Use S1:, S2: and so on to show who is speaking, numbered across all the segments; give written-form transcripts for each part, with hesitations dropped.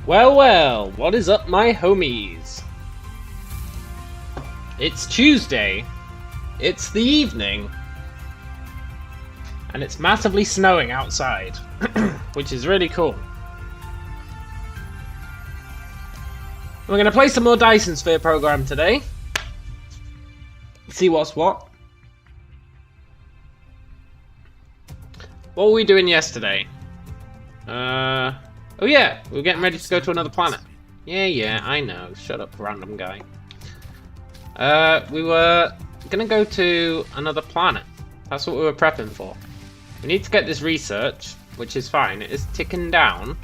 S1: Well, well, what is up, my homies? It's Tuesday, it's the evening, and it's massively snowing outside, which is really cool. We're going to play some more Dyson Sphere Program today. See what's what. What were we doing yesterday? Oh yeah, we were getting ready to go to another planet. Yeah, I know. Shut up, random guy. We were gonna go to another planet. That's what we were prepping for. We need to get this research, which is fine. It is ticking down.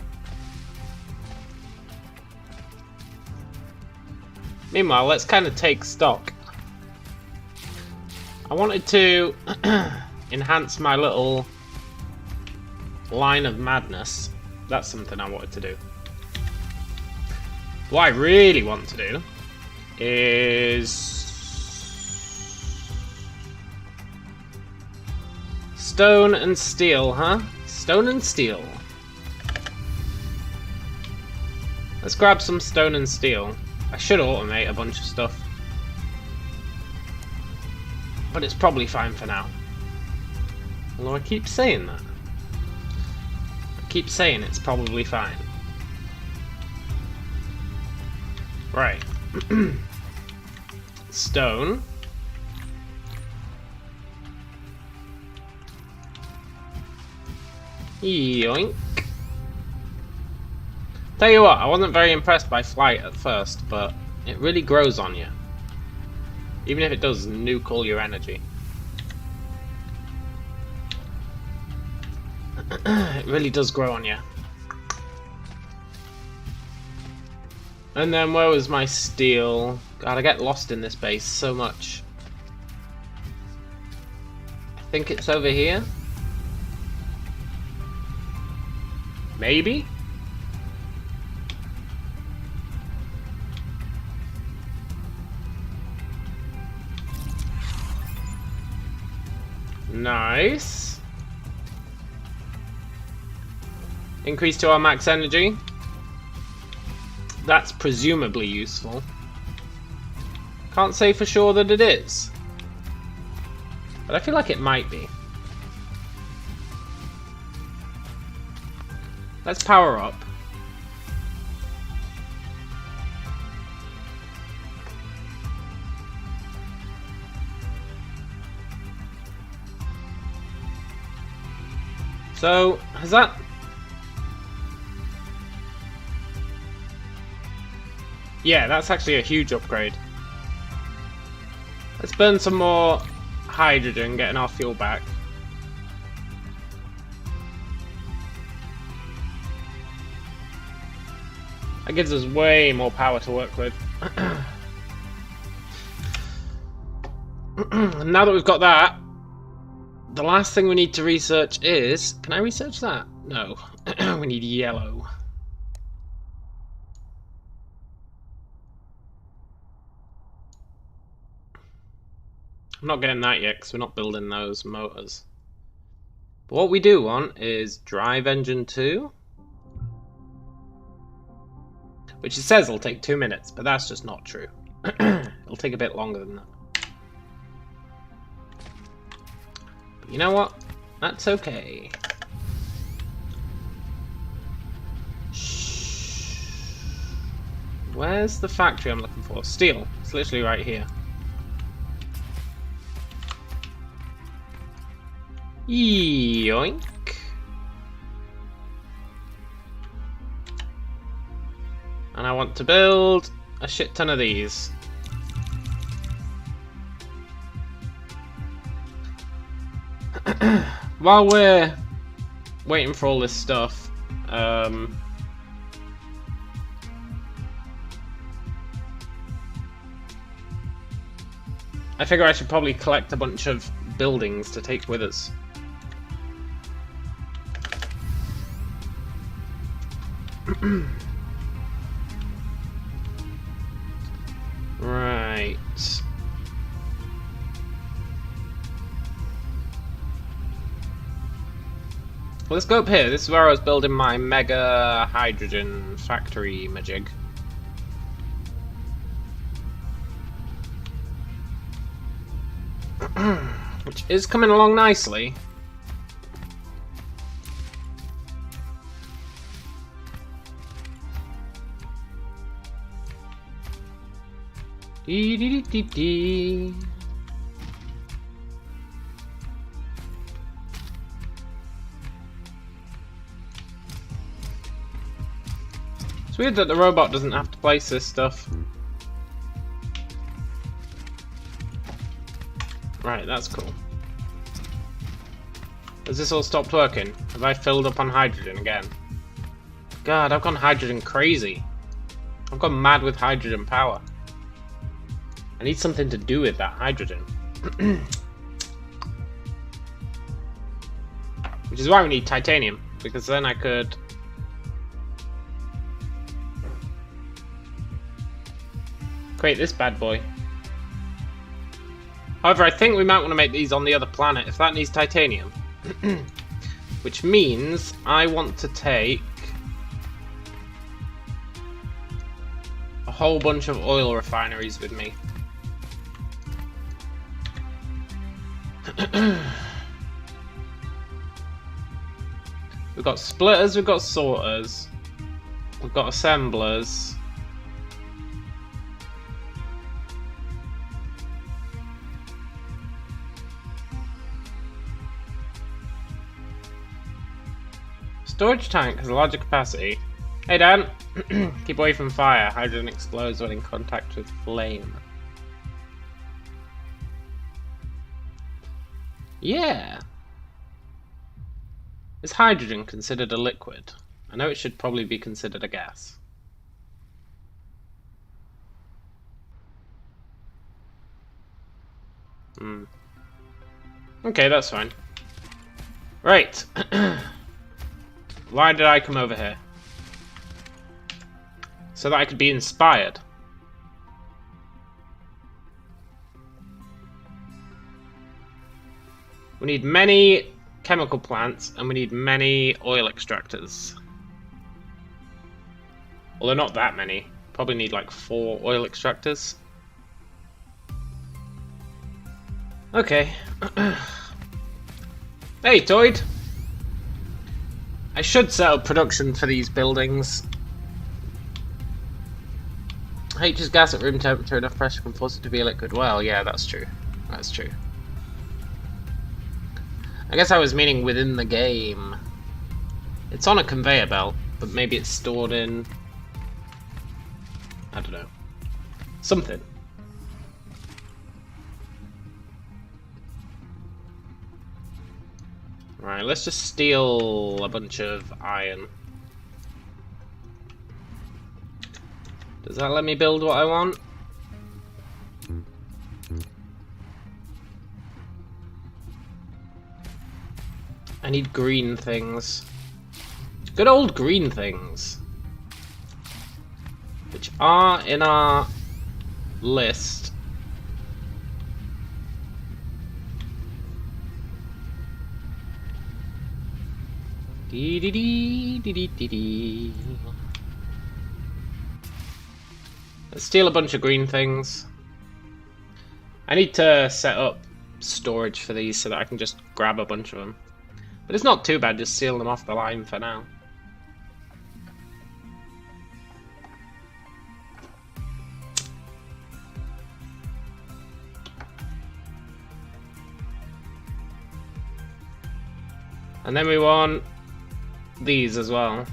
S1: Meanwhile, let's kind of take stock. I wanted to enhance my little line of madness. That's something I wanted to do. What I really want to do is stone and steel, huh? Stone and steel. Let's grab some stone and steel. I should automate a bunch of stuff, but it's probably fine for now. Although I keep saying that. Keep saying it's probably fine. Right. Stone. Yoink. Tell you what, I wasn't very impressed by flight at first, but it really grows on you. Even if it does nuke all your energy. It really does grow on you. And then where was my steel? God, I get lost in this base so much. I think it's over here. Maybe? Nice. Increase to our max energy. That's presumably useful. Can't say for sure that it is, but I feel like it might be. Let's power up. So, has that... Yeah, that's actually a huge upgrade. Let's burn some more hydrogen, getting our fuel back. That gives us way more power to work with. And now that we've got that, the last thing we need to research is... Can I research that? No. We need yellow. I'm not getting that yet because we're not building those motors. But what we do want is drive engine 2. Which it says will take 2 minutes, but that's just not true. It'll take a bit longer than that. But you know what? That's okay. Shh. Where's the factory I'm looking for? Steel. It's literally right here. Yoink. And I want to build a shit ton of these. While we're waiting for all this stuff, I figure I should probably collect a bunch of buildings to take with us. Right. let's go up here. This is where I was building my mega hydrogen factory majig. Which is coming along nicely. Dee dee dee dee dee. It's weird that the robot doesn't have to place this stuff. Right, that's cool. Has this all stopped working? Have I filled up on hydrogen again? God, I've gone hydrogen crazy. I've gone mad with hydrogen power. I need something to do with that hydrogen. Which is why we need titanium, because then I could... create this bad boy. However, I think we might want to make these on the other planet if that needs titanium. Which means I want to take a whole bunch of oil refineries with me. We've got splitters, we've got sorters, we've got assemblers. Storage tank has a larger capacity. Hey Dan, keep away from fire. Hydrogen explodes when in contact with flame. Yeah. Is hydrogen considered a liquid? I know it should probably be considered a gas. Okay, that's fine. Right. Why did I come over here? So that I could be inspired. We need many chemical plants and we need many oil extractors. Although not that many. Probably need like 4 oil extractors. Okay. Hey, Toyd! I should set up production for these buildings. H is gas at room temperature, enough pressure can force it to be a liquid. Well, yeah, that's true. That's true. I guess I was meaning within the game. It's on a conveyor belt, but maybe it's stored in... I don't know. Something. Right, let's just steal a bunch of iron. Does that let me build what I want? I need green things. Good old green things. Which are in our list. Dee dee dee dee dee dee dee. Let's steal a bunch of green things. I need to set up storage for these so that I can just grab a bunch of them. But it's not too bad just stealing them off the line for now. And then we want these as well.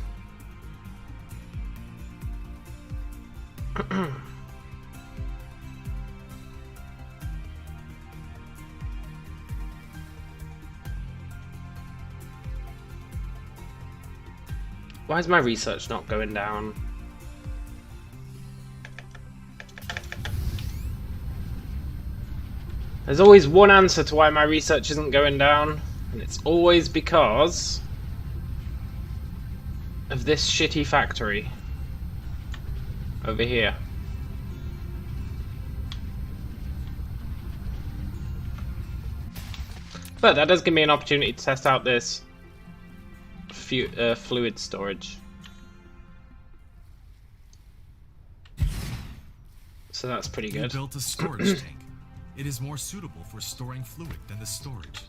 S1: Why is my research not going down? There's always one answer to why my research isn't going down, and it's always because of this shitty factory over here. But that does give me an opportunity to test out this fluid storage. So that's pretty good.
S2: You built a storage tank. It is more suitable for storing fluid than the storage.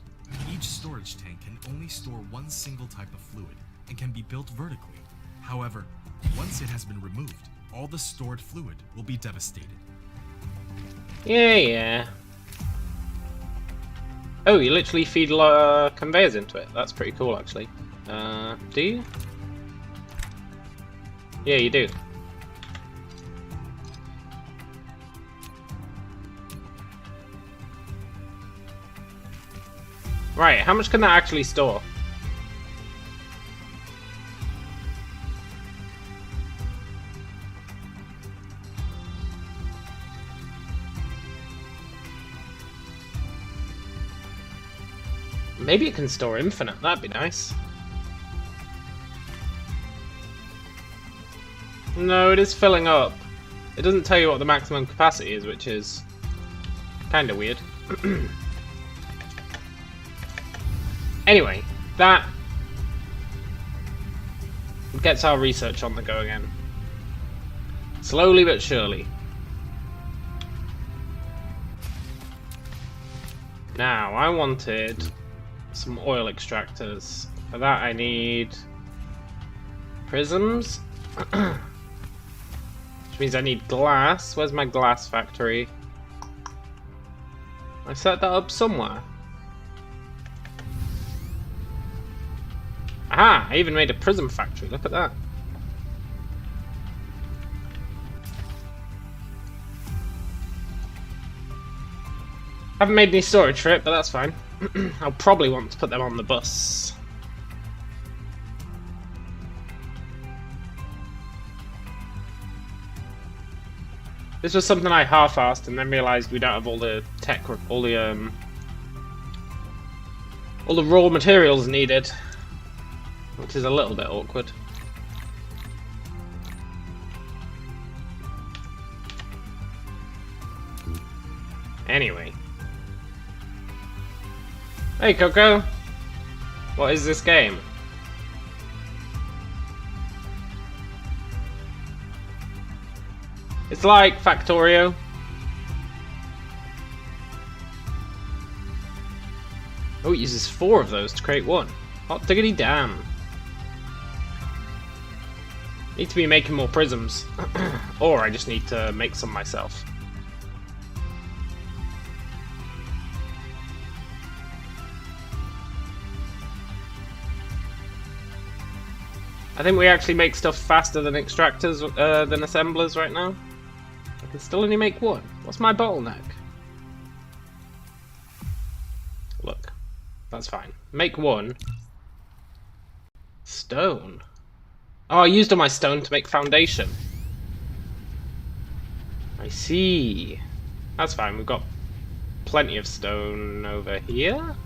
S2: Each storage tank can only store one single type of fluid and can be built vertically. However, once it has been removed, all the stored fluid will be devastated.
S1: Yeah. Oh, you literally feed conveyors into it. That's pretty cool, actually. Do you? Yeah, you do. Right, how much can that actually store? Maybe it can store infinite, that'd be nice. No, it is filling up. It doesn't tell you what the maximum capacity is, which is kinda weird. Anyway, that gets our research on the go again. Slowly but surely. Now, I wanted some oil extractors. For that I need prisms. Which means I need glass. Where's my glass factory? I set that up somewhere. Aha! I even made a prism factory. Look at that. Haven't made any storage for it, but that's fine. I'll probably want to put them on the bus. This was something I half-assed and then realised we don't have all the tech, all the raw materials needed, which is a little bit awkward. Anyway. Hey Coco! What is this game? It's like Factorio. Oh, it uses 4 of those to create one. Hot diggity damn. Need to be making more prisms. Or I just need to make some myself. I think we actually make stuff faster than extractors, than assemblers right now. I can still only make one. What's my bottleneck? Look, that's fine. Make one. Stone. Oh, I used all my stone to make foundation. I see. That's fine, we've got plenty of stone over here.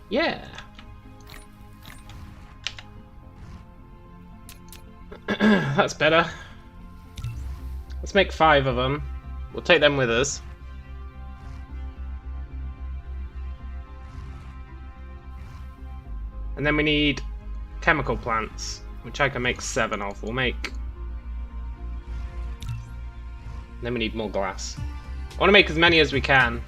S1: Yeah. That's better. Let's make 5 of them. We'll take them with us. And then we need chemical plants, which I can make 7 of. We'll make... And then we need more glass. I want to make as many as we can.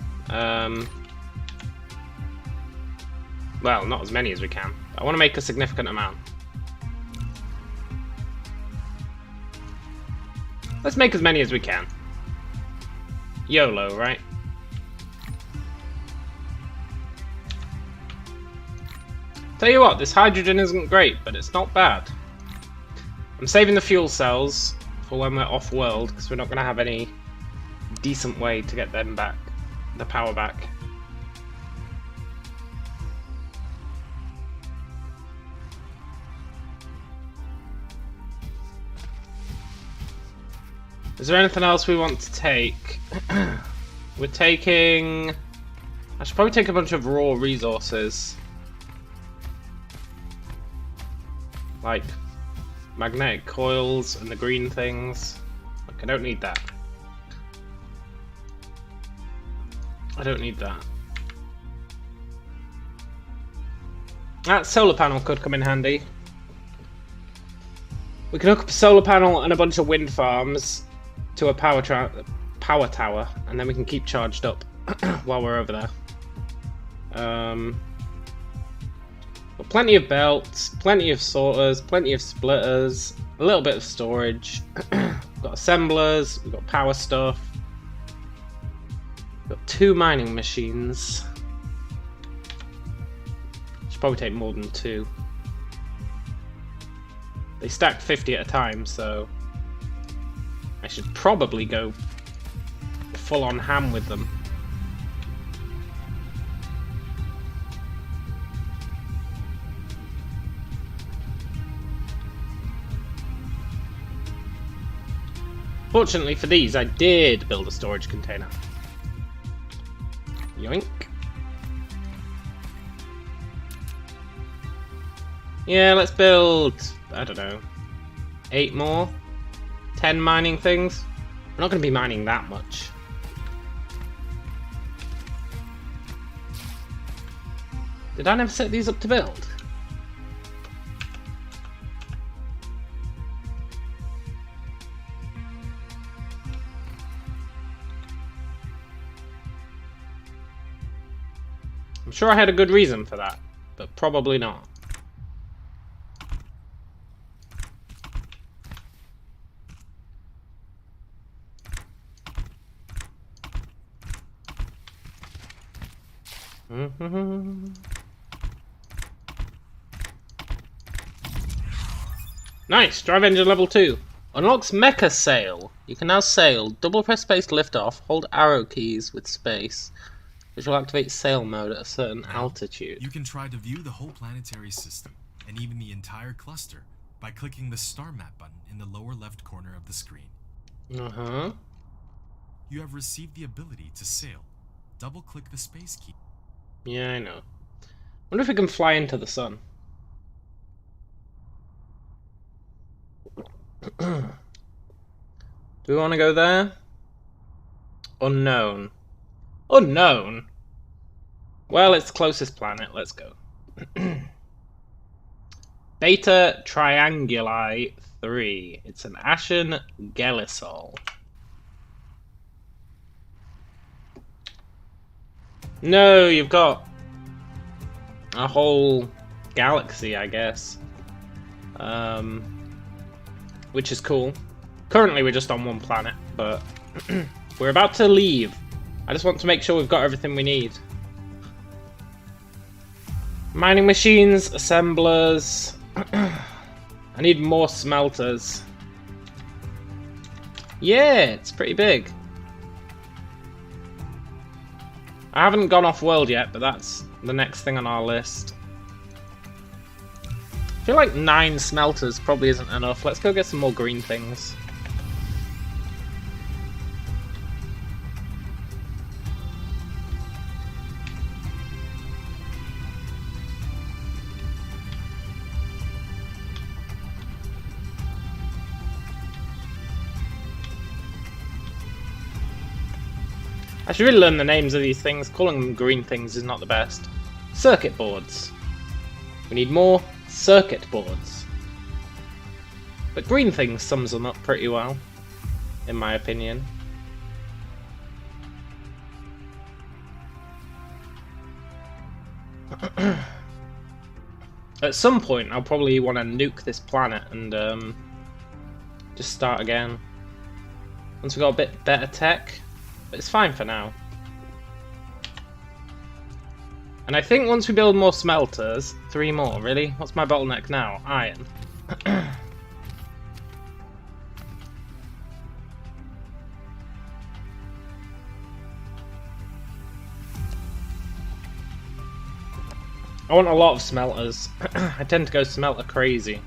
S1: Well, not as many as we can. I want to make a significant amount. Let's make as many as we can. YOLO, right? Tell you what, this hydrogen isn't great, but it's not bad. I'm saving the fuel cells for when we're off-world, because we're not going to have any decent way to get them back, the power back. Is there anything else we want to take? We're taking... I should probably take a bunch of raw resources. Like magnetic coils and the green things. Look, I don't need that. I don't need that. That solar panel could come in handy. We can hook up a solar panel and a bunch of wind farms to a power tower, and then we can keep charged up while we're over there. Got plenty of belts, plenty of sorters, plenty of splitters, a little bit of storage. We've got assemblers, we've got power stuff. We've got 2 mining machines. Should probably take more than 2. They stack 50 at a time, so I should probably go full on ham with them. Fortunately for these, I did build a storage container. Yoink. Yeah, let's build, I don't know, 8 more? 10 mining things? We're not going to be mining that much. Did I never set these up to build? I'm sure I had a good reason for that, but probably not. Nice! Drive engine level 2. Unlocks mecha sail. You can now sail. Double press space to lift off. Hold arrow keys with space, which will activate sail mode at a certain altitude.
S2: You can try to view the whole planetary system, and even the entire cluster, by clicking the star map button in the lower left corner of the screen.
S1: Uh-huh.
S2: You have received the ability to sail. Double-click the space key.
S1: Yeah, I know. Wonder if we can fly into the sun. Do we want to go there? Unknown. Unknown? Well, it's the closest planet. Let's go. Beta Trianguli 3. It's an Ashen Gelisol. No, you've got a whole galaxy, I guess. Which is cool. Currently, we're just on one planet, but we're about to leave. I just want to make sure we've got everything we need. Mining machines, assemblers. I need more smelters. Yeah, it's pretty big. I haven't gone off-world yet, but that's the next thing on our list. I feel like 9 smelters probably isn't enough. Let's go get some more green things. I should really learn the names of these things. Calling them green things is not the best. Circuit boards. We need more circuit boards. But green things sums them up pretty well, in my opinion. At some point, I'll probably want to nuke this planet and just start again. Once we've got a bit better tech. But it's fine for now. And I think once we build more smelters, 3 more, really? What's my bottleneck now? Iron. I want a lot of smelters. I tend to go smelter crazy.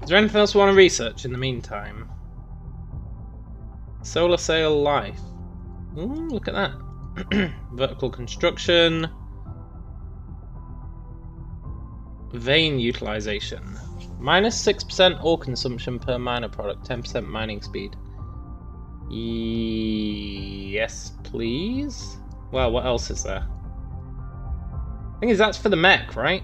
S1: Is there anything else we want to research in the meantime? Solar sail life. Ooh, look at that. Vertical construction. Vein utilization. Minus 6% ore consumption per miner product, 10% mining speed. Yes, please? Well, what else is there? Thing is, that's for the mech, right?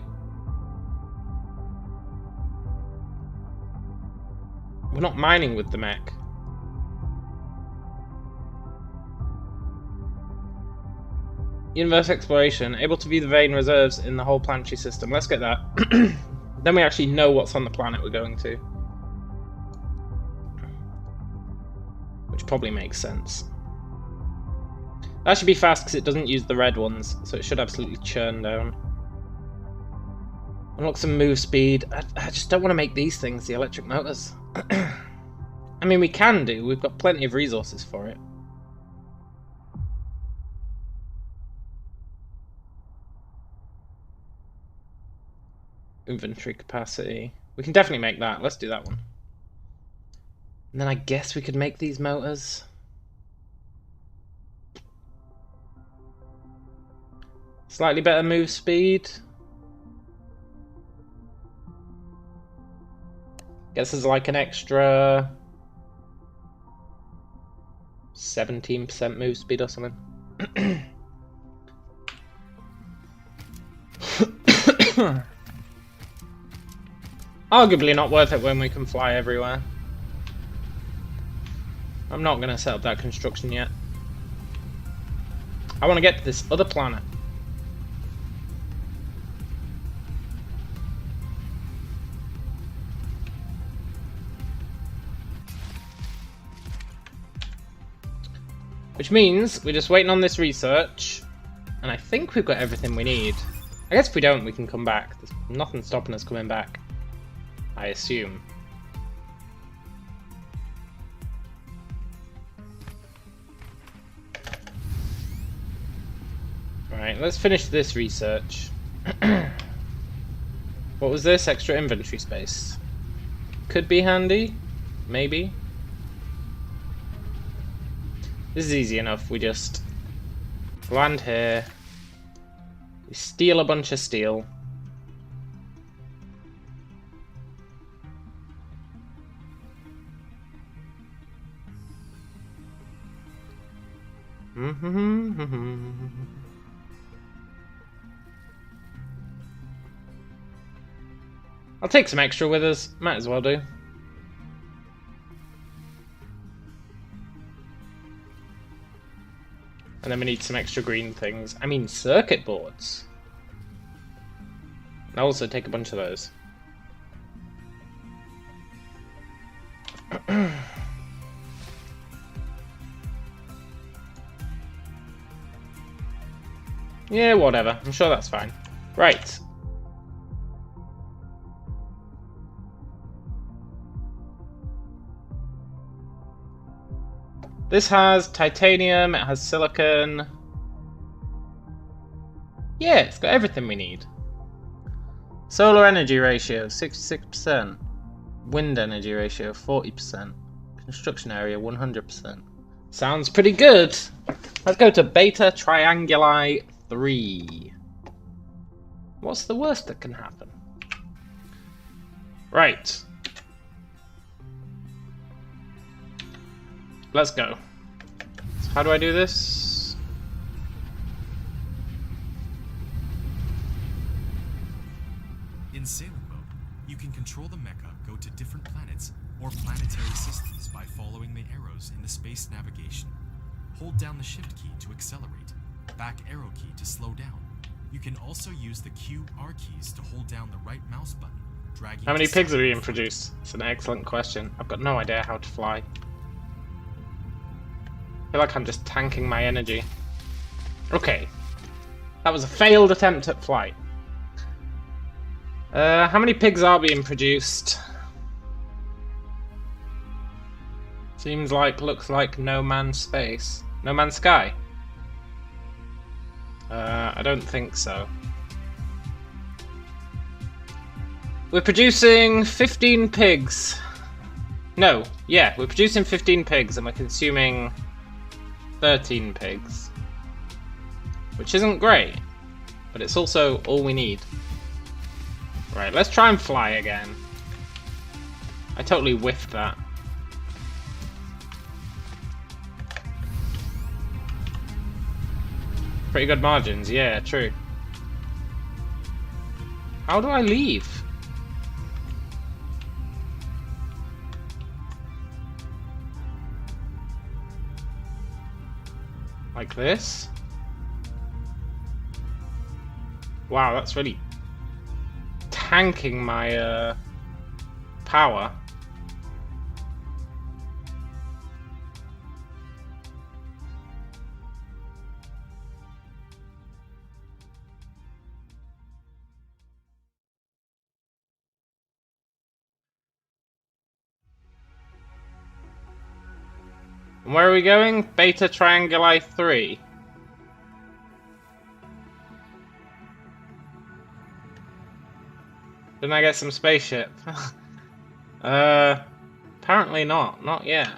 S1: We're not mining with the mech. Universe exploration, able to view the vein reserves in the whole planetary system. Let's get that. Then we actually know what's on the planet we're going to. Which probably makes sense. That should be fast because it doesn't use the red ones, so it should absolutely churn down. Unlock some move speed. I just don't want to make these things, the electric motors. I mean, we can do. We've got plenty of resources for it. Inventory capacity. We can definitely make that. Let's do that one. And then I guess we could make these motors. Slightly better move speed. Guess there's like an extra 17% move speed or something. Arguably not worth it when we can fly everywhere. I'm not going to set up that construction yet. I want to get to this other planet. Which means we're just waiting on this research, and I think we've got everything we need. I guess if we don't, we can come back. There's nothing stopping us coming back, I assume. Alright, let's finish this research. What was this? Extra inventory space. Could be handy. Maybe. This is easy enough. We just land here. We steal a bunch of steel. I'll take some extra with us. Might as well do. And then we need some extra green things. I mean, circuit boards. I'll also take a bunch of those. Yeah, whatever. I'm sure that's fine. Right. This has titanium, it has silicon. Yeah, it's got everything we need. Solar energy ratio, 66%. Wind energy ratio, 40%. Construction area, 100%. Sounds pretty good. Let's go to Beta Trianguli 3. What's the worst that can happen? Right. Let's go. So how do I do this?
S2: In sailing mode, you can control the mecha go to different planets or planetary systems by following the arrows in the space navigation. Hold down the shift key to accelerate, back arrow key to slow down. You can also use the Q, R keys to hold down the right mouse button, dragging.
S1: How many pigs are being produced? It's an excellent question. I've got no idea how to fly. I feel like I'm just tanking my energy. Okay. That was a failed attempt at flight. How many pigs are being produced? Seems like, looks like No Man's Space. No Man's Sky? I don't think so. We're producing 15 pigs. No, yeah, we're producing 15 pigs and we're consuming 13 pigs. Which isn't great, but it's also all we need. Right, let's try and fly again. I totally whiffed that. Pretty good margins, yeah, true. How do I leave? Like this? Wow, that's really tanking my power. And where are we going? Beta Trianguli 3. Didn't I get some spaceship? Apparently not. Not yet.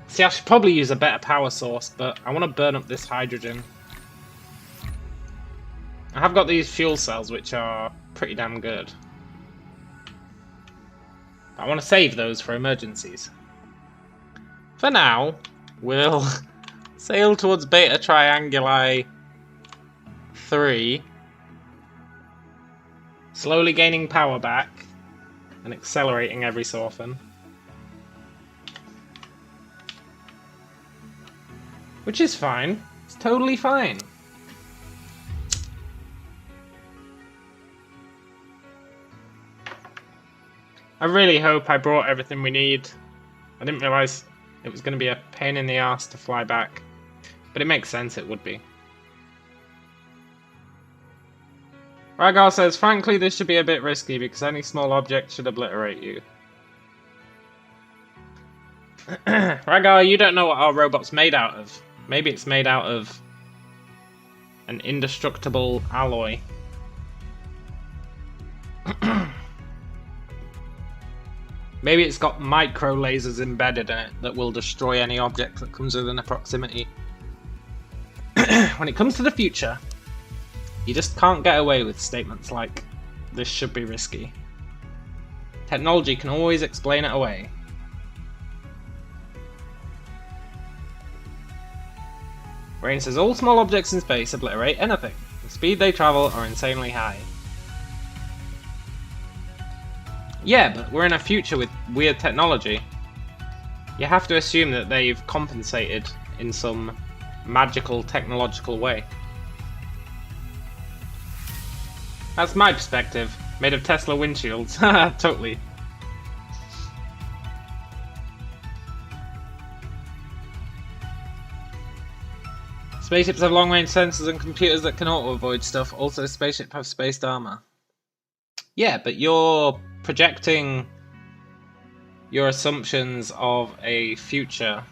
S1: See, I should probably use a better power source, but I want to burn up this hydrogen. I have got these fuel cells, which are pretty damn good. I want to save those for emergencies. For now, we'll sail towards Beta Trianguli 3, slowly gaining power back and accelerating every so often. Which is fine. It's totally fine. I really hope I brought everything we need. I didn't realise it was going to be a pain in the arse to fly back. But it makes sense it would be. Ragar says, frankly this should be a bit risky because any small object should obliterate you. Ragar, you don't know what our robot's made out of. Maybe it's made out of an indestructible alloy. Maybe it's got micro lasers embedded in it that will destroy any object that comes within a proximity. When it comes to the future, you just can't get away with statements like, this should be risky. Technology can always explain it away. Rain says, all small objects in space obliterate anything. The speed they travel are insanely high. Yeah, but we're in a future with weird technology. You have to assume that they've compensated in some magical technological way. That's my perspective. Made of Tesla windshields. Totally. Spaceships have long-range sensors and computers that can auto-avoid stuff. Also, spaceships have spaced armor. Yeah, but you're projecting your assumptions of a future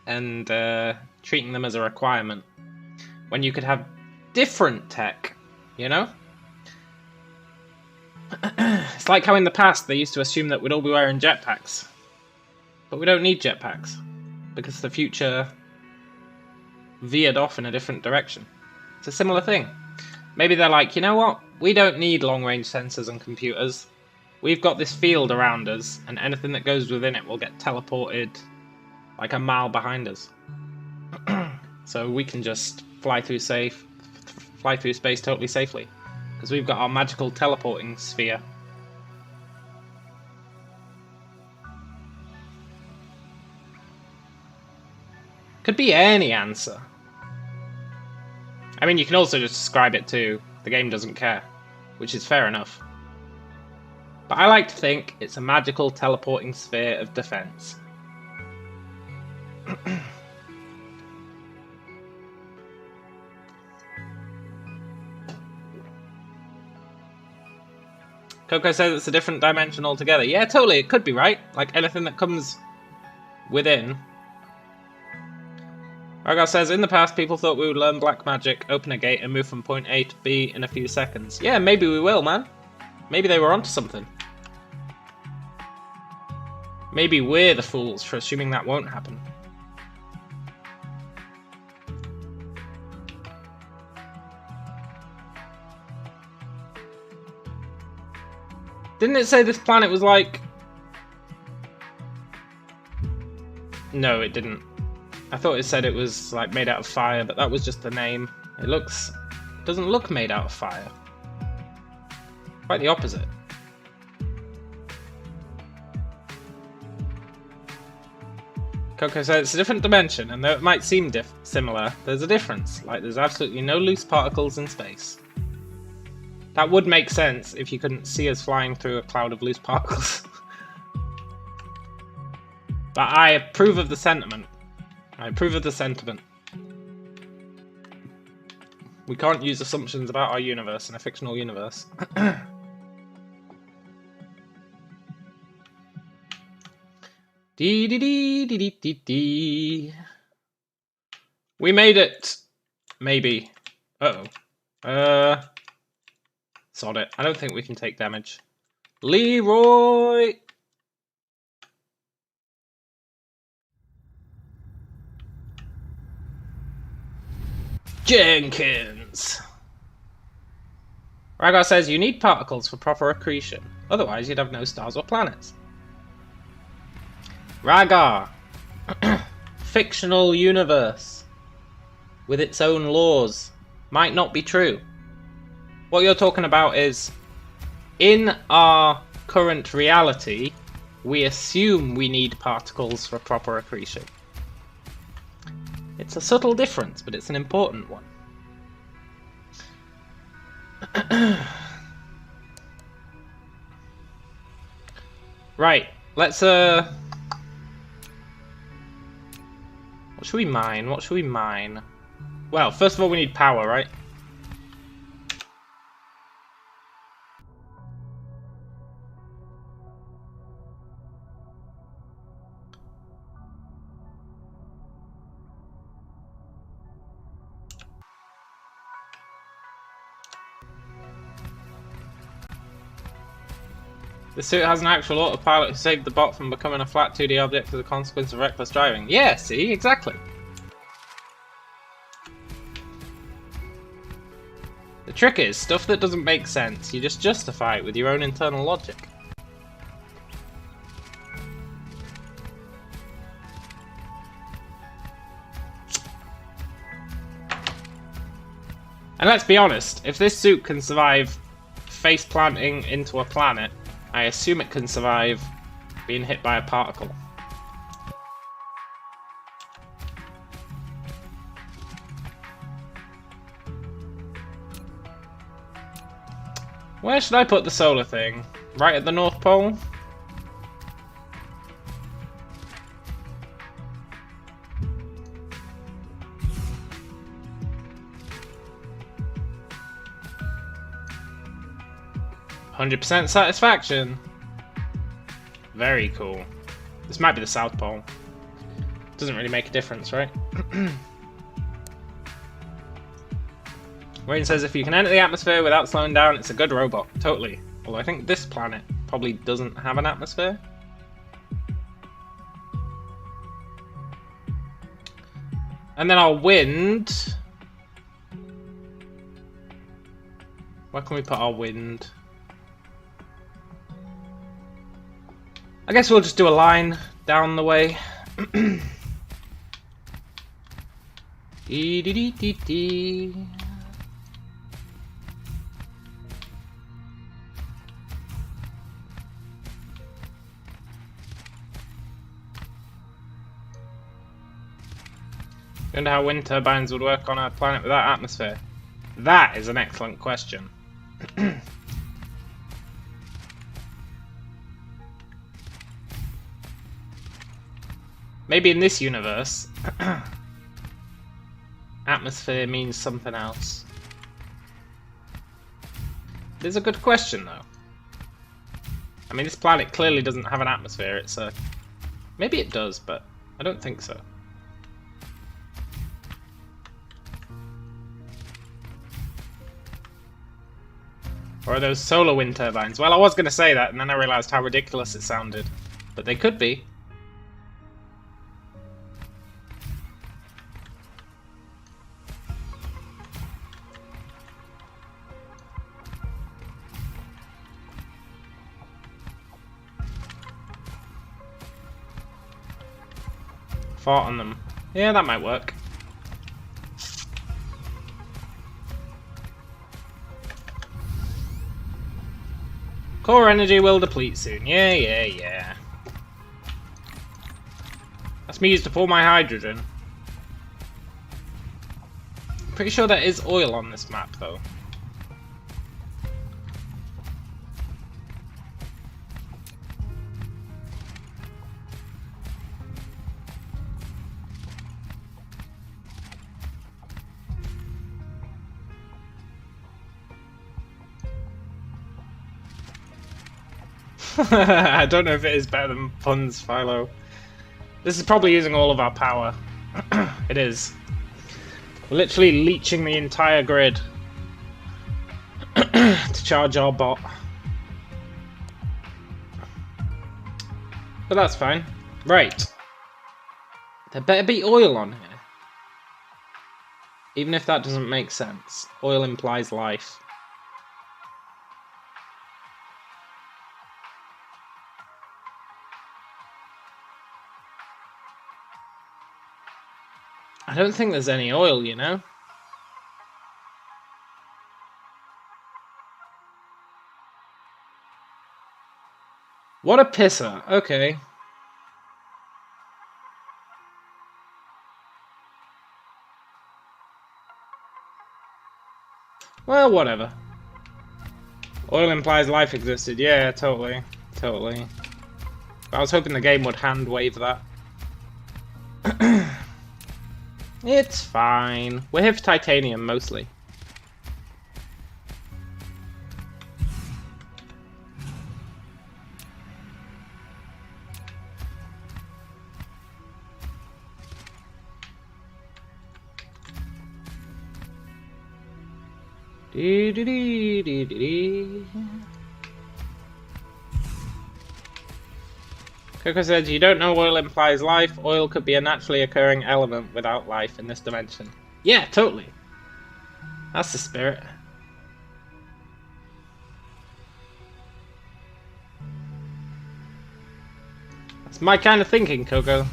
S1: and treating them as a requirement when you could have different tech, you know? It's like how in the past they used to assume that we'd all be wearing jetpacks. But we don't need jetpacks because the future veered off in a different direction. It's a similar thing. Maybe they're like, you know what? We don't need long-range sensors and computers. We've got this field around us, and anything that goes within it will get teleported like a mile behind us. So we can just fly through space totally safely. Because we've got our magical teleporting sphere. Could be any answer. I mean, you can also just describe it to the game doesn't care, which is fair enough. But I like to think it's a magical teleporting sphere of defense. Coco says it's a different dimension altogether. Yeah, totally, it could be, right? Like anything that comes within. Ragar says, in the past people thought we would learn black magic, open a gate and move from point A to B in a few seconds. Yeah, maybe we will, man. Maybe they were onto something. Maybe we're the fools for assuming that won't happen. Didn't it say this planet was like... No, it didn't. I thought it said it was like made out of fire, but that was just the name. It doesn't look made out of fire. Quite the opposite. Coco said it's a different dimension, and though it might seem similar, there's a difference. Like, there's absolutely no loose particles in space. That would make sense if you couldn't see us flying through a cloud of loose particles. But I approve of the sentiment. I approve of the sentiment. We can't use assumptions about our universe in a fictional universe. Dee dee dee dee dee dee dee. We made it! Maybe. Uh-oh. Sod it. I don't think we can take damage. Leroy! Jenkins! Ragar says you need particles for proper accretion. Otherwise you'd have no stars or planets. Ragar! Fictional universe with its own laws might not be true. What you're talking about is, in our current reality, we assume we need particles for proper accretion. It's a subtle difference, but it's an important one. Right, let's what should we mine? What should we mine? Well, first of all we need power, right? The suit has an actual autopilot who saved the bot from becoming a flat 2D object as a consequence of reckless driving. Yeah, see? Exactly. The trick is, stuff that doesn't make sense, you just justify it with your own internal logic. And let's be honest, if this suit can survive face planting into a planet, I assume it can survive being hit by a particle. Where should I put the solar thing? Right at the North Pole? "100% satisfaction." Very cool. This might be the South Pole. Doesn't really make a difference, right? Wayne says if you can enter the atmosphere without slowing down, it's a good robot. Totally. Although I think this planet probably doesn't have an atmosphere. And then our wind. Where can we put our wind? I guess we'll just do a line down the way. Dee dee dee dee dee. I wonder how wind turbines would work on a planet without atmosphere. That is an excellent question. Maybe in this universe, atmosphere means something else. It is a good question, though. I mean, this planet clearly doesn't have an atmosphere. It's a... Maybe it does, but I don't think so. Or are those solar wind turbines? Well, I was going to say that, and then I realised how ridiculous it sounded. But they could be. Fart on them. Yeah, that might work. Core energy will deplete soon. Yeah. That's me used to pour my hydrogen. Pretty sure there is oil on this map, though. I don't know if it is better than puns, Philo. This is probably using all of our power. It is. We're literally leeching the entire grid to charge our bot. But that's fine. Right. There better be oil on here. Even if that doesn't make sense. Oil implies life. I don't think there's any oil, you know? What a pisser. Okay. Well, whatever. Oil implies life existed. Yeah, totally. Totally. I was hoping the game would hand wave that. It's fine. We're here for titanium, mostly. Coco says, you don't know oil implies life. Oil could be a naturally occurring element without life in this dimension. Yeah, totally. That's the spirit. That's my kind of thinking, Coco.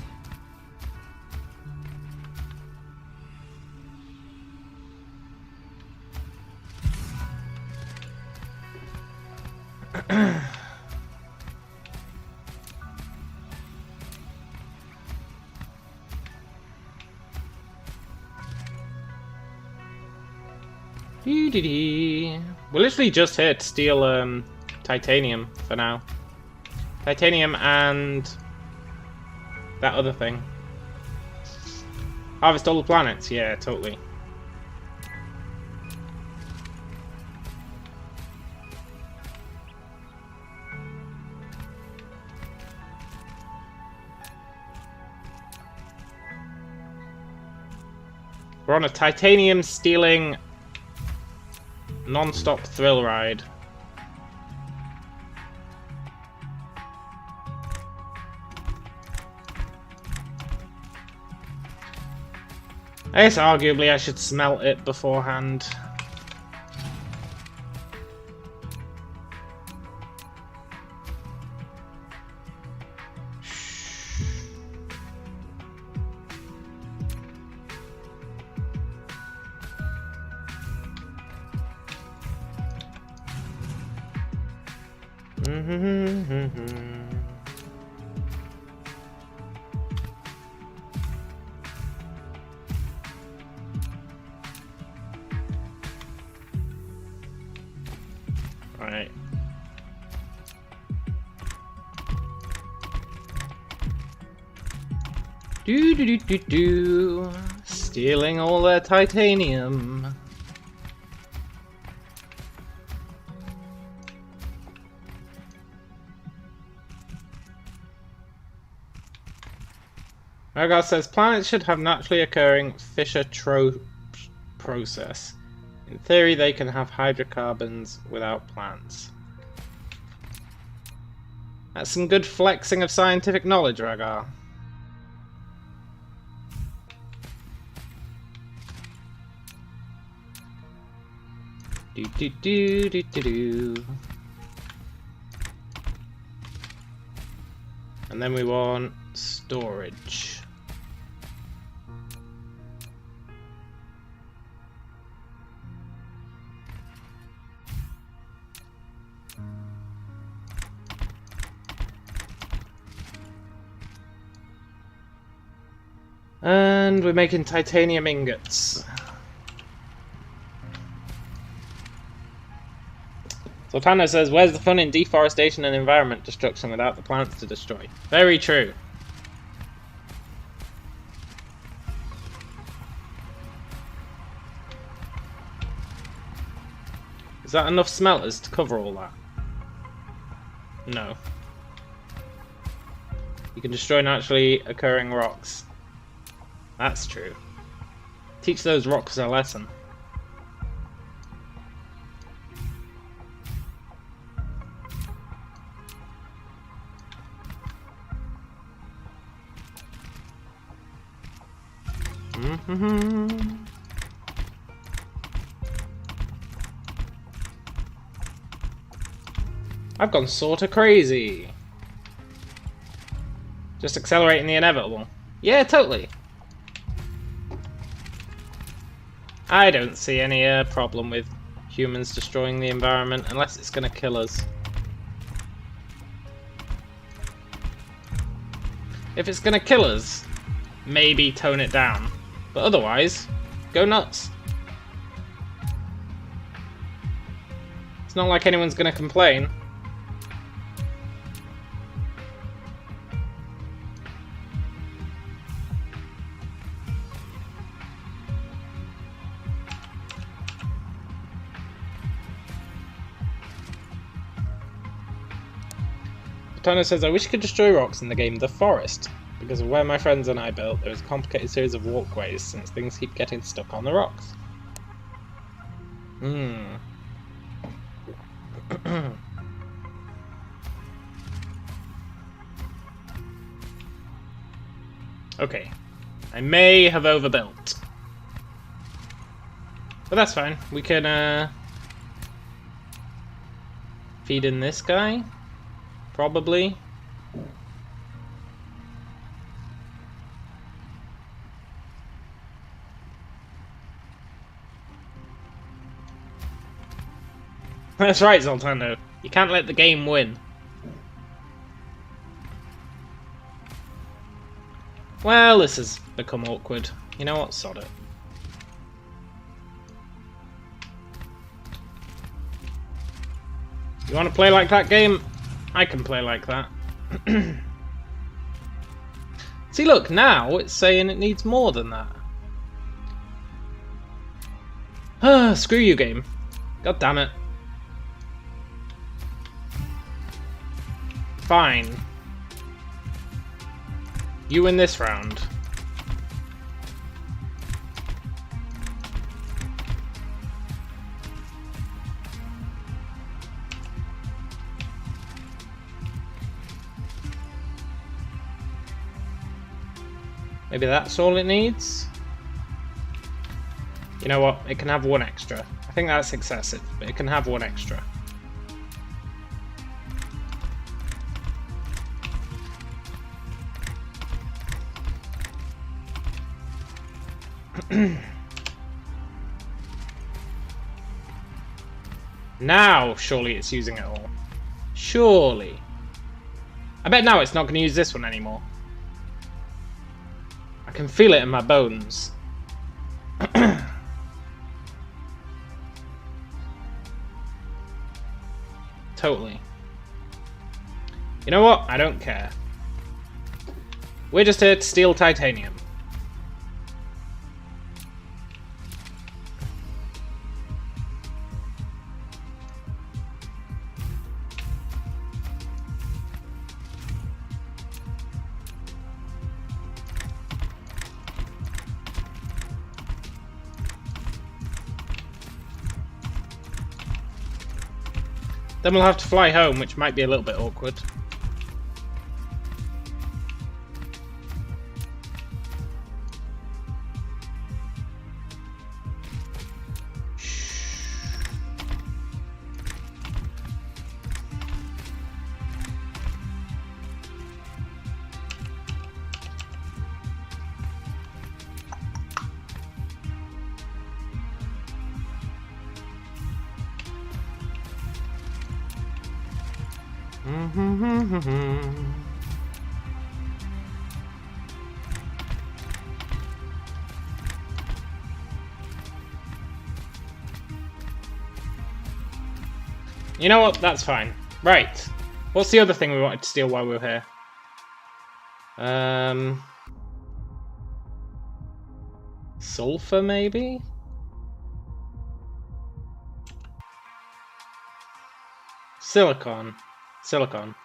S1: We're literally just here to steal titanium for now. Titanium and that other thing. Harvest all the planets, yeah, totally. We're on a titanium stealing non-stop thrill ride. I guess arguably I should smelt it beforehand. Right. Do. Stealing all their titanium. Margar says planets should have naturally occurring Fischer-Tropsch process. In theory, they can have hydrocarbons without plants. That's some good flexing of scientific knowledge, Ragar. Do. And then we want storage. And we're making titanium ingots. Sultana says, where's the fun in deforestation and environment destruction without the plants to destroy? Very true. Is that enough smelters to cover all that? No. You can destroy naturally occurring rocks. That's true. Teach those rocks a lesson. I've gone sorta crazy. Just accelerating the inevitable. Yeah, totally. I don't see any problem with humans destroying the environment unless it's gonna kill us. If it's gonna kill us, maybe tone it down. But otherwise, go nuts. It's not like anyone's gonna complain. Tana says, I wish you could destroy rocks in the game The Forest. Because of where my friends and I built, there is a complicated series of walkways since things keep getting stuck on the rocks. Okay. I may have overbuilt. But that's fine. We can feed in this guy. Probably. That's right, Zoltano. You can't let the game win. Well, this has become awkward. You know what? Sod it. You want to play like that game? I can play like that. See, look, now it's saying it needs more than that. Screw you, game. God damn it. Fine. You win this round. Maybe that's all it needs? You know what? It can have one extra. I think that's excessive, but it can have one extra. Now, surely it's using it all. Surely. I bet now it's not going to use this one anymore. I can feel it in my bones. Totally. You know what? I don't care. We're just here to steal titanium. Then we'll have to fly home, which might be a little bit awkward. You know what? That's fine. Right. What's the other thing we wanted to steal while we were here? Sulfur, maybe? Silicon. Silicon.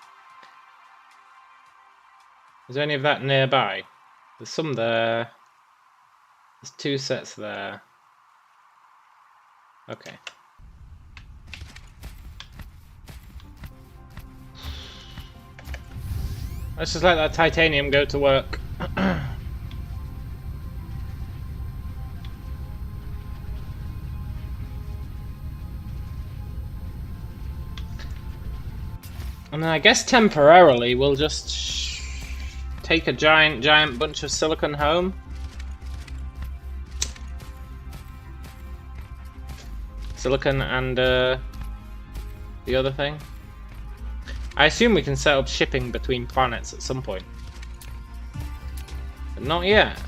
S1: Is there any of that nearby? There's some there. There's 2 sets there. Okay. Let's just let that titanium go to work. And then I guess temporarily we'll just take a giant bunch of silicon home. Silicon and the other thing. I assume we can set up shipping between planets at some point. But not yet.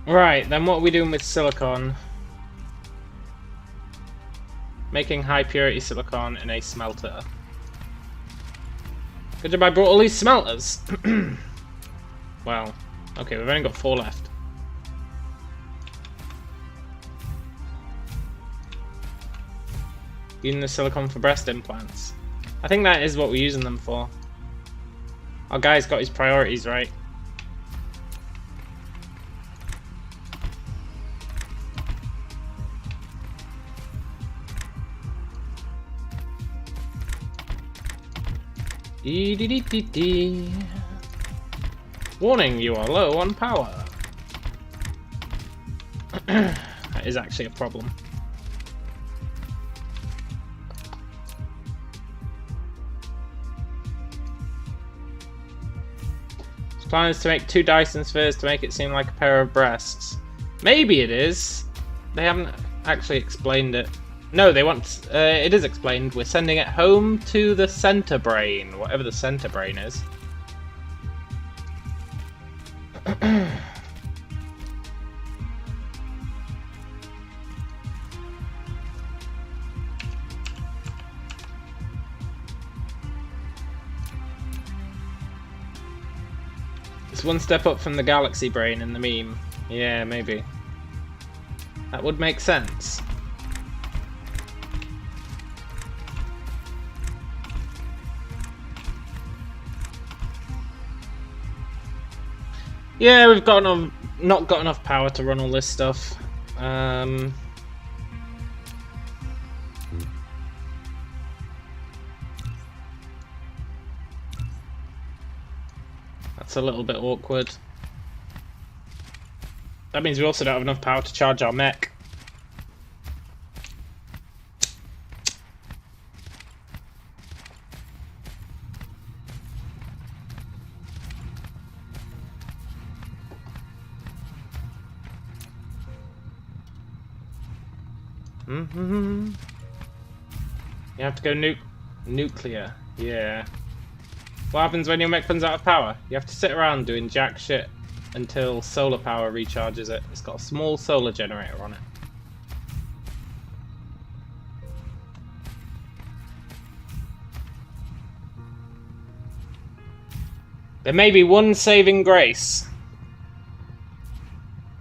S1: Right, then what are we doing with silicon? Making high purity silicon in a smelter. Good job I brought all these smelters. Wow. Okay, we've only got 4 left. Using the silicon for breast implants. I think that is what we're using them for. Our guy's got his priorities right. Dee. Warning, you are low on power. That is actually a problem. This plan is to make 2 Dyson spheres to make it seem like a pair of breasts. Maybe it is. They haven't actually explained it. No, they want. It is explained. We're sending it home to the center brain, whatever the center brain is. It's one step up from the galaxy brain in the meme. Yeah, maybe. That would make sense. Yeah, we've got not got enough power to run all this stuff. That's a little bit awkward. That means we also don't have enough power to charge our mech. You have to go nuclear. Yeah. What happens when your mech runs out of power? You have to sit around doing jack shit until solar power recharges it. It's got a small solar generator on it. There may be one saving grace,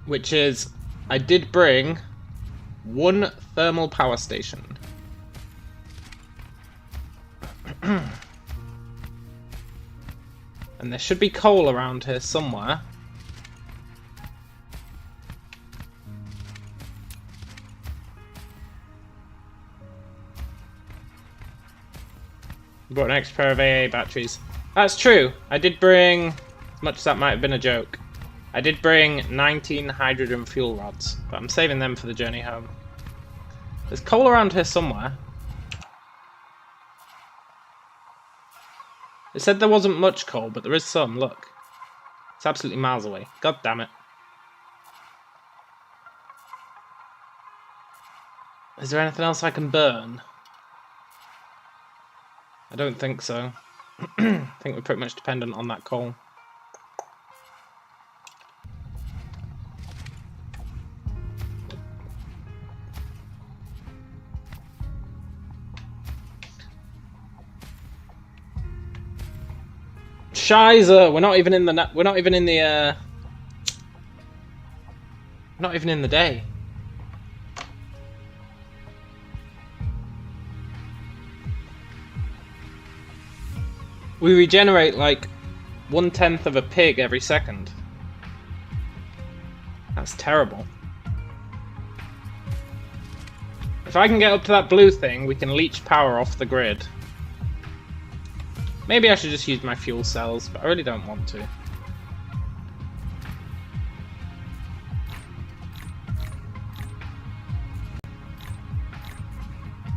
S1: which is I did bring 1 thermal power station. And there should be coal around here somewhere. Brought an extra pair of AA batteries. That's true. I did bring, as much as that might have been a joke. I did bring 19 hydrogen fuel rods, but I'm saving them for the journey home. There's coal around here somewhere. It said there wasn't much coal, but there is some, look. It's absolutely miles away. God damn it. Is there anything else I can burn? I don't think so. I think we're pretty much dependent on that coal. Shizer, we're not even in the day. We regenerate like 1/10 of a pig every second. That's terrible. If I can get up to that blue thing, we can leech power off the grid. Maybe I should just use my fuel cells, but I really don't want to.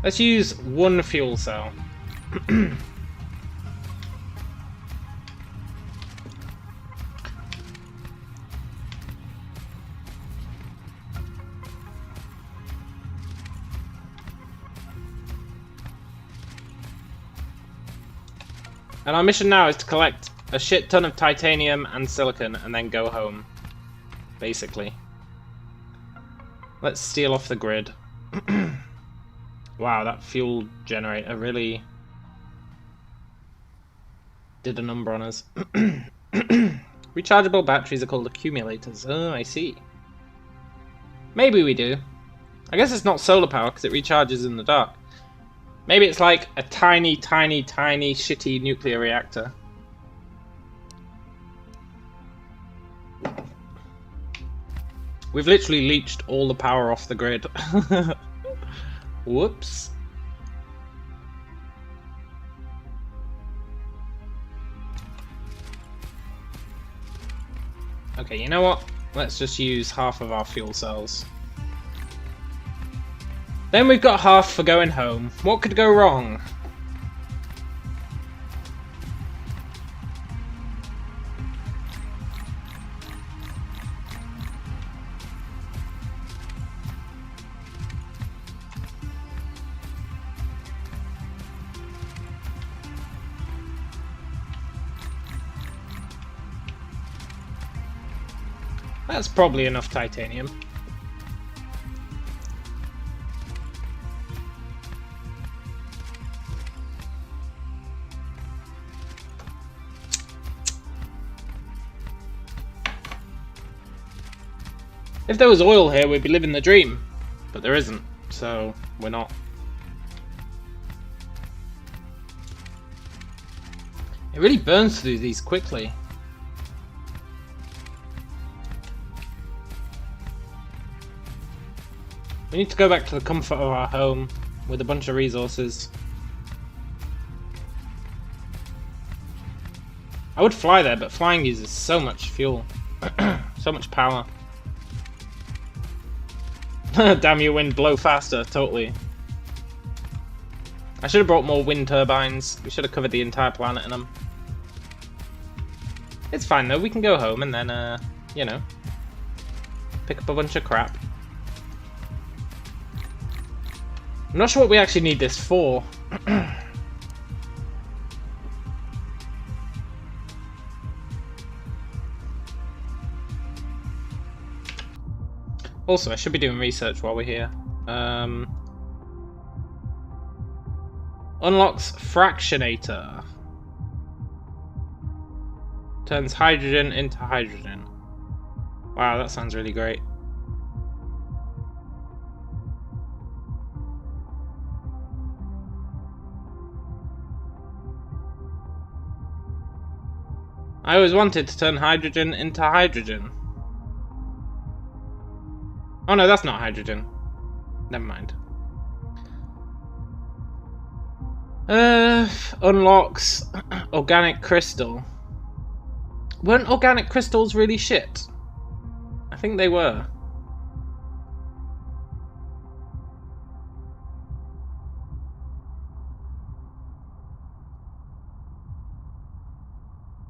S1: Let's use one fuel cell. And our mission now is to collect a shit ton of titanium and silicon and then go home. Basically. Let's steal off the grid. Wow, that fuel generator really did a number on us. Rechargeable batteries are called accumulators. Oh, I see. Maybe we do. I guess it's not solar power because it recharges in the dark. Maybe it's like a tiny, tiny, tiny, shitty nuclear reactor. We've literally leached all the power off the grid. Whoops. Okay, you know what? Let's just use half of our fuel cells. Then we've got half for going home. What could go wrong? That's probably enough titanium. If there was oil here, we'd be living the dream. But there isn't, so we're not. It really burns through these quickly. We need to go back to the comfort of our home with a bunch of resources. I would fly there, but flying uses so much fuel. So much power. Damn you, wind, blow faster, totally. I should have brought more wind turbines. We should have covered the entire planet in them. It's fine though, we can go home and then, you know, pick up a bunch of crap. I'm not sure what we actually need this for. Also, I should be doing research while we're here. Unlocks fractionator. Turns hydrogen into hydrogen. Wow, that sounds really great. I always wanted to turn hydrogen into hydrogen. Oh no, that's not hydrogen. Never mind. Unlocks organic crystal. Weren't organic crystals really shit? I think they were.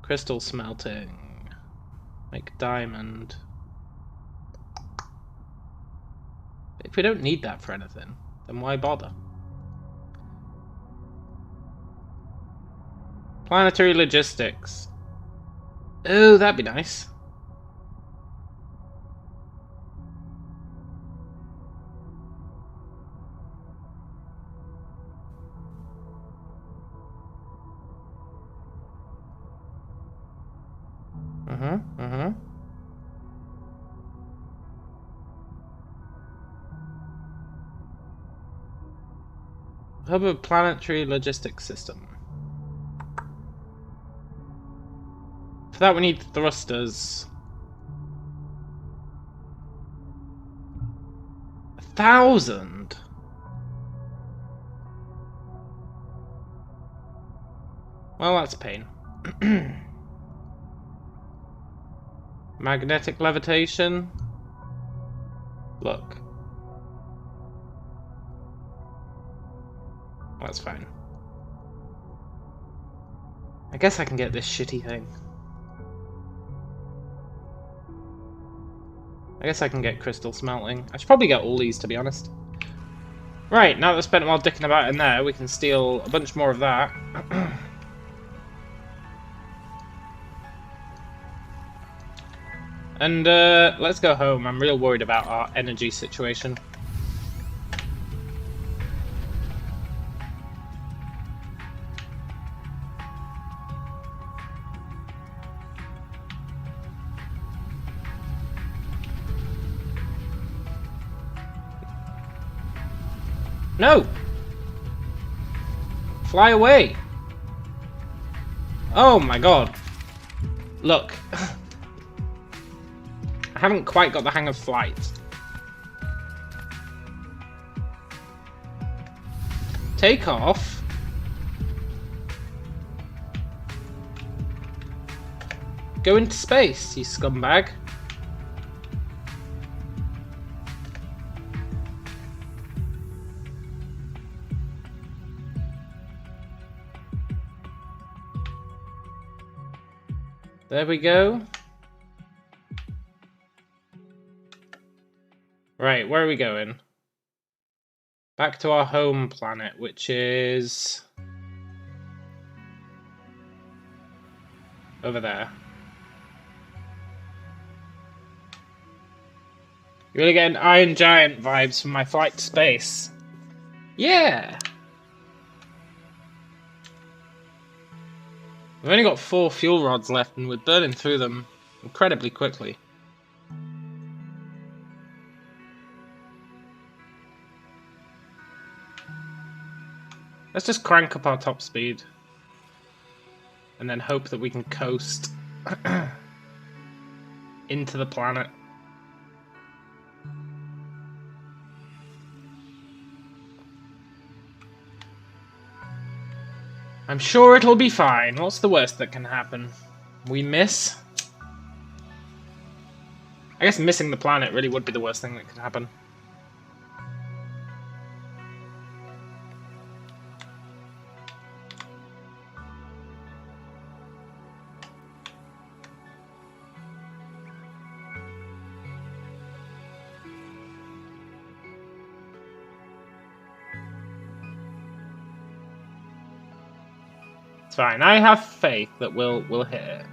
S1: Crystal smelting. Make diamond. If we don't need that for anything, then why bother? Planetary logistics. Oh, that'd be nice. Hub of planetary logistics system. For that we need thrusters. 1,000? Well, that's a pain. Magnetic levitation. Look. That's fine. I guess I can get this shitty thing. I guess I can get crystal smelting. I should probably get all these, to be honest. Right, now that I've spent a while dicking about in there, we can steal a bunch more of that. And let's go home. I'm real worried about our energy situation. No! Fly away! Oh my god. Look. I haven't quite got the hang of flight. Take off. Go into space, you scumbag. There we go. Right, where are we going? Back to our home planet, which is over there. You're really getting Iron Giant vibes from my flight to space. Yeah! We've only got 4 fuel rods left and we're burning through them incredibly quickly. Let's just crank up our top speed. And then hope that we can coast into the planet. I'm sure it'll be fine. What's the worst that can happen? We miss? I guess missing the planet really would be the worst thing that could happen. Fine, I have faith that we'll hit it.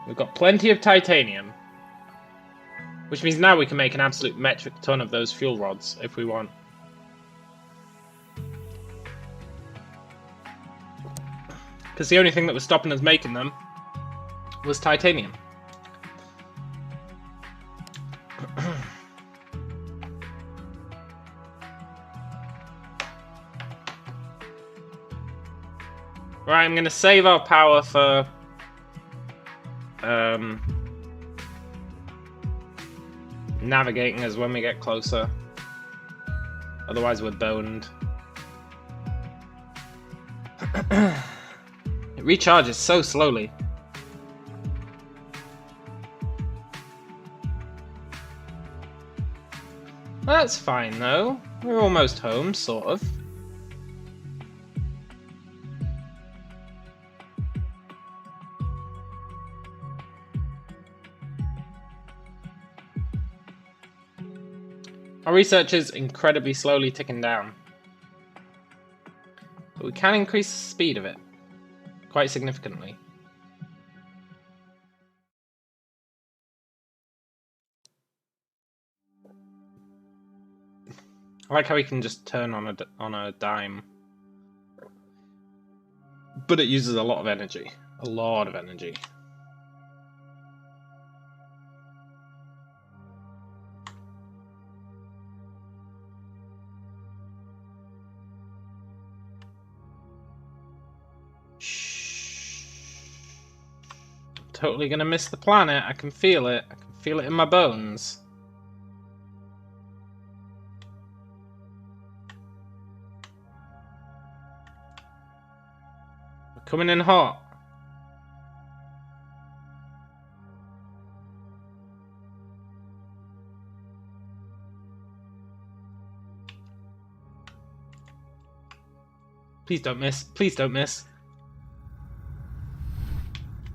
S1: We've got plenty of titanium. Which means now we can make an absolute metric ton of those fuel rods, if we want. Because the only thing that was stopping us making them was titanium. Right, I'm going to save our power for navigating us when we get closer. Otherwise we're boned. It recharges so slowly. That's fine though. We're almost home, sort of. Our research is incredibly slowly ticking down. But we can increase the speed of it quite significantly. I like how we can just turn on a dime. But it uses a lot of energy. A lot of energy. Totally gonna miss the planet. I can feel it. I can feel it in my bones. We're coming in hot. Please don't miss. Please don't miss.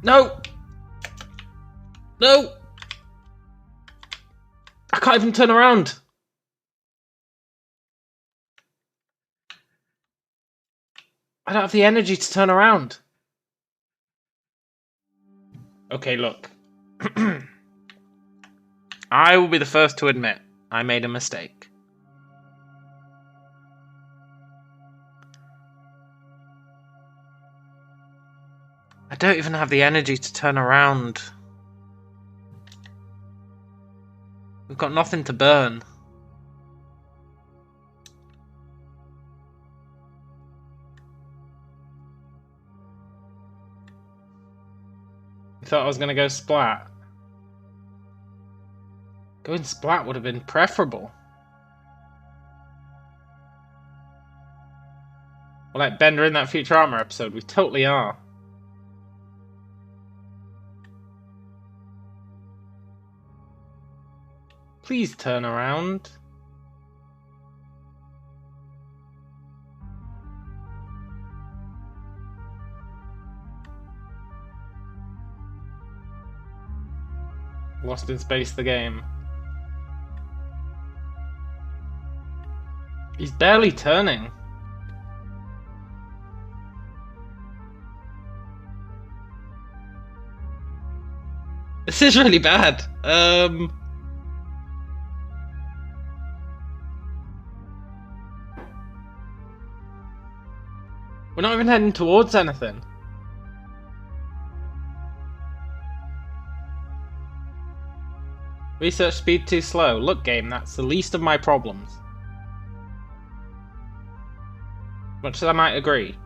S1: No! No! I can't even turn around. I don't have the energy to turn around. Okay, look. I will be the first to admit I made a mistake. I don't even have the energy to turn around. We've got nothing to burn. I thought I was going to go splat. Going splat would have been preferable. We're like Bender in that Futurama episode. We totally are. Please turn around. Lost in Space, the game. He's barely turning. This is really bad. We're not even heading towards anything. Research speed too slow. Look, game, that's the least of my problems. Much as I might agree.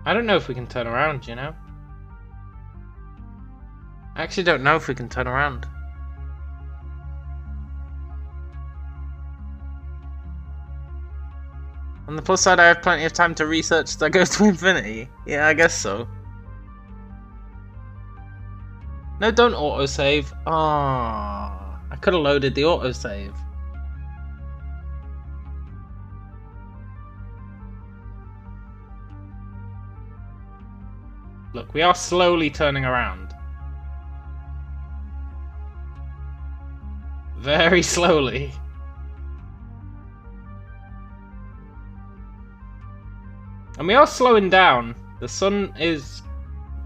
S1: I don't know if we can turn around, you know? I actually don't know if we can turn around. On the plus side, I have plenty of time to research that goes to infinity. Yeah, I guess so. No, don't autosave. Ah, I could have loaded the autosave. Look, we are slowly turning around. Very slowly. And we are slowing down. The sun is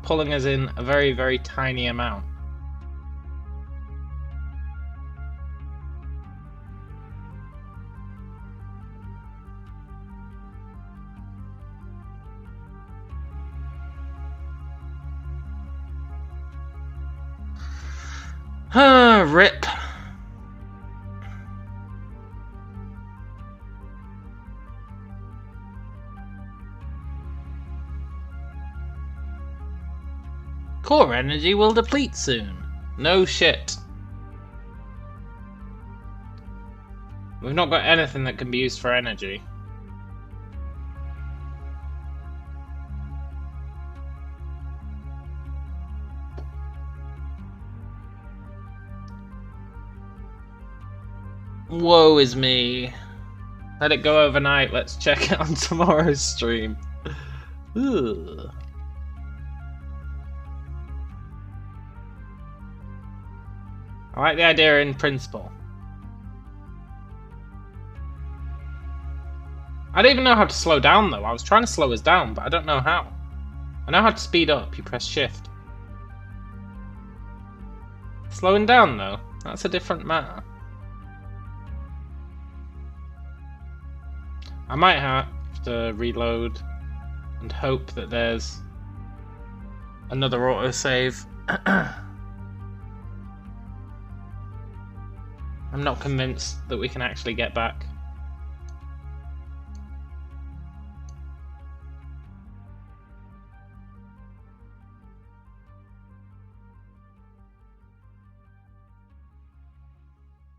S1: pulling us in a very, very tiny amount. Rip. Core energy will deplete soon. No shit. We've not got anything that can be used for energy. Woe is me. Let it go overnight. Let's check it on tomorrow's stream. Ugh. I like the idea in principle. I don't even know how to slow down though. I was trying to slow us down, but I don't know how. I know how to speed up. You press shift. Slowing down though, that's a different matter. I might have to reload and hope that there's another autosave. I'm not convinced that we can actually get back.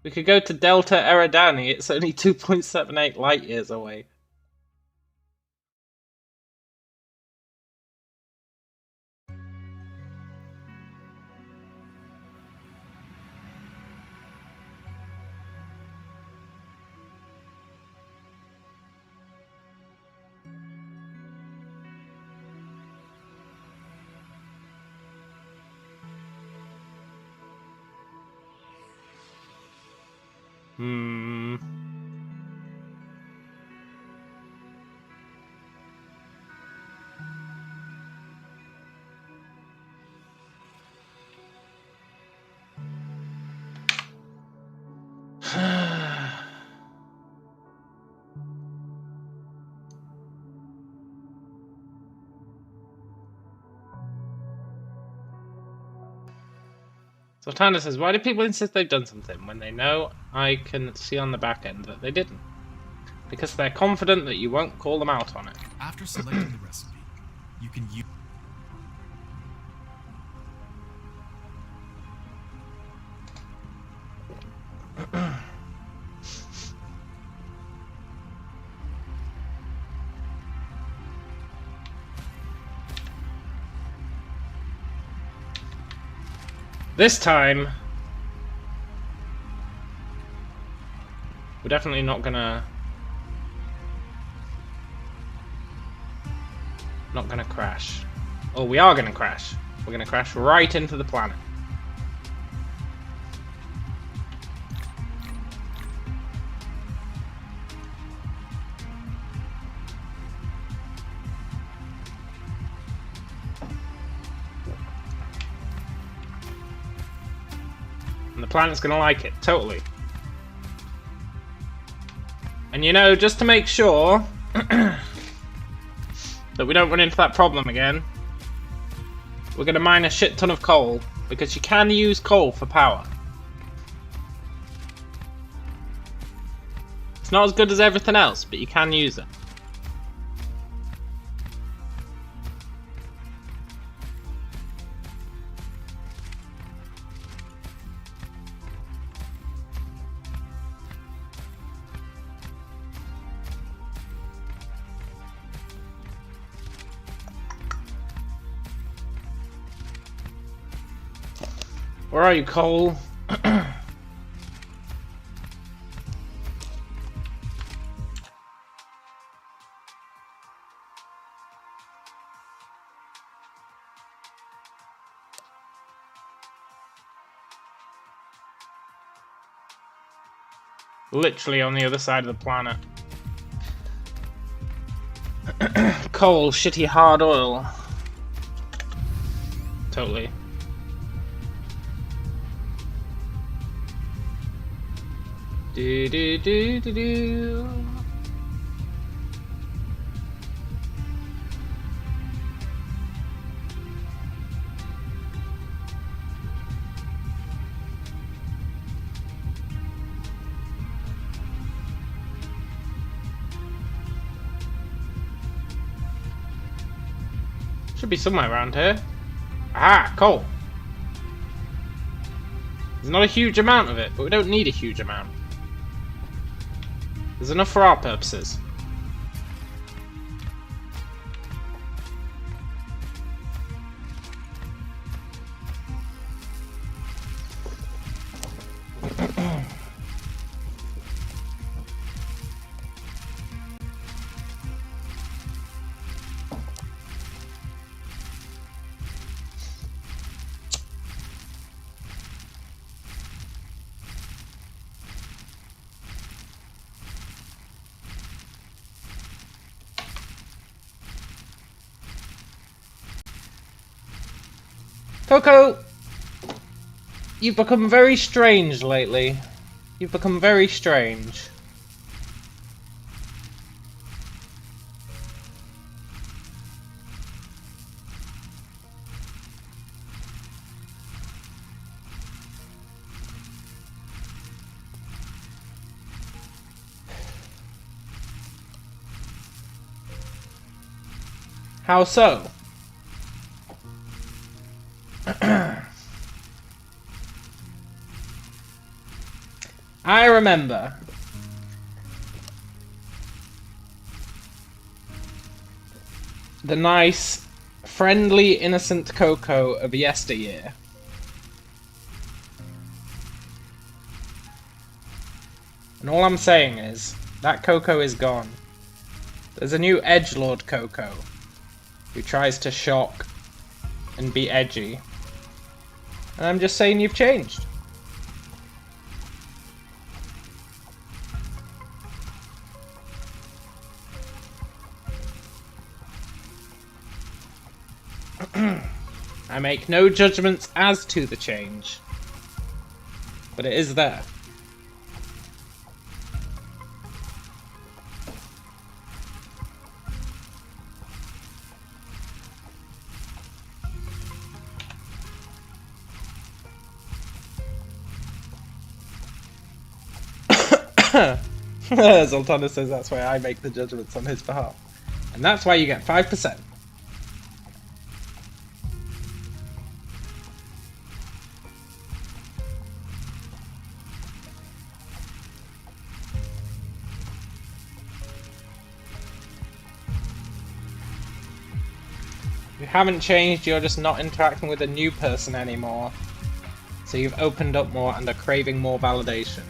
S1: We could go to Delta Eridani, it's only 2.78 light years away. So Tanda says, why do people insist they've done something when they know I can see on the back end that they didn't? Because they're confident that you won't call them out on it.
S2: After selecting the recipe, you can use...
S1: This time, we're definitely not gonna crash. Or we are gonna crash. We're gonna crash right into the planet. And the planet's gonna like it, totally. And you know, just to make sure that we don't run into that problem again, we're gonna mine a shit ton of coal, because you can use coal for power. It's not as good as everything else, but you can use it. Where are you, Cole? Literally on the other side of the planet. Coal, shitty hard oil. Totally. Do do do do do. Should be somewhere around here. Ah, coal. There's not a huge amount of it, but we don't need a huge amount. There's enough for our purposes. Coco, you've become very strange lately. You've become very strange. How so? I remember. The nice, friendly, innocent Coco of yesteryear. And all I'm saying is, that Coco is gone. There's a new edgelord Coco, who tries to shock and be edgy. And I'm just saying you've changed. I make no judgments as to the change, but it is there. Zoltana says that's why I make the judgments on his behalf. And that's why you get 5%. You haven't changed, you're just not interacting with a new person anymore. So you've opened up more and are craving more validation.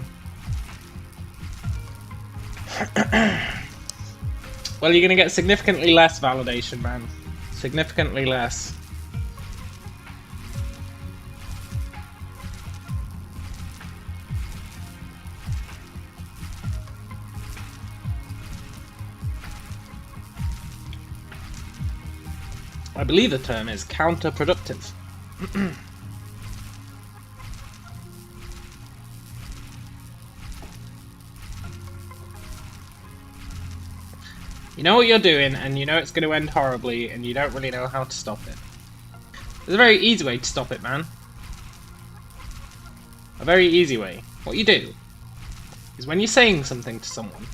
S1: Well, you're gonna get significantly less validation, man. Significantly less. I believe the term is counterproductive. You know what you're doing, and you know it's going to end horribly, and you don't really know how to stop it. There's a very easy way to stop it, man. A very easy way. What you do is when you're saying something to someone,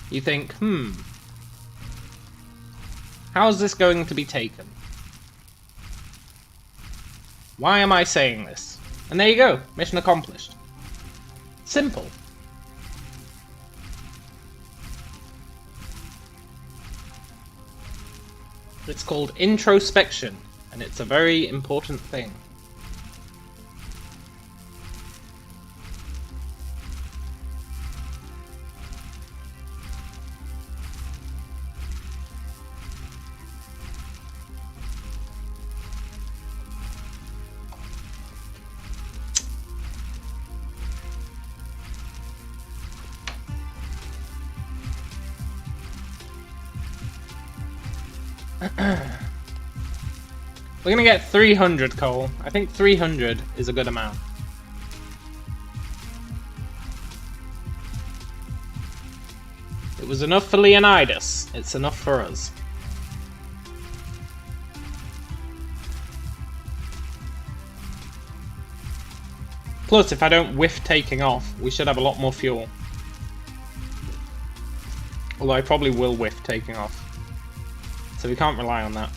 S1: you think, how is this going to be taken? Why am I saying this? And there you go. Mission accomplished. Simple. It's called introspection, and it's a very important thing. We're gonna get 300 coal. I think 300 is a good amount. It was enough for Leonidas. It's enough for us. Plus, if I don't whiff taking off, we should have a lot more fuel. Although I probably will whiff taking off. So we can't rely on that.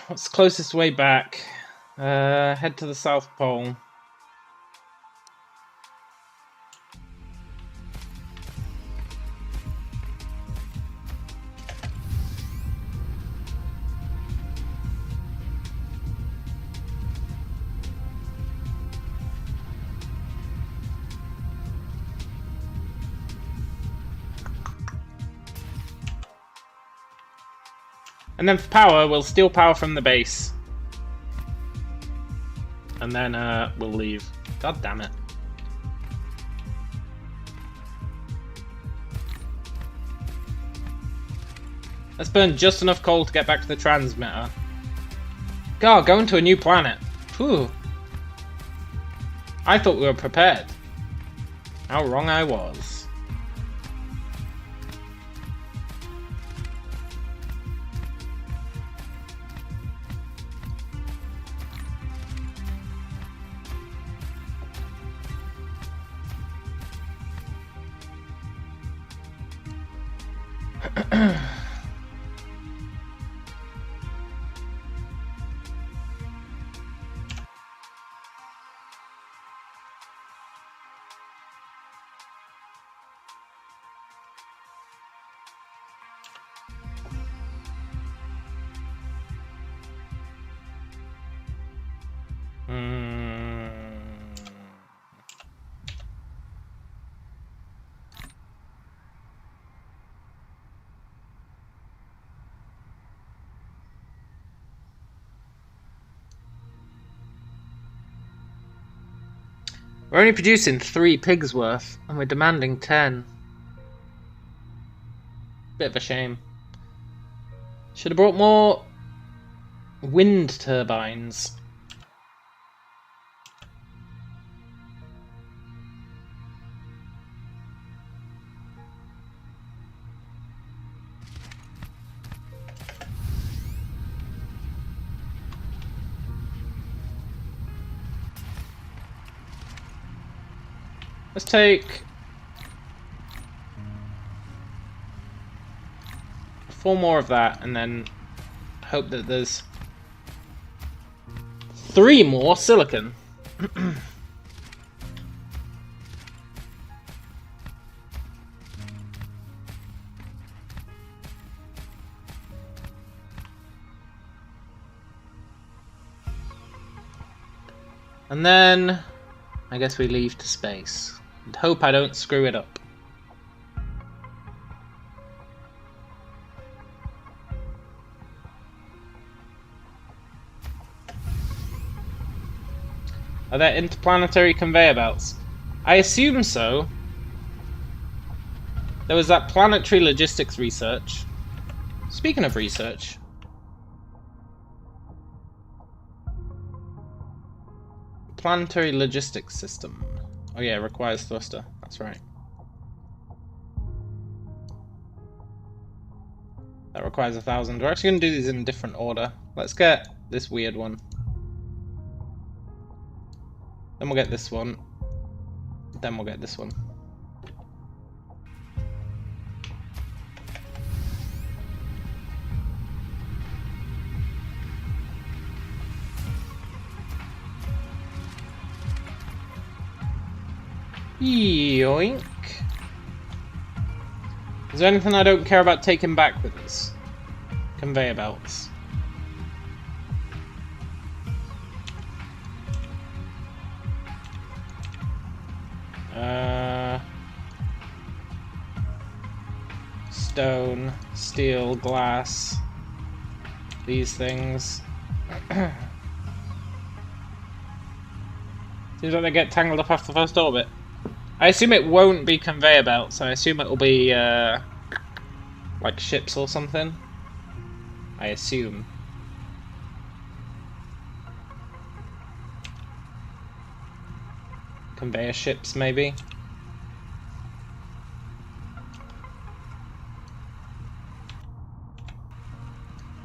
S1: What's the closest way back? Head to the South Pole. And then for power, we'll steal power from the base. And then we'll leave. God damn it. Let's burn just enough coal to get back to the transmitter. God, going to a new planet. Whew. I thought we were prepared. How wrong I was. We're only producing 3 pigs worth, and we're demanding 10. Bit of a shame. Should have brought more wind turbines. Let's take 4 more of that and then hope that there's 3 more silicon. And then I guess we leave to space and hope I don't screw it up. Are there interplanetary conveyor belts? I assume so. There was that planetary logistics research. Speaking of research. Planetary logistics system. Oh yeah, it requires thruster. That's right. That requires 1,000. We're actually going to do these in a different order. Let's get this weird one. Then we'll get this one. Then we'll get this one. Yoink. Is there anything I don't care about taking back with us? Conveyor belts. Stone, steel, glass. These things. Seems like they get tangled up after the first orbit. I assume it won't be conveyor belts, I assume it will be like ships or something. I assume. Conveyor ships, maybe.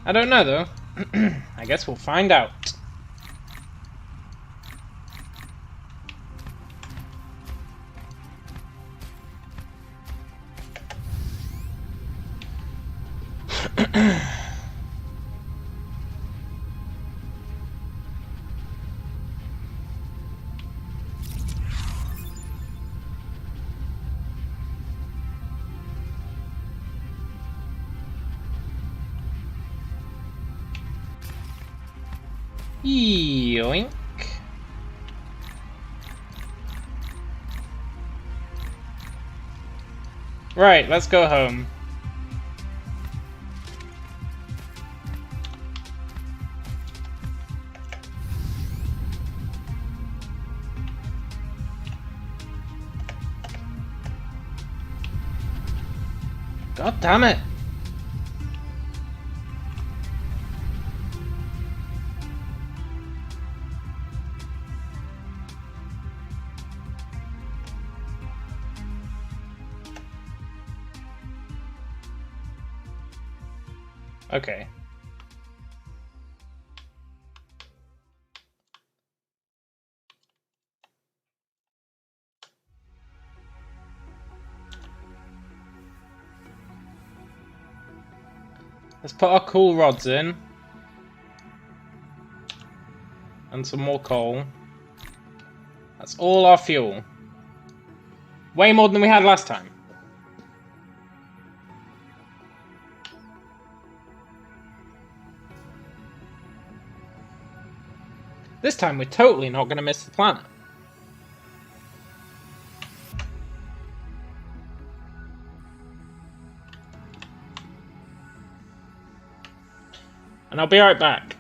S1: I don't know though. I guess we'll find out. Yoink. Right, let's go home. God damn it! Okay. Let's put our cool rods in. And some more coal. That's all our fuel. Way more than we had last time. This time we're totally not going to miss the planet. And I'll be right back.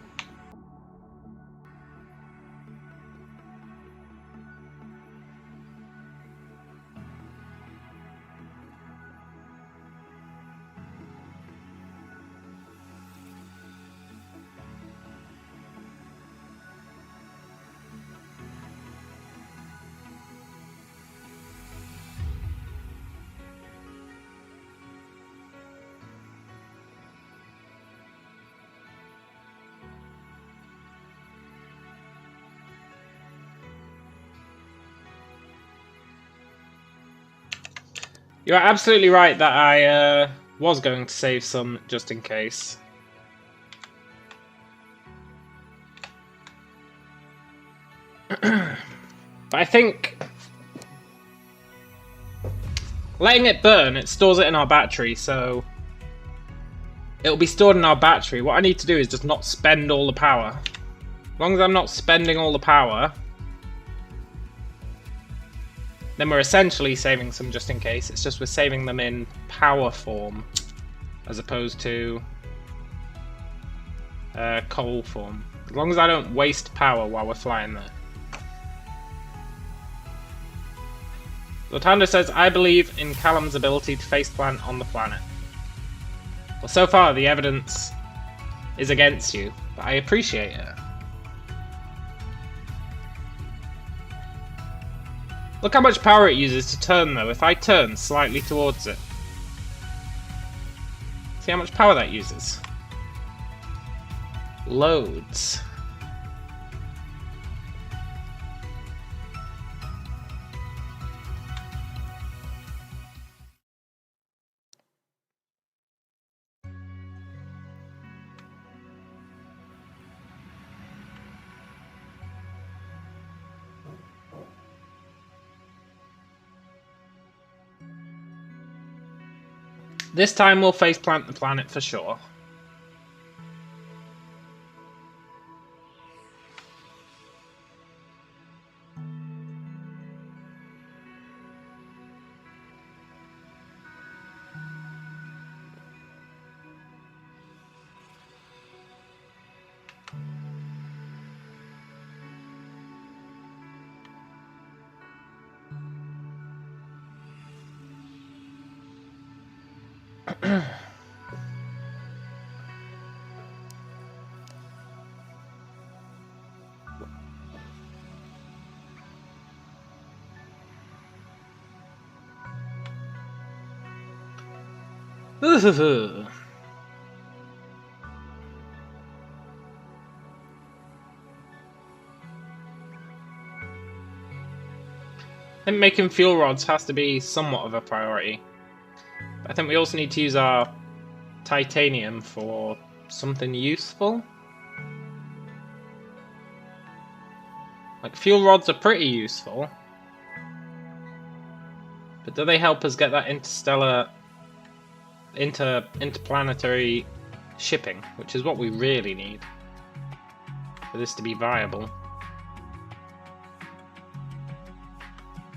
S1: You're absolutely right that I was going to save some just in case. But I think letting it burn, it stores it in our battery, so it'll be stored in our battery. What I need to do is just not spend all the power. As long as I'm not spending all the power, then we're essentially saving some just in case. It's just we're saving them in power form as opposed to coal form. As long as I don't waste power while we're flying there. Lotando says, I believe in Callum's ability to faceplant on the planet. Well, so far the evidence is against you, but I appreciate it. Look how much power it uses to turn, though, if I turn slightly towards it. See how much power that uses? Loads. This time we'll faceplant the planet for sure. I think making fuel rods has to be somewhat of a priority. I think we also need to use our titanium for something useful. Like, fuel rods are pretty useful. But do they help us get that interstellar, interplanetary shipping, which is what we really need for this to be viable?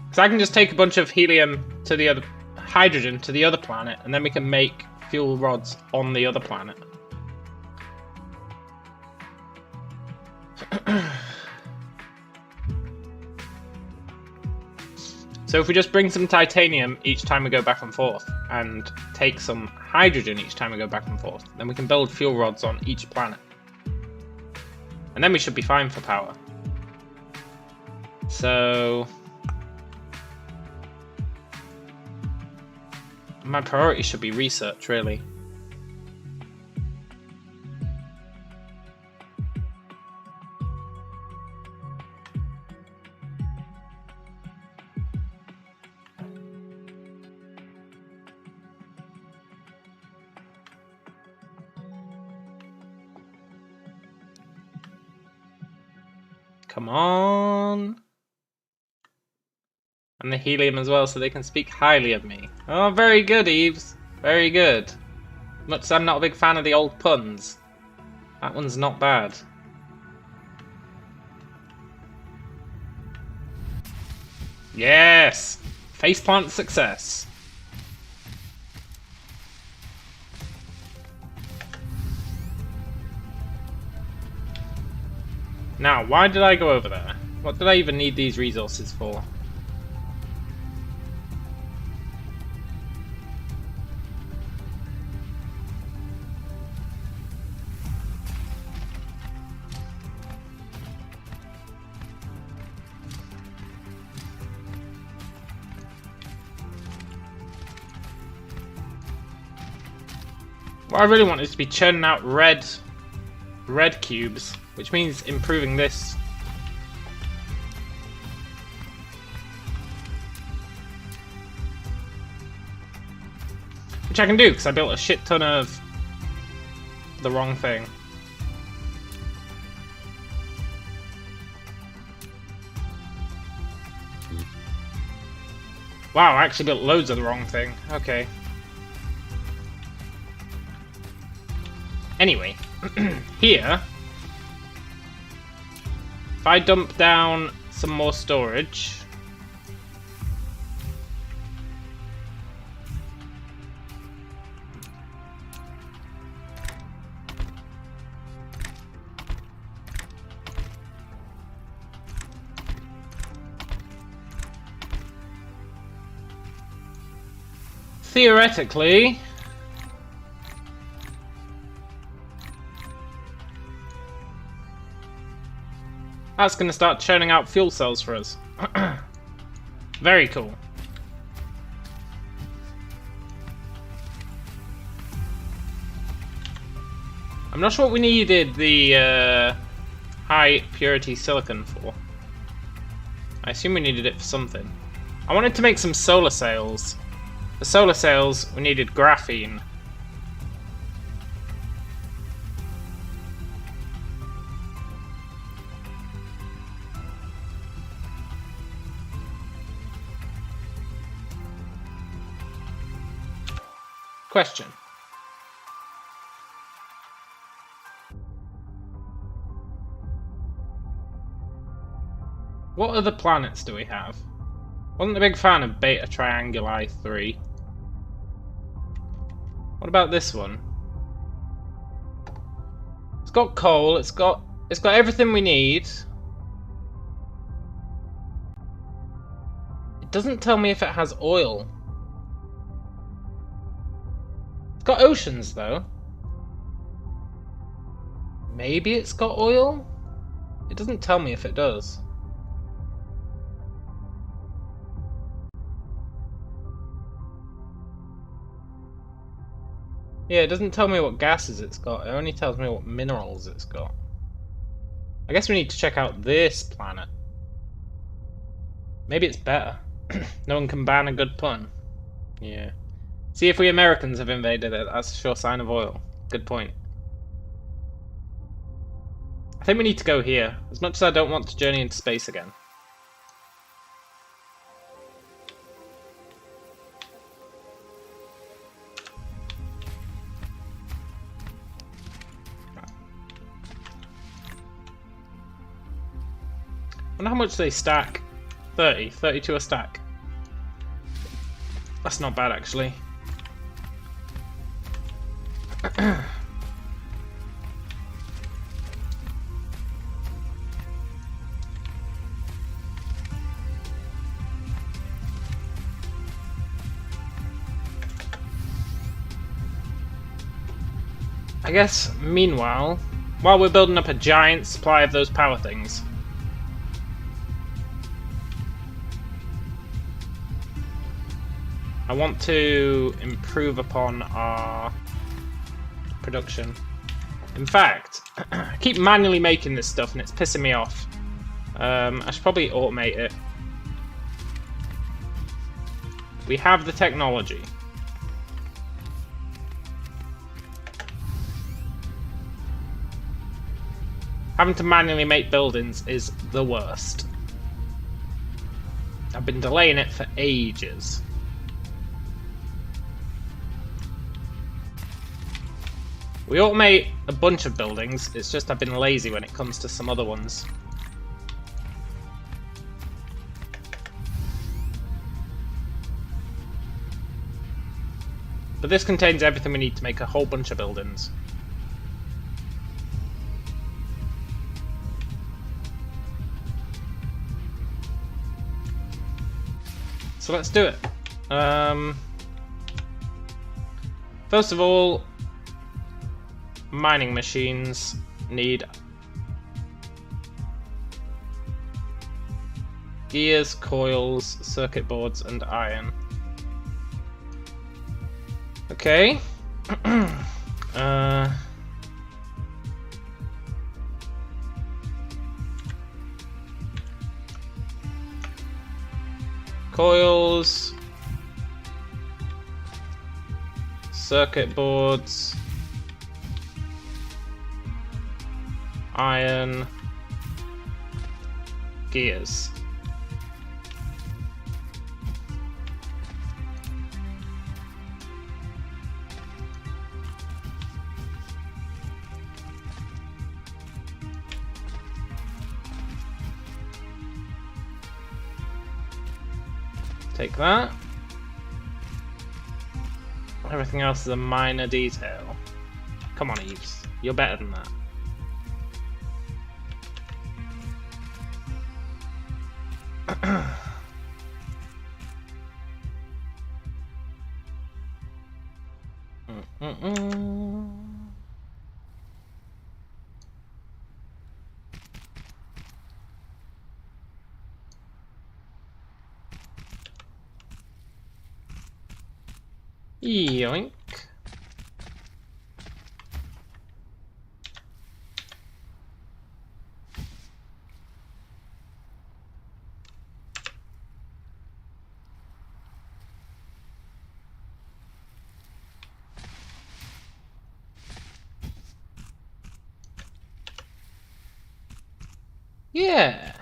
S1: Because I can just take a bunch of helium to the other, hydrogen to the other planet, and then we can make fuel rods on the other planet. So if we just bring some titanium each time we go back and forth, and take some hydrogen each time we go back and forth, then we can build fuel rods on each planet. And then we should be fine for power. So my priority should be research, really. Come on. And the helium as well, so they can speak highly of me. Oh, very good, Eves. Very good. Much as I'm not a big fan of the old puns. That one's not bad. Yes! Faceplant success. Now, why did I go over there? What did I even need these resources for? What I really want is to be churning out red cubes, which means improving this. Which I can do, because I built a shit ton of the wrong thing. Wow, I actually built loads of the wrong thing. Okay. Anyway, here, if I dump down some more storage, theoretically, that's going to start churning out fuel cells for us. Very cool. I'm not sure what we needed the high purity silicon for. I assume we needed it for something. I wanted to make some solar sails. For solar sails, we needed graphene. Question. What other planets do we have? Wasn't a big fan of Beta Trianguli 3. What about this one? It's got coal, it's got everything we need. It doesn't tell me if it has oil. It's got oceans, though. Maybe it's got oil? It doesn't tell me if it does. Yeah, it doesn't tell me what gases it's got. It only tells me what minerals it's got. I guess we need to check out this planet. Maybe it's better. No one can ban a good pun. Yeah. See if we Americans have invaded it. That's a sure sign of oil. Good point. I think we need to go here, as much as I don't want to journey into space again. I wonder how much they stack. 32 a stack. That's not bad, actually. I guess, meanwhile, while we're building up a giant supply of those power things, I want to improve upon our production. In fact, I keep manually making this stuff and it's pissing me off. I should probably automate it. We have the technology. Having to manually make buildings is the worst. I've been delaying it for ages. We automate a bunch of buildings, it's just I've been lazy when it comes to some other ones. But this contains everything we need to make a whole bunch of buildings. So let's do it. First of all, mining machines need gears, coils, circuit boards, and iron. Okay. Coils, circuit boards, iron, gears. Take that. Everything else is a minor detail. Come on, Eves. You're better than that. Yoink. Yeah,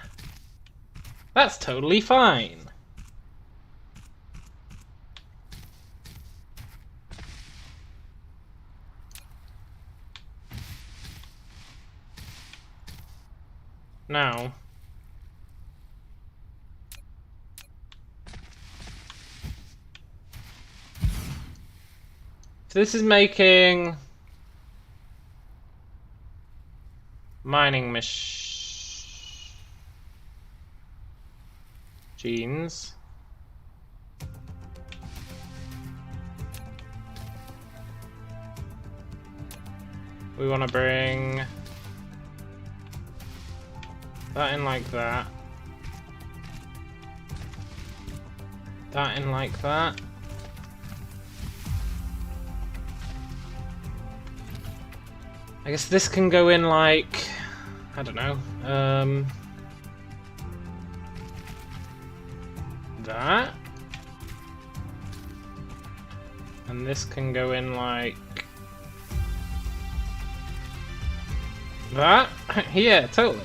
S1: that's totally fine. Now, so this is making mining machines. We want to bring that in like that. That in like that. I guess this can go in like, I don't know, that. And this can go in like that. Yeah, totally.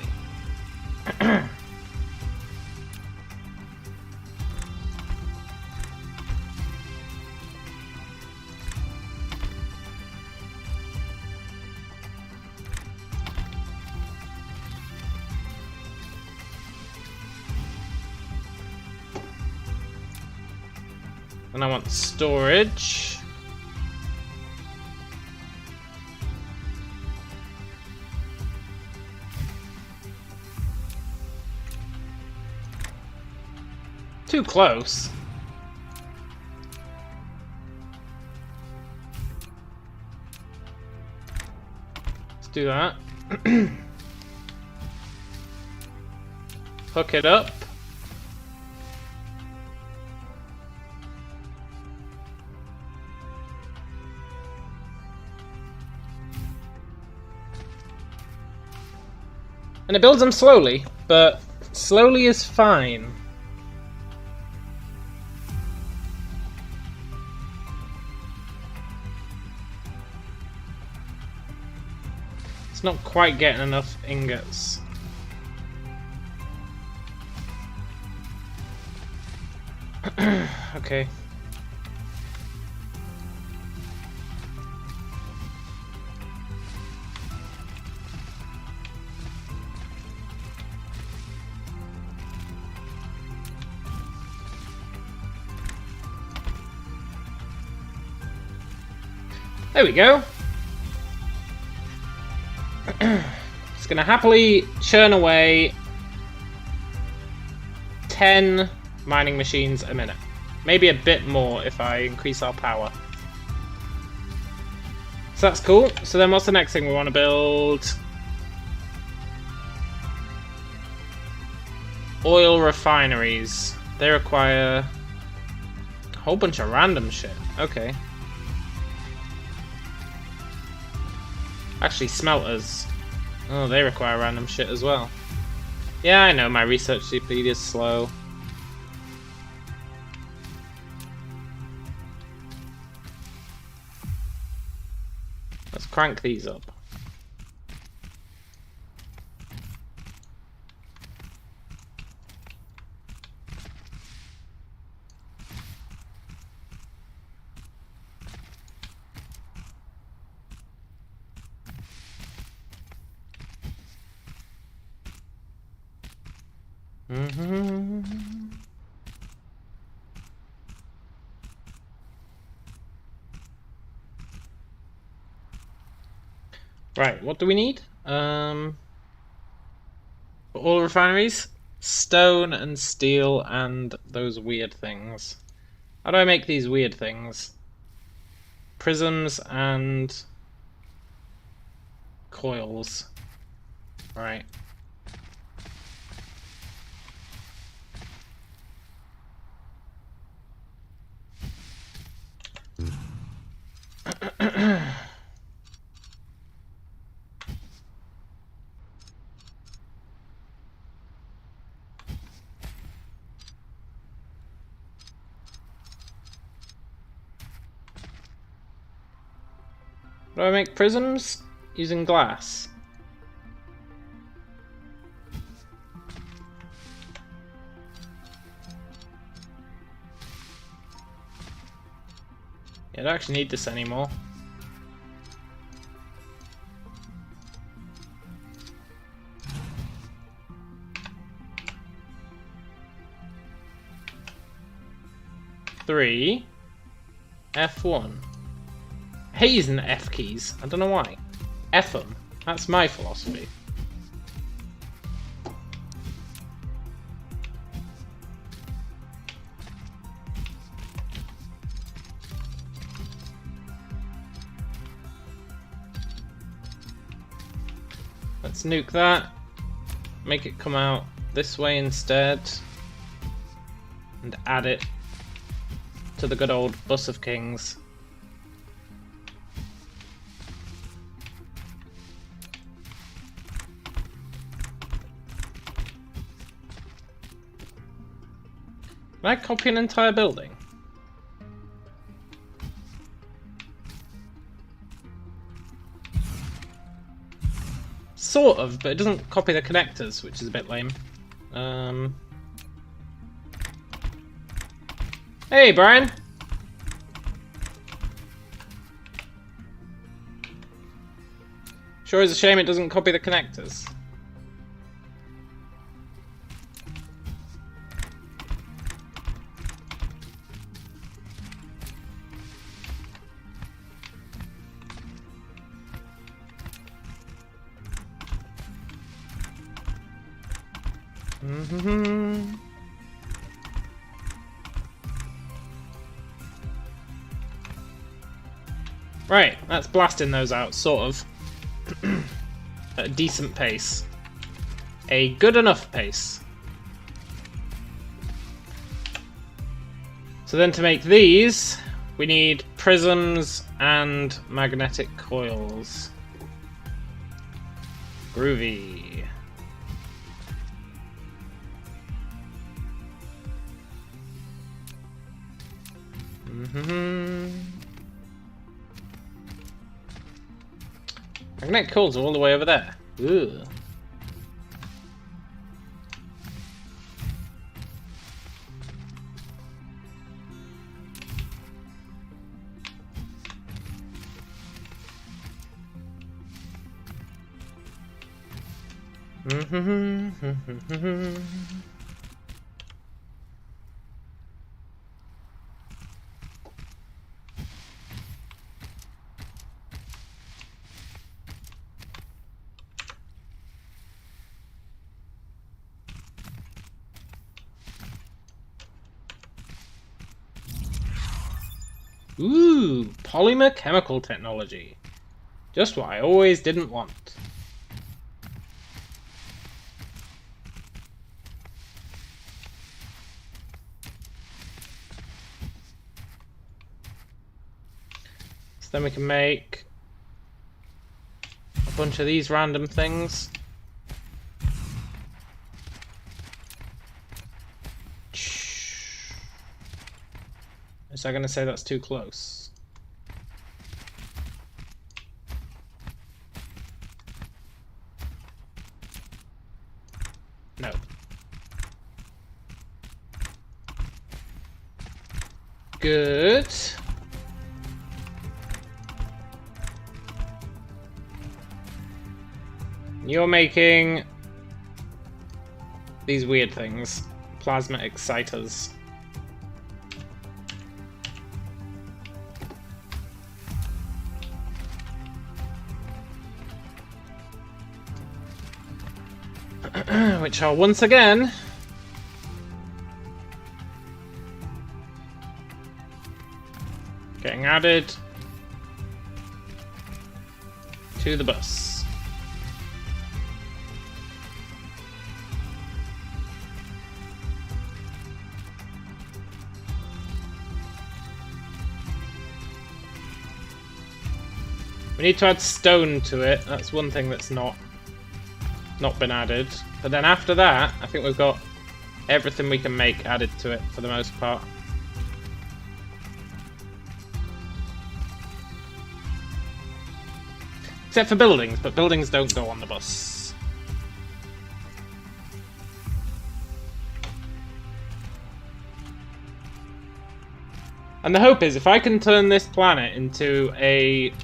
S1: And I want storage. Too close. do that. Hook it up. And it builds them slowly, but slowly is fine. It's not quite getting enough ingots. Okay. There we go. It's gonna happily churn away 10 mining machines a minute. Maybe a bit more if I increase our power. So that's cool. So then what's the next thing we want to build? Oil refineries. They require a whole bunch of random shit. Okay. Actually, smelters. Oh, they require random shit as well. Yeah, I know, my research speed is slow. Let's crank these up. Right, what do we need? For oil refineries, stone and steel and those weird things. How do I make these weird things? Prisms and coils. Right. Do I make prisms using glass? Yeah, I don't actually need this anymore. Three. F1. I hate using the F keys. I don't know why. F them. That's my philosophy. Let's nuke that. Make it come out this way instead. And add it to the good old Bus of Kings. Can I copy an entire building? Sort of, but it doesn't copy the connectors, which is a bit lame. Hey, Brian! Sure is a shame it doesn't copy the connectors. Right, that's blasting those out, sort of. at a decent pace. A good enough pace. So then to make these, we need prisms and magnetic coils. Groovy. Magnetic coils are all the way over there. Ooh. Ooh, polymer chemical technology. Just what I always didn't want. So then we can make a bunch of these random things. Is that going to say that's too close? No. Good. You're making these weird things. Plasma exciters. Which are once again getting added to the bus. We need to add stone to it. That's one thing that's not been added. But then after that, I think we've got everything we can make added to it for the most part. Except for buildings, but buildings don't go on the bus. And the hope is, if I can turn this planet into a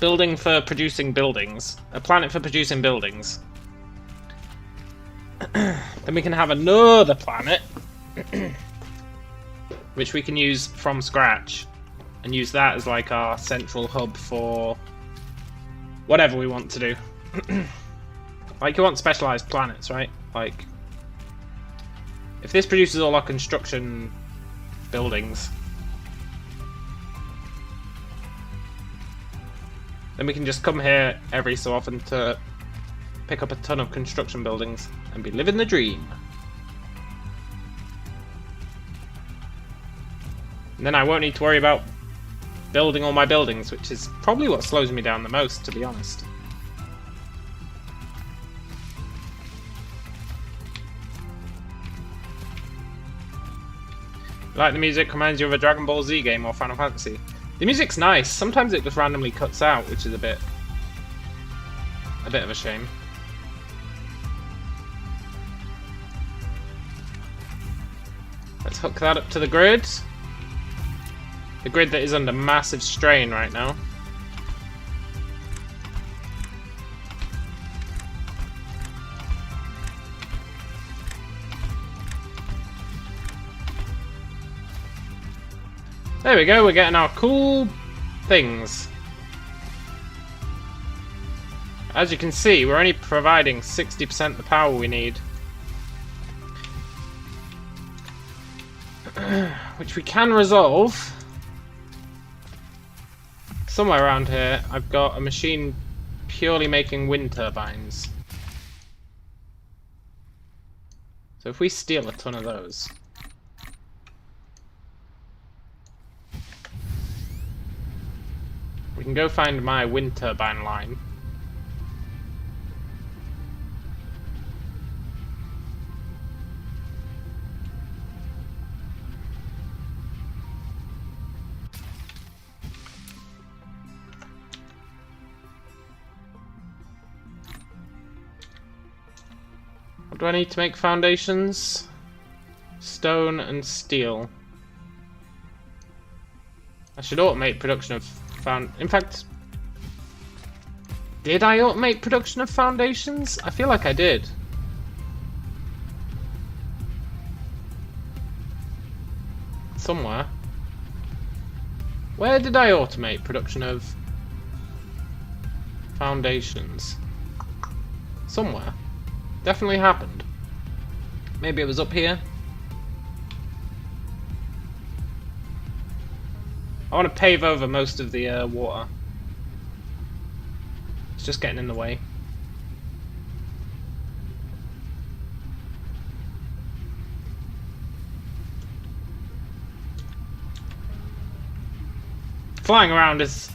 S1: building for producing buildings, a planet for producing buildings, then we can have another planet which we can use from scratch and use that as like our central hub for whatever we want to do. Like you want specialized planets, right? Like if this produces all our construction buildings, then we can just come here every so often to pick up a ton of construction buildings and be living the dream. And then I won't need to worry about building all my buildings, which is probably what slows me down the most, to be honest. Like the music reminds you of a Dragon Ball Z game or Final Fantasy. The music's nice. Sometimes it just randomly cuts out, which is a bit of a shame. Let's hook that up to the grid. The grid that is under massive strain right now. There we go, we're getting our cool things. As you can see, we're only providing 60% the power we need. Which we can resolve. Somewhere around here, I've got a machine purely making wind turbines. So if we steal a ton of those... we can go find my wind turbine line. What do I need to make foundations? Stone and steel. I should automate production of in fact, did I automate production of foundations? I feel like I did. Somewhere. Where did I automate production of foundations? Somewhere. Definitely happened. Maybe it was up here. I want to pave over most of the water. It's just getting in the way. Flying around is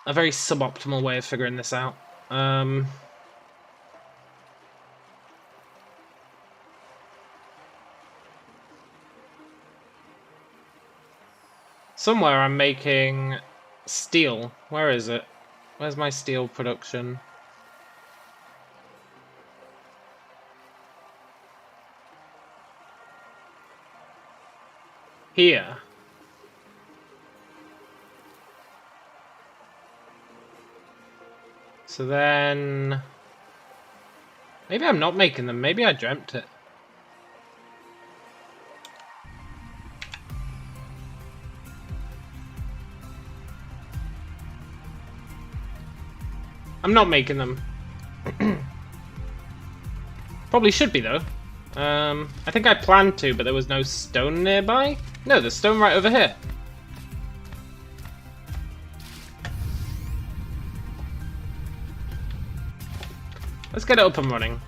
S1: a very suboptimal way of figuring this out. Somewhere I'm making steel. Where is it? Where's my steel production? Here. So then... maybe I'm not making them. Maybe I dreamt it. I'm not making them. Probably should be, though. I think I planned to, but there was no stone nearby. No, there's stone right over here. Let's get it up and running.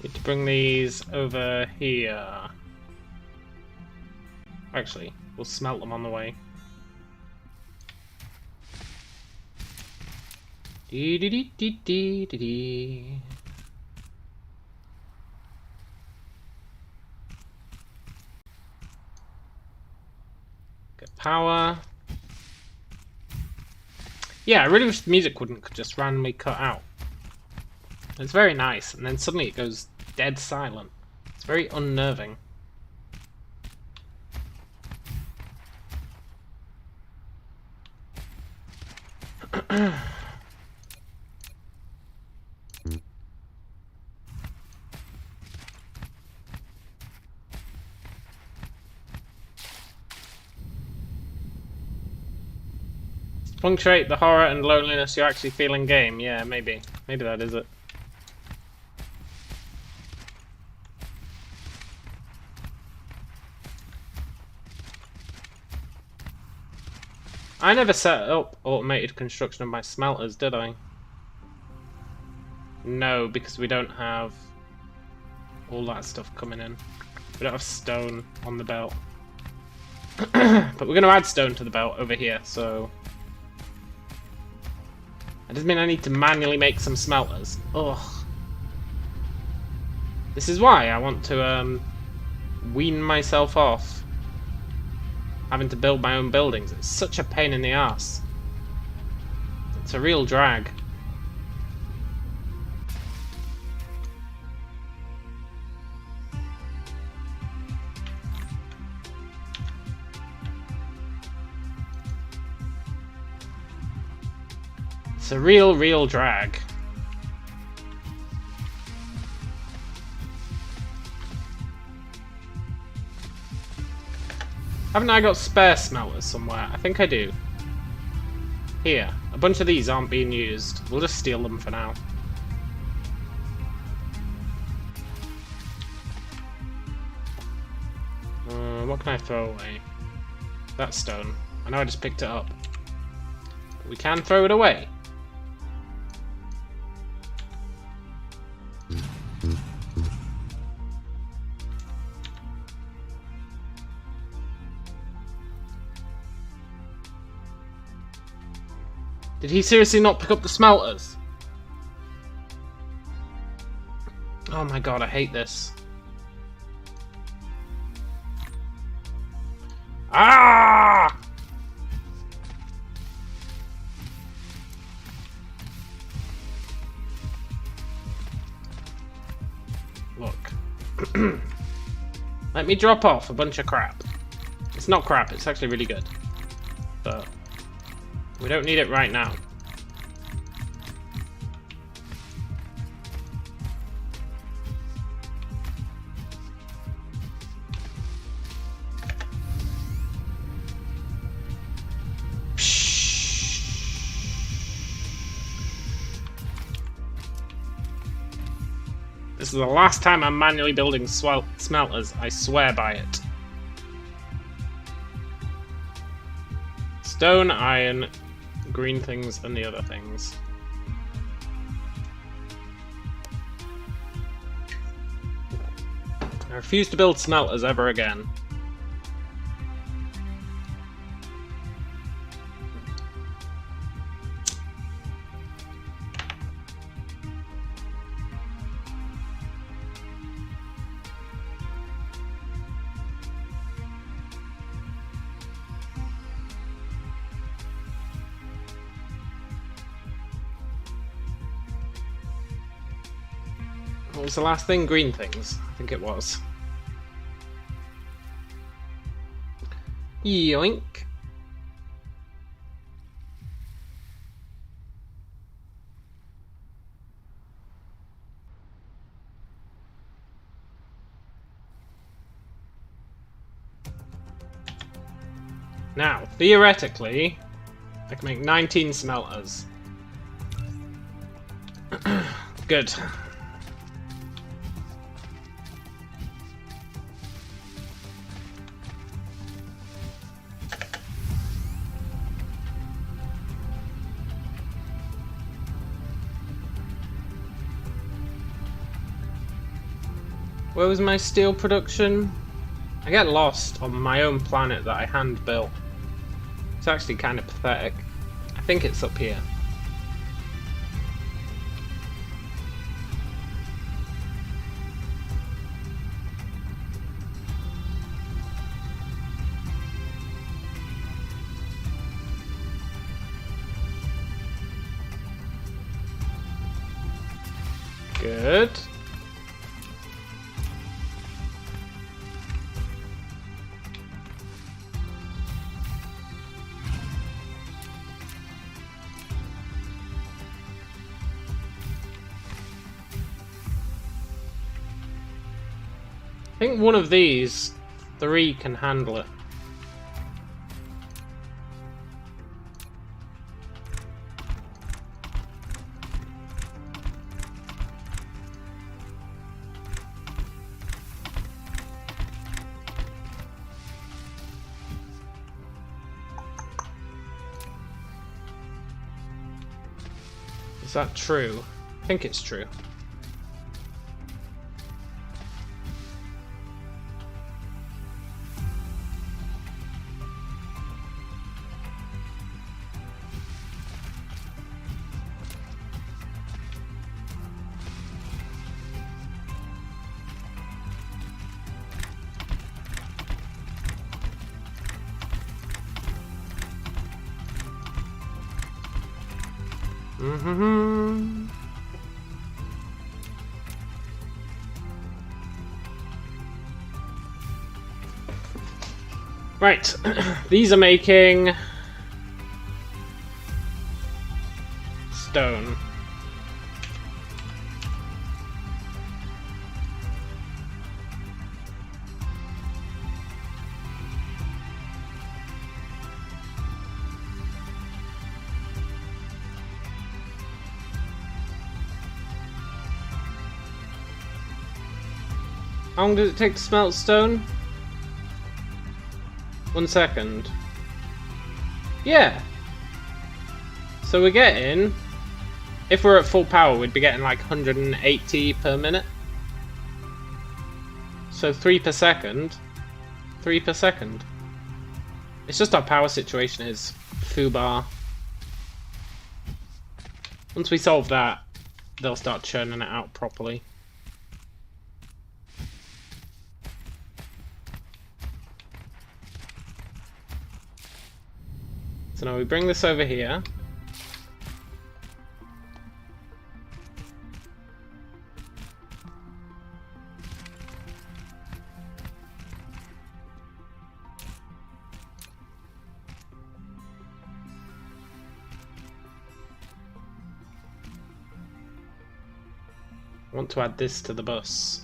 S1: Need to bring these over here. Actually, we'll smelt them on the way. Dee dee dee dee dee dee dee. Get power. Yeah, I really wish the music wouldn't just randomly cut out. It's very nice, and then suddenly it goes dead silent. It's very unnerving. Punctuate the horror and loneliness you actually feel in game. Yeah, maybe. Maybe that is it. I never set up automated construction of my smelters, did I? No, because we don't have all that stuff coming in. We don't have stone on the belt. But we're going to add stone to the belt over here, so... that doesn't mean I need to manually make some smelters. Ugh. This is why I want to wean myself off having to build my own buildings. It's such a pain in the ass. It's a real drag. It's a real drag. Haven't I got spare smelters somewhere? I think I do. Here. A bunch of these aren't being used. We'll just steal them for now. What can I throw away? That stone. I know I just picked it up. But we can throw it away. Did he seriously not pick up the smelters? Oh my god, I hate this. Ah! Look. Let me drop off a bunch of crap. It's not crap, it's actually really good. But we don't need it right now. This is the last time I'm manually building smelters, I swear by it. Stone, iron, green things, and the other things. I refuse to build smelters ever again. What was the last thing? Green things. I think it was. Yoink. Now, theoretically, I can make 19 smelters. Good. Where was my steel production? I get lost on my own planet that I hand built. It's actually kind of pathetic. I think it's up here. Good. I think one of these 3 can handle it. Is that true? I think it's true. Mm-hmm. Right, these are making stone. How long does it take to smelt stone? 1 second. Yeah. So we're getting, if we're at full power, we'd be getting like 180 per minute. So 3 per second. 3 per second. It's just our power situation is foobar. Once we solve that, they'll start churning it out properly. So now we bring this over here. I want to add this to the bus.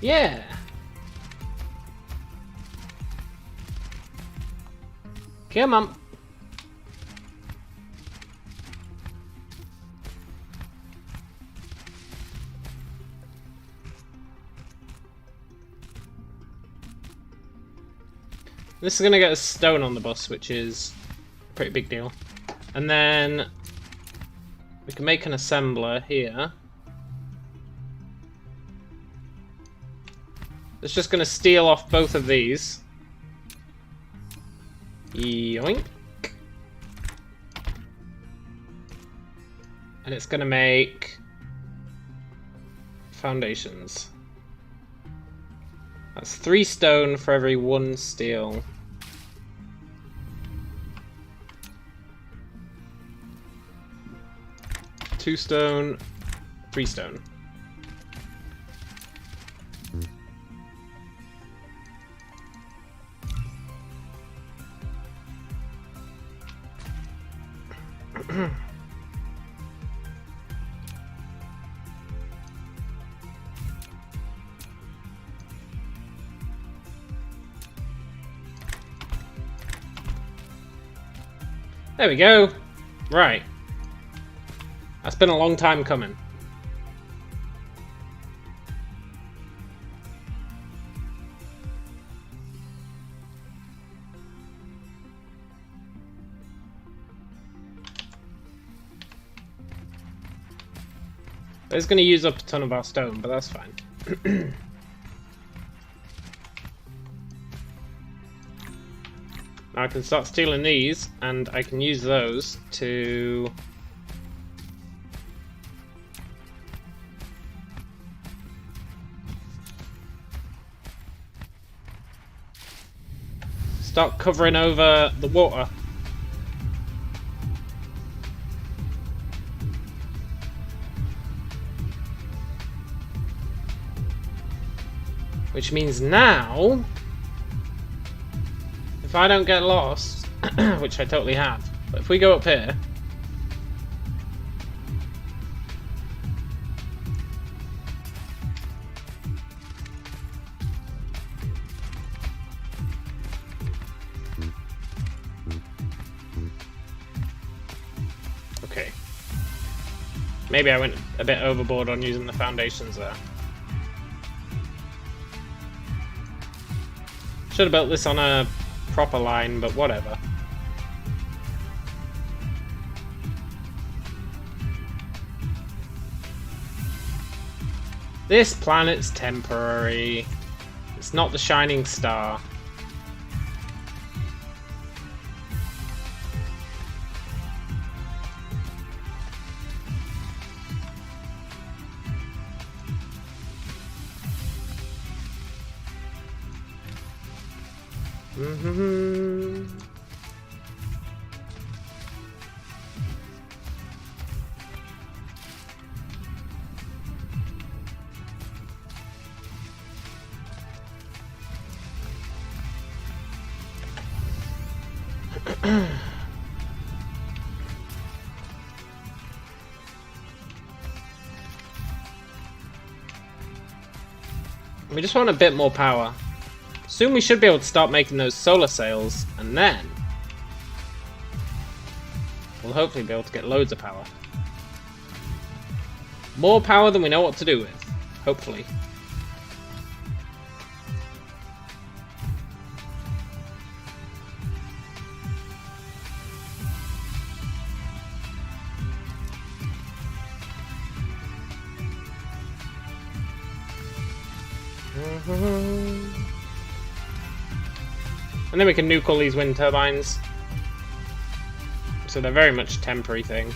S1: Yeah. Come on. This is going to get a stone on the bus, which is a pretty big deal. And then we can make an assembler here. It's just going to steal off both of these. Yoink. And it's going to make foundations. That's 3 stone for every 1 steel. Two stone, 3 stone. There we go. Right. That's been a long time coming. It's going to use up a ton of our stone, but that's fine. Now I can start stealing these, and I can use those to... start covering over the water. Which means now, if I don't get lost, which I totally have, but if we go up here, okay, maybe I went a bit overboard on using the foundations there. Should have built this on a proper line, but whatever. This planet's temporary. It's not the shining star. We just want a bit more power. Soon we should be able to start making those solar sails, and then we'll hopefully be able to get loads of power. More power than we know what to do with, hopefully. And then we can nuke all these wind turbines. So they're very much a temporary thing.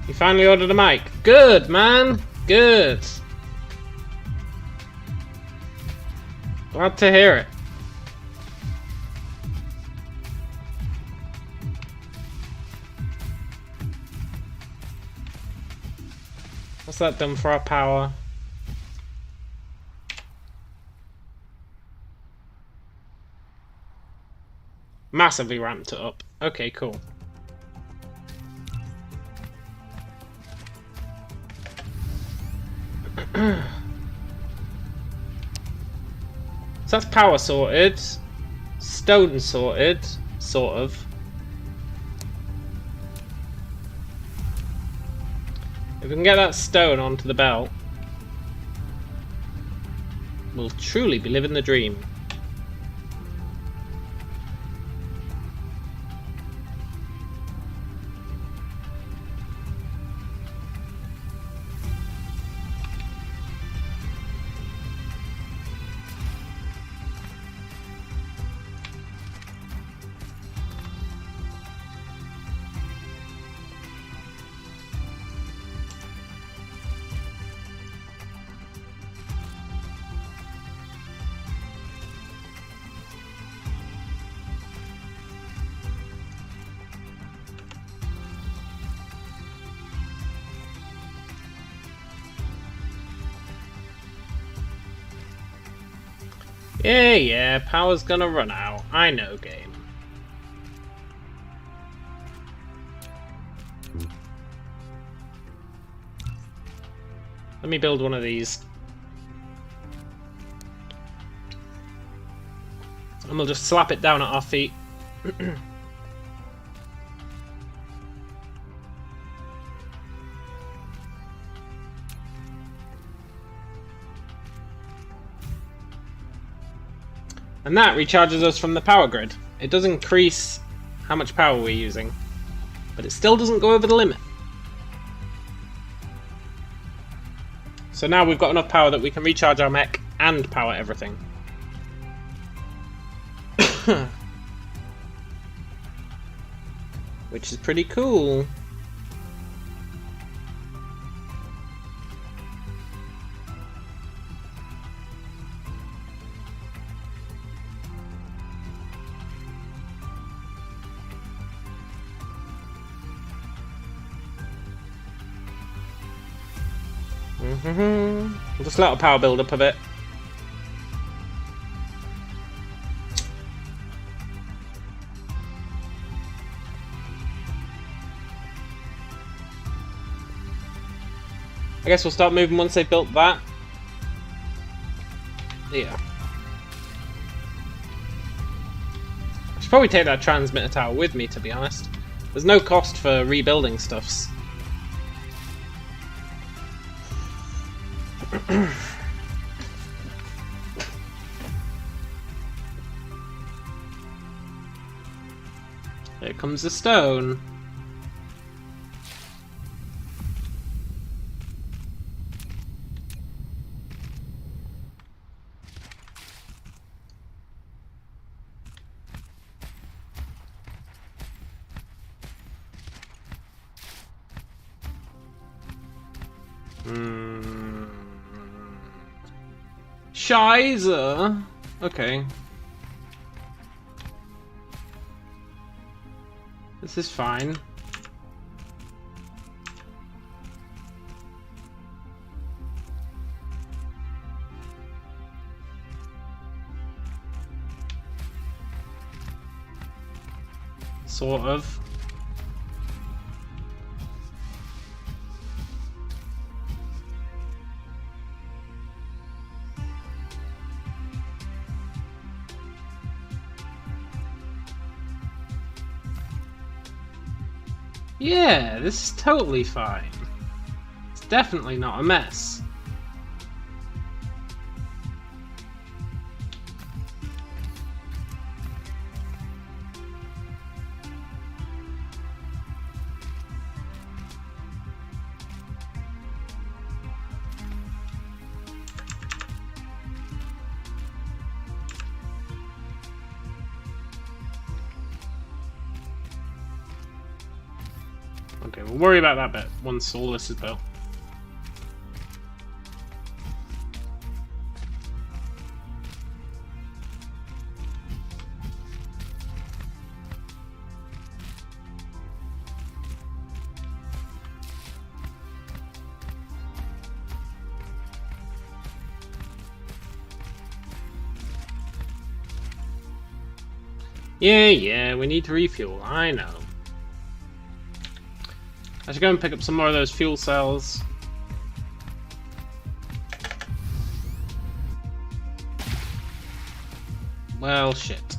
S1: You finally ordered a mic. Good, man. Good. Glad to hear it. What's that done for our power? Massively ramped it up. Okay, cool. So that's power sorted. Stone sorted. Sort of. If we can get that stone onto the belt, we'll truly be living the dream. Yeah, power's gonna run out. I know, game. Let me build one of these. And we'll just slap it down at our feet. And that recharges us from the power grid. It does increase how much power we're using, but it still doesn't go over the limit. So now we've got enough power that we can recharge our mech and power everything. Which is pretty cool. We'll just let our power build up a bit. I guess we'll start moving once they've built that. Yeah. I should probably take that transmitter tower with me, to be honest. There's no cost for rebuilding stuffs. Here comes the stone. Scheiße. Okay. This is fine. Sort of. Yeah, this is totally fine. It's definitely not a mess. Okay, we'll worry about that bit once all this is built. Yeah, we need to refuel, I know. I should go and pick up some more of those fuel cells. Well, shit.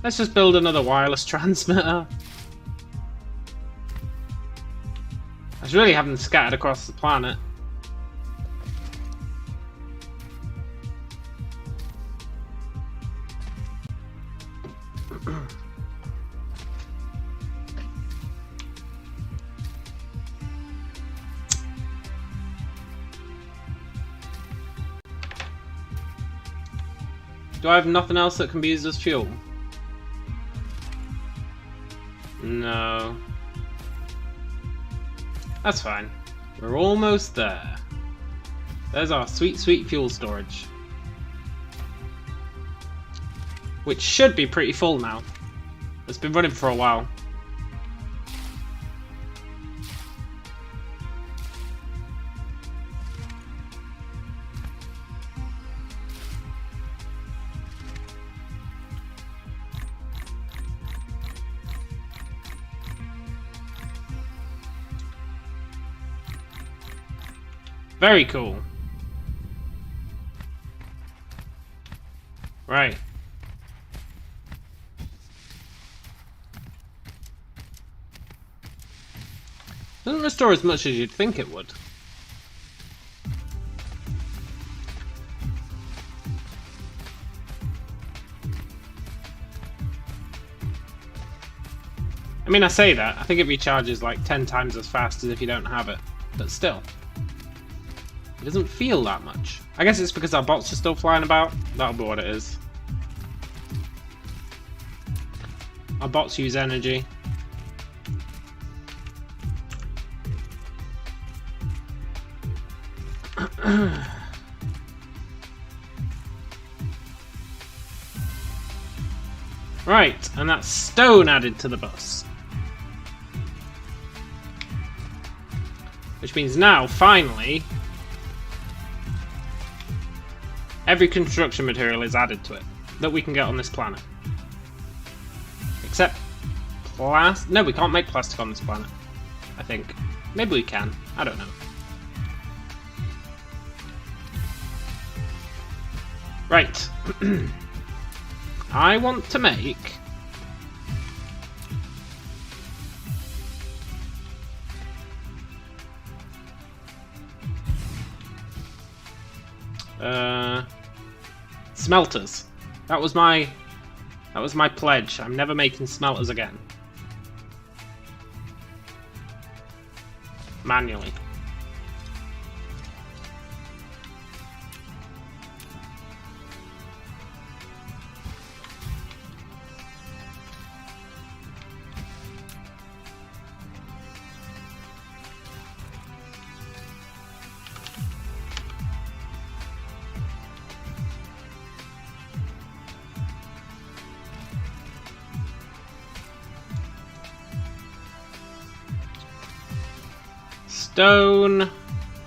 S1: Let's just build another wireless transmitter. I should really have them scattered across the planet. Do I have nothing else that can be used as fuel? No. That's fine. We're almost there. There's our sweet, sweet fuel storage. Which should be pretty full now. It's been running for a while. Very cool. Right. Doesn't restore as much as you'd think it would. I mean, I say that. I think it recharges like 10 times as fast as if you don't have it. But still. It doesn't feel that much. I guess it's because our bots are still flying about. That'll be what it is. Our bots use energy. Right, and that's stone added to the bus. Which means now, finally, every construction material is added to it that we can get on this planet. Except plastic. No, we can't make plastic on this planet. I think. Maybe we can. I don't know. Right. I want to make smelters. That was my pledge. I'm never making smelters again. Manually. stone,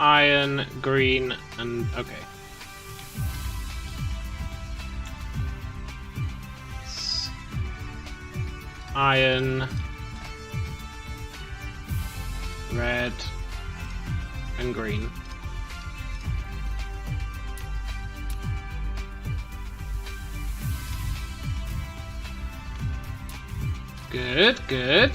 S1: iron, green, and okay. Iron, red, and green. Good, good.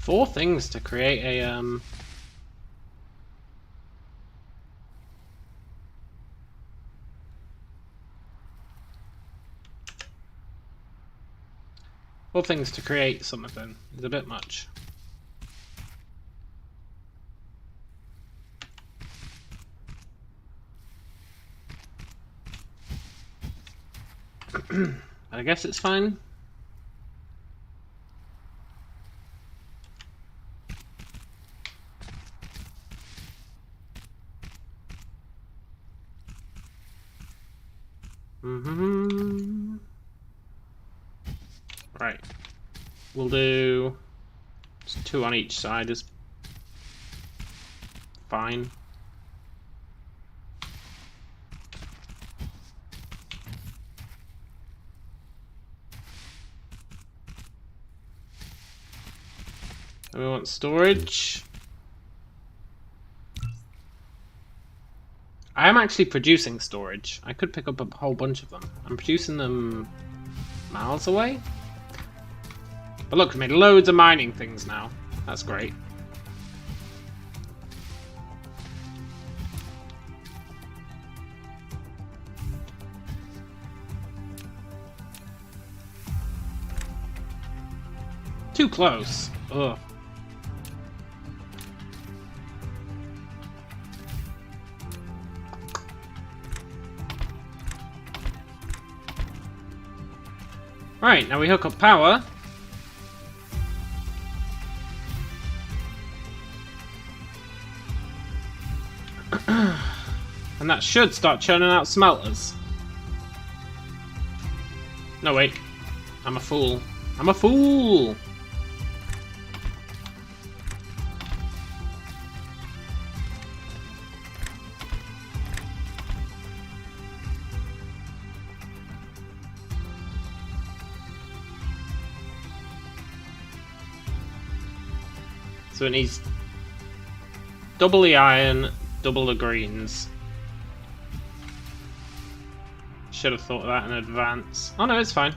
S1: Four things to create a four things to create something is a bit much. I guess it's fine. Right. We'll do just 2 on each side is fine. And we want storage. I am actually producing storage. I could pick up a whole bunch of them. I'm producing them miles away. But look, we made loads of mining things now. That's great. Too close. Ugh. Right, now we hook up power. And that should start churning out smelters. No, wait. I'm a fool. I'm a fool! So it needs double the iron, double the greens. Should have thought of that in advance. Oh no, it's fine.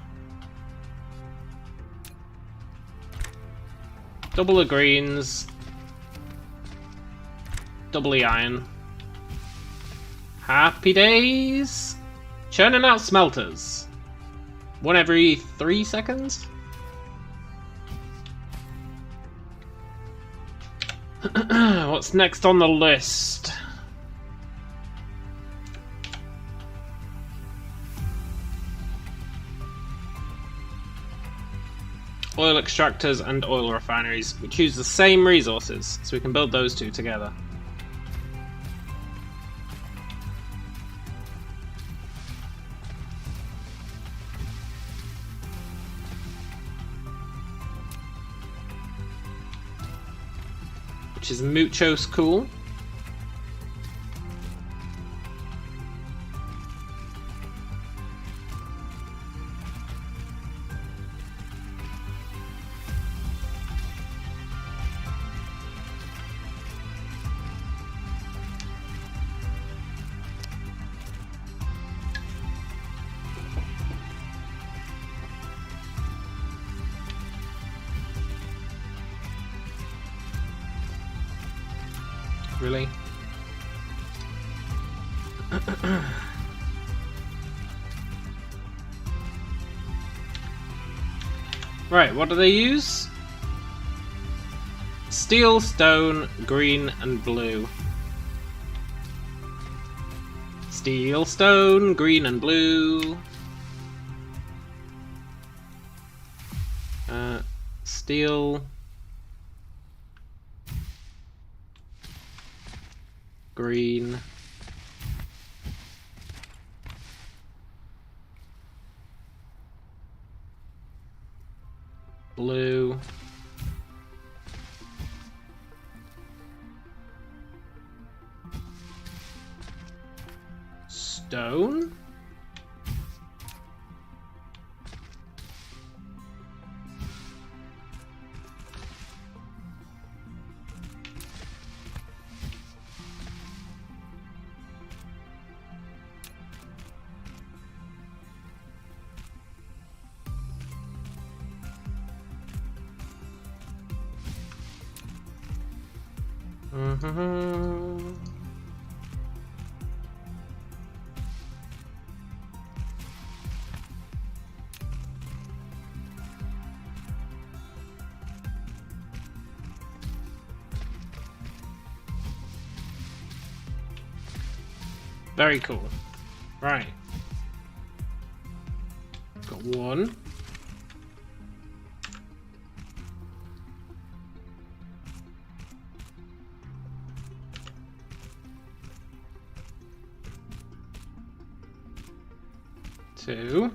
S1: Double the greens, double the iron. Happy days! Churning out smelters. 1 every 3 seconds? What's next on the list? Oil extractors and oil refineries. We choose the same resources, so we can build those two together. Which is muchos cool. Really? Right, what do they use? Steel, stone, green, and blue. Steel, stone, green, and blue. Steel, green, blue, stone. Mm-hmm. Very cool. Right. Got one. Two.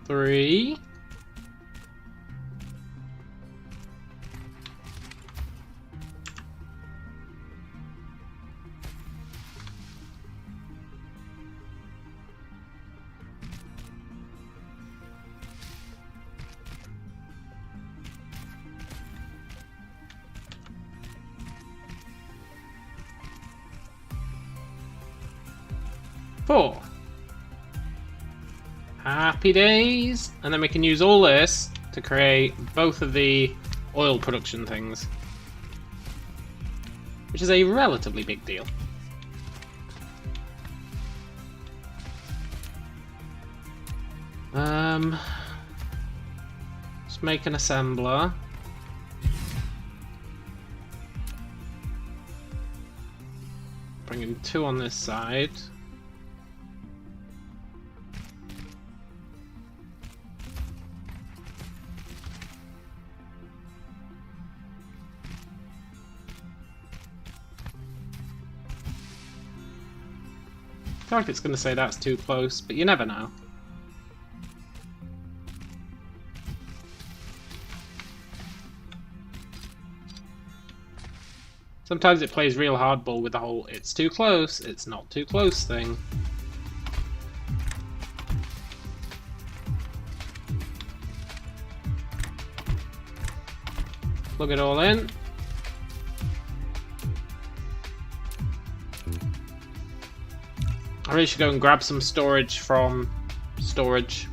S1: Three. Four. Happy days! And then we can use all this to create both of the oil production things. Which is a relatively big deal. Let's make an assembler. Bring in two on this side. I feel like it's going to say that's too close, but you never know. Sometimes it plays real hardball with the whole it's too close, it's not too close thing. Plug it all in. I really should go and grab some storage from storage.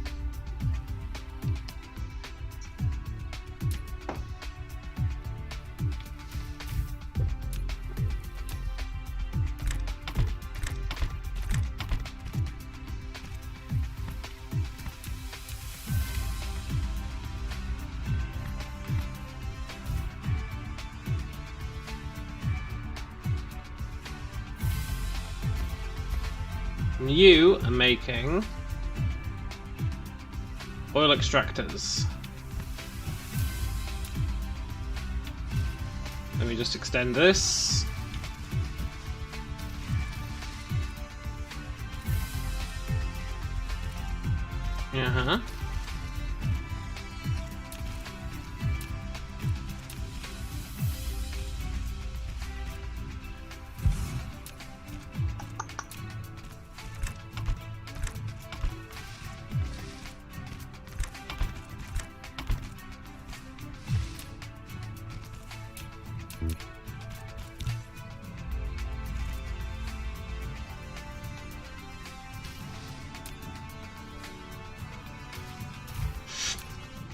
S1: And you are making oil extractors. Let me just extend this. Uh-huh.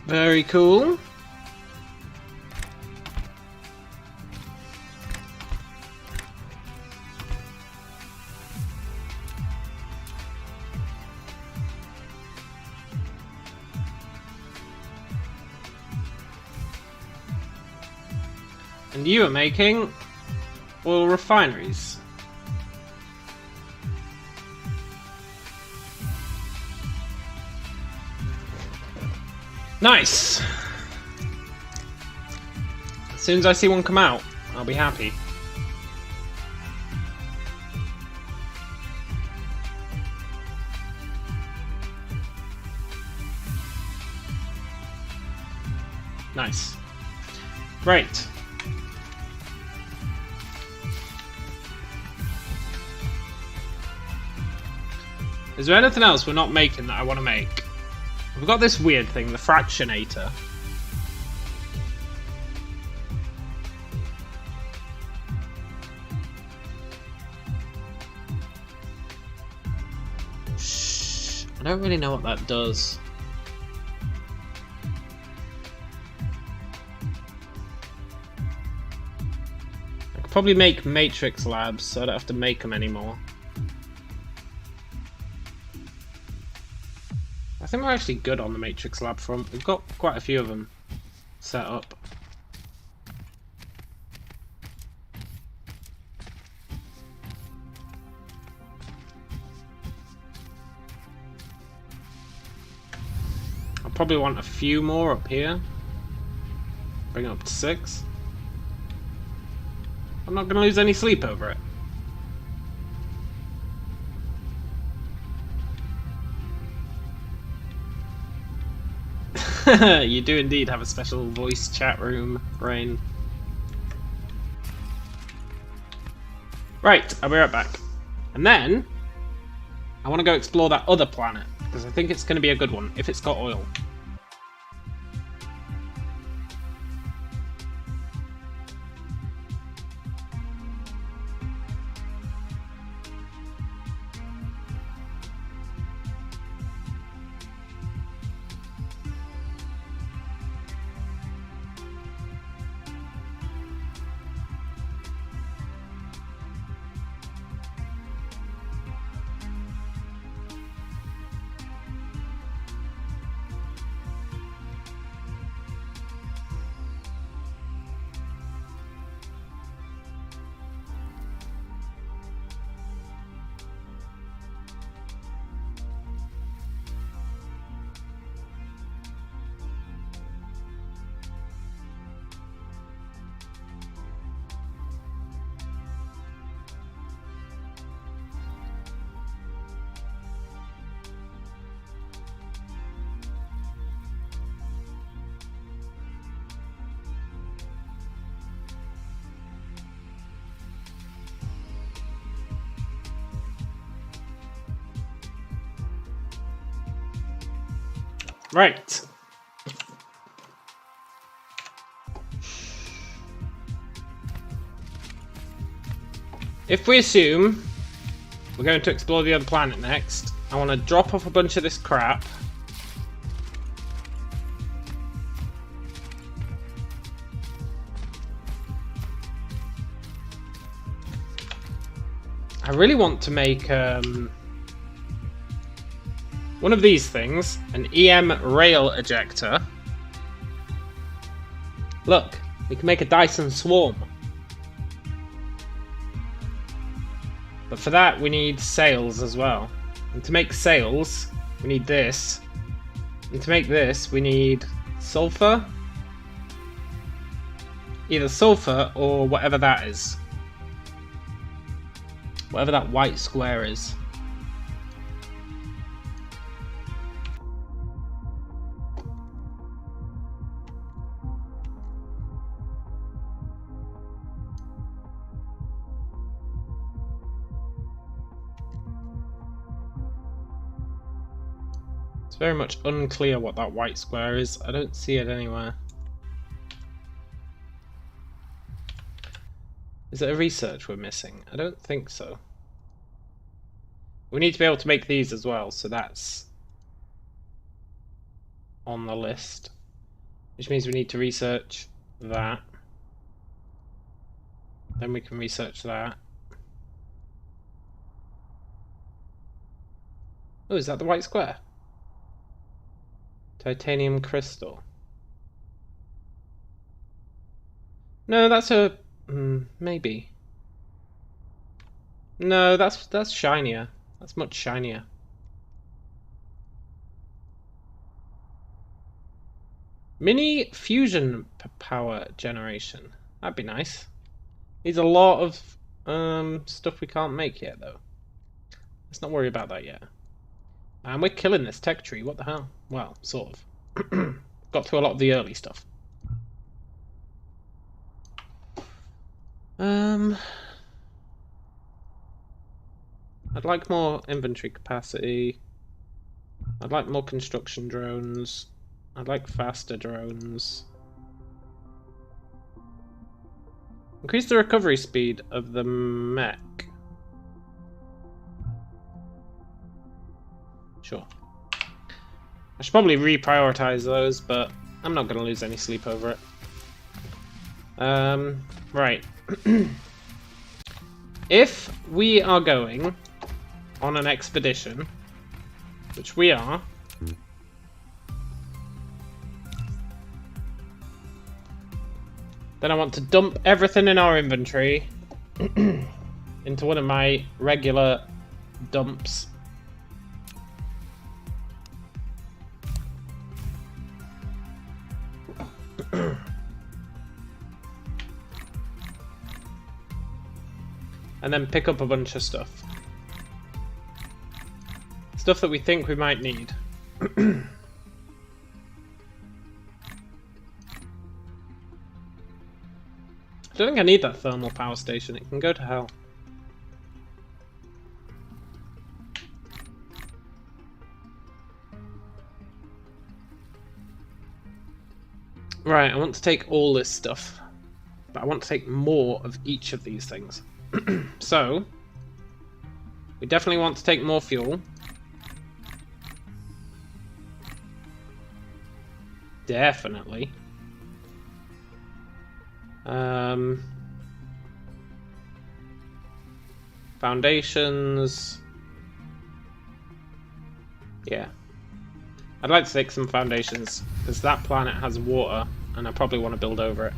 S1: Very cool. And you are making oil refineries. Nice! As soon as I see one come out, I'll be happy. Nice. Great. Is there anything else we're not making that I want to make? We've got this weird thing, the fractionator. Shh, I don't really know what that does. I could probably make matrix labs so I don't have to make them anymore. I think we're actually good on the Matrix Lab front. We've got quite a few of them set up. I'll probably want a few more up here. Bring it up to 6. I'm not going to lose any sleep over it. You do indeed have a special voice chat room, Brain. Right, I'll be right back. And then, I want to go explore that other planet, because I think it's going to be a good one, if it's got oil. Right. If we assume we're going to explore the other planet next, I want to drop off a bunch of this crap. I really want to make one of these things, an EM rail ejector. Look, we can make a Dyson swarm. But for that we need sails as well. And to make sails, we need this. And to make this, we need sulfur. Either sulfur or whatever that is. Whatever that white square is. It's very much unclear what that white square is. I don't see it anywhere. Is it a research we're missing? I don't think so. We need to be able to make these as well, so that's on the list. which means we need to research that. Then we can research that. Oh, is that the white square? Titanium crystal. No, that's a... maybe. No, that's shinier. That's much shinier. Mini fusion power generation. That'd be nice. Needs a lot of stuff we can't make yet, though. Let's not worry about that yet. And we're killing this tech tree. What the hell? Well, sort of. Got through a lot of the early stuff. I'd like more inventory capacity. I'd like more construction drones. I'd like faster drones. Increase the recovery speed of the mech. Sure. I should probably reprioritize those, but I'm not going to lose any sleep over it. Right. If we are going on an expedition, which we are, then I want to dump everything in our inventory into one of my regular dumps. And then pick up a bunch of stuff. Stuff that we think we might need. I don't think I need that thermal power station. It can go to hell. Right, I want to take all this stuff. But I want to take more of each of these things. So, we definitely want to take more fuel. Definitely. Foundations. Yeah. I'd like to take some foundations, because that planet has water, and I probably want to build over it.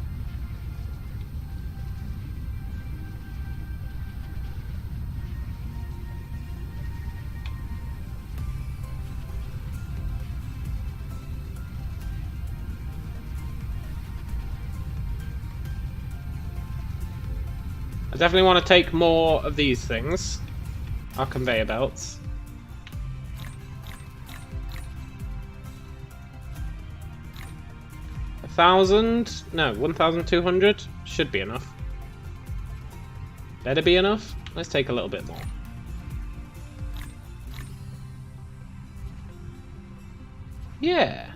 S1: I definitely want to take more of these things. Our conveyor belts. No, 1,200 should be enough. Better be enough. Let's take a little bit more. Yeah.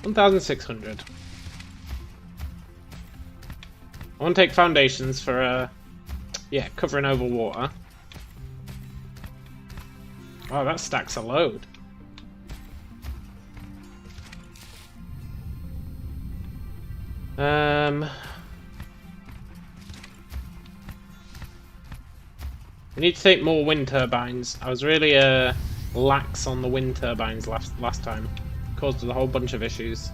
S1: 1,600. I want to take foundations for, yeah, covering over water. Wow, that stacks a load. We need to take more wind turbines. I was really lax on the wind turbines last time. Caused us a whole bunch of issues.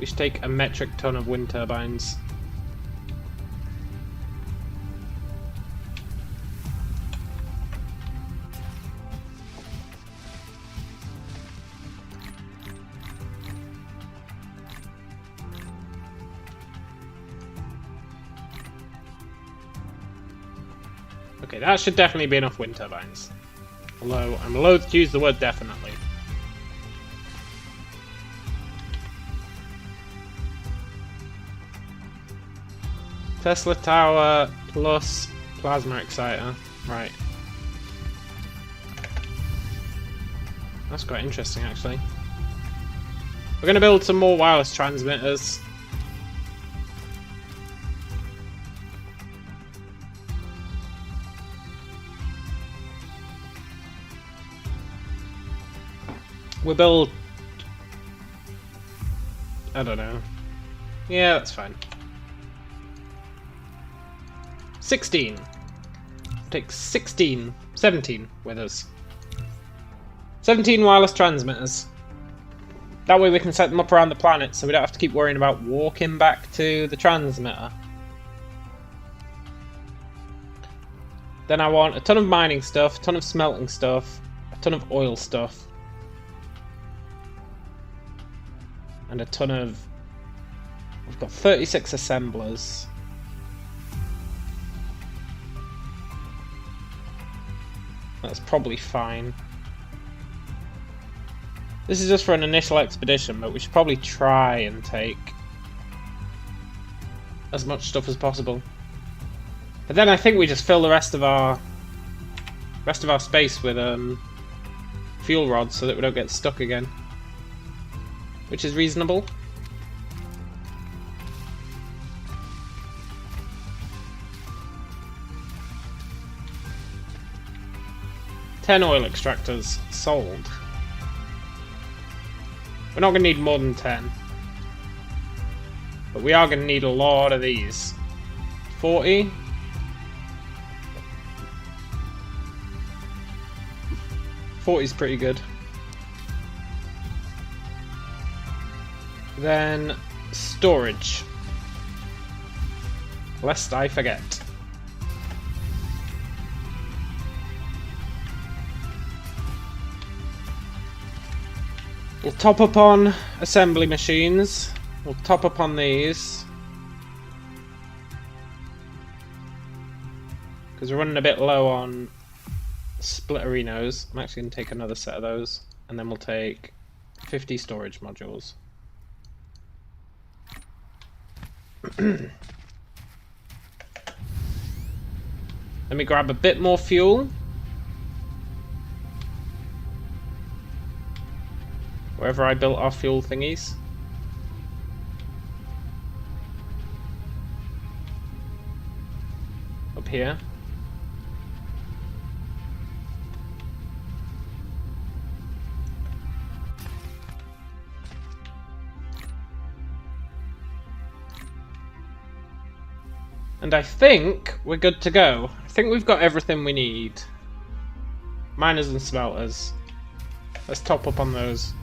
S1: We should take a metric ton of wind turbines. Okay, that should definitely be enough wind turbines. Although, I'm loath to use the word definitely. Tesla Tower plus Plasma Exciter. Right. That's quite interesting, actually. We're going to build some more wireless transmitters. We'll build... I don't know. Yeah, that's fine. 16. Take 17 with us. 17 wireless transmitters. That way we can set them up around the planet so we don't have to keep worrying about walking back to the transmitter. Then I want a ton of mining stuff, a ton of smelting stuff, a ton of oil stuff. And a ton of... We've got 36 assemblers. That's probably fine. This is just for an initial expedition, but we should probably try and take as much stuff as possible. But then I think we just fill the rest of our space with fuel rods so that we don't get stuck again, which is reasonable. Ten oil extractors sold. We're not going to need more than 10. But we are going to need a lot of these. 40. Is pretty good. Then storage. Lest I forget. We'll top up on assembly machines. We'll top up on these. Because we're running a bit low on spliterinos. I'm actually going to take another set of those. And then we'll take 50 storage modules. Let me grab a bit more fuel. Wherever I built our fuel thingies. Up here. And I think we're good to go. I think we've got everything we need. Miners and smelters. Let's top up on those.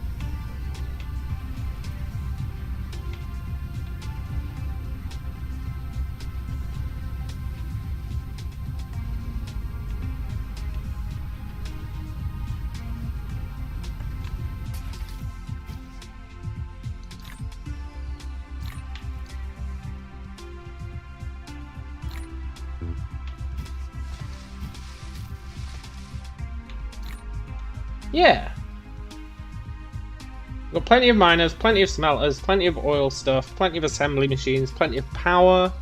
S1: Yeah. We've got plenty of miners, plenty of smelters, plenty of oil stuff, plenty of assembly machines, plenty of power,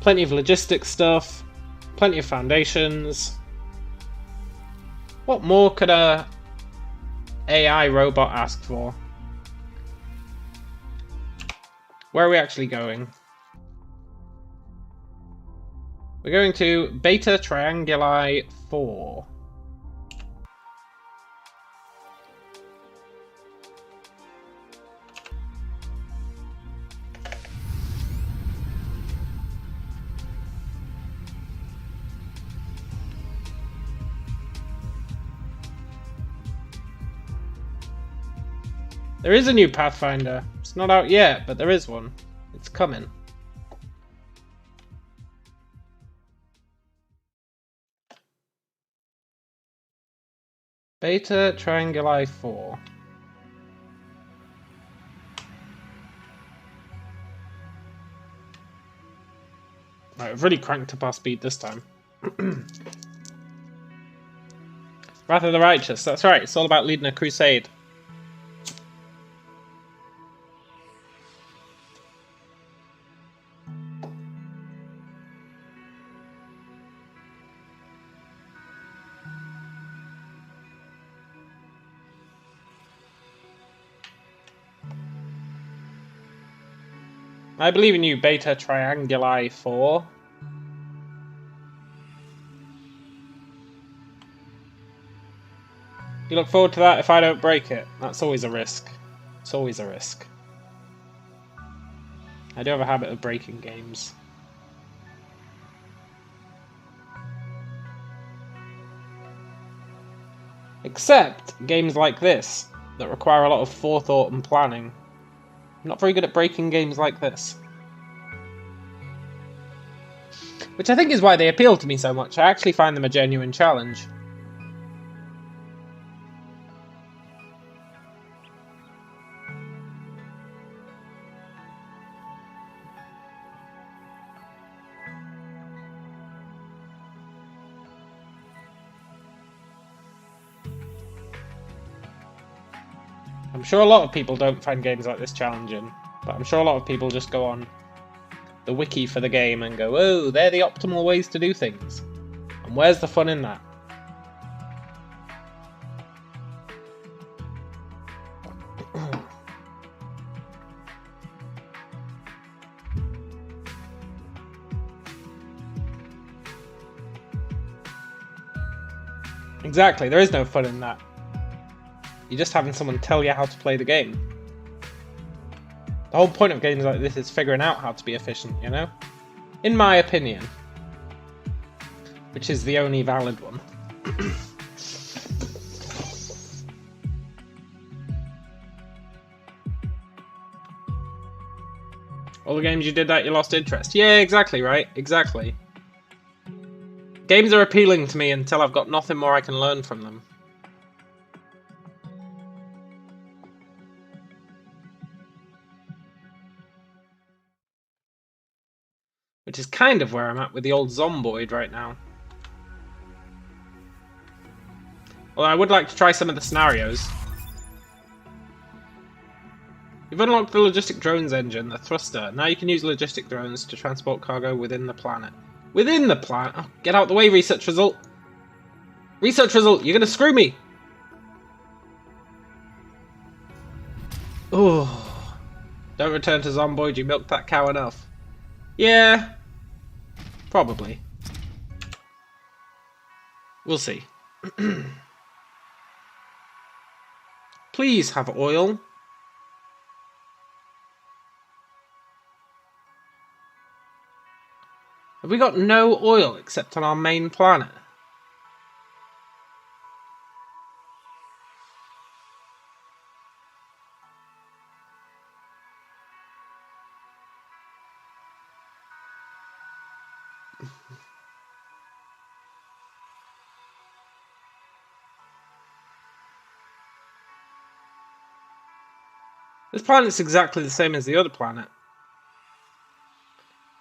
S1: plenty of logistics stuff, plenty of foundations. What more could a AI robot ask for? Where are we actually going? We're going to Beta Trianguli 4. There is a new Pathfinder. It's not out yet, but there is one. It's coming. Beta Trianguli 4. Right, I've really cranked up our speed this time. Wrath of the Righteous, that's right, it's all about leading a crusade. I believe in you, Beta Trianguli 4. You look forward to that if I don't break it. That's always a risk. It's always a risk. I do have a habit of breaking games. Except games like this, that require a lot of forethought and planning. I'm not very good at breaking games like this. Which I think is why they appeal to me so much. I actually find them a genuine challenge. I'm sure a lot of people don't find games like this challenging, but I'm sure a lot of people just go on the wiki for the game and go, oh, they're the optimal ways to do things. And where's the fun in that? Exactly, there is no fun in that. You're just having someone tell you how to play the game. The whole point of games like this is figuring out how to be efficient, you know? In my opinion. Which is the only valid one. All the games you did that, you lost interest. Yeah, exactly, right? Exactly. Games are appealing to me until I've got nothing more I can learn from them. Which is kind of where I'm at with the old Zomboid right now. Well, I would like to try some of the scenarios. You've unlocked the logistic drones engine, the thruster. Now you can use logistic drones to transport cargo within the planet. Within the planet? Oh, get out the way, research result! Research result, you're gonna screw me! Oh, don't return to Zomboid, you milked that cow enough. Yeah, probably. We'll see. Please have oil. Have we got no oil except on our main planet? This planet's exactly the same as the other planet.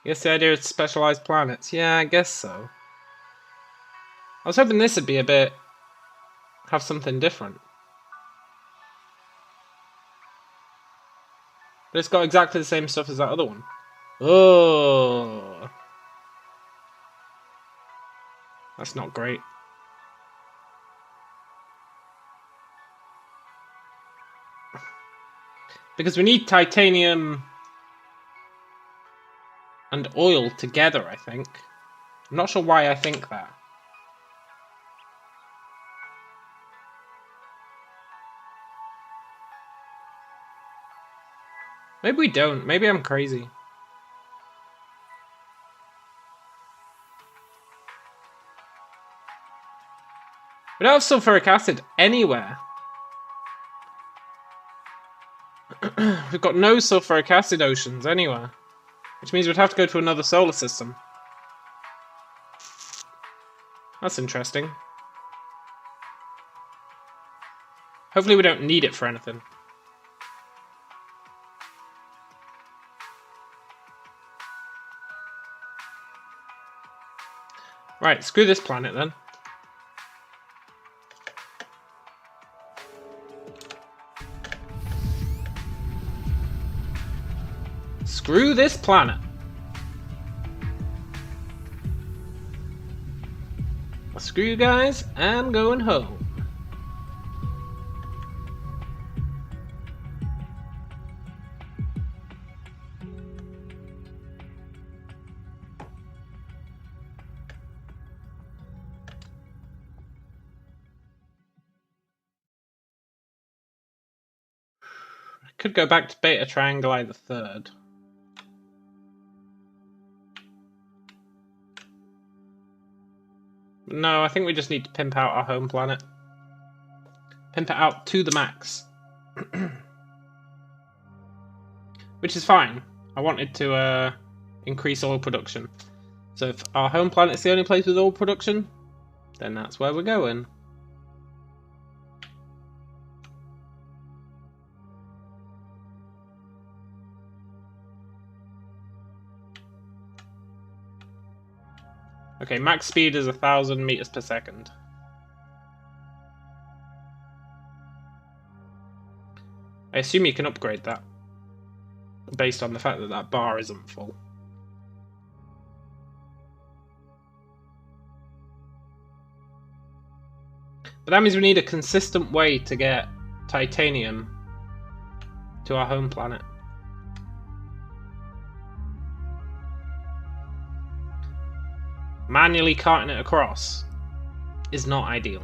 S1: I guess the idea is specialized planets. Yeah, I guess so. I was hoping this would be a bit... have something different. But it's got exactly the same stuff as that other one. Oh, that's not great. Because we need titanium and oil together, I think. I'm not sure why I think that. Maybe we don't. Maybe I'm crazy. We don't have sulfuric acid anywhere. We've got no sulfuric acid oceans anywhere. Which means we'd have to go to another solar system. That's interesting. Hopefully we don't need it for anything. Right, screw this planet then. Screw this planet. Screw you guys, I'm going home. Could go back to Beta Trianguli the Third. No, I think we just need to pimp out our home planet. Pimp it out to the max. Which is fine. I wanted to increase oil production. So if our home planet's the only place with oil production, then that's where we're going. Okay, max speed is 1,000 meters per second. I assume you can upgrade that, based on the fact that that bar isn't full. But that means we need a consistent way to get titanium to our home planet. Manually carting it across is not ideal.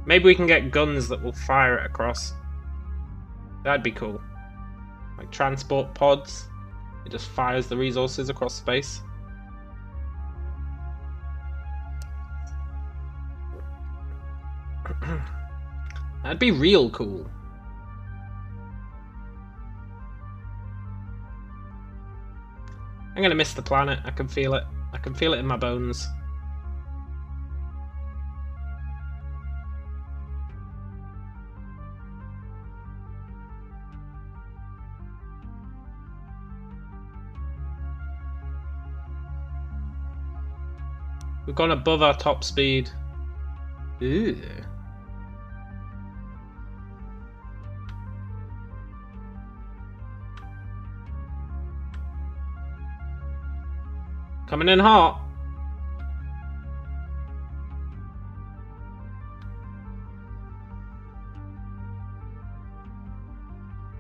S1: Maybe we can get guns that will fire it across. That'd be cool. Like transport pods. It just fires the resources across space. That'd be real cool. I'm gonna miss the planet. I can feel it. I can feel it in my bones. We've gone above our top speed. Ew. Coming in hot.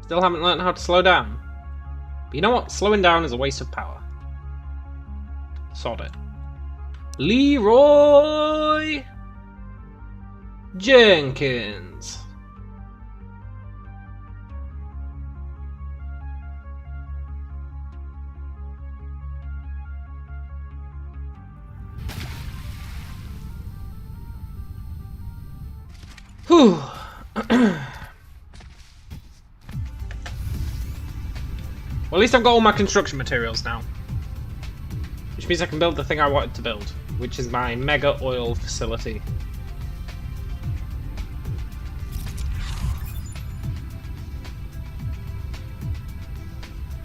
S1: Still haven't learned how to slow down. But you know what? Slowing down is a waste of power. Sod it. Leroy Jenkins. Whew. Well, at least I've got all my construction materials now. Which means I can build the thing I wanted to build, which is my mega oil facility.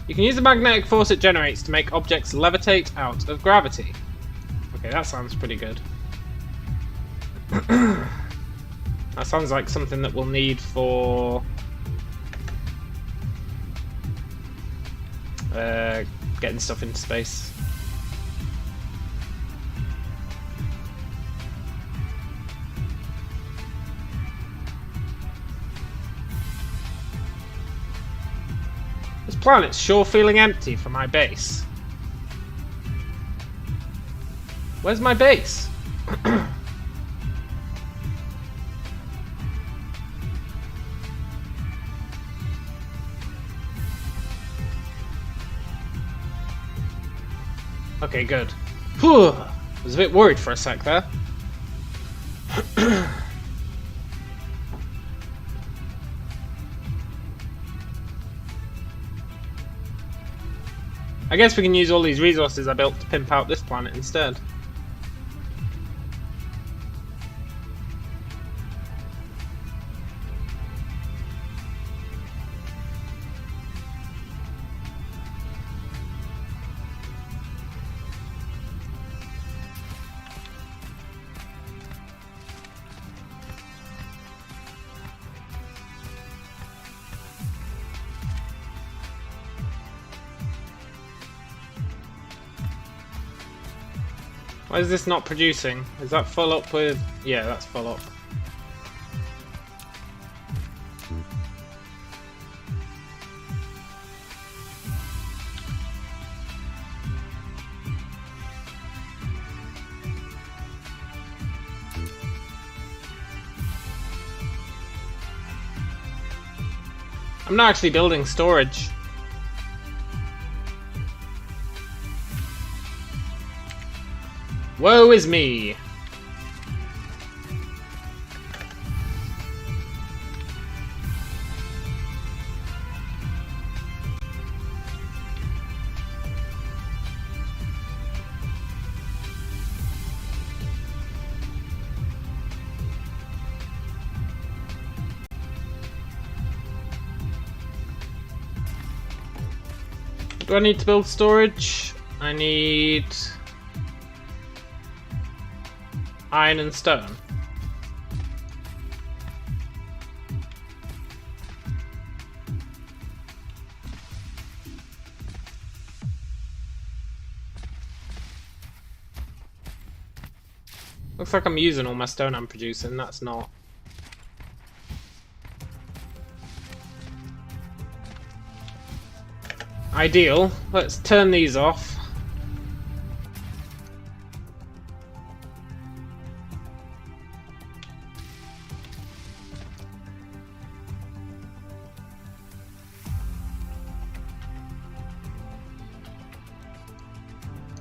S1: You can use the magnetic force it generates to make objects levitate out of gravity. Okay, that sounds pretty good. That sounds like something that we'll need for getting stuff into space. This planet's sure feeling empty for my base. Where's my base? Okay, good. Whew. I was a bit worried for a sec there. I guess we can use all these resources I built to pimp out this planet instead. Why is this not producing? Is that full up with... Yeah, that's full up. I'm not actually building storage. Woe is me. Do I need to build storage? I need iron and stone. Looks like I'm using all my stone I'm producing, that's not. Ideal. Let's turn these off.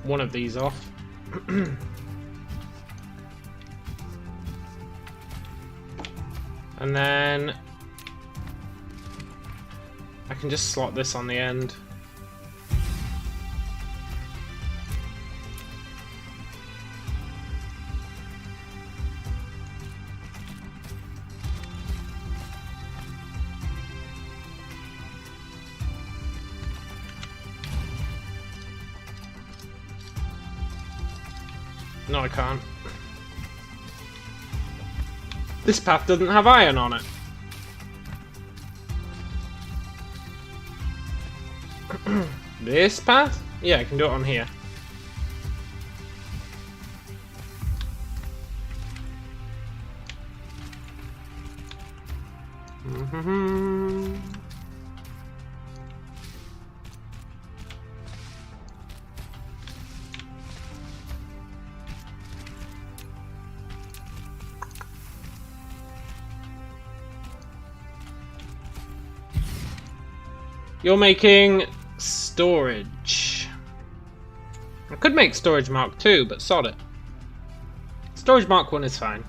S1: One of these off. And then I can just slot this on the end. No, I can't. This path doesn't have iron on it. This path? Yeah, I can do it on here. You're making storage. I could make storage Mark 2, but sod it. Storage Mark 1 is fine.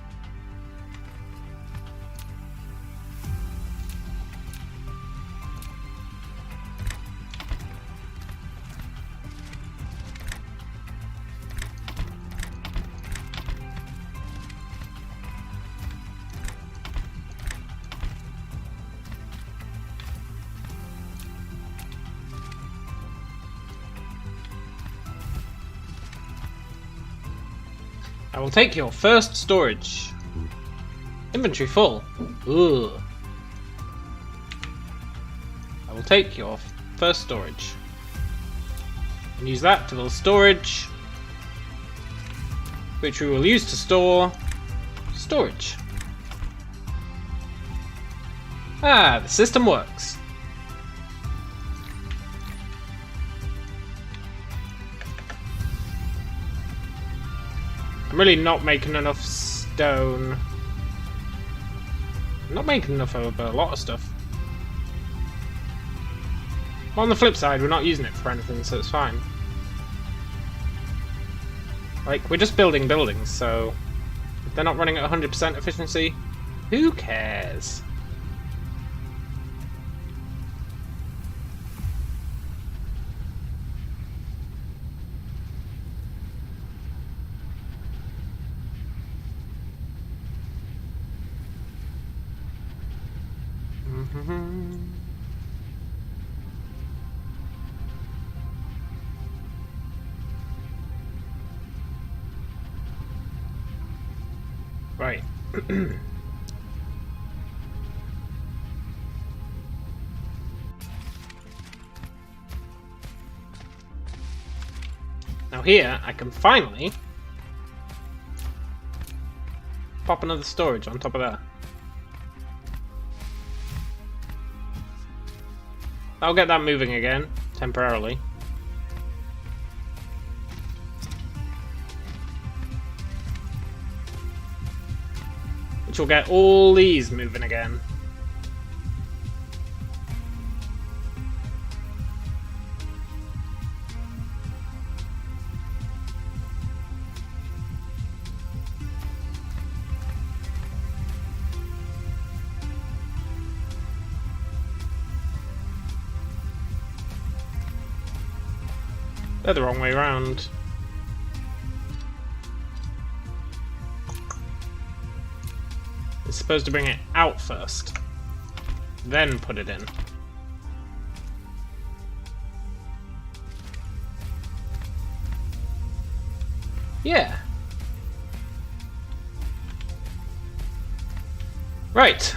S1: I will take your first storage. Inventory full. Ugh. I will take your first storage. And use that to build storage, which we will use to store storage. Ah, the system works. I'm really not making enough stone. I'm not making enough of a lot of stuff. But on the flip side, we're not using it for anything, so it's fine. Like, we're just building buildings, so if they're not running at 100% efficiency, who cares? Right. Now here, I can finally pop another storage on top of that. I'll get that moving again, temporarily. Which will get all these moving again. They're the wrong way around. It's supposed to bring it out first, then put it in. Yeah. Right.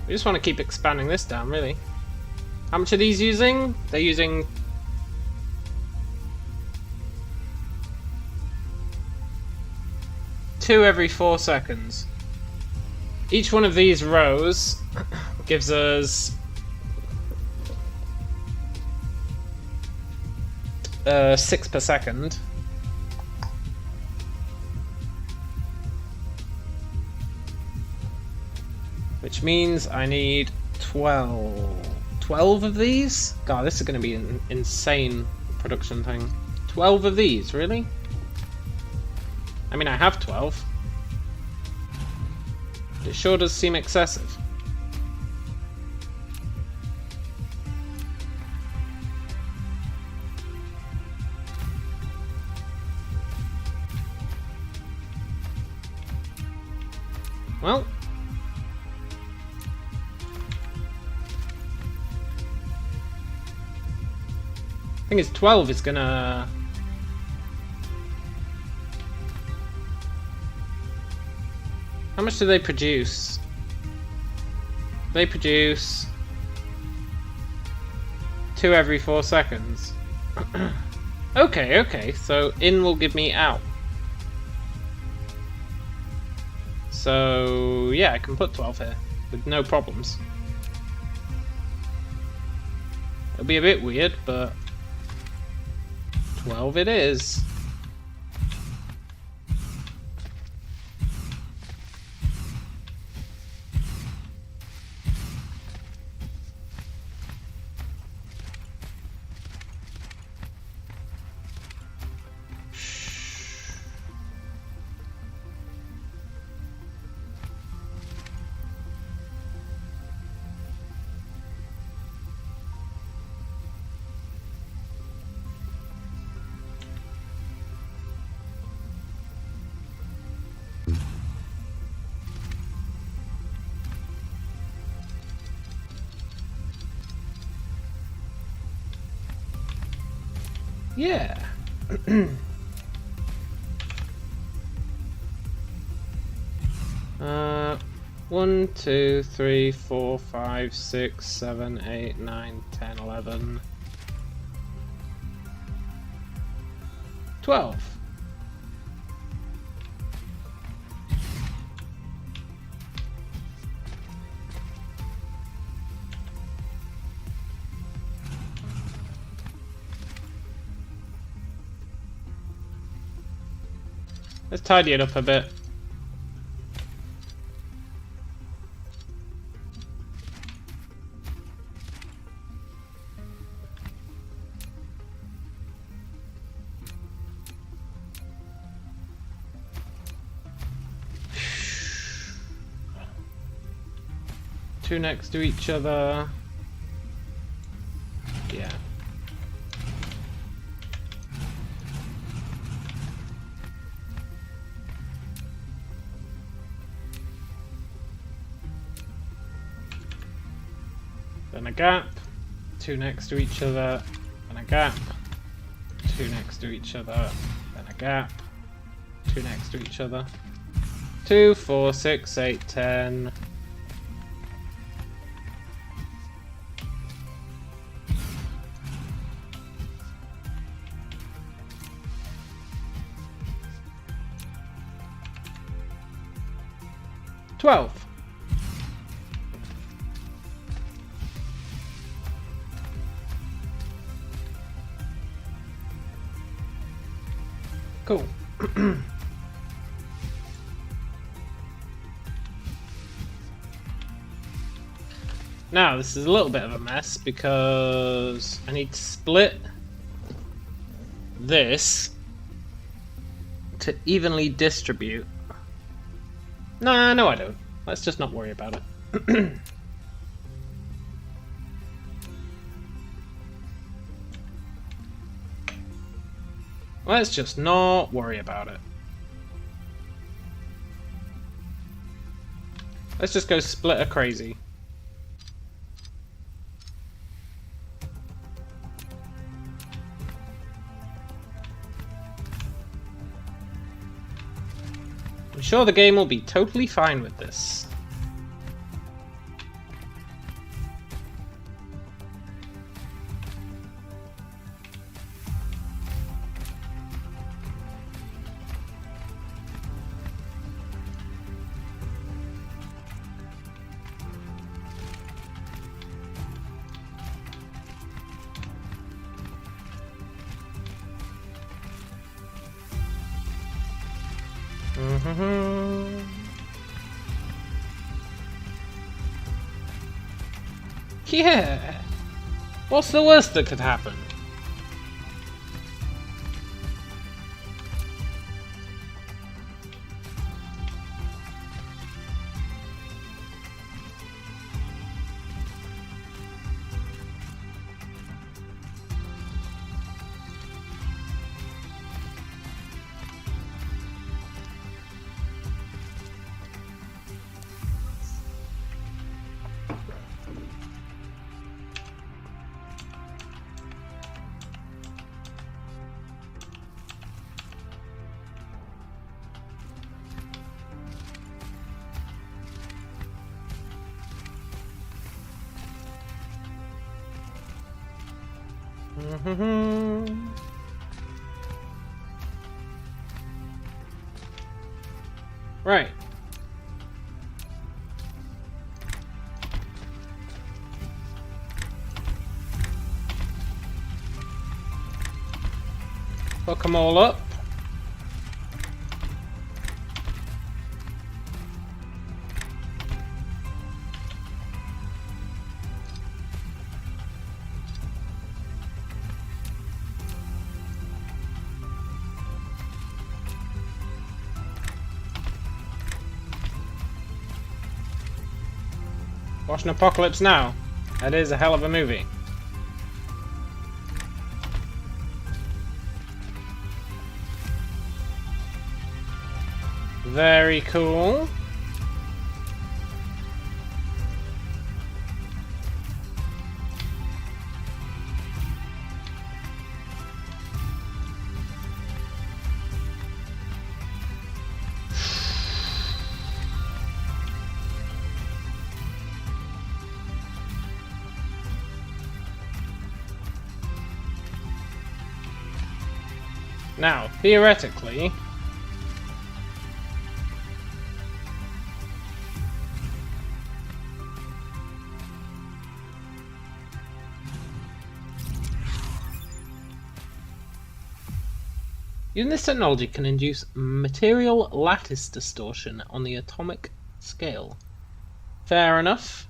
S1: We just want to keep expanding this down, really. How much are these using? They're using... two every 4 seconds. Each one of these rows gives us 6 per second. Which means I need 12 of these? God, this is going to be an insane production thing. 12 of these, really? I mean, I have 12. But it sure does seem excessive. Well, I think it's 12 is gonna... How much do they produce? They produce 2 every 4 seconds. Okay, so in will give me out. So yeah, I can put 12 here with no problems. It'll be a bit weird, but 12 it is. Yeah. 1, 2, 3, 4, 5, 6, 7, 8, 9, 10, 11, 12. Let's tidy it up a bit. Two next to each other. Yeah. Then a gap, 2 next to each other, then a gap, 2 next to each other, then a gap, 2 next to each other. 2, 4, 6, 8, 10. $12. Cool. Now, this is a little bit of a mess because I need to split this to evenly distribute. No, I don't. Let's just not worry about it. Let's just not worry about it. Let's just go split a crazy. I'm sure the game will be totally fine with this. Yeah! What's the worst that could happen? Right. Hook them all up. Watching Apocalypse Now. That is a hell of a movie. Very cool. Now, theoretically, using this technology can induce material lattice distortion on the atomic scale. Fair enough.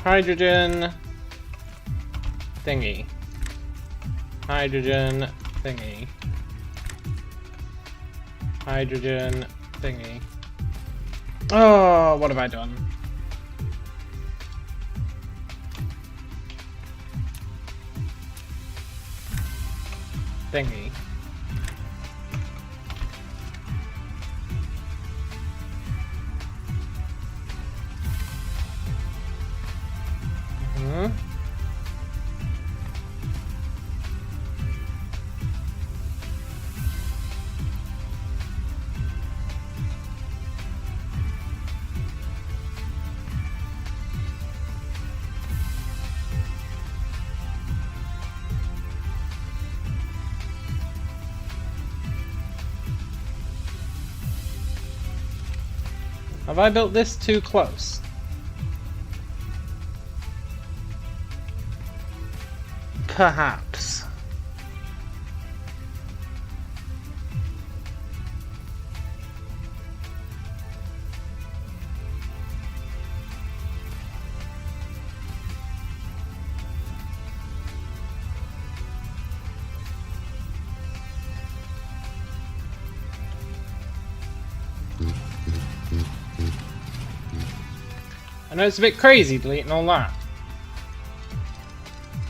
S1: Hydrogen thingy. Hydrogen thingy. Hydrogen thingy. Oh, what have I done? Thingy. Have I built this too close? Perhaps. I know it's a bit crazy deleting all that.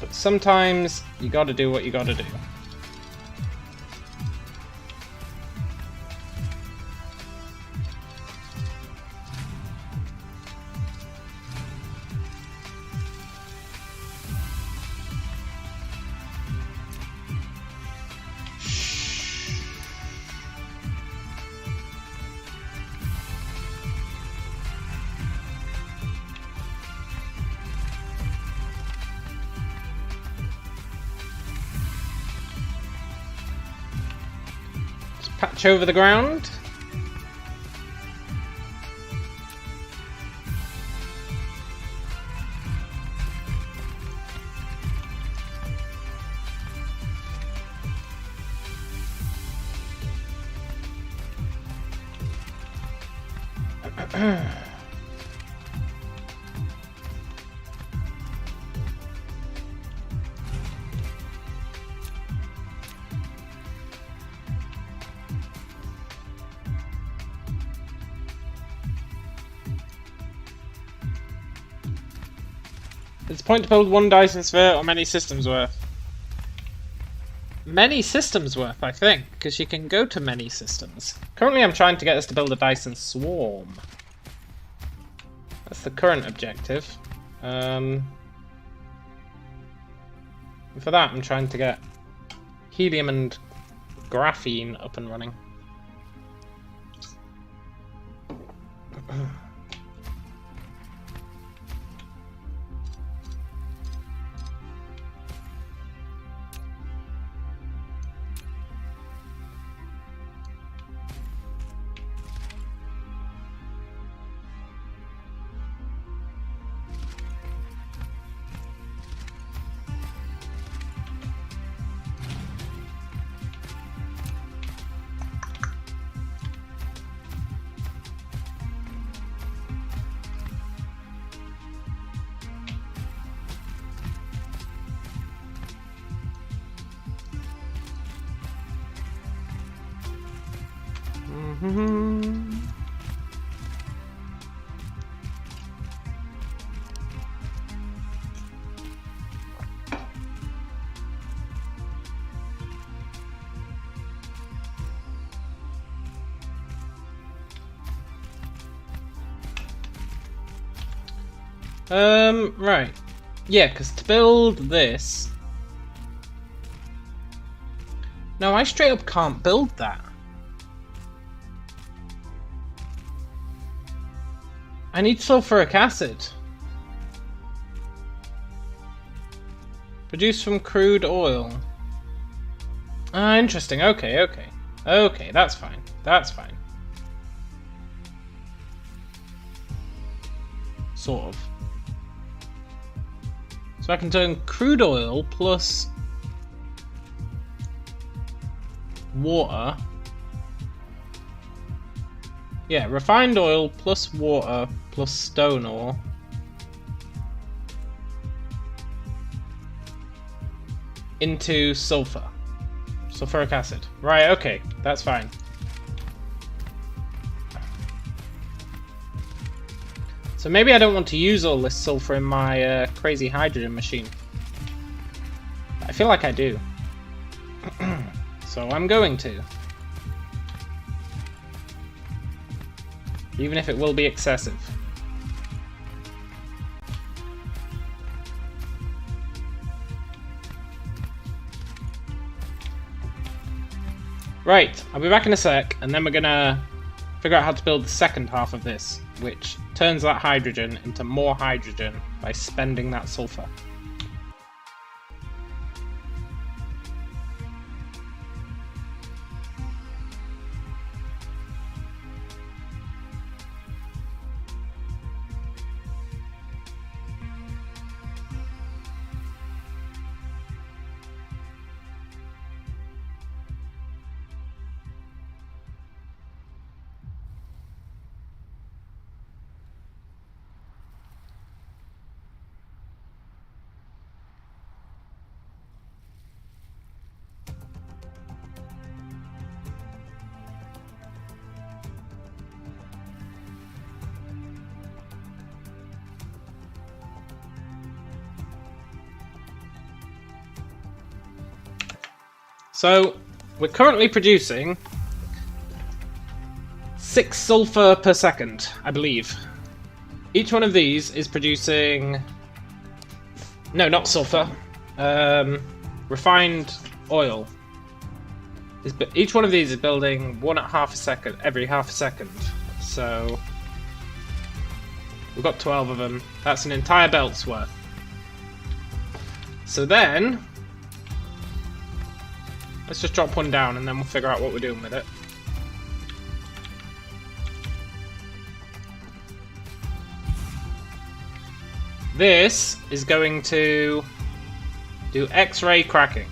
S1: But sometimes you gotta do what you gotta do. Patch over the ground. It's a point to build one Dyson Sphere or many systems worth. Many systems worth, I think, because you can go to many systems. Currently I'm trying to get us to build a Dyson Swarm. That's the current objective. For that I'm trying to get helium and graphene up and running. Right. Yeah, because to build this... No, I straight up can't build that. I need sulfuric acid. Produced from crude oil. Ah, interesting. Okay, okay. Okay, that's fine. That's fine. Sort of. So I can turn crude oil plus water. Yeah, refined oil plus water plus stone ore into sulfur. Sulfuric acid. Right, okay, that's fine. So maybe I don't want to use all this sulfur in my crazy hydrogen machine. I feel like I do. So I'm going to. Even if it will be excessive. Right, I'll be back in a sec, and then we're gonna figure out how to build the second half of this, which turns that hydrogen into more hydrogen by spending that sulfur. So, we're currently producing 6 sulfur per second, I believe. Each one of these is producing... No, not sulfur. Refined oil. Each one of these is building one at half a second, every half a second. So, we've got 12 of them. That's an entire belt's worth. So then, let's just drop one down and then we'll figure out what we're doing with it. This is going to do X-ray cracking,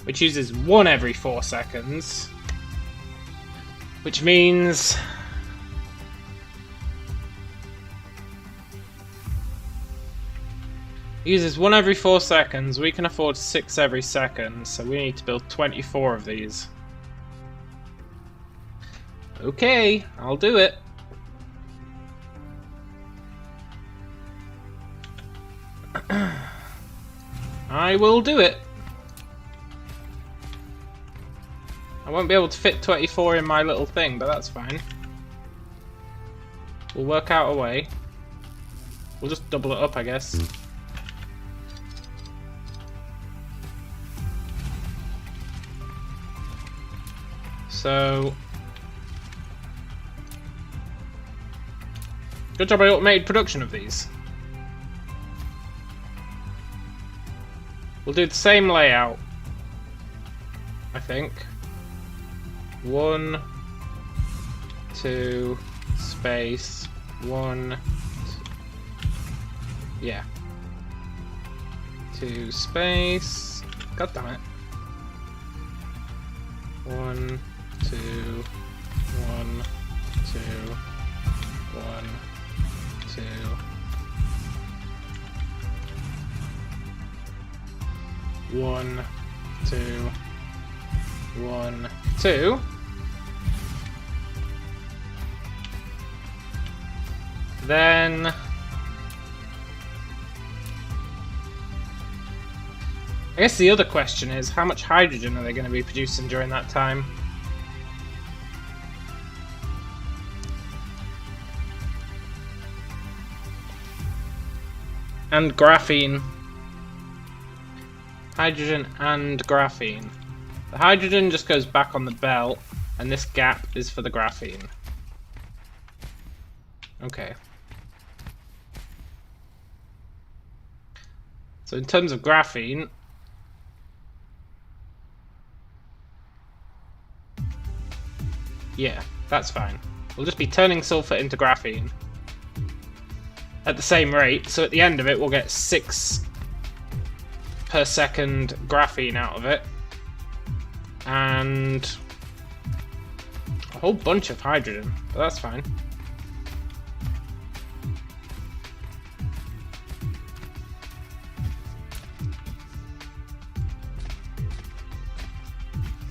S1: which uses 1 every 4 seconds, which means uses 1 every 4 seconds. We can afford 6 every second, so we need to build 24 of these. Okay, I'll do it. I will do it. I won't be able to fit 24 in my little thing, but that's fine. We'll work out a way. We'll just double it up, I guess. So... Good job I automated production of these. We'll do the same layout, I think. 1, 2, space, 1, yeah. 2, space, god damn it. 1, 2, 1, 2, 1, 2. 1, 2, 1, 2. Then I guess the other question is, how much hydrogen are they going to be producing during that time? And graphene. Hydrogen and graphene. The hydrogen just goes back on the belt, and this gap is for the graphene. Okay. So in terms of graphene, yeah, that's fine. We'll just be turning sulfur into graphene at the same rate, so at the end of it we'll get 6 per second graphene out of it, and a whole bunch of hydrogen, but that's fine.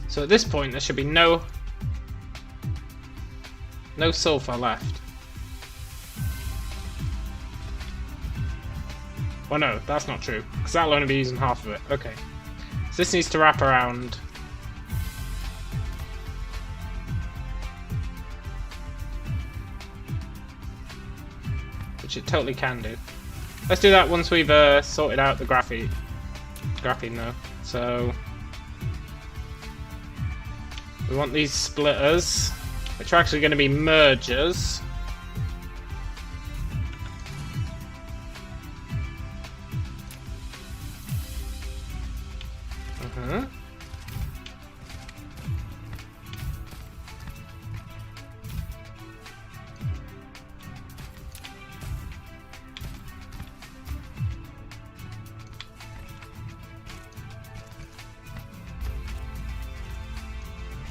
S1: So at this point there should be no sulfur left. Oh no, that's not true, because that'll only be using half of it. Okay. So this needs to wrap around. Which it totally can do. Let's do that once we've sorted out the graphene though. So we want these splitters, which are actually going to be mergers.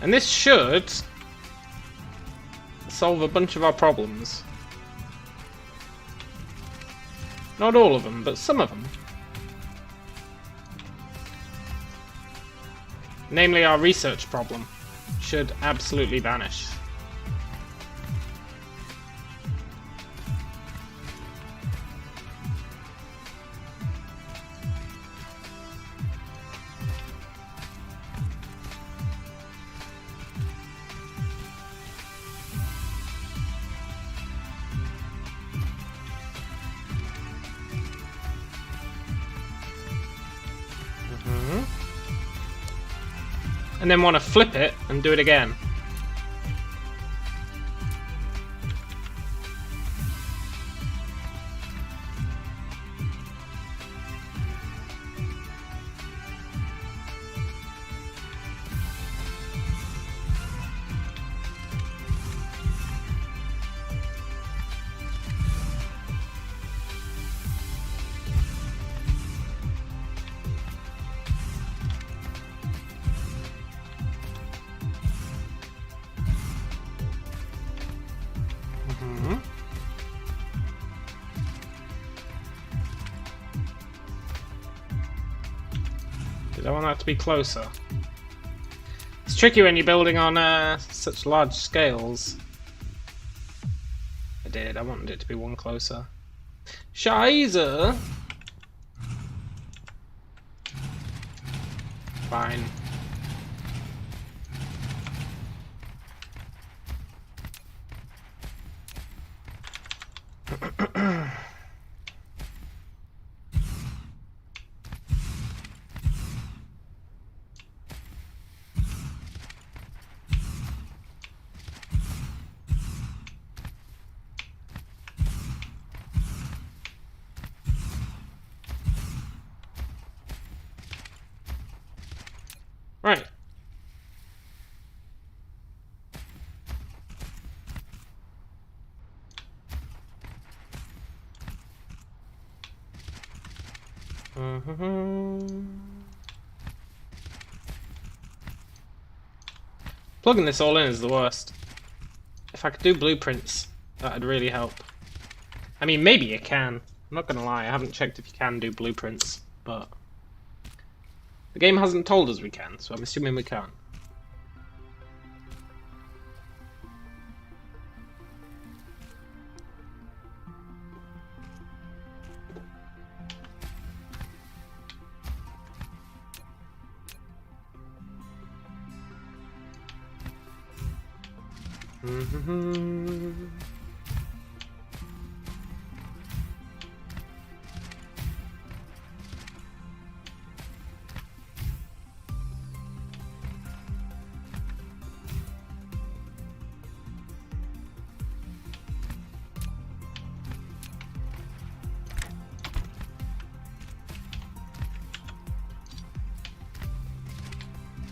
S1: And this should solve a bunch of our problems. Not all of them, but some of them. Namely, our research problem should absolutely vanish. and then want to flip it and do it again. I want that to be closer. It's tricky when you're building on such large scales. I wanted it to be one closer. Scheiße! Fine. Right. Plugging this all in is the worst. If I could do blueprints, that'd really help. I mean, maybe you can. I'm not gonna lie, I haven't checked if you can do blueprints, but the game hasn't told us we can, so I'm assuming we can't.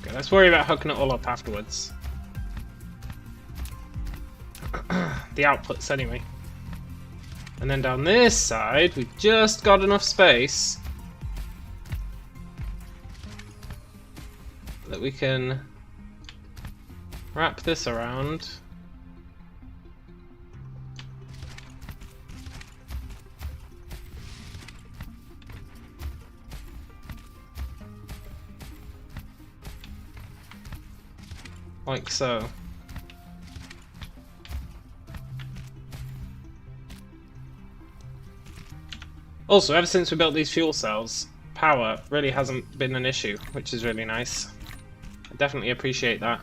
S1: Okay, let's worry about hooking it all up afterwards. The outputs, anyway. And then down this side, we've just got enough space that we can wrap this around. Like so. Also, ever since we built these fuel cells, power really hasn't been an issue, which is really nice. I definitely appreciate that.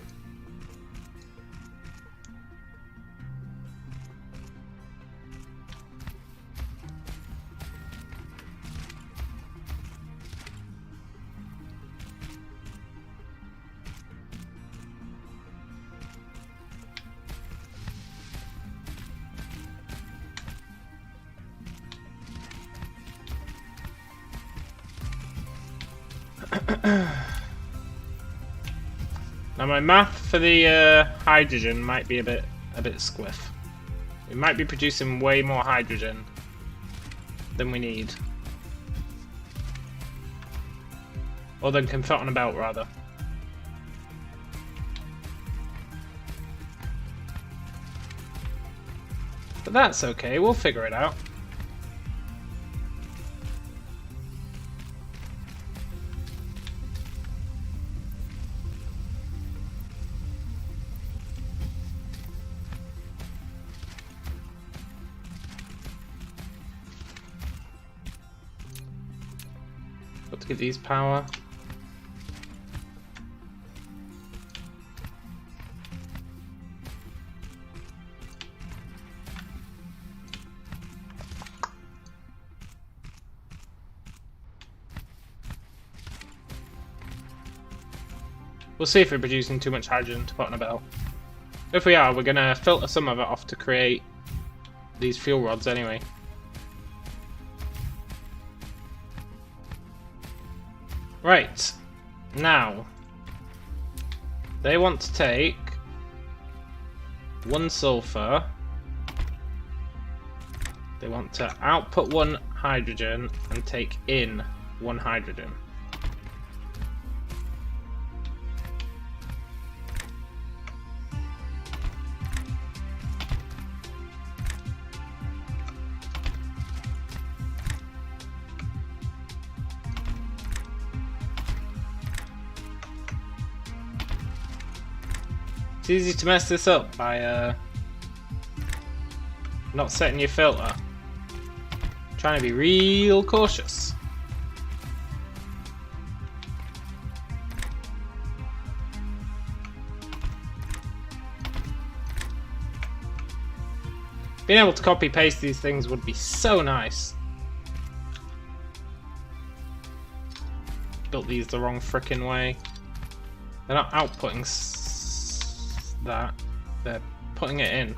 S1: Now my math for the hydrogen might be a bit squiff. We might be producing way more hydrogen than we need. Or than can fit on a belt, rather. But that's okay, we'll figure it out. Got to give these power. We'll see if we're producing too much hydrogen to put on a belt. If we are, we're going to filter some of it off to create these fuel rods anyway. Right. Now, they want to take 1 sulfur. They want to output 1 hydrogen and take in 1 hydrogen. It's easy to mess this up by not setting your filter. Trying to be real cautious. Being able to copy paste these things would be so nice. Built these the wrong frickin' way. They're not outputting that, they're putting it in.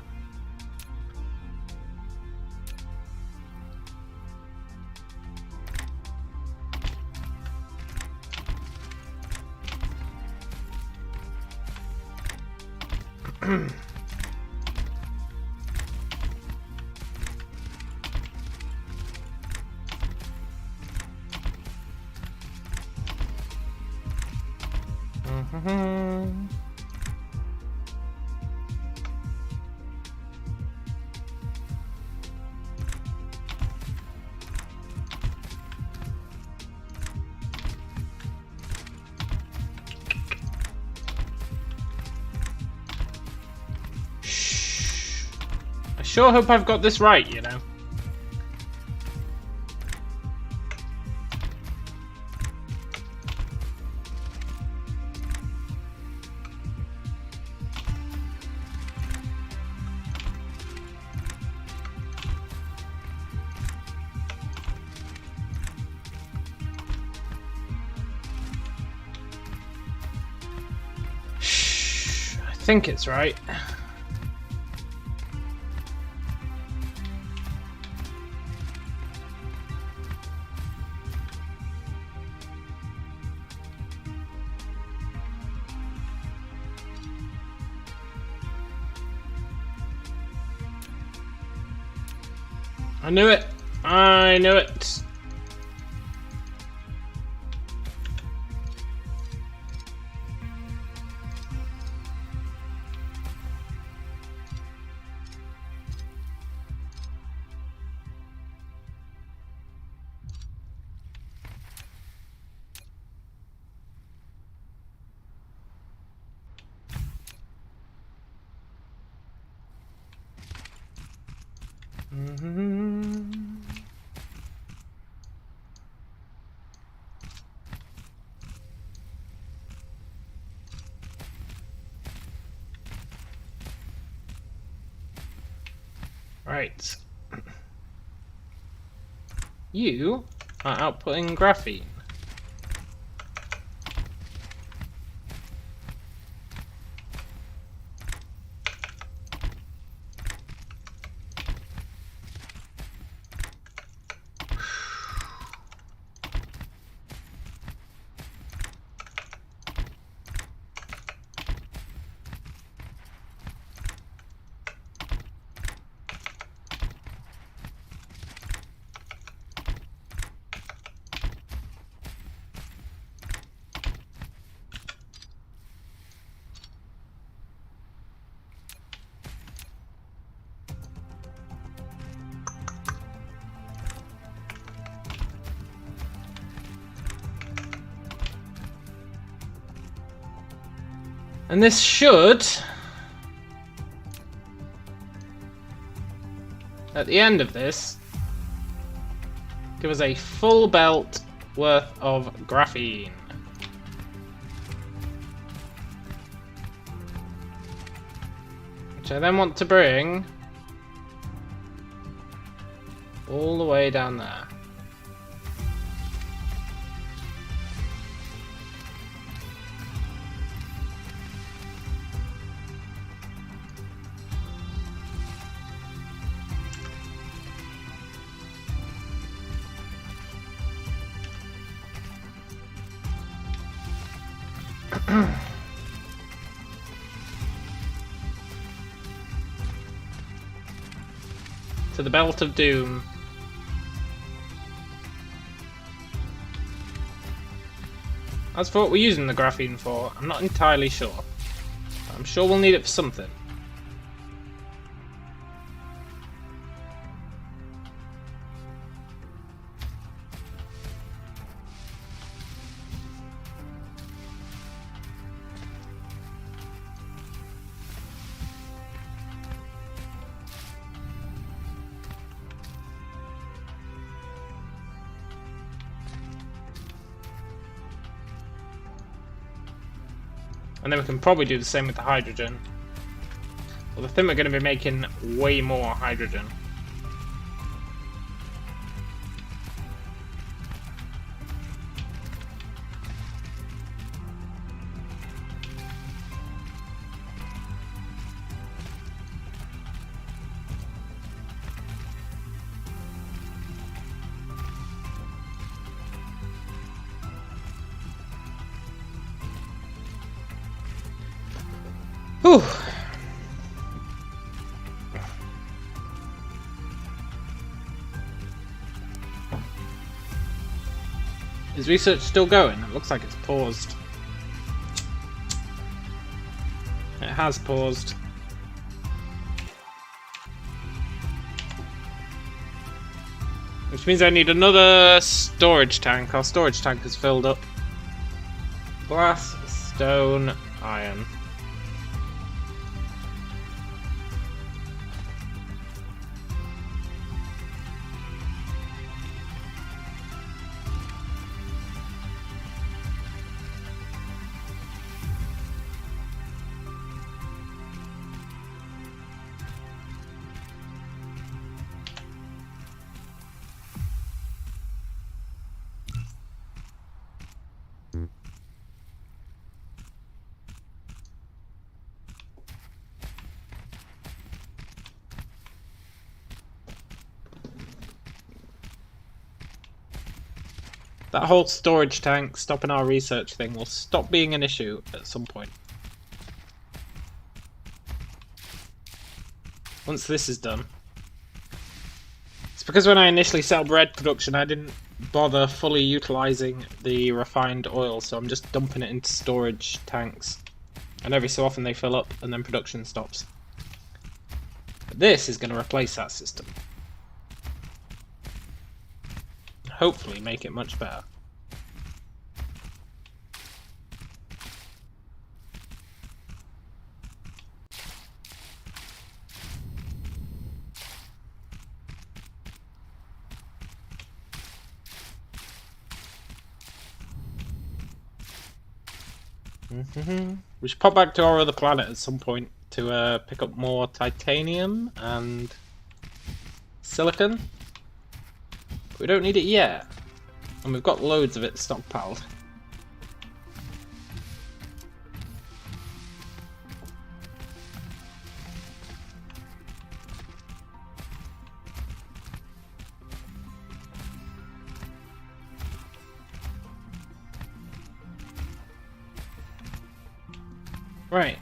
S1: I sure hope I've got this right, you know. I think it's right. I knew it! I knew it! Right. You are outputting graphene. And this should, at the end of this, give us a full belt worth of graphene. Which I then want to bring all the way down there. To the Belt of Doom. As for what we're using the graphene for, I'm not entirely sure. But I'm sure we'll need it for something. And then we can probably do the same with the hydrogen. Well, I think we're going to be making way more hydrogen. Whew. Is research still going? It looks like it's paused. It has paused. Which means I need another storage tank. Our storage tank is filled up. Glass, stone, iron. That whole storage tank stopping our research thing will stop being an issue at some point. Once this is done. It's because when I initially set up bread production, I didn't bother fully utilising the refined oil, so I'm just dumping it into storage tanks. And every so often they fill up and then production stops. But this is going to replace that system. Hopefully make it much better. We should pop back to our other planet at some point to pick up more titanium and silicon. We don't need it yet, and we've got loads of it stockpiled. Right.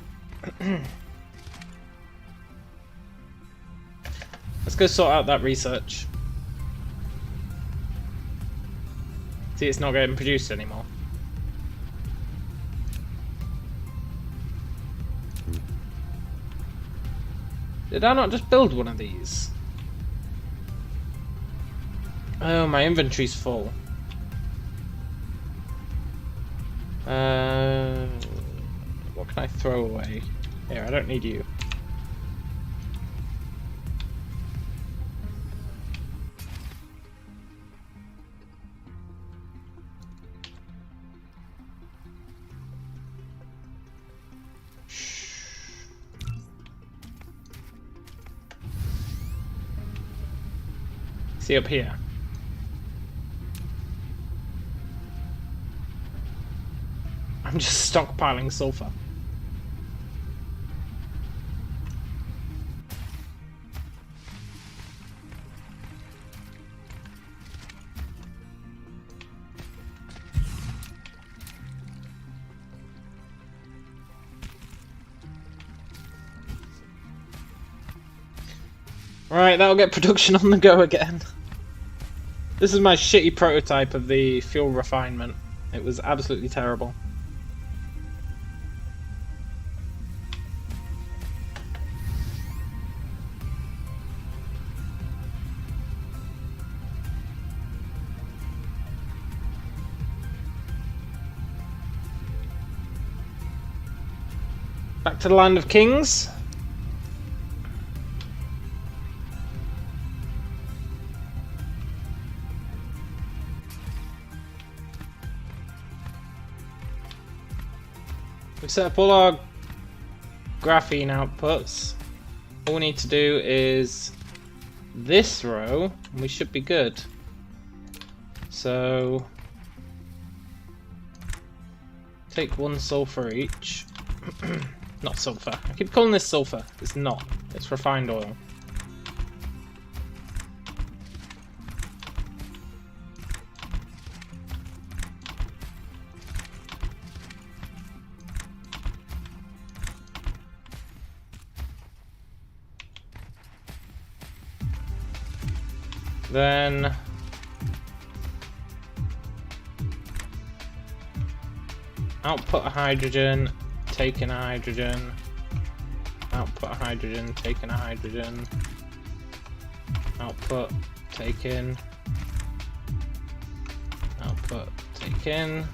S1: Let's go sort out that research. See, it's not getting produced anymore. Did I not just build one of these? Oh, my inventory's full. What can I throw away? Here, I don't need you. See up here. I'm just stockpiling sulfur. Right, that'll get production on the go again. This is my shitty prototype of the fuel refinement. It was absolutely terrible. Back to the land of kings. We've set up all our graphene outputs. All we need to do is this row, and we should be good. So take 1 sulfur each. Not sulfur. I keep calling this sulfur. It's not. It's refined oil. Then output a hydrogen, take in a hydrogen, output a hydrogen, take in a hydrogen, output, take in, output, take in.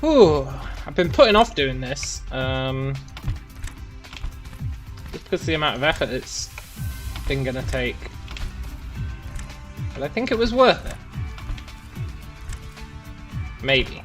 S1: Whew, I've been putting off doing this, just because of the amount of effort it's been gonna take. But I think it was worth it. Maybe.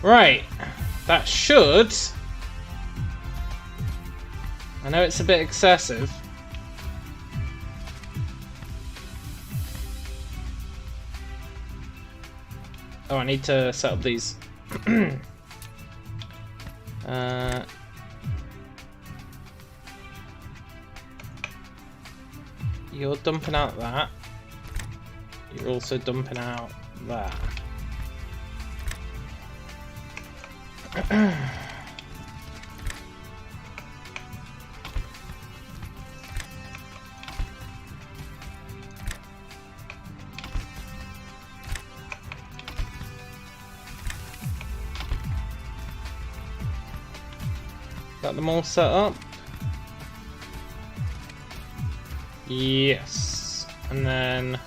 S1: Right, that should... I know it's a bit excessive. Oh, I need to set up these. You're dumping out that. You're also dumping out that. Got them all set up? Yes. And then...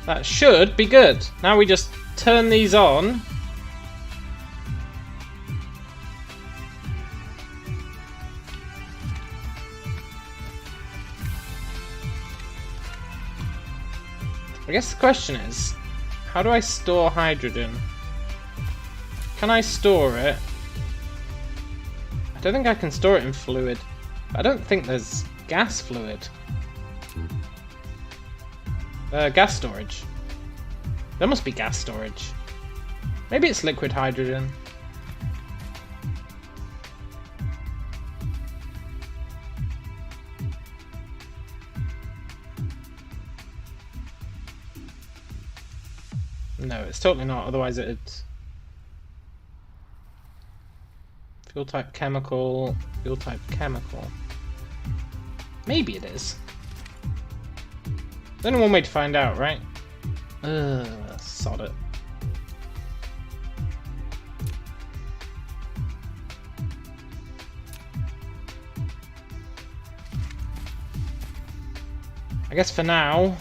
S1: that should be good. Now we just turn these on. I guess the question is, how do I store hydrogen? Can I store it? I don't think I can store it in fluid. I don't think there's gas fluid. Gas storage. There must be gas storage. Maybe it's liquid hydrogen. No, it's totally not, otherwise it'd... Fuel type chemical, fuel type chemical. Maybe it is. There's only one way to find out, right? Sod it. I guess for now...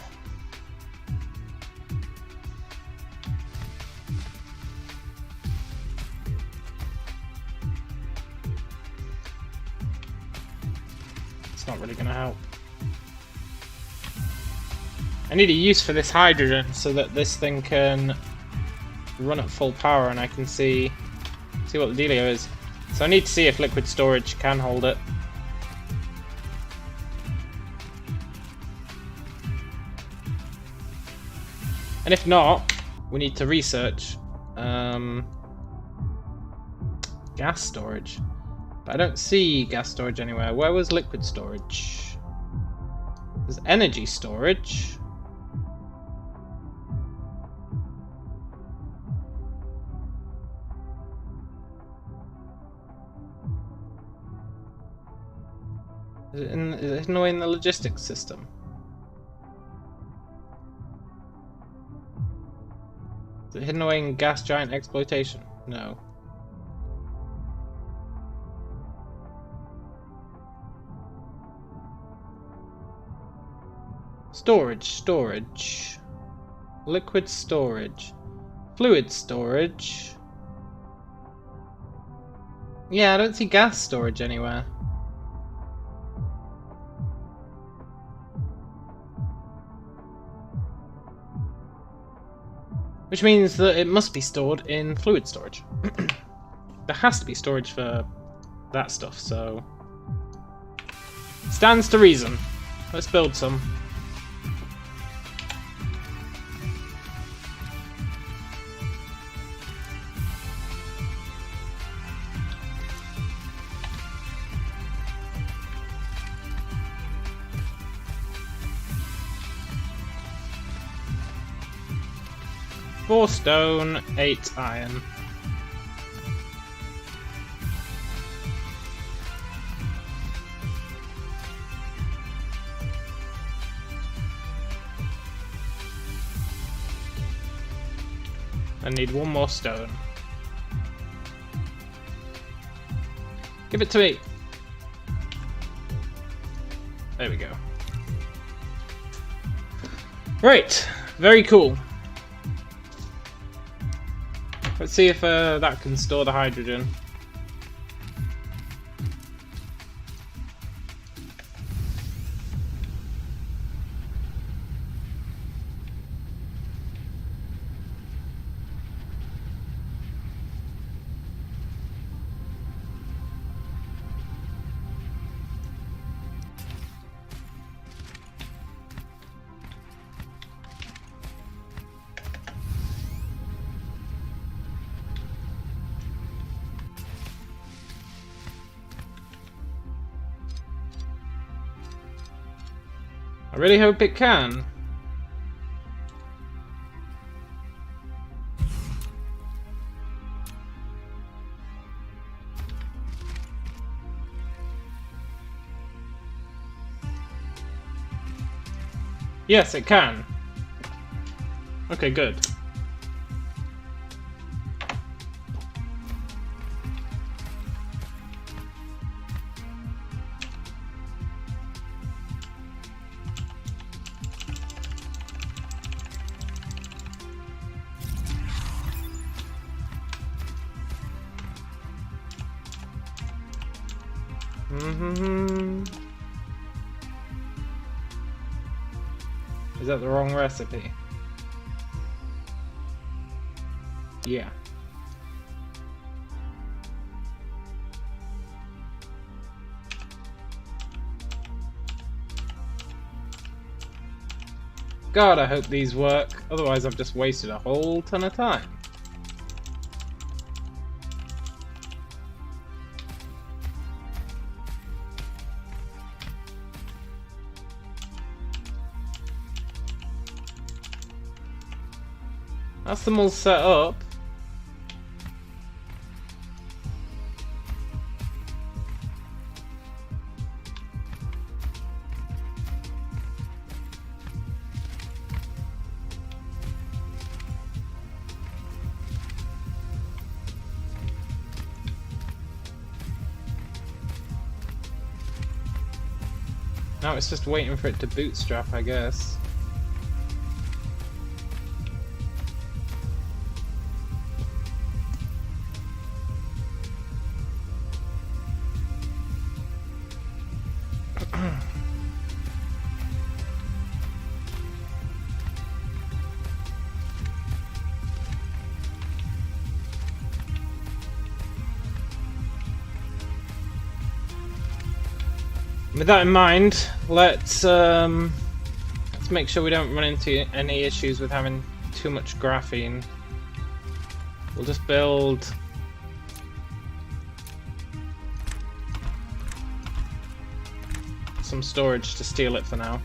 S1: it's not really gonna help. I need a use for this hydrogen so that this thing can run at full power and I can see what the dealio is. So I need to see if liquid storage can hold it. And if not, we need to research gas storage. But I don't see gas storage anywhere. Where was liquid storage? There's energy storage. Is it hidden away in the logistics system? Is it hidden away in gas giant exploitation? No. Storage. Liquid storage. Fluid storage. Yeah, I don't see gas storage anywhere. Which means that it must be stored in fluid storage. There has to be storage for that stuff, so... Stands to reason. Let's build some. Four stone, 8 iron. I need one more stone. Give it to me. There we go. Right, very cool. Let's see if that can store the hydrogen. I really hope it can. Yes, it can. Okay, good. Is that the wrong recipe? Yeah. God, I hope these work. Otherwise, I've just wasted a whole ton of time. That's them all set up. Now it's just waiting for it to bootstrap, I guess. With that in mind, let's make sure we don't run into any issues with having too much graphene. We'll just build some storage to steal it for now.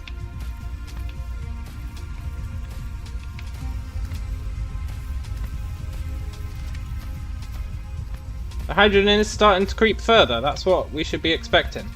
S1: The hydrogen is starting to creep further. That's what we should be expecting.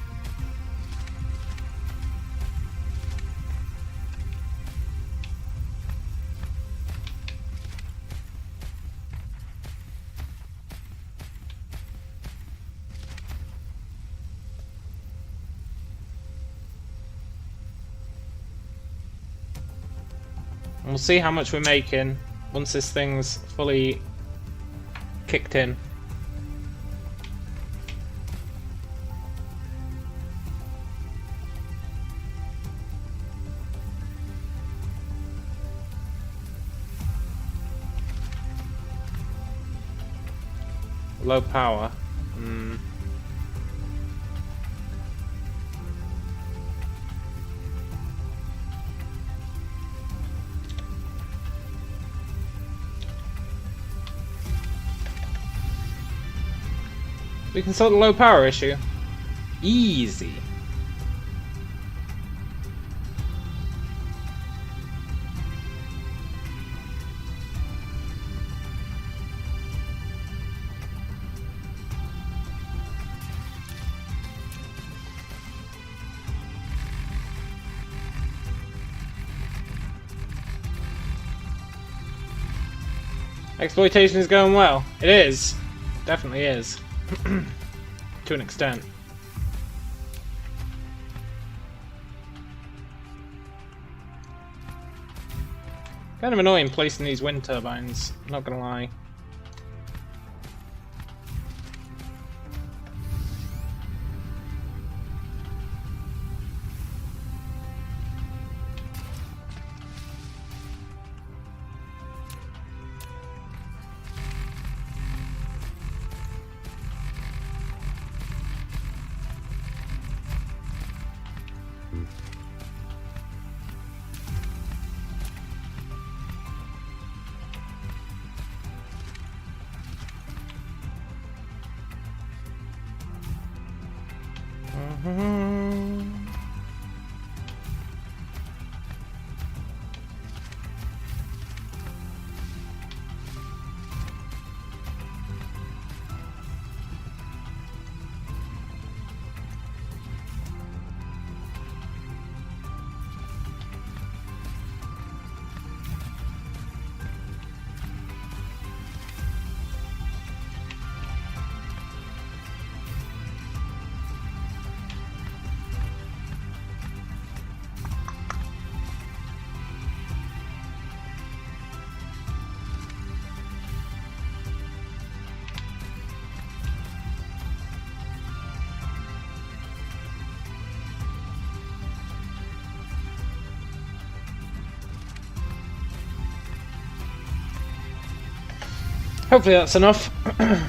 S1: And we'll see how much we're making once this thing's fully kicked in. Low power. We can solve the low power issue. Easy. Exploitation is going well. It is. Definitely is. To an extent. Kind of annoying placing these wind turbines, not gonna lie. Hopefully that's enough. And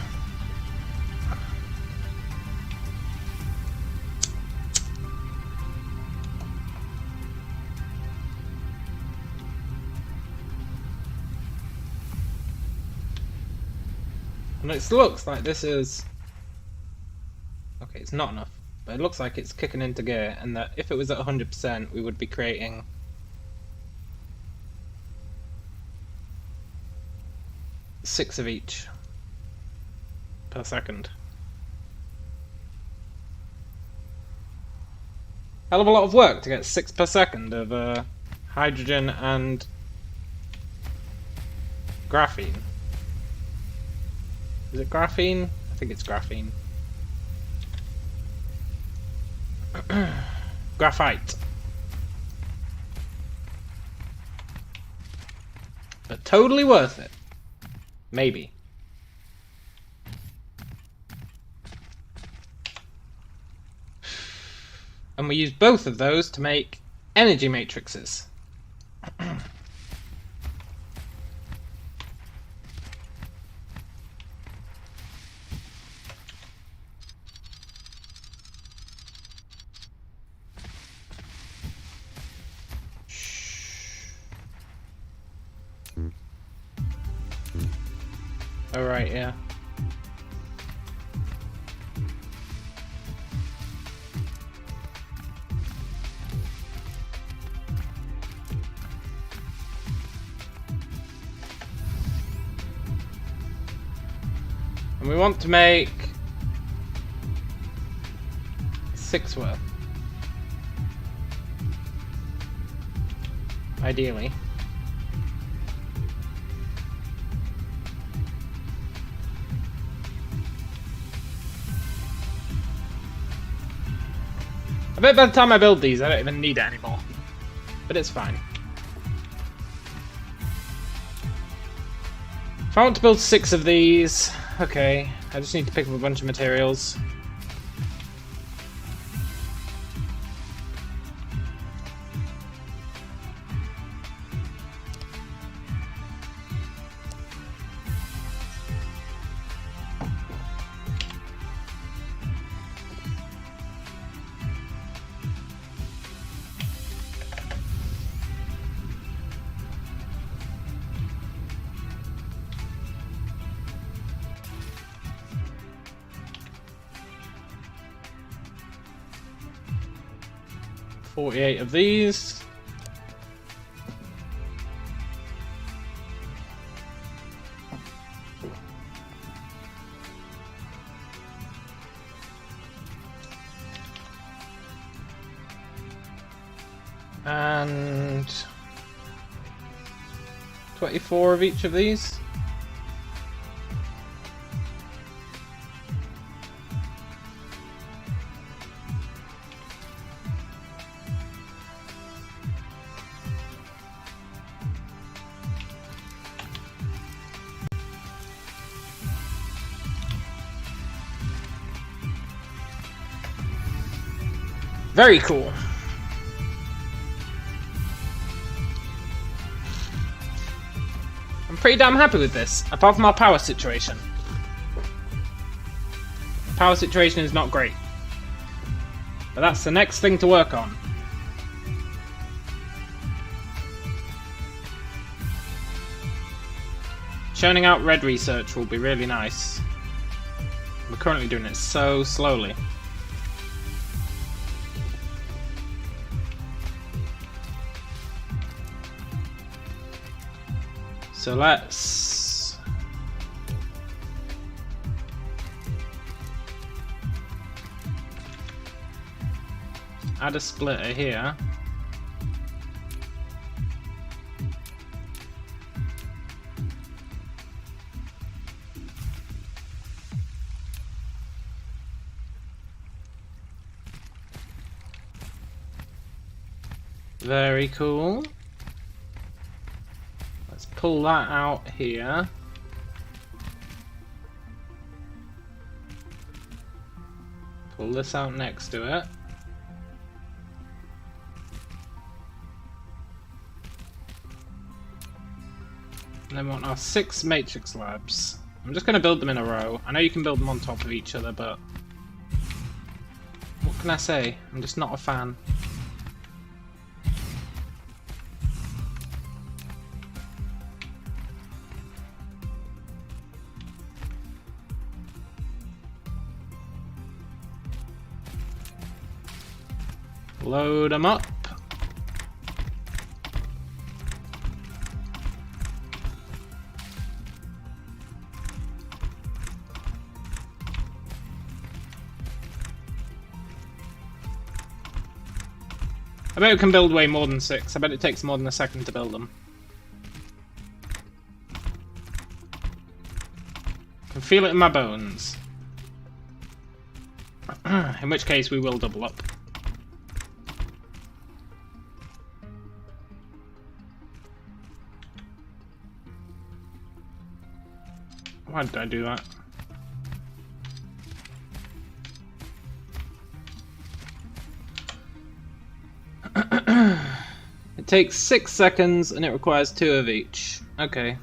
S1: it looks like this is... Okay, it's not enough. But it looks like it's kicking into gear, and that if it was at 100%, we would be creating... 6 of each per second. Hell of a lot of work to get 6 per second of hydrogen and graphene. Is it graphene? I think it's graphene. Graphite. But totally worth it. Maybe. And we use both of those to make energy matrices. Oh, right, yeah. And we want to make 6 worth. Ideally. I bet by the time I build these, I don't even need it anymore. But it's fine. If I want to build 6 of these, okay, I just need to pick up a bunch of materials. $48 of these. And 24 of each of these. Very cool. I'm pretty damn happy with this, apart from our power situation. The power situation is not great. But that's the next thing to work on. Churning out red research will be really nice. We're currently doing it so slowly. So let's add a splitter here. Very cool. Pull that out here. Pull this out next to it. And then we want our 6 matrix labs. I'm just going to build them in a row. I know you can build them on top of each other, but what can I say? I'm just not a fan. Load them up. I bet we can build way more than 6. I bet it takes more than a second to build them. I can feel it in my bones. In which case we will double up. Why did I do that? It takes 6 seconds and it requires 2 of each. Okay.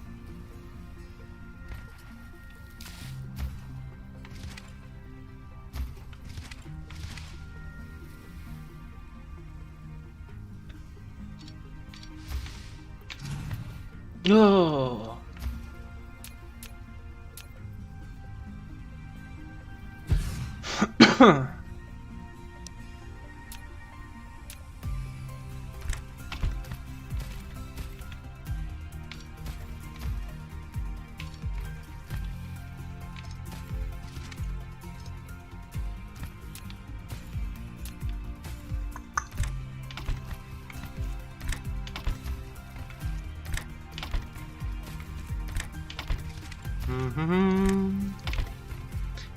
S1: Oh.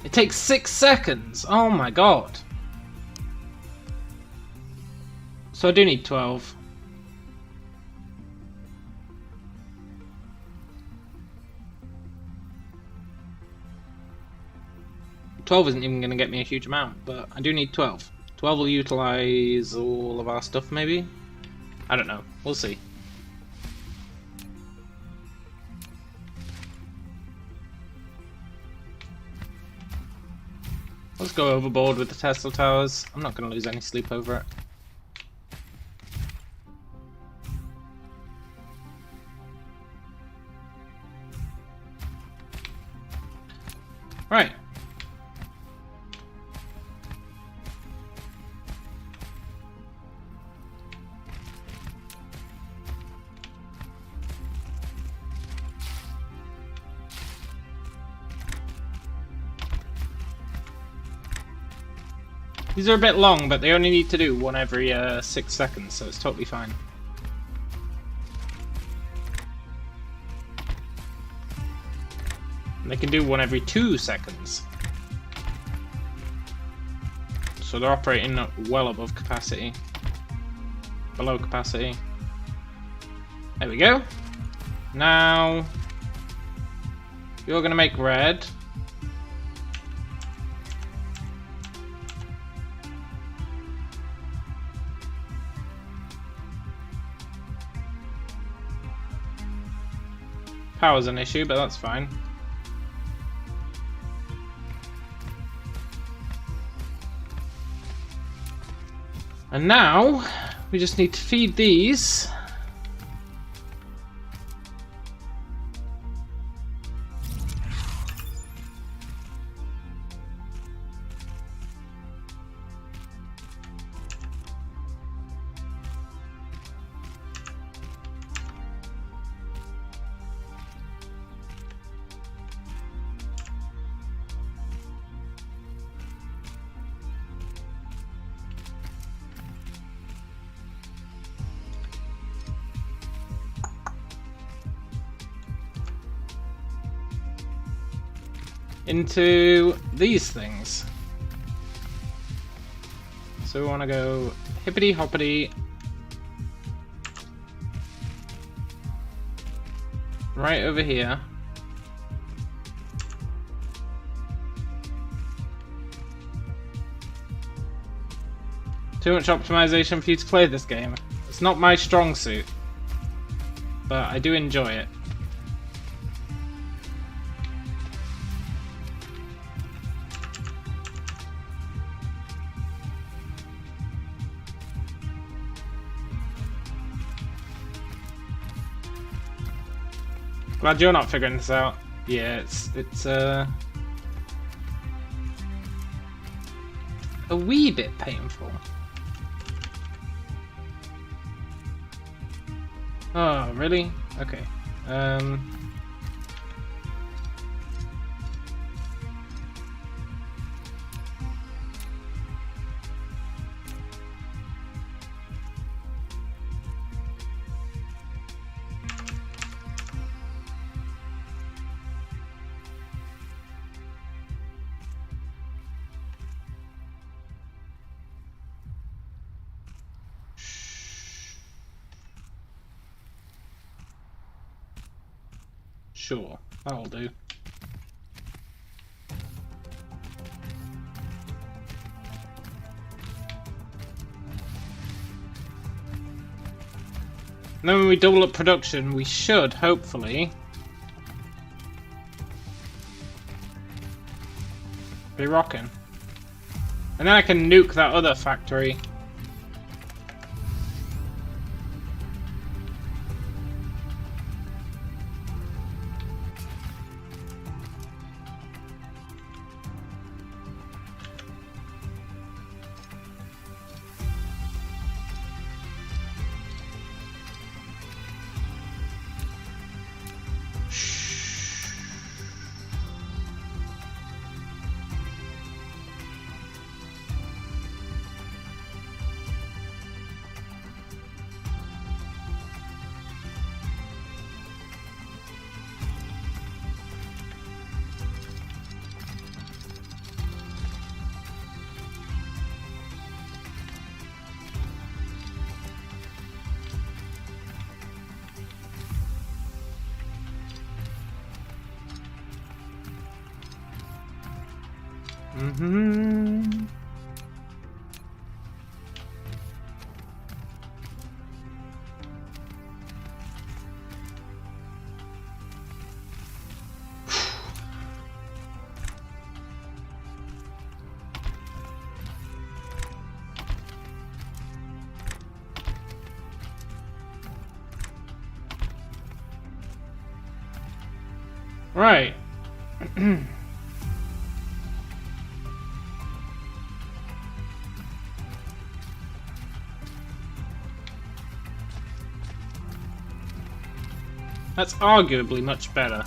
S1: It takes 6 seconds. Oh my god. So I do need 12. $12 isn't even going to get me a huge amount, but I do need 12. 12 will utilize all of our stuff, maybe? I don't know. We'll see. Let's go overboard with the Tesla towers. I'm not going to lose any sleep over it. Right. These are a bit long, but they only need to do one every 6 seconds, so it's totally fine. And they can do one every 2 seconds. So they're operating well above capacity. Below capacity. There we go. Now, you're going to make red. Power's an issue, but that's fine. And now, we just need to feed these. Into these things. So we want to go hippity hoppity right over here. Too much optimization for you to play this game. It's not my strong suit, but I do enjoy it. Glad you're not figuring this out. Yeah, it's a wee bit painful. Oh, really? Okay. Sure, that'll do. And then when we double up production, we should, hopefully, be rocking. And then I can nuke that other factory. Mm-hmm. Right. That's arguably much better.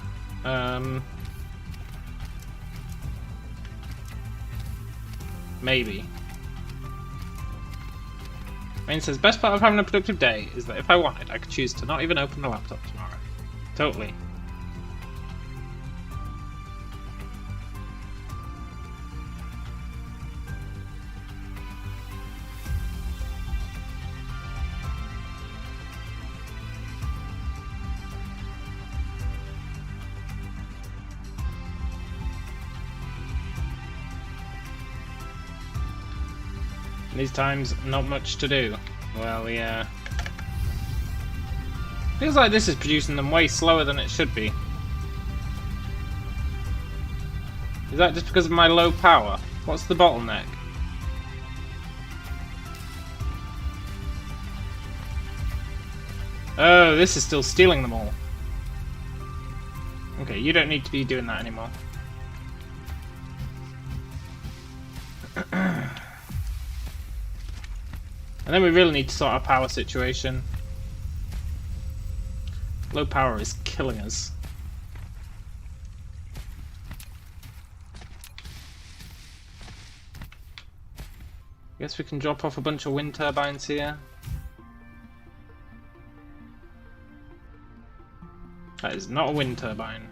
S1: Maybe. Main says, best part of having a productive day is that if I wanted, I could choose to not even open the laptop tomorrow. Totally. These times, not much to do. Well, yeah. Feels like this is producing them way slower than it should be. Is that just because of my low power? What's the bottleneck? Oh, this is still stealing them all. Okay, you don't need to be doing that anymore. And then we really need to sort our power situation. Low power is killing us. Guess we can drop off a bunch of wind turbines here. That is not a wind turbine.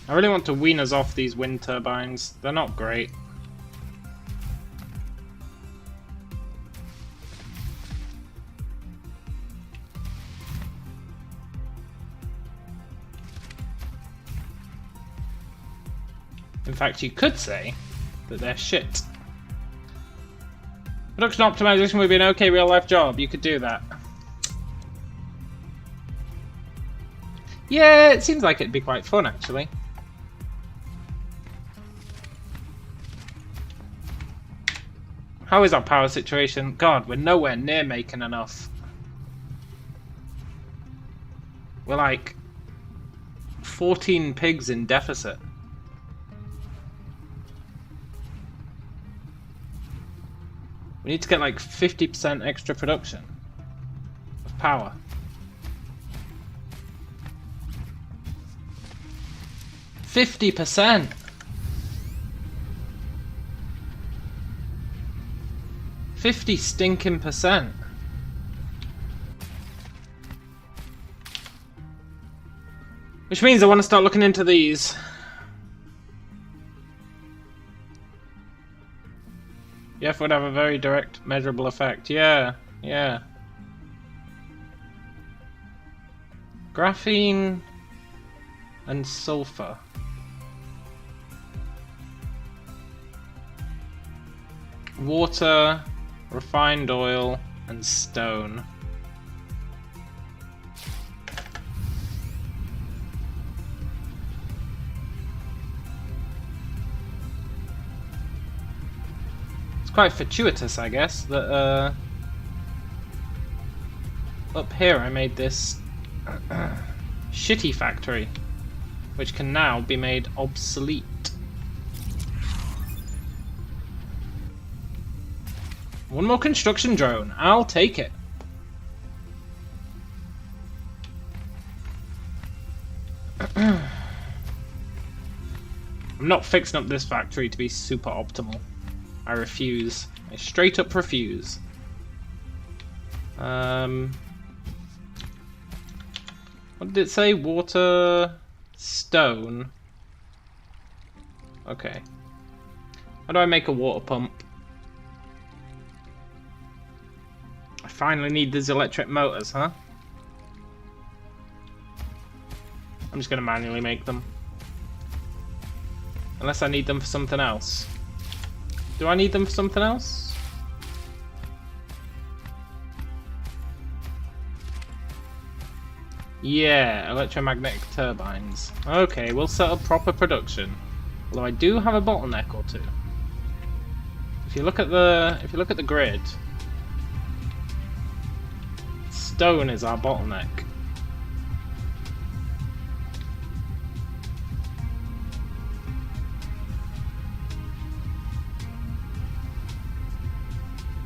S1: I really want to wean us off these wind turbines. They're not great. In fact, you could say that they're shit. Production optimization would be an okay real-life job. You could do that. Yeah, it seems like it'd be quite fun, actually. How is our power situation? God, we're nowhere near making enough. We're like 14 pigs in deficit. We need to get like 50% extra production of power. %50. 50 stinking %. Which means I want to start looking into these. Yef would have a very direct, measurable effect. Yeah, yeah. Graphene and sulfur. Water, refined oil, and stone. It's quite fortuitous, I guess, that up here I made this shitty factory, which can now be made obsolete. One more construction drone. I'll take it. I'm not fixing up this factory to be super optimal. I refuse. I straight up refuse. What did it say? Water, stone. Okay. How do I make a water pump? I finally need these electric motors, huh? I'm just gonna manually make them. Unless I need them for something else. Do I need them for something else? Yeah, electromagnetic turbines. Okay, we'll set up proper production. Although I do have a bottleneck or two. If you look at the grid, stone is our bottleneck.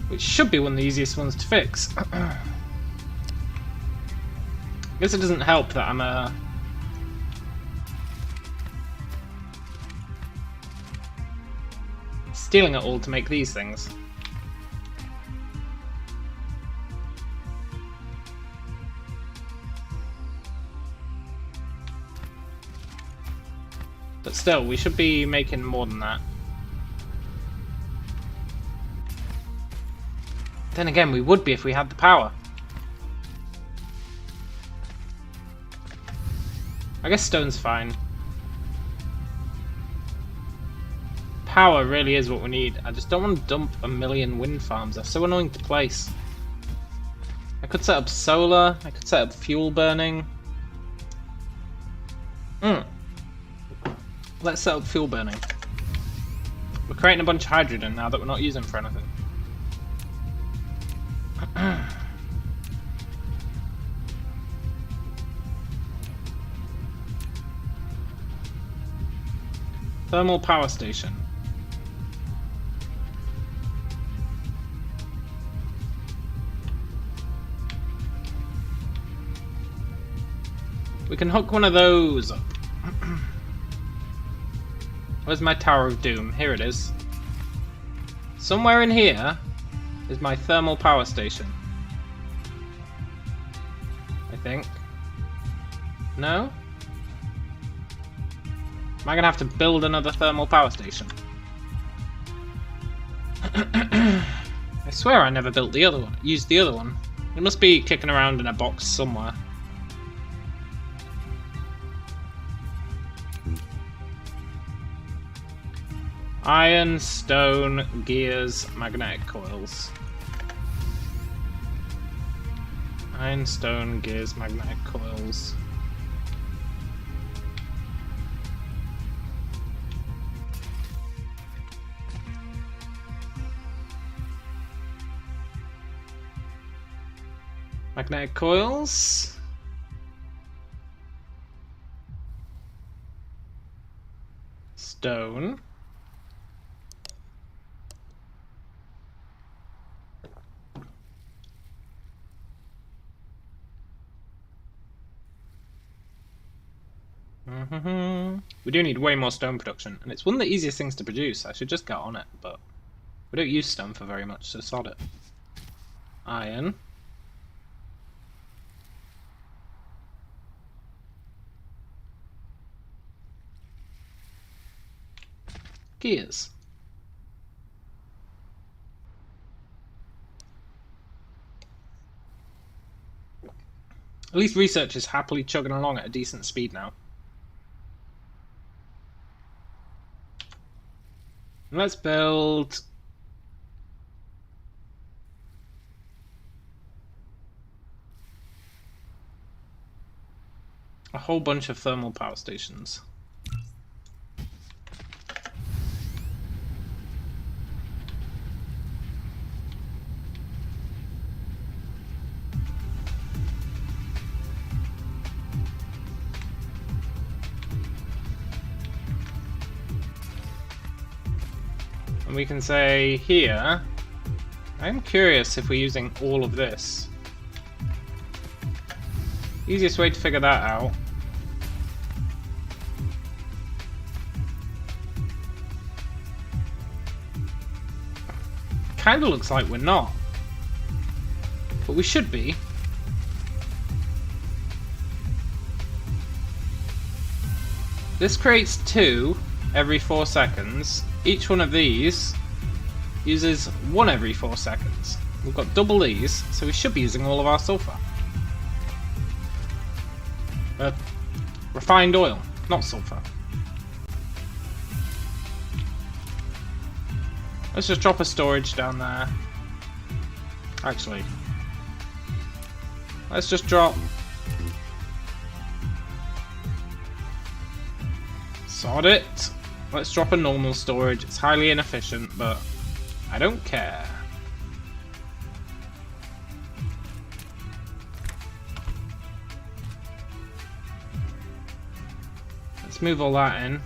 S1: Which should be one of the easiest ones to fix. I guess it doesn't help that I'm stealing it all to make these things. But still, we should be making more than that. Then again, we would be if we had the power. I guess stone's fine. Power really is what we need. I just don't want to dump a million wind farms. They're so annoying to place. I could set up solar. I could set up fuel burning. Let's set up fuel burning. We're creating a bunch of hydrogen now that we're not using for anything. Thermal power station. We can hook one of those up. Where's my Tower of Doom? Here it is. Somewhere in here is my thermal power station. I think. No? Am I gonna have to build another thermal power station? I swear I never built the other one. Used the other one. It must be kicking around in a box somewhere. Iron, stone, gears, magnetic coils. Iron, stone, gears, magnetic coils. Magnetic coils. Stone. We do need way more stone production, and it's one of the easiest things to produce. I should just get on it, but we don't use stone for very much, so sod it. Iron. Gears. At least research is happily chugging along at a decent speed now. Let's build a whole bunch of thermal power stations. And we can say here, I'm curious if we're using all of this. Easiest way to figure that out. Kinda looks like we're not. But we should be. This creates 2. every 4 seconds. Each one of these uses 1 every 4 seconds. We've got double these, so we should be using all of our sulfur. Refined oil, not sulfur. Let's just drop a storage down there. Actually, let's just drop... Sod it. Let's drop a normal storage. It's highly inefficient, but I don't care. Let's move all that in.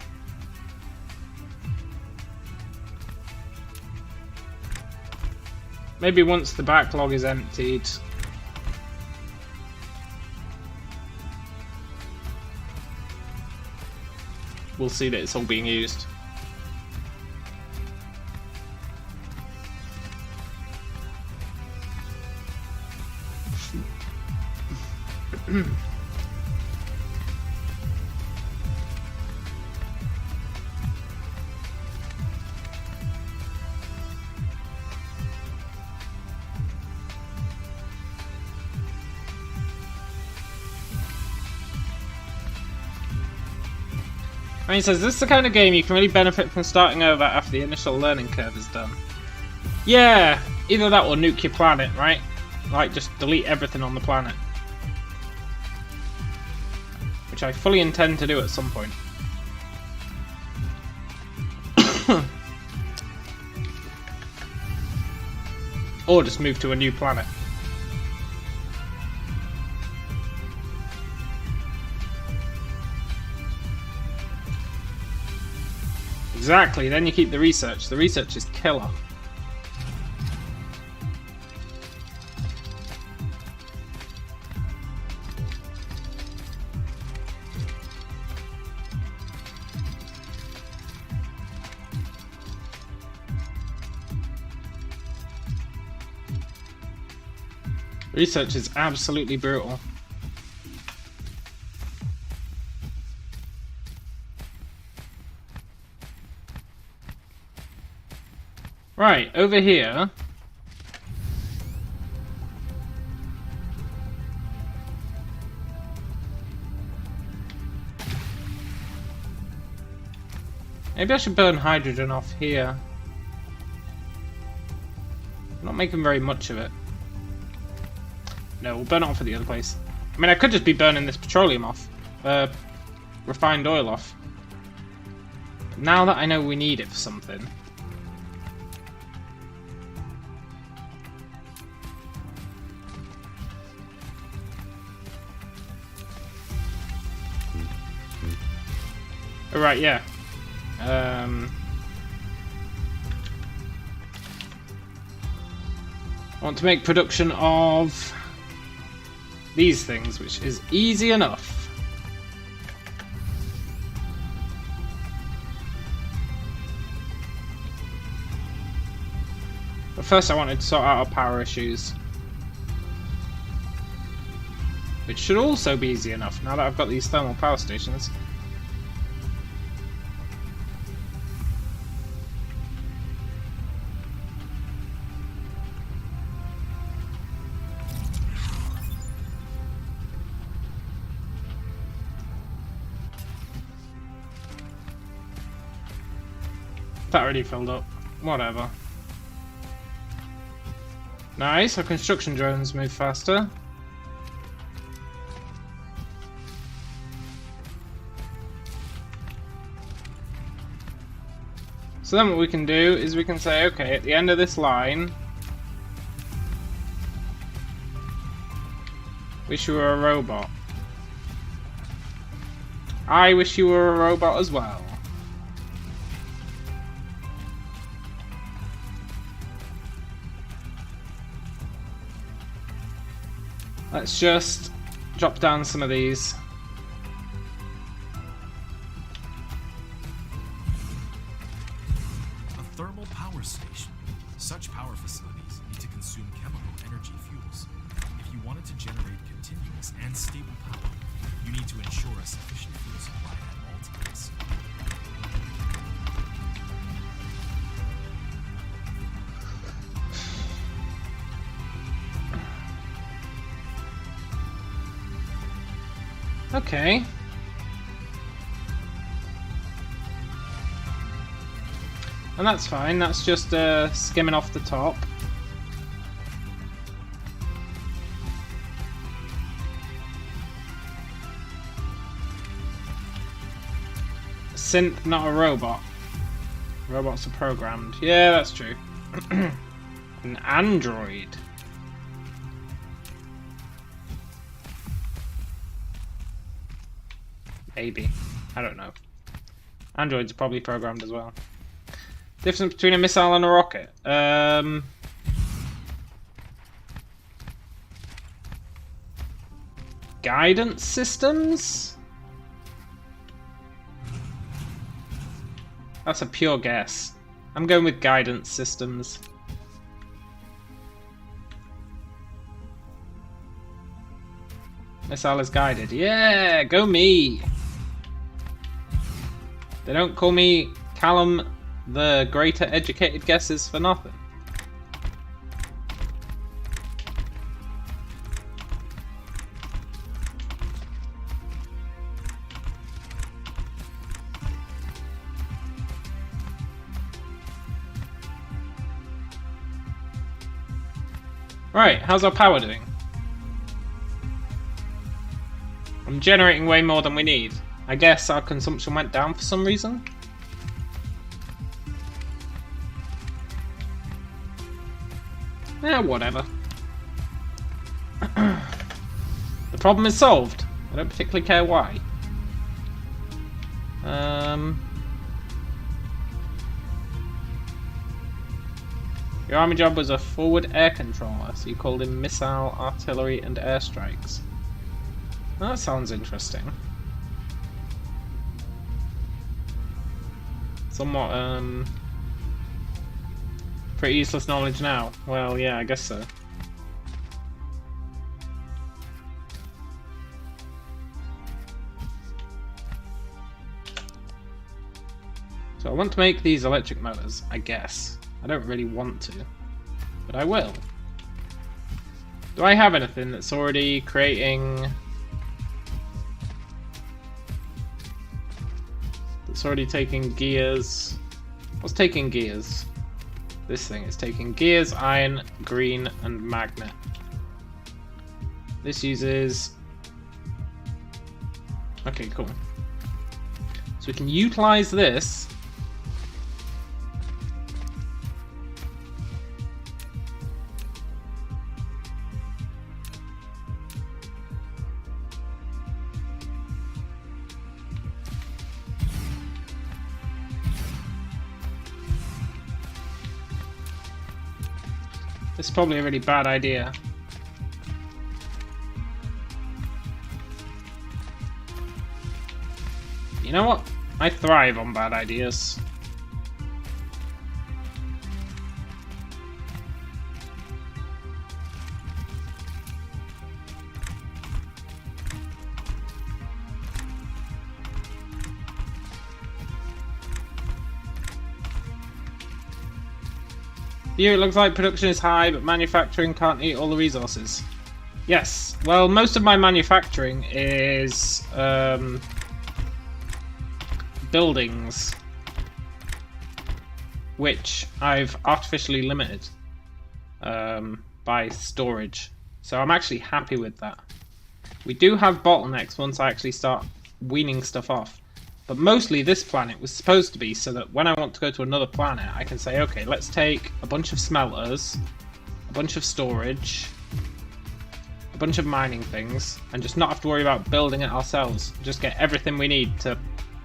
S1: Maybe once the backlog is emptied, we'll see that it's all being used. And he says, this is the kind of game you can really benefit from starting over after the initial learning curve is done. Yeah, either that or nuke your planet, right? Like, just delete everything on the planet. Which I fully intend to do at some point. Or just move to a new planet. Exactly, then you keep the research. The research is killer. Research is absolutely brutal. Right, over here. Maybe I should burn hydrogen off here. I'm not making very much of it. No, we'll burn it off at the other place. I mean, I could just be burning this petroleum off. Refined oil off. But now that I know we need it for something. Oh, right, yeah. I want to make production of these things, which is easy enough. But first I wanted to sort out our power issues. Which should also be easy enough now that I've got these thermal power stations. That already filled up. Whatever. Nice, our construction drones move faster. So then what we can do is we can say, okay, at the end of this line, wish you were a robot. I wish you were a robot as well. Let's just drop down some of these.
S2: A thermal power station. Such power facilities need to consume chemical energy fuels. If you wanted to generate continuous and stable power, you need to ensure a sufficient fuel supply at all times.
S1: Okay. And that's fine, that's just skimming off the top. Synth, not a robot. Robots are programmed. Yeah, that's true. An android. Maybe. I don't know. Androids are probably programmed as well. Difference between a missile and a rocket. Guidance systems? That's a pure guess. I'm going with guidance systems. Missile is guided. Yeah, go me! They don't call me Callum the Greater Educated Guesses for nothing. Right, how's our power doing? I'm generating way more than we need. I guess our consumption went down for some reason. Whatever. The problem is solved. I don't particularly care why. Your army job was a forward air controller, so you called in missile, artillery, and airstrikes. That sounds interesting. Somewhat, pretty useless knowledge now. Well, yeah, I guess so. So I want to make these electric motors, I guess. I don't really want to, but I will. Do I have anything that's already creating... It's already taking gears. What's taking gears? This thing is taking gears, iron, green, and magnet. This uses... Okay, cool. So we can utilize this. This is probably a really bad idea. You know what? I thrive on bad ideas. Here it looks like production is high, but manufacturing can't eat all the resources. Yes, well, most of my manufacturing is buildings, which I've artificially limited by storage. So I'm actually happy with that. We do have bottlenecks once I actually start weaning stuff off. But mostly this planet was supposed to be so that when I want to go to another planet, I can say, okay, let's take a bunch of smelters, a bunch of storage, a bunch of mining things, and just not have to worry about building it ourselves. Just get everything we need to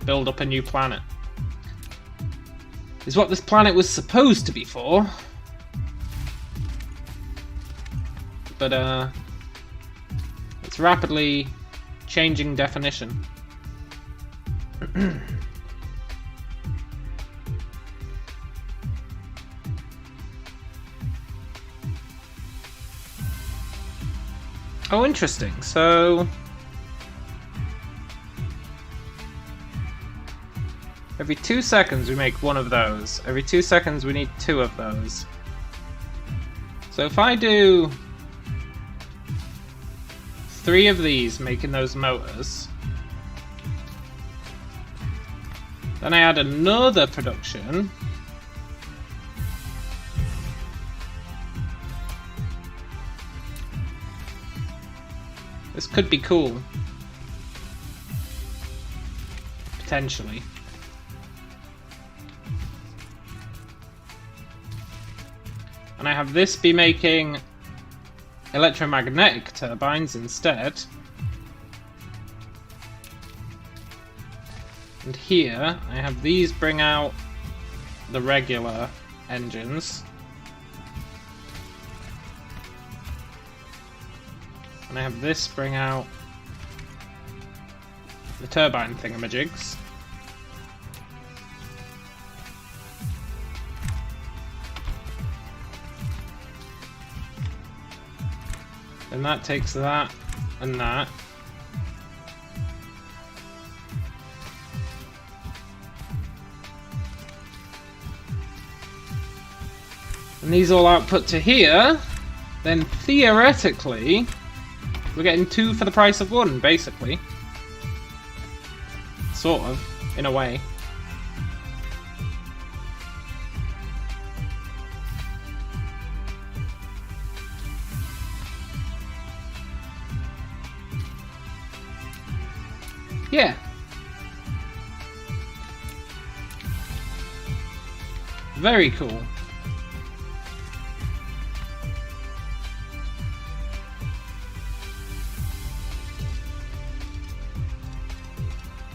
S1: build up a new planet. Is what this planet was supposed to be for. But, it's rapidly changing definition. Oh, interesting. So every 2 seconds we make one of those. Every 2 seconds we need 2 of those. So if I do 3 of these making those motors, Then I add another production. This could be cool. Potentially. And I have this be making electromagnetic turbines instead. And here, I have these bring out the regular engines. And I have this bring out the turbine thingamajigs. And that takes that and that. And these all output to here, then theoretically, we're getting 2 for the price of 1, basically. Sort of, in a way. Yeah. Very cool.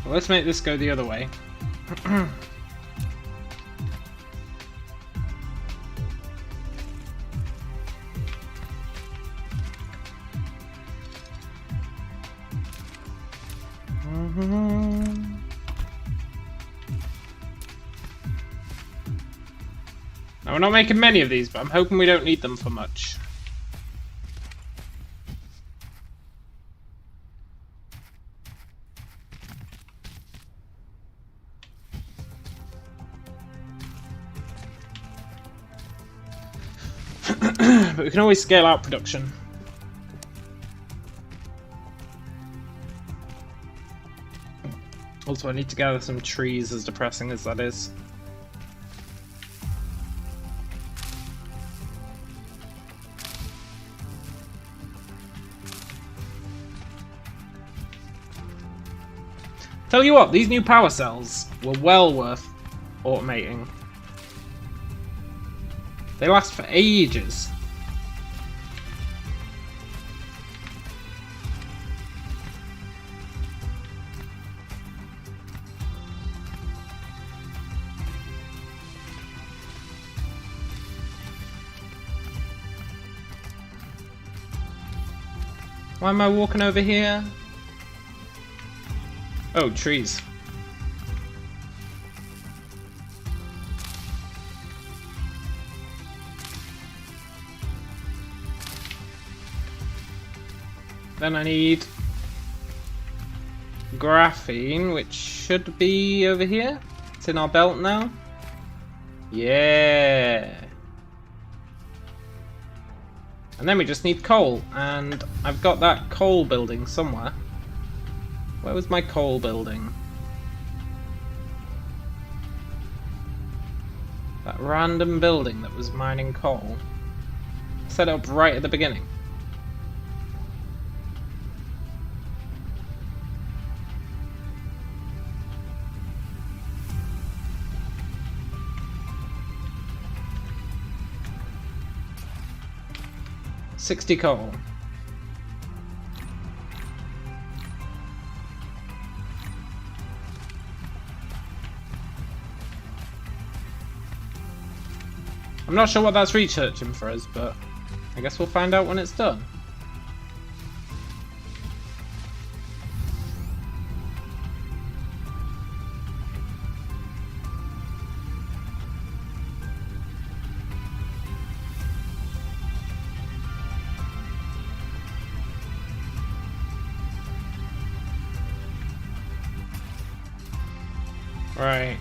S1: Well, let's make this go the other way. Now, we're not making many of these, but I'm hoping we don't need them for much. But we can always scale out production. Also, I need to gather some trees, as depressing as that is. Tell you what, these new power cells were well worth automating. They last for ages. Why am I walking over here? Oh, trees. Then I need graphene, which should be over here. It's in our belt now. Yeah. And then we just need coal, and I've got that coal building somewhere. Where was my coal building? That random building that was mining coal. Set up right at the beginning. $60 coal. I'm not sure what that's researching for us, but I guess we'll find out when it's done. Right.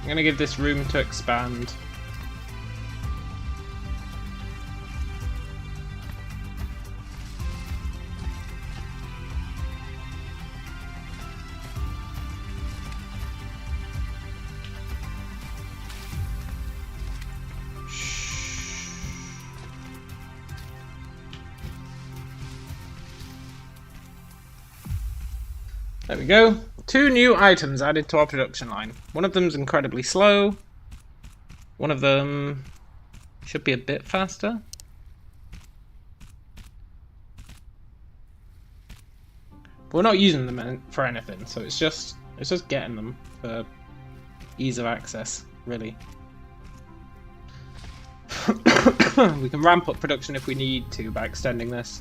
S1: I'm gonna give this room to expand. There we go. 2 new items added to our production line. One of them's incredibly slow. One of them should be a bit faster. But we're not using them for anything, so it's just getting them for ease of access, really. We can ramp up production if we need to by extending this.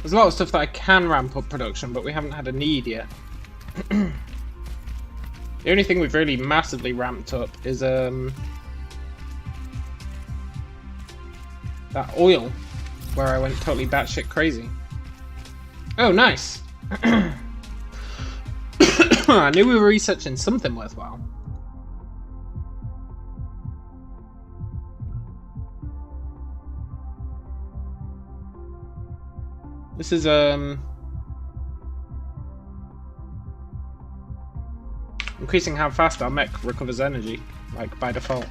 S1: There's a lot of stuff that I can ramp up production, but we haven't had a need yet. The only thing we've really massively ramped up is that oil, where I went totally batshit crazy. Oh, nice! I knew we were researching something worthwhile. This is increasing how fast our mech recovers energy, like by default.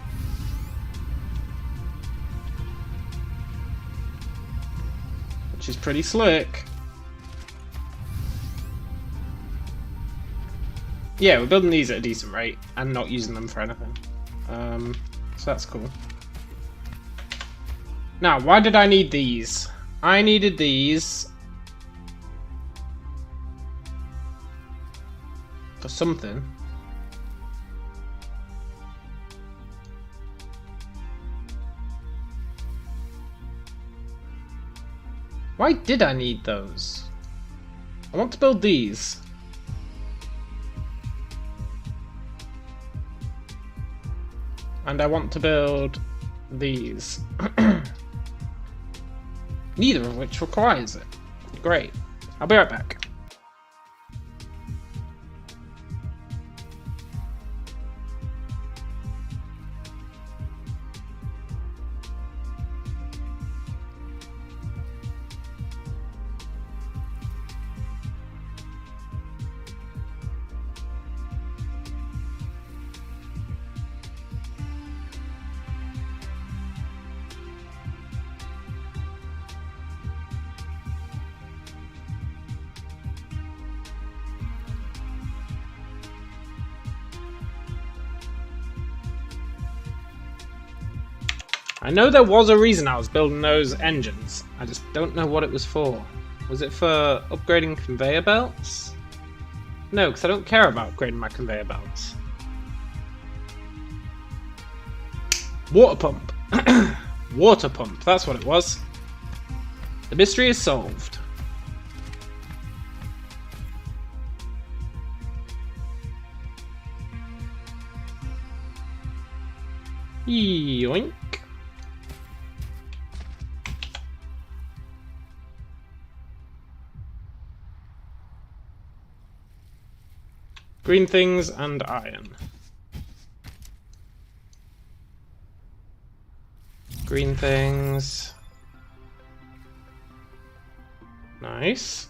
S1: Which is pretty slick. Yeah, we're building these at a decent rate and not using them for anything. So that's cool. Now, why did I need these? I needed these for something. Why did I need those? I want to build these. And I want to build these. Neither of which requires it. Great. I'll be right back. I know there was a reason I was building those engines. I just don't know what it was for. Was it for upgrading conveyor belts? No, because I don't care about upgrading my conveyor belts. Water pump. Water pump, that's what it was. The mystery is solved. Yoink. Green things and iron. Green things. Nice.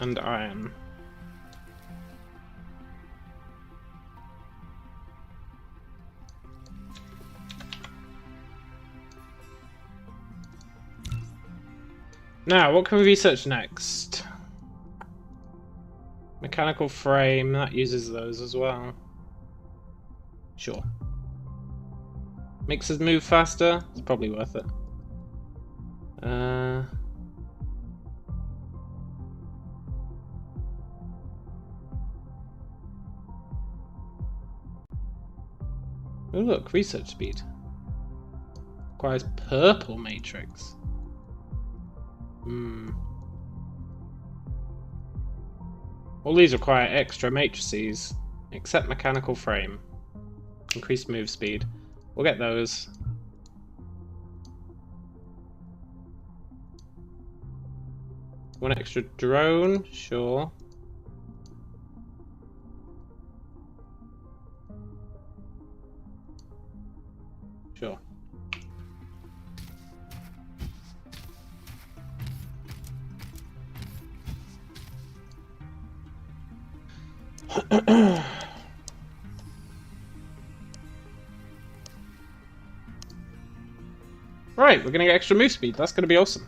S1: And iron. Now, what can we research next? Mechanical frame, that uses those as well. Sure. Makes us move faster, it's probably worth it. Oh look, research speed. Requires purple matrix. All these require extra matrices, except mechanical frame. Increased move speed. We'll get those. One extra drone? Sure. Sure. Right, we're gonna get extra move speed. That's gonna be awesome.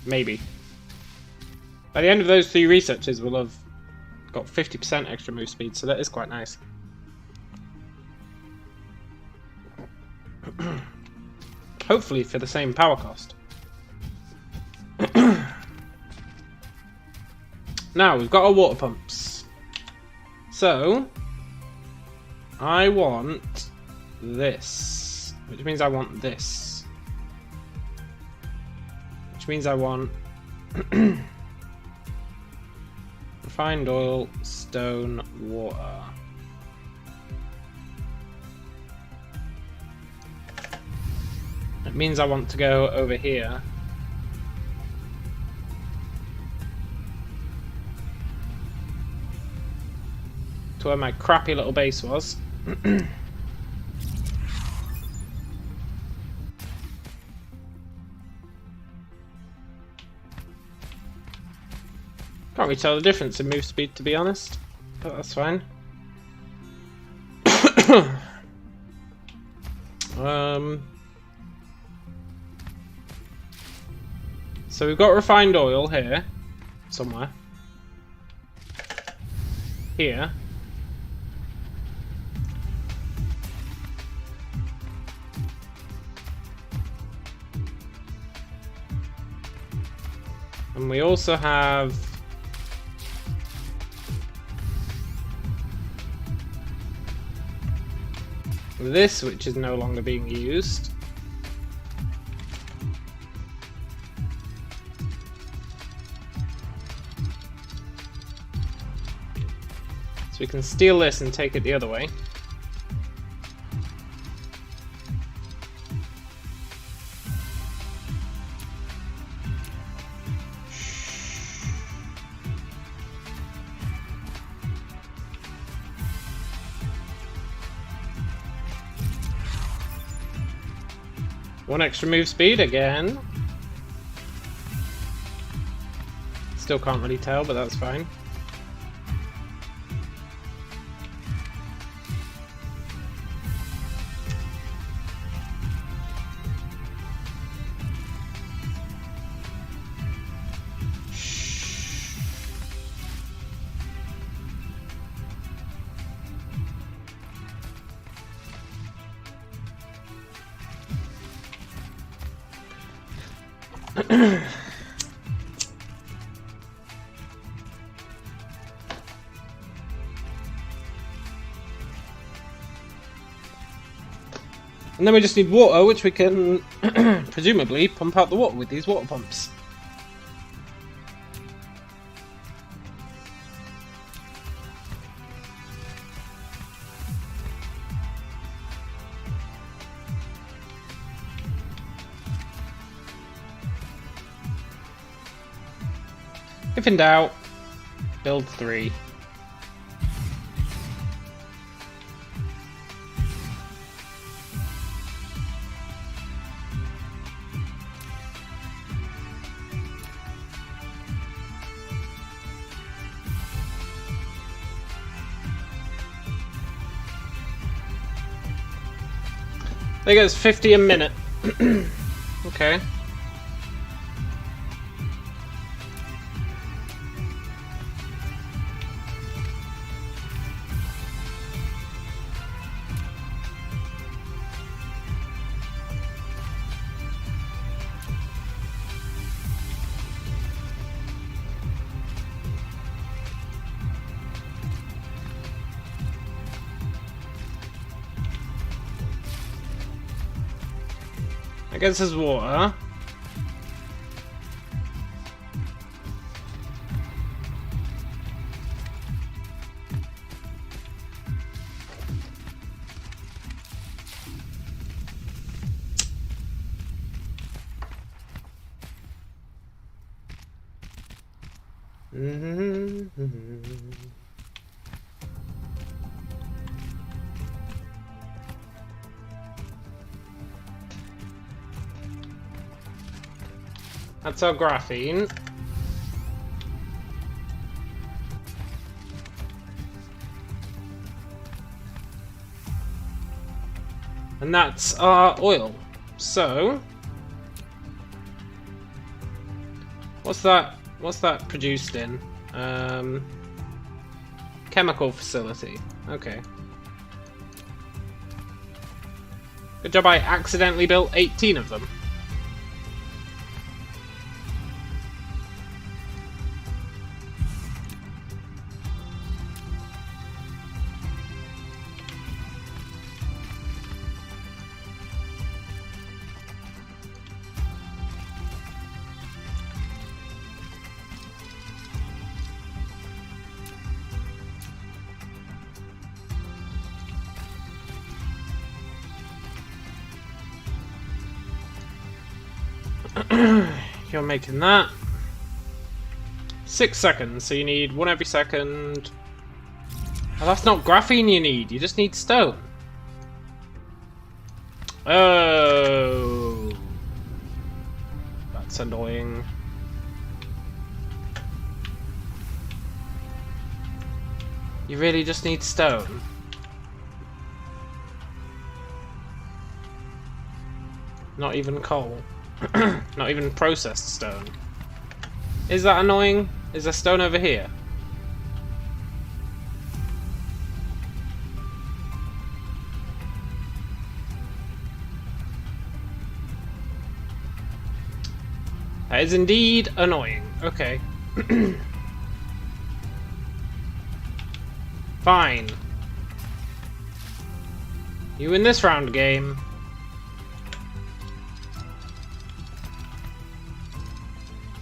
S1: Maybe. By the end of those 3 researches, we'll have got 50% extra move speed, so that is quite nice. Hopefully for the same power cost. Now, we've got our water pumps. So, I want this. Which means I want this. Which means I want refined oil, stone, water. It means I want to go over here. To where my crappy little base was. Can't really tell the difference in move speed, to be honest, but that's fine. So we've got refined oil here, somewhere. Here. And we also have this, which is no longer being used. So we can steal this and take it the other way. One extra move speed again. Still can't really tell, but that's fine. And then we just need water, which we can presumably pump out the water with these water pumps. If in doubt, build 3. There goes 50 a minute. Okay. I guess there's water. That's our graphene. And that's our oil. So, what's that produced in? Chemical facility. Okay. Good job I accidentally built 18 of them. You're making that. 6 seconds, so you need one every second. Oh, that's not graphene you need just need stone. Oh. That's annoying. You really just need stone. Not even coal. Not even processed stone. Is that annoying? Is there stone over here? That is indeed annoying. Okay. Fine. You win this round, game.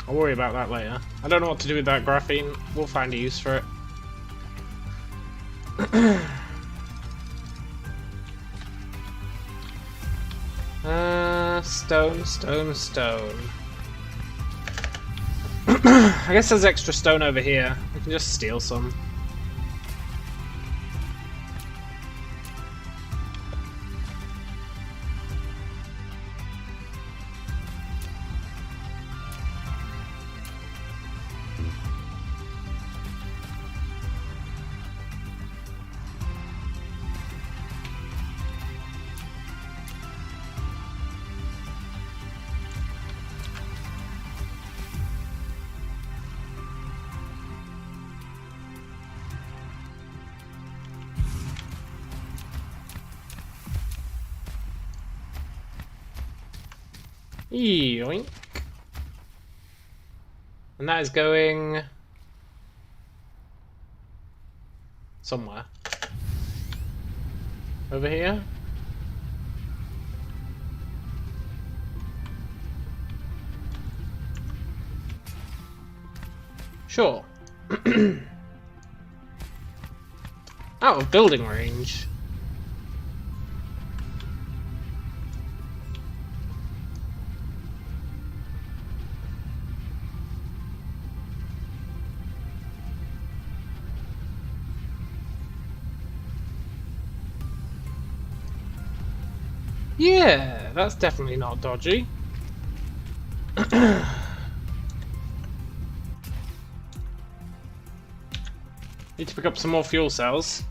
S1: I'll worry about that later. I don't know what to do with that graphene. We'll find a use for it. Stone. I guess there's extra stone over here. We can just steal some. Yoink. And that is going somewhere. Over here? Sure. Out of building range. Yeah, that's definitely not dodgy. Need to pick up some more fuel cells.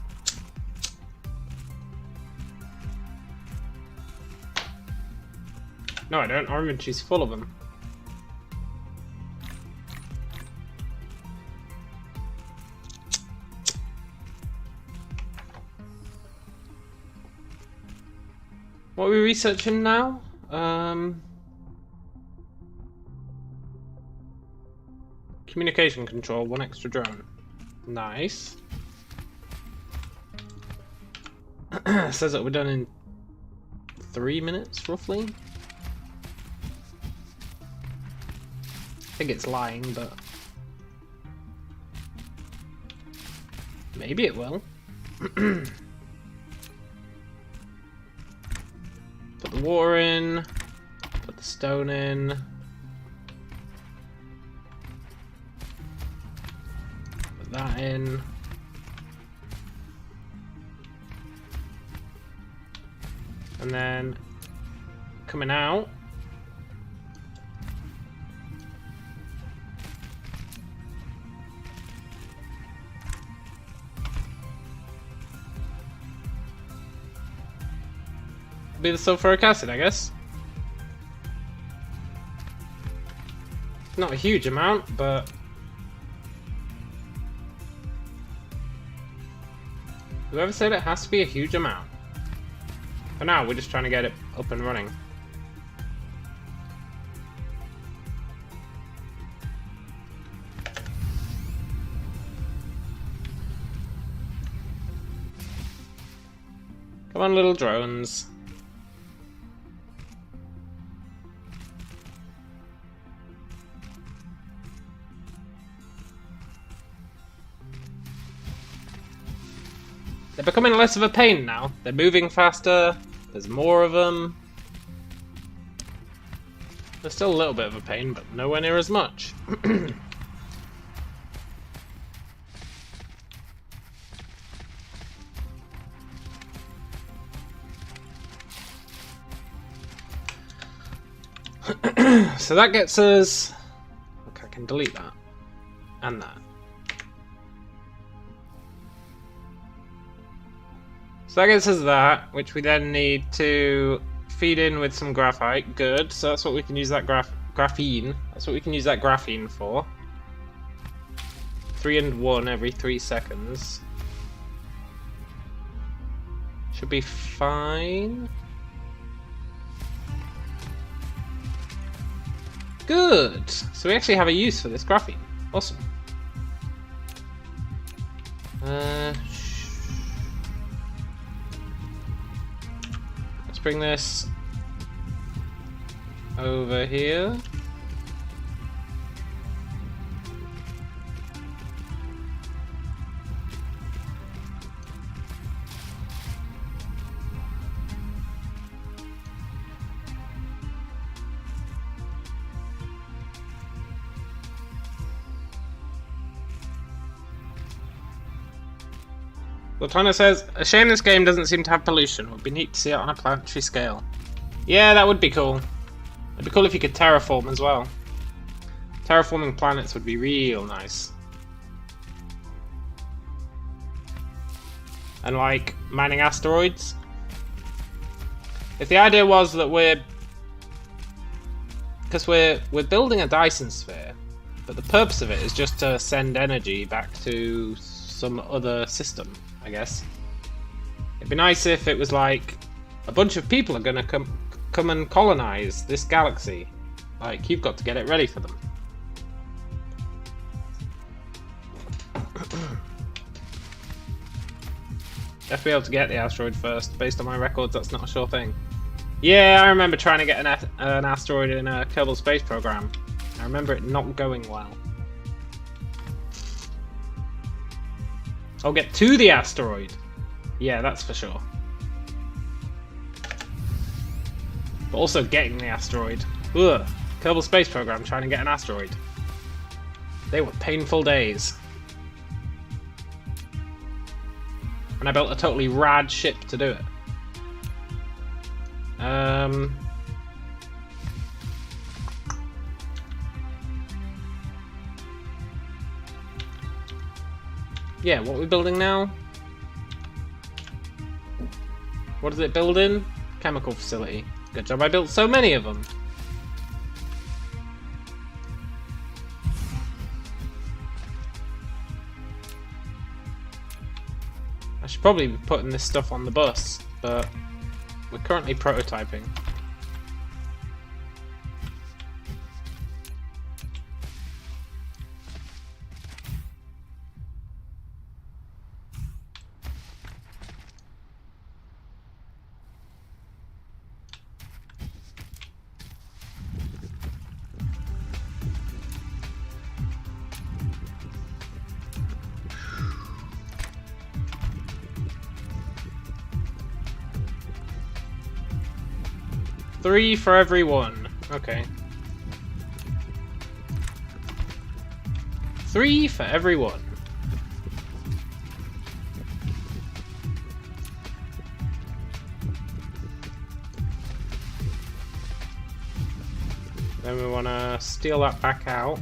S1: No, I don't. Our inventory's full of them. What are we researching now? Communication control, one extra drone. Nice. Says that we're done in 3 minutes, roughly. I think it's lying, but maybe it will. Put the water in, put the stone in. Put that in. And then coming out. be the sulfuric acid, I guess. Not a huge amount, but... Whoever said it has to be a huge amount. For now, we're just trying to get it up and running. Come on, little drones. They're becoming less of a pain now. They're moving faster. There's more of them. They're still a little bit of a pain, but nowhere near as much. So that gets us... Okay, I can delete that. And that. So that gets us that, which we then need to feed in with some graphite. Good, so that's what we can use that graphene. That's what we can use that graphene for. 3 and 1 every 3 seconds. Should be fine. Good! So we actually have a use for this graphene. Awesome. Let's bring this over here. Latana says, a shame this game doesn't seem to have pollution. It would be neat to see it on a planetary scale. Yeah, that would be cool. It'd be cool if you could terraform as well. Terraforming planets would be real nice. And like, mining asteroids. If the idea was that because we're building a Dyson Sphere, but the purpose of it is just to send energy back to some other system, I guess. It'd be nice if it was like a bunch of people are gonna come and colonize this galaxy. Like, you've got to get it ready for them. Have to be able to get the asteroid first. Based on my records, that's not a sure thing. Yeah, I remember trying to get an asteroid in a Kerbal Space Program. I remember it not going well. I'll get to the asteroid. Yeah, that's for sure. But also getting the asteroid. Ugh. Kerbal Space Program trying to get an asteroid. They were painful days. And I built a totally rad ship to do it. Yeah, what are we building now? What does it build in? Chemical facility. Good job, I built so many of them. I should probably be putting this stuff on the bus, but we're currently prototyping. Three for every one. Okay. 3 for every one. Then we want to steal that back out.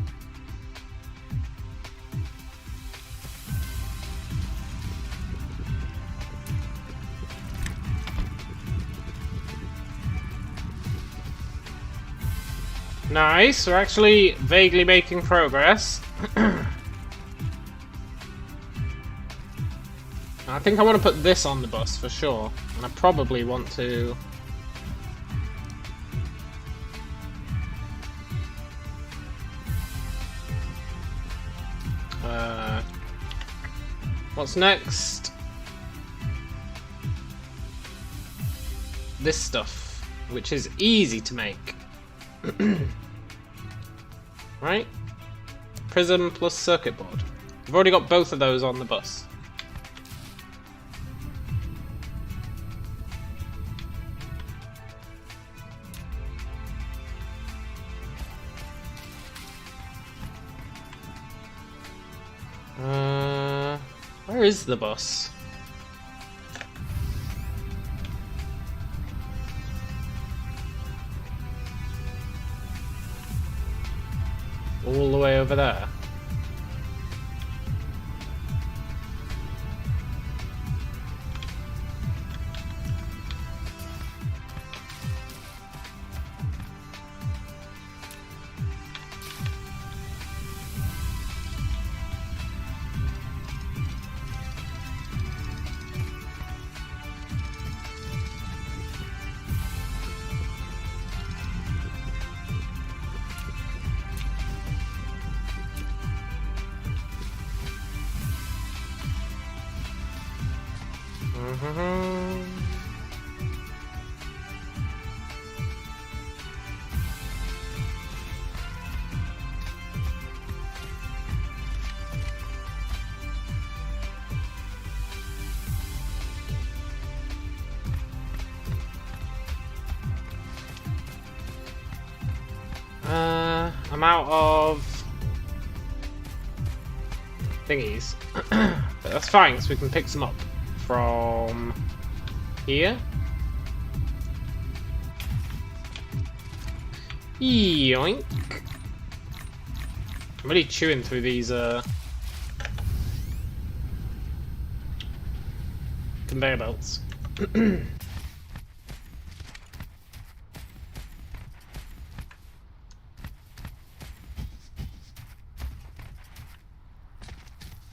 S1: Nice, we're actually vaguely making progress. I think I want to put this on the bus for sure, and I probably want to... what's next? This stuff, which is easy to make. Right? Prism plus circuit board. We've already got both of those on the bus. Where is the bus? All the way over there. I'm out of thingies, but that's fine, so we can pick some up from here. Yoink! I'm really chewing through these conveyor belts.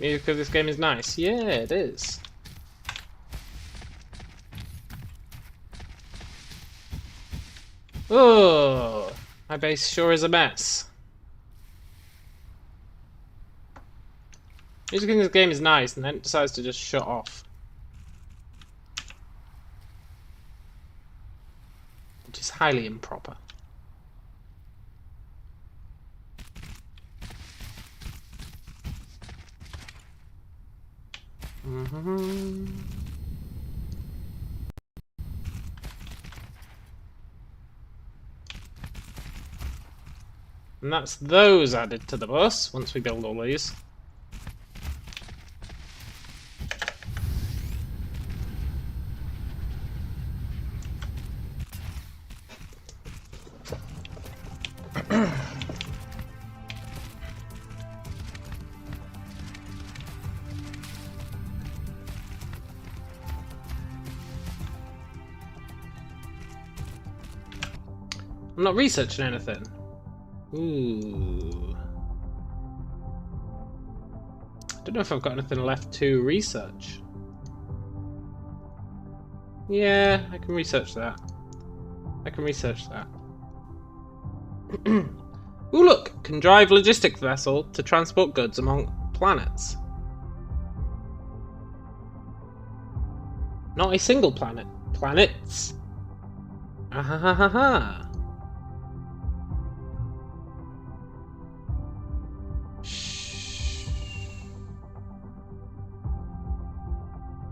S1: Maybe because this game is nice. Yeah, it is. Oh, my base sure is a mess. Music in this game is nice, and then it decides to just shut off. Which is highly improper. And that's those added to the bus once we build all these. I'm not researching anything. Ooh. I don't know if I've got anything left to research. Yeah, I can research that. I can research that. Ooh, look! Can drive logistics vessel to transport goods among planets. Not a single planet. Planets. Ah ha ha ha ha.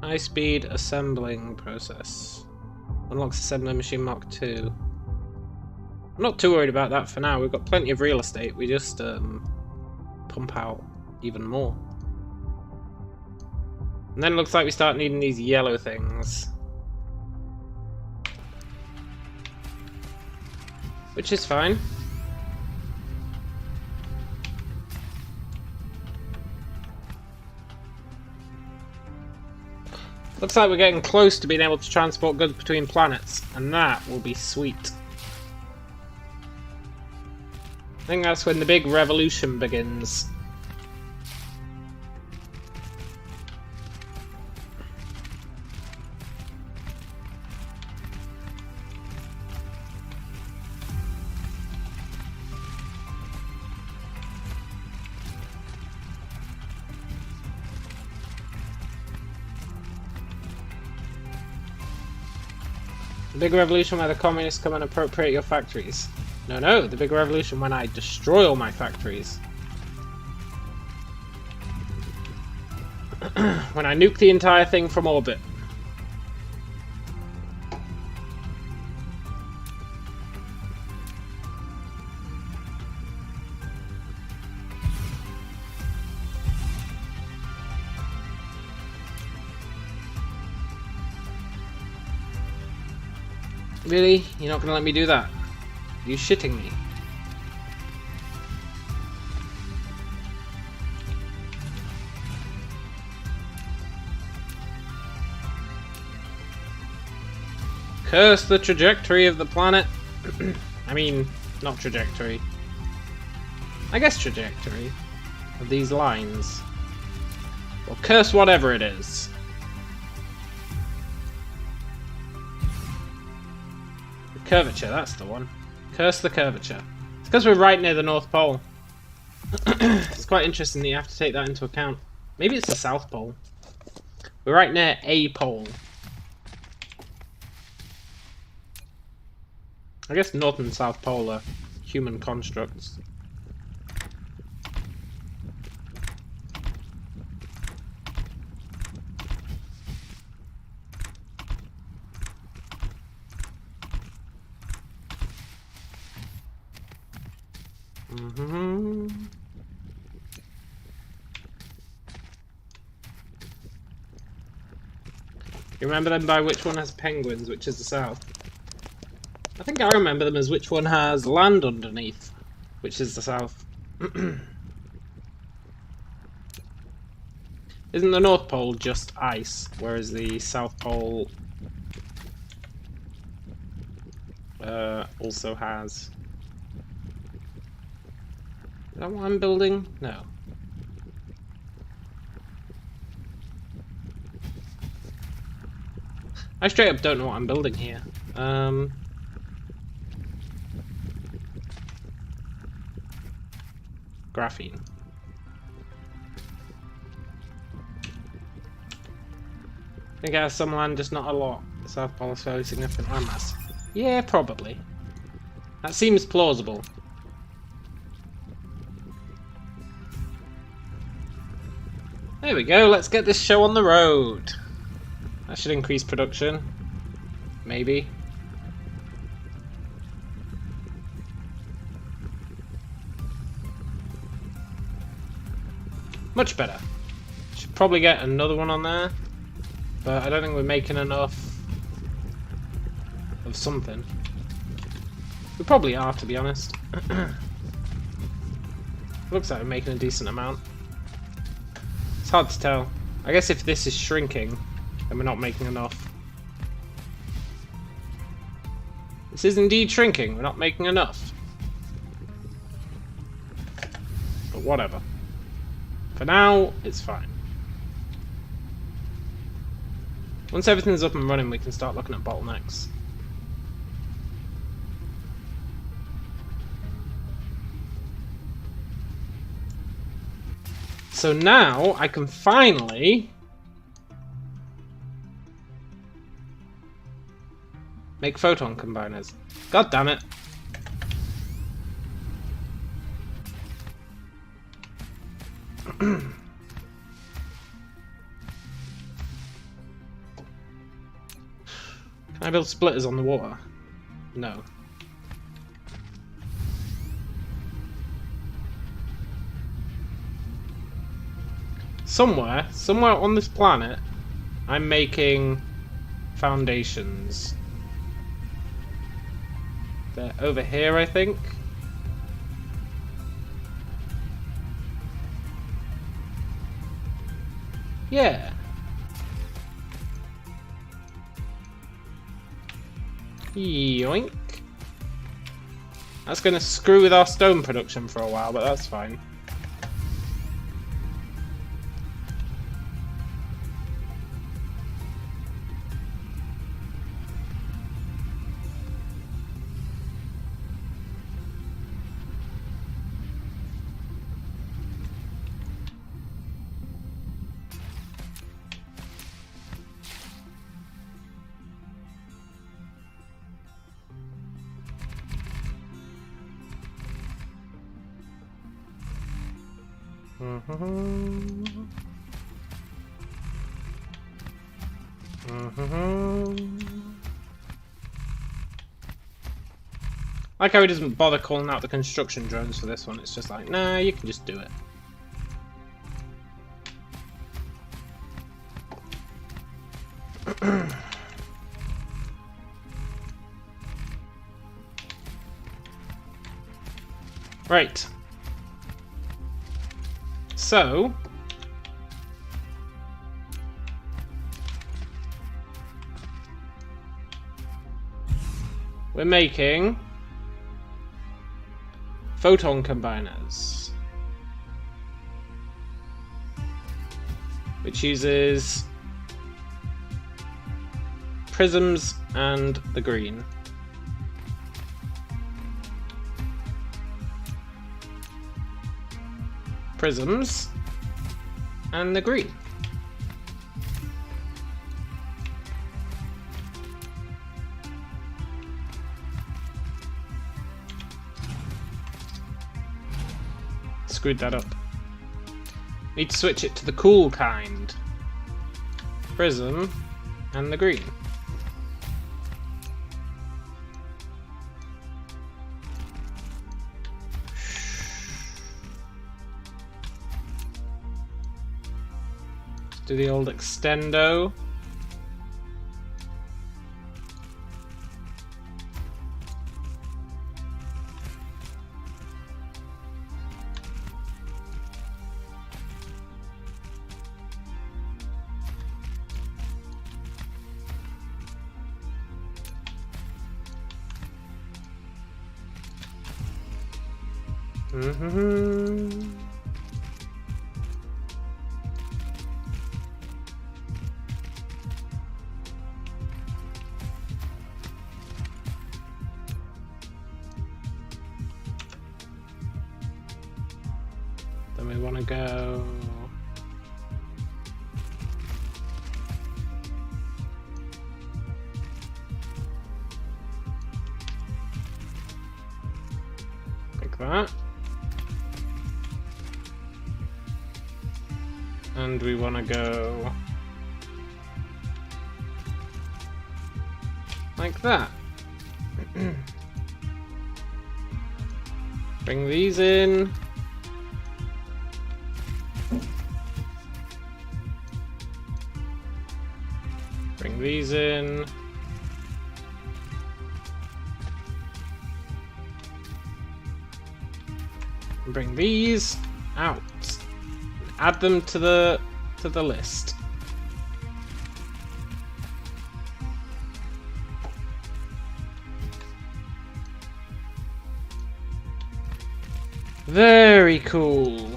S1: High-speed assembling process. Unlocks assembling machine Mark II. I'm not too worried about that for now. We've got plenty of real estate. We just pump out even more. And then it looks like we start needing these yellow things. Which is fine. Looks like we're getting close to being able to transport goods between planets, and that will be sweet. think that's when the big revolution begins. The big revolution where the communists come and appropriate your factories. No, the big revolution when I destroy all my factories. When I nuke the entire thing from orbit. Really? You're not gonna let me do that? Are you shitting me? Curse the trajectory of the planet. I mean, not trajectory. I guess trajectory of these lines. Or curse whatever it is. Curvature, that's the one. Curse the curvature. It's because we're right near the North Pole. It's quite interesting that you have to take that into account. Maybe it's the South Pole. We're right near a pole. I guess North and South Pole are human constructs. You remember them by which one has penguins, which is the south? I think I remember them as which one has land underneath, which is the south. Isn't the North Pole just ice, whereas the South Pole also has... Is that what I'm building? No. I straight up don't know what I'm building here. Graphene. I think it has some land, just not a lot. The South Pole is fairly significant landmass. Yeah, probably. That seems plausible. There we go, let's get this show on the road. That should increase production. Maybe. Much better. Should probably get another one on there. But I don't think we're making enough of something. We probably are, to be honest. Looks like we're making a decent amount. It's hard to tell. I guess if this is shrinking, then we're not making enough. This is indeed shrinking, we're not making enough. But whatever. For now, it's fine. Once everything's up and running, we can start looking at bottlenecks. So now, I can finally make photon combiners. God damn it. Can I build splitters on the water? No. Somewhere on this planet, I'm making foundations. They're over here, I think. Yeah. Yoink. That's going to screw with our stone production for a while, but that's fine. Like how he doesn't bother calling out the construction drones for this one. It's just like, nah, you can just do it. Right. So, we're making photon combiners, which uses prisms and the green. Prisms and the green. Screwed that up. Need to switch it to the cool kind. Prism and the green. Do the old extendo. Then we want to go like that. And we want to go like that. Bring these in. Bring these in. And bring these out. Add them to the list. Very cool.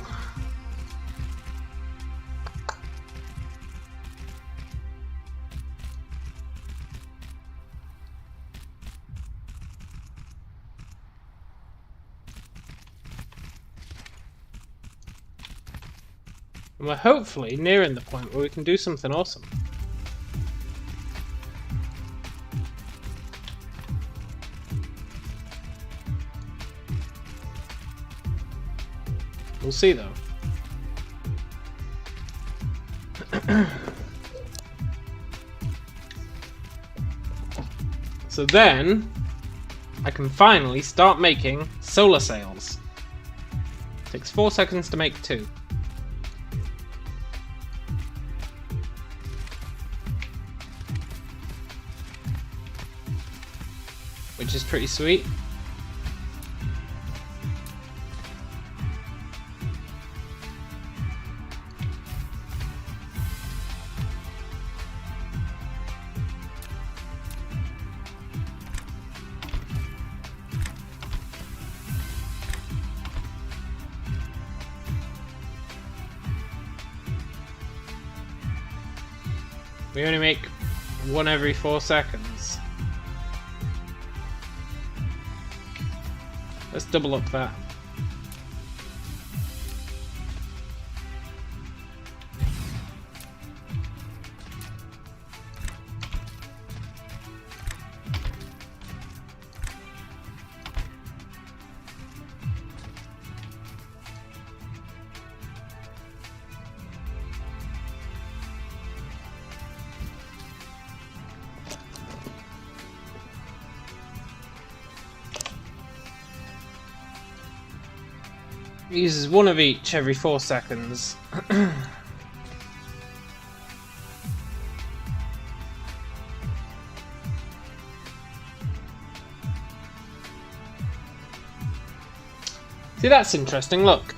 S1: And we're hopefully nearing the point where we can do something awesome. We'll see though. So then, I can finally start making solar sails. Takes 4 seconds to make 2. Which is pretty sweet. We only make one every 4 seconds. Let's double up that. It uses one of each every 4 seconds. See, that's interesting, look.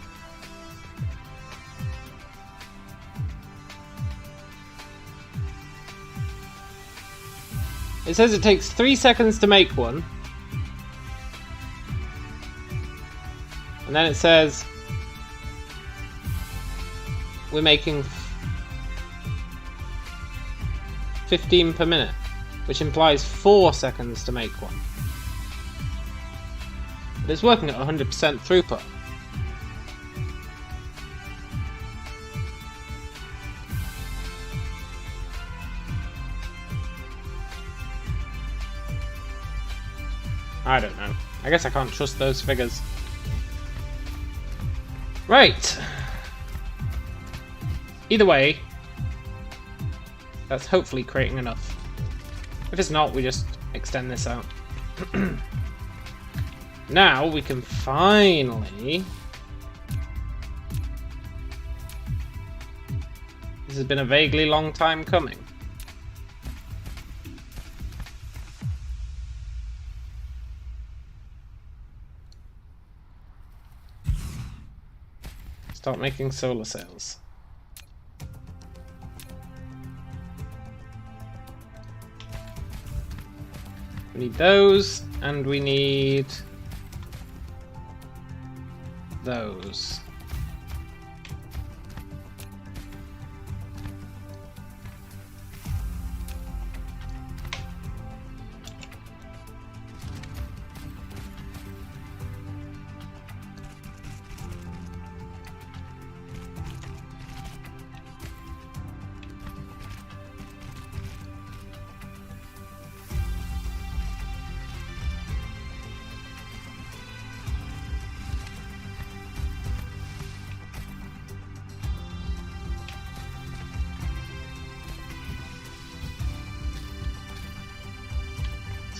S1: It says it takes 3 seconds to make one. And then it says we're making 15 per minute, which implies 4 seconds to make one. But it's working at 100% throughput. I don't know. I guess I can't trust those figures. Right. Either way, that's hopefully creating enough. If it's not, we just extend this out. Now we can finally... This has been a vaguely long time coming. Start making solar sails. We need those, and we need those.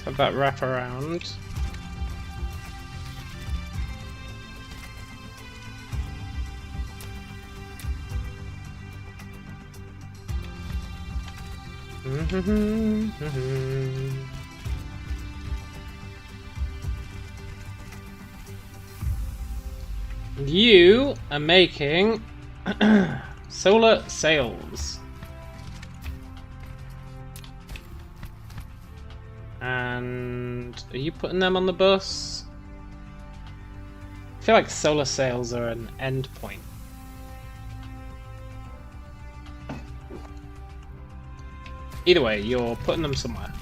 S1: Have that wrap around. You are making solar sails. And are you putting them on the bus? I feel like solar sails are an end point. Either way, you're putting them somewhere.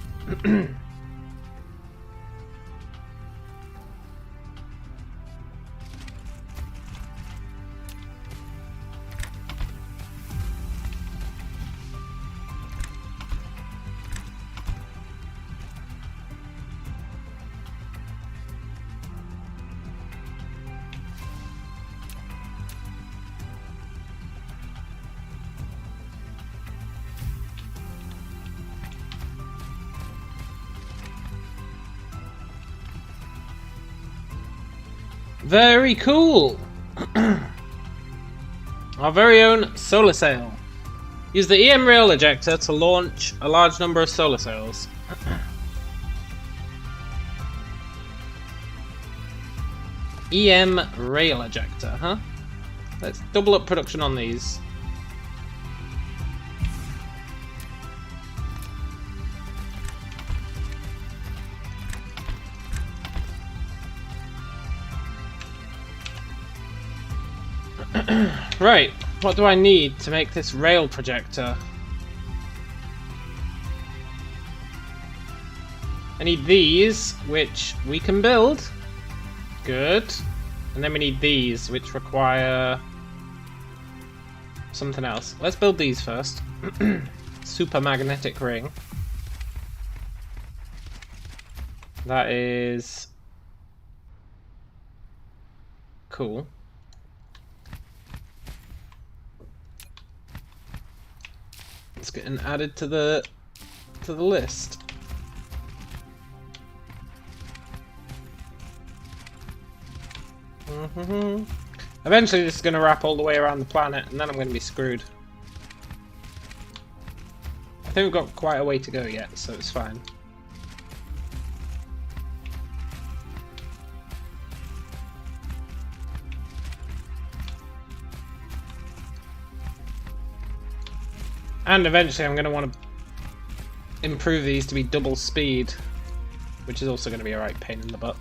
S1: Very cool! Our very own solar sail. Use the EM rail ejector to launch a large number of solar sails. EM rail ejector, huh? Let's double up production on these. Right, what do I need to make this rail projector? I need these, which we can build. Good. And then we need these, which require something else. Let's build these first. Super magnetic ring. That is cool. It's getting added to the list. Eventually this is going to wrap all the way around the planet and then I'm going to be screwed. I think we've got quite a way to go yet, so it's fine. And eventually I'm going to want to improve these to be double speed, which is also going to be a right pain in the butt.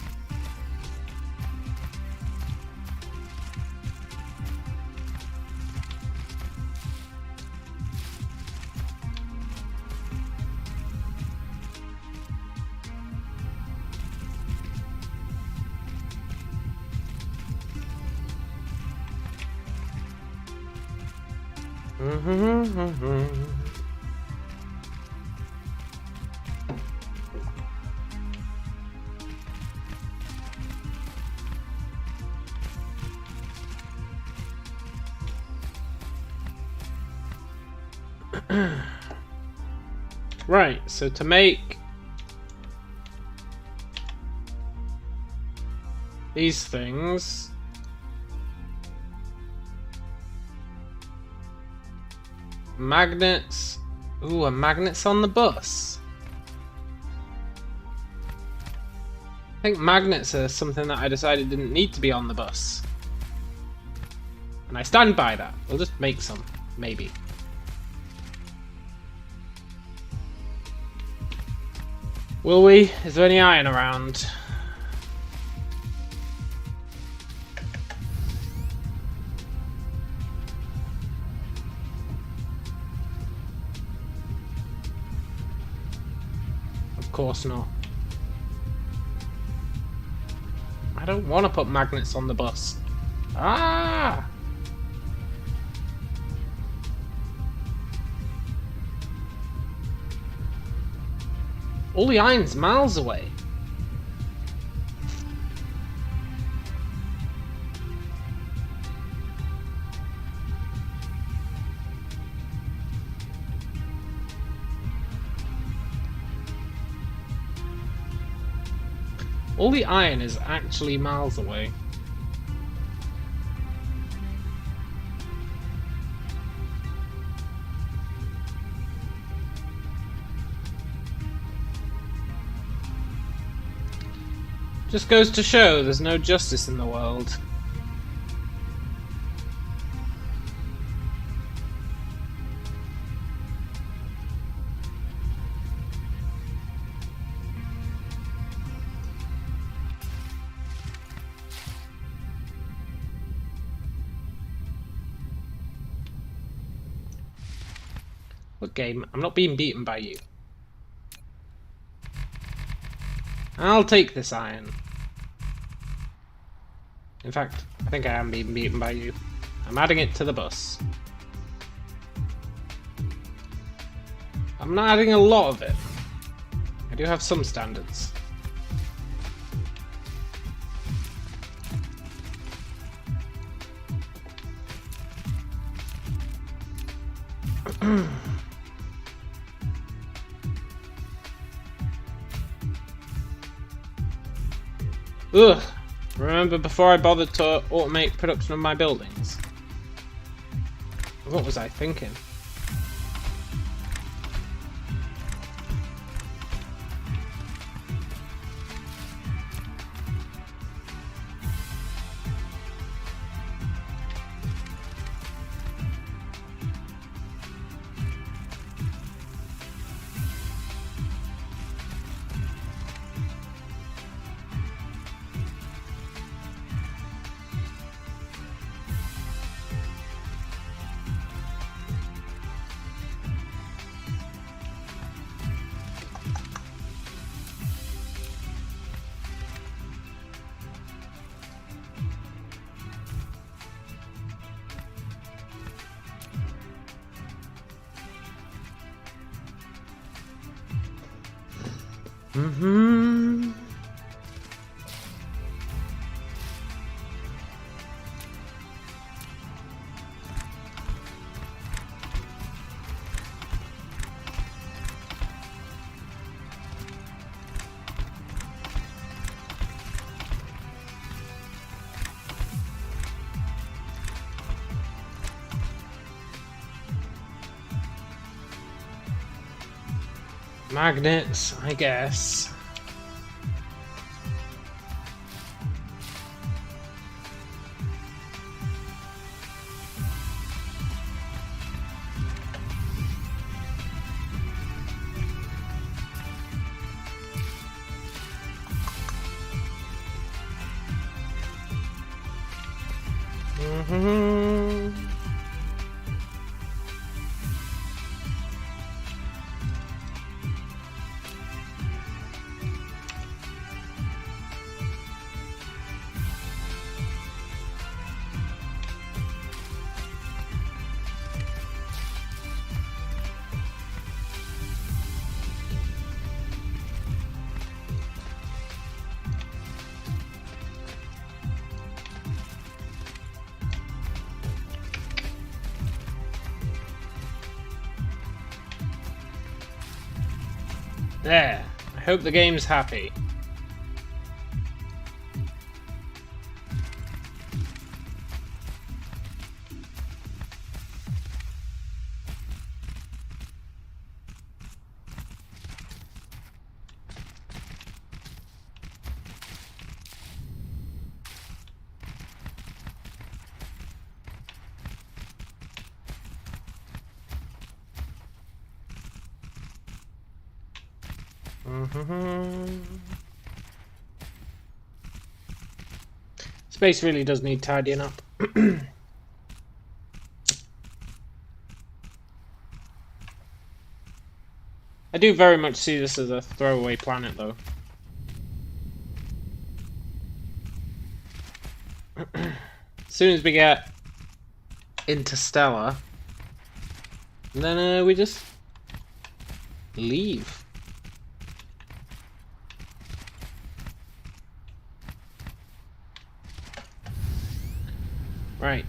S1: Right, so to make these things, magnets. Ooh, a magnets on the bus. I think magnets are something that I decided didn't need to be on the bus. And I stand by that. We'll just make some, maybe. Will we? Is there any iron around? Of course not. I don't want to put magnets on the bus. Ah! All the iron's miles away. All the iron is actually miles away. Just goes to show there's no justice in the world. Look, game, I'm not being beaten by you. I'll take this iron. In fact, I think I am being beaten by you. I'm adding it to the bus. I'm not adding a lot of it. I do have some standards. Ugh. Remember before I bothered to automate production of my buildings? What was I thinking? Mm-hmm. Magnets, I guess. Mm-hmm. There. I hope the game's happy. Space really does need tidying up. I do very much see this as a throwaway planet, though. As soon as we get interstellar, then we just leave. Right.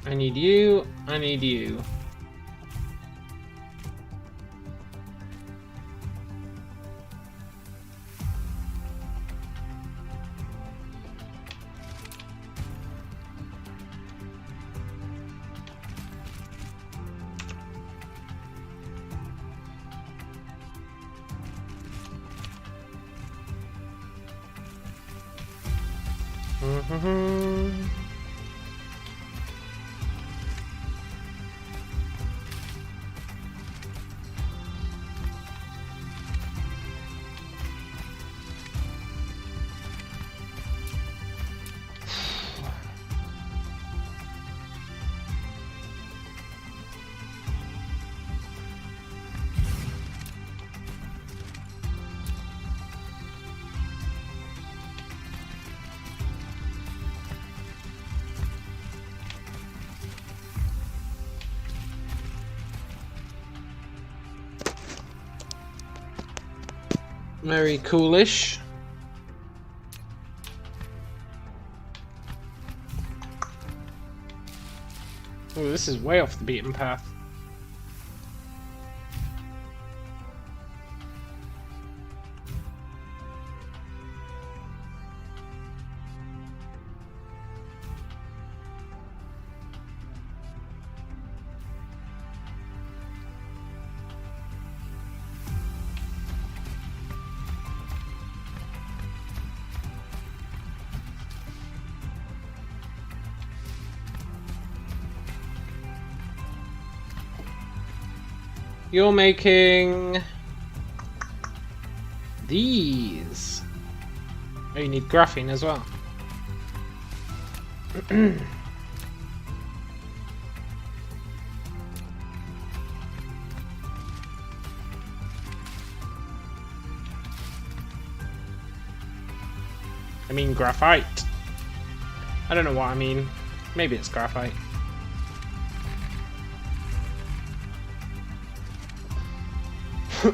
S1: I need you. I need you. Very coolish. Oh, this is way off the beaten path. You're making these. Oh, you need graphene as well. I mean graphite. I don't know what I mean. Maybe it's graphite. I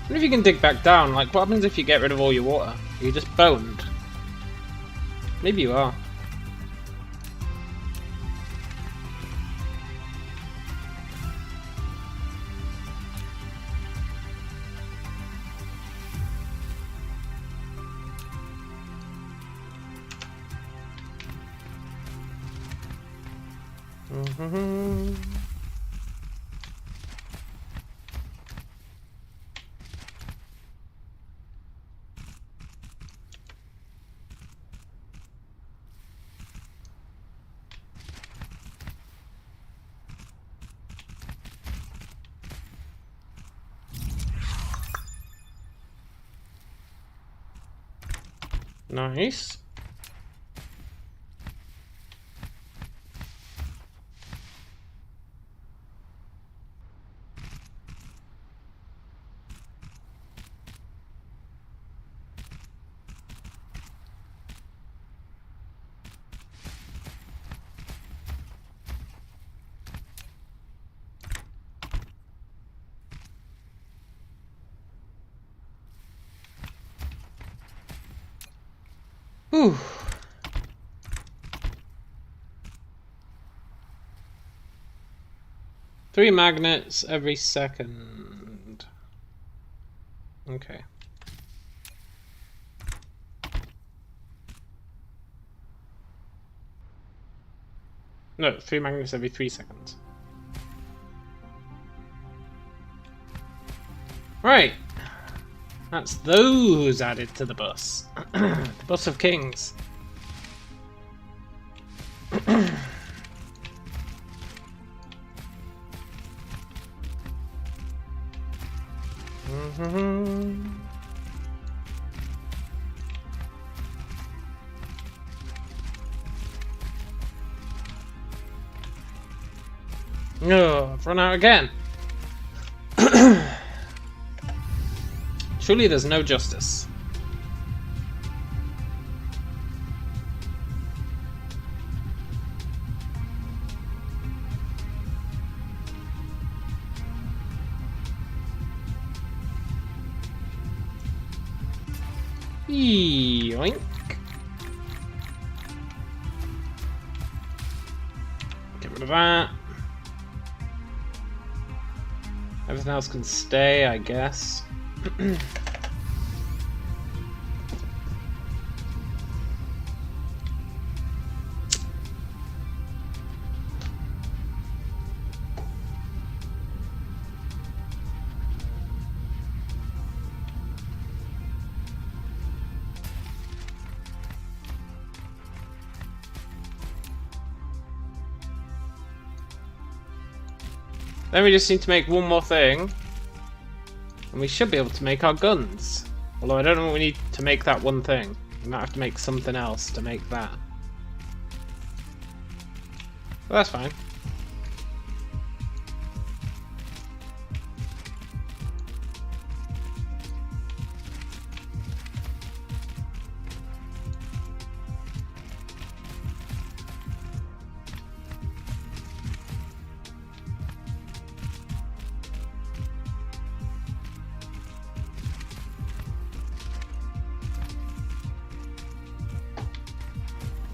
S1: wonder if you can dig back down. Like, what happens if you get rid of all your water? Are you just boned? Maybe you are. Nice. Whew. Three magnets every second. Okay. No, 3 magnets every 3 seconds. Right. That's those added to the bus. The bus of kings. Oh, I've run out again. Surely there's no justice. Yoink. Get rid of that. Everything else can stay, I guess. Then we just need to make one more thing, and we should be able to make our guns. Although I don't know what we need to make that one thing. We might have to make something else to make that. But that's fine.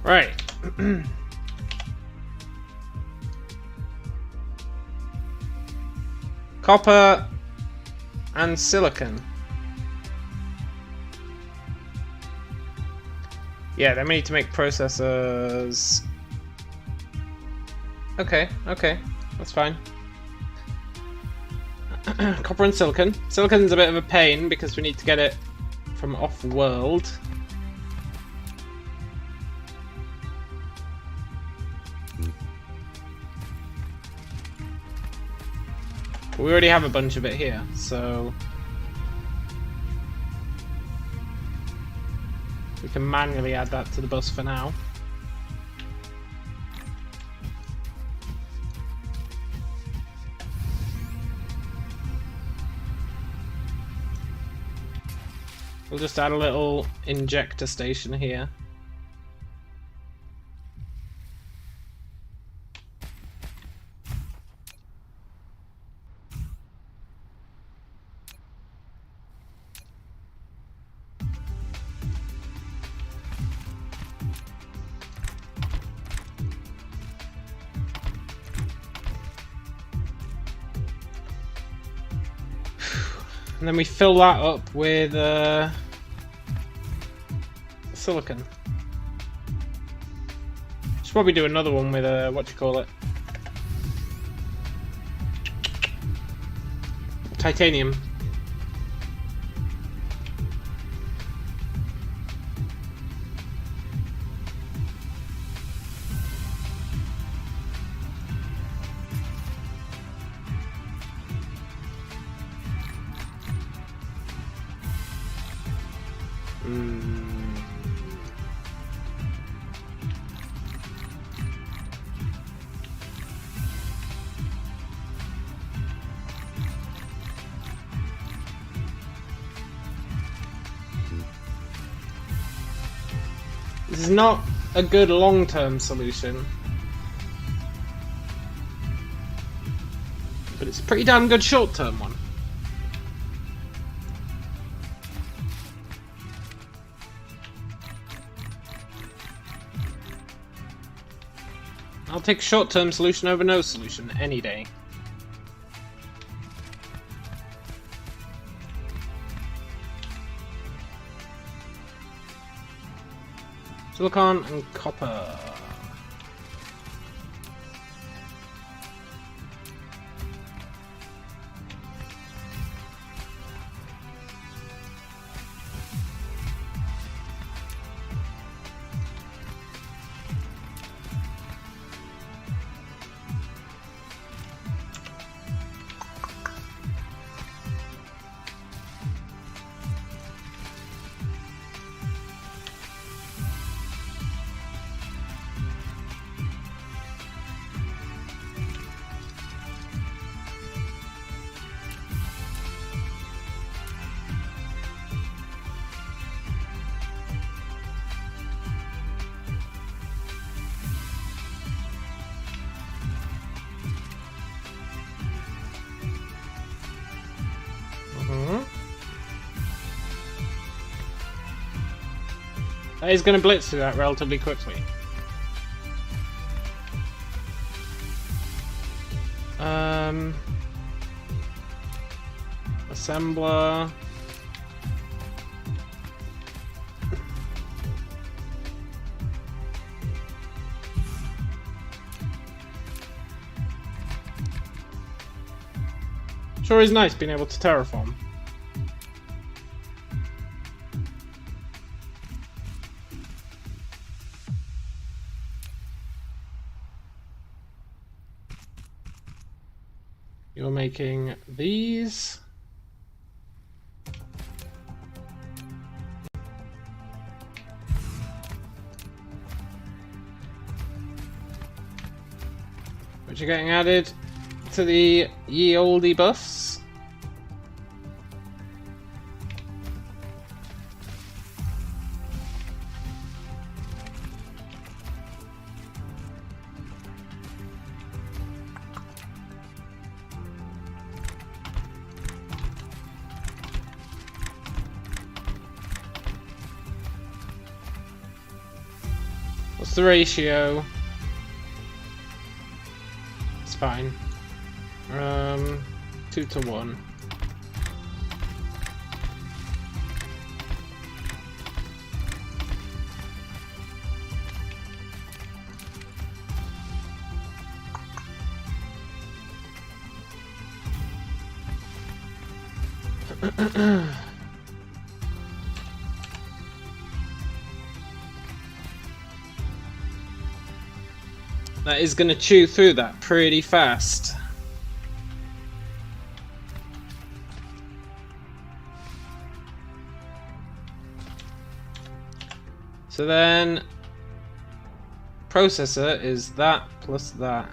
S1: Right. Copper and silicon. Yeah, then we need to make processors. Okay, that's fine. Copper and silicon. Silicon's a bit of a pain because we need to get it from Offworld. We already have a bunch of it here, so we can manually add that to the bus for now. We'll just add a little injector station here. And then we fill that up with silicon. Should probably do another one with what do you call it? Titanium. This is not a good long-term solution, but it's a pretty damn good short-term one. I'll take short-term solution over no solution any day. Silicon and copper. That is going to blitz through that relatively quickly. Assembler. Sure is nice being able to terraform. You're making these. Which are getting added to the ye olde buffs. What's the ratio? It's fine. 2 to 1. That is going to chew through that pretty fast. So then, processor is that plus that.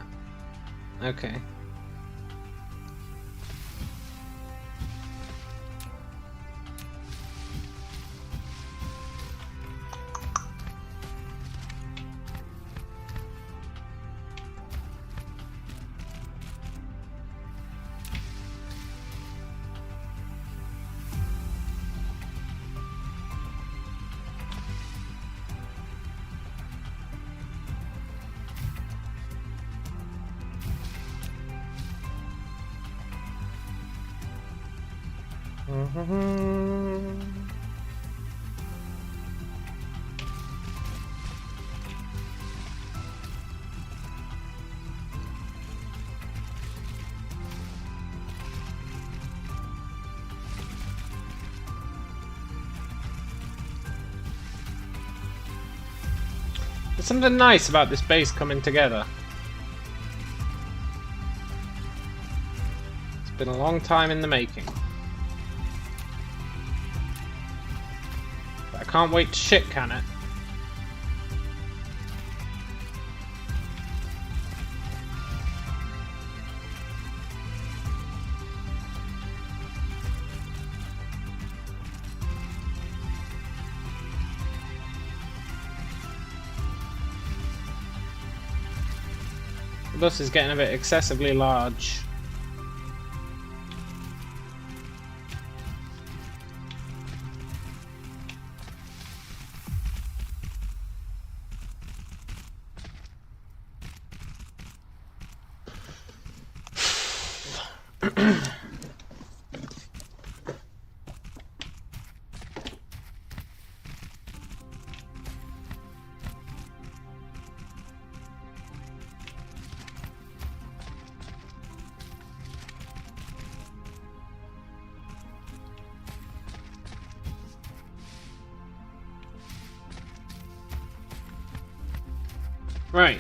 S1: Okay. There's something nice about this base coming together. It's been a long time in the making. But I can't wait to shit can it. The bus is getting a bit excessively large. Right.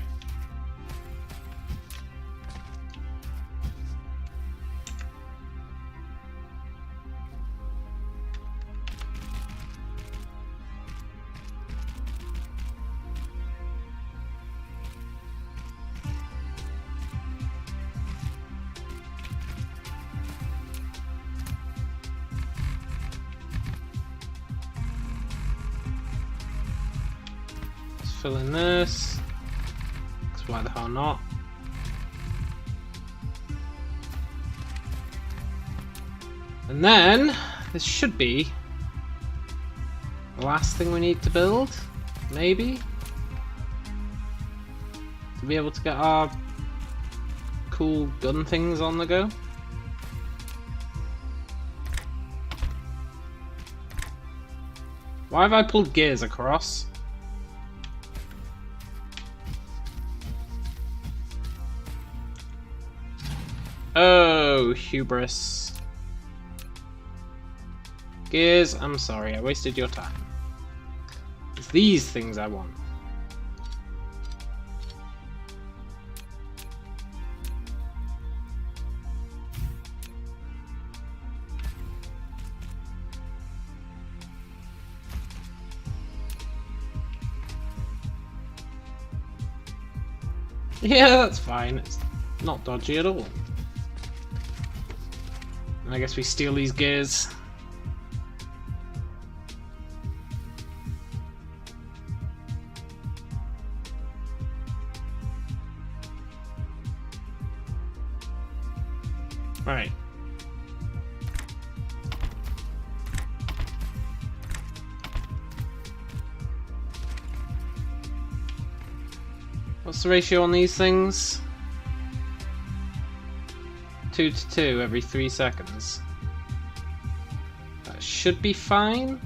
S1: Let's fill in this. Why the hell not? And then this should be the last thing we need to build, maybe, to be able to get our cool gun things on the go. Why have I pulled gears across? Oh, hubris. Gears, I'm sorry, I wasted your time. It's these things I want. Yeah, that's fine. It's not dodgy at all. And I guess we steal these gears. Right. What's the ratio on these things? 2 to 2 every 3 seconds. That should be fine.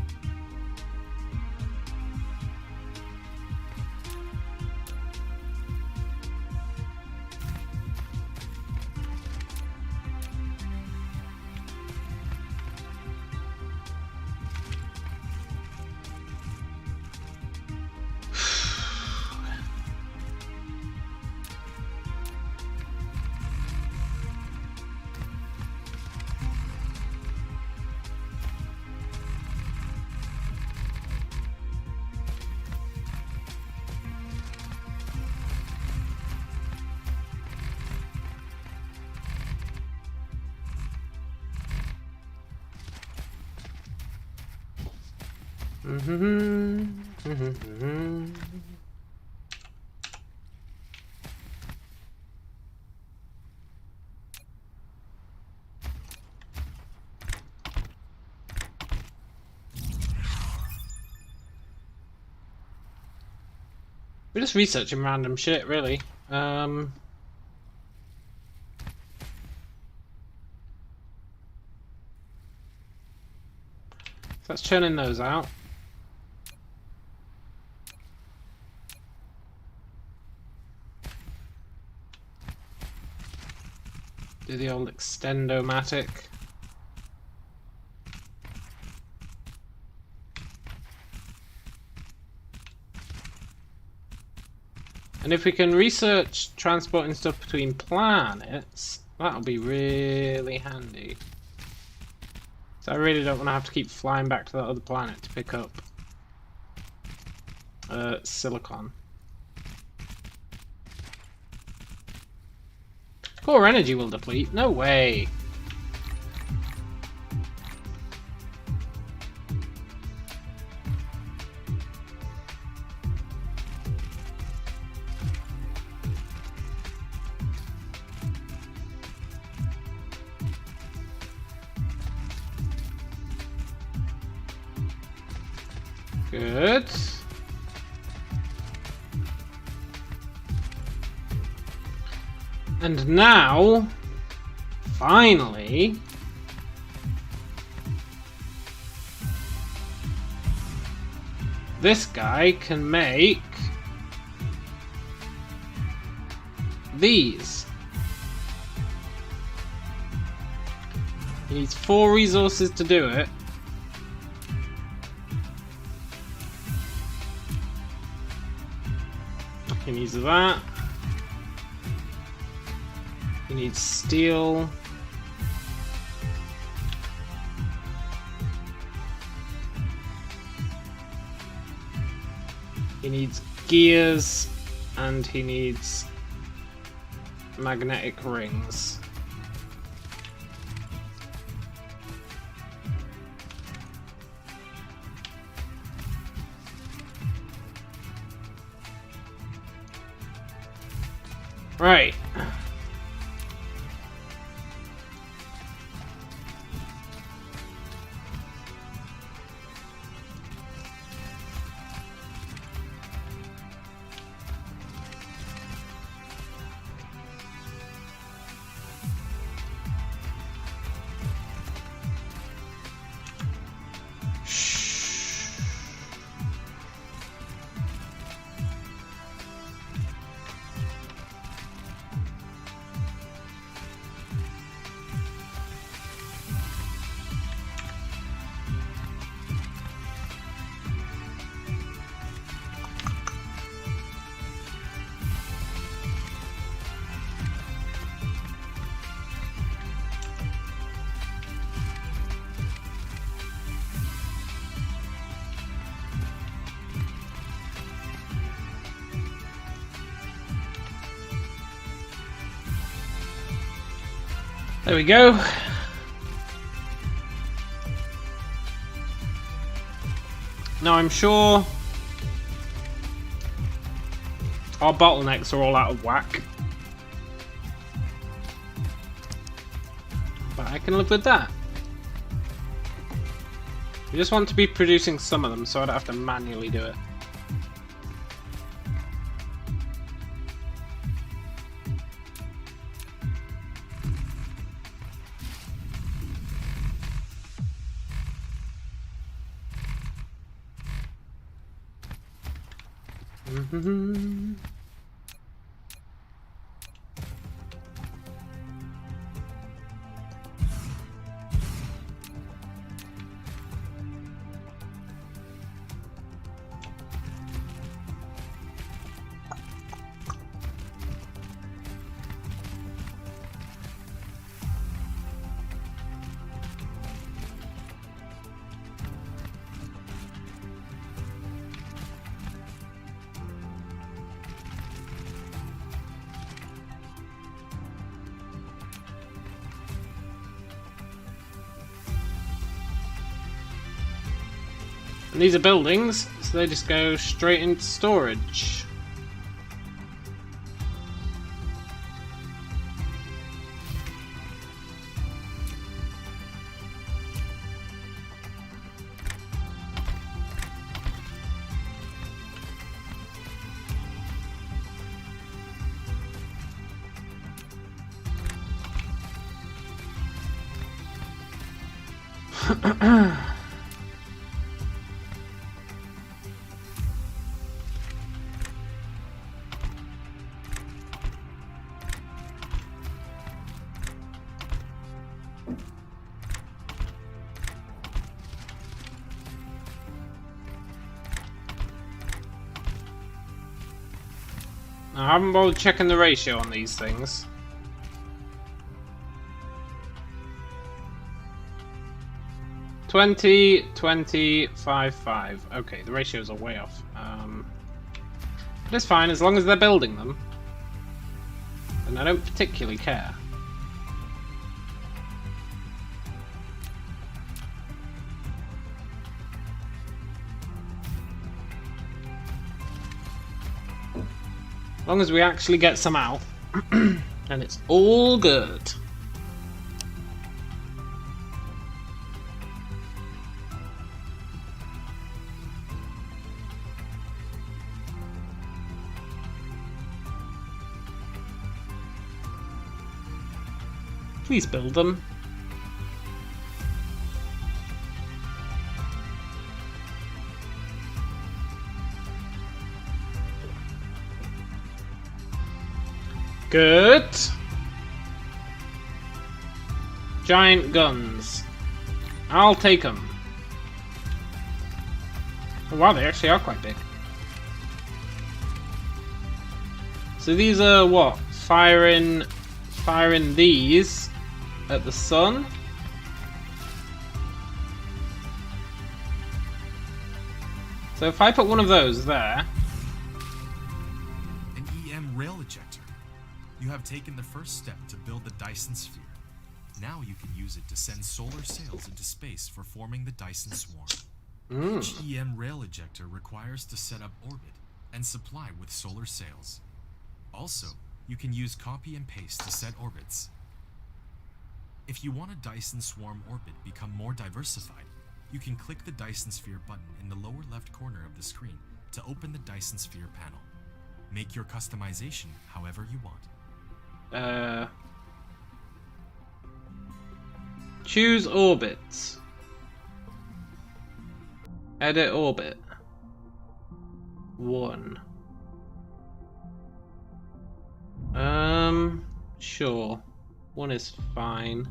S1: We're just researching random shit, really. Let's churning those out. Do the old extendo-matic. And if we can research transporting stuff between planets, that'll be really handy. So I really don't want to have to keep flying back to that other planet to pick up silicon. Core energy will deplete? No way! Good. And now, finally, this guy can make these. He needs 4 resources to do it. He needs that. He needs steel. He needs gears, and he needs magnetic rings. Right. There we go. Now I'm sure our bottlenecks are all out of whack, but I can live with that. We just want to be producing some of them so I don't have to manually do it. And these are buildings, so they just go straight into storage. I haven't bothered checking the ratio on these things. $20, $20, $5, $5. Okay, the ratios are way off. But it's fine as long as they're building them. And I don't particularly care. As long as we actually get some out, and it's all good. Please build them. Good. Giant guns. I'll take them. Oh, wow, they actually are quite big. So these are what? Firing these at the sun. So if I put one of those there.
S2: An EM rail ejector. You have taken the first step to build the Dyson Sphere. Now you can use it to send solar sails into space for forming the Dyson Swarm. Each EM rail ejector requires to set up orbit and supply with solar sails. Also, you can use copy and paste to set orbits. If you want a Dyson Swarm orbit become more diversified, you can click the Dyson Sphere button in the lower left corner of the screen to open the Dyson Sphere panel. Make your customization however you want.
S1: Choose orbits. Edit orbit. 1. Sure. 1 is fine.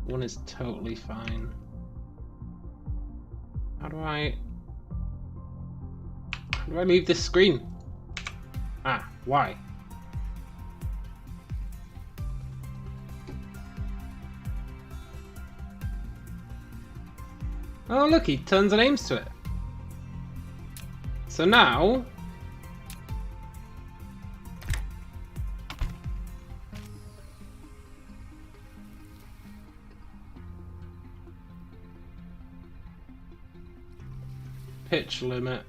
S1: 1 is totally fine. How do I leave this screen? Ah, why? Oh look, he turns and aims to it. So now pitch limit.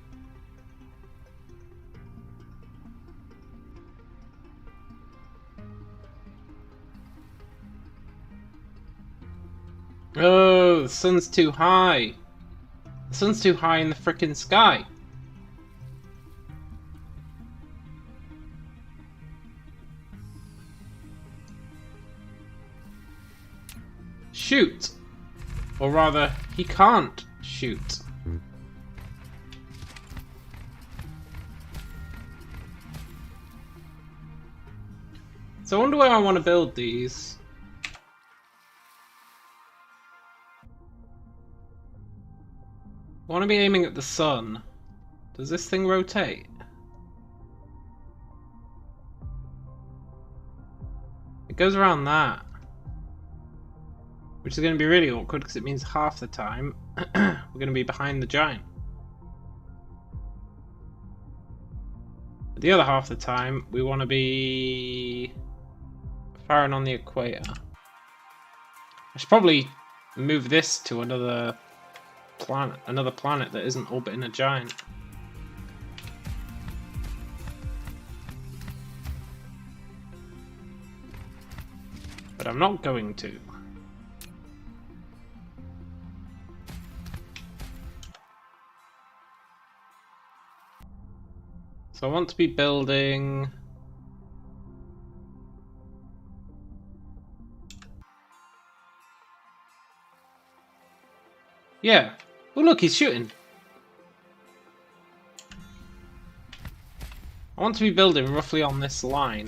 S1: Oh, the sun's too high. The sun's too high in the frickin' sky. Shoot! Or rather, he can't shoot. So I wonder where I want to build these. I want to be aiming at the sun. Does this thing rotate? It goes around that. Which is going to be really awkward because it means half the time we're going to be behind the giant. But the other half the time we want to be firing on the equator. I should probably move this to another planet that isn't orbiting a giant. But I'm not going to. So I want to be building... Yeah. Oh look, he's shooting. I want to be building roughly on this line.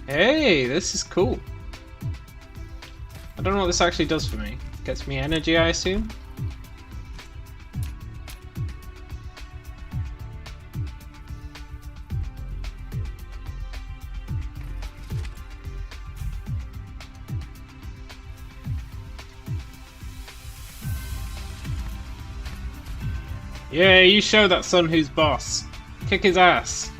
S1: Hey, this is cool. I don't know what this actually does for me. Gets me energy, I assume? Yeah, you show that son who's boss. Kick his ass.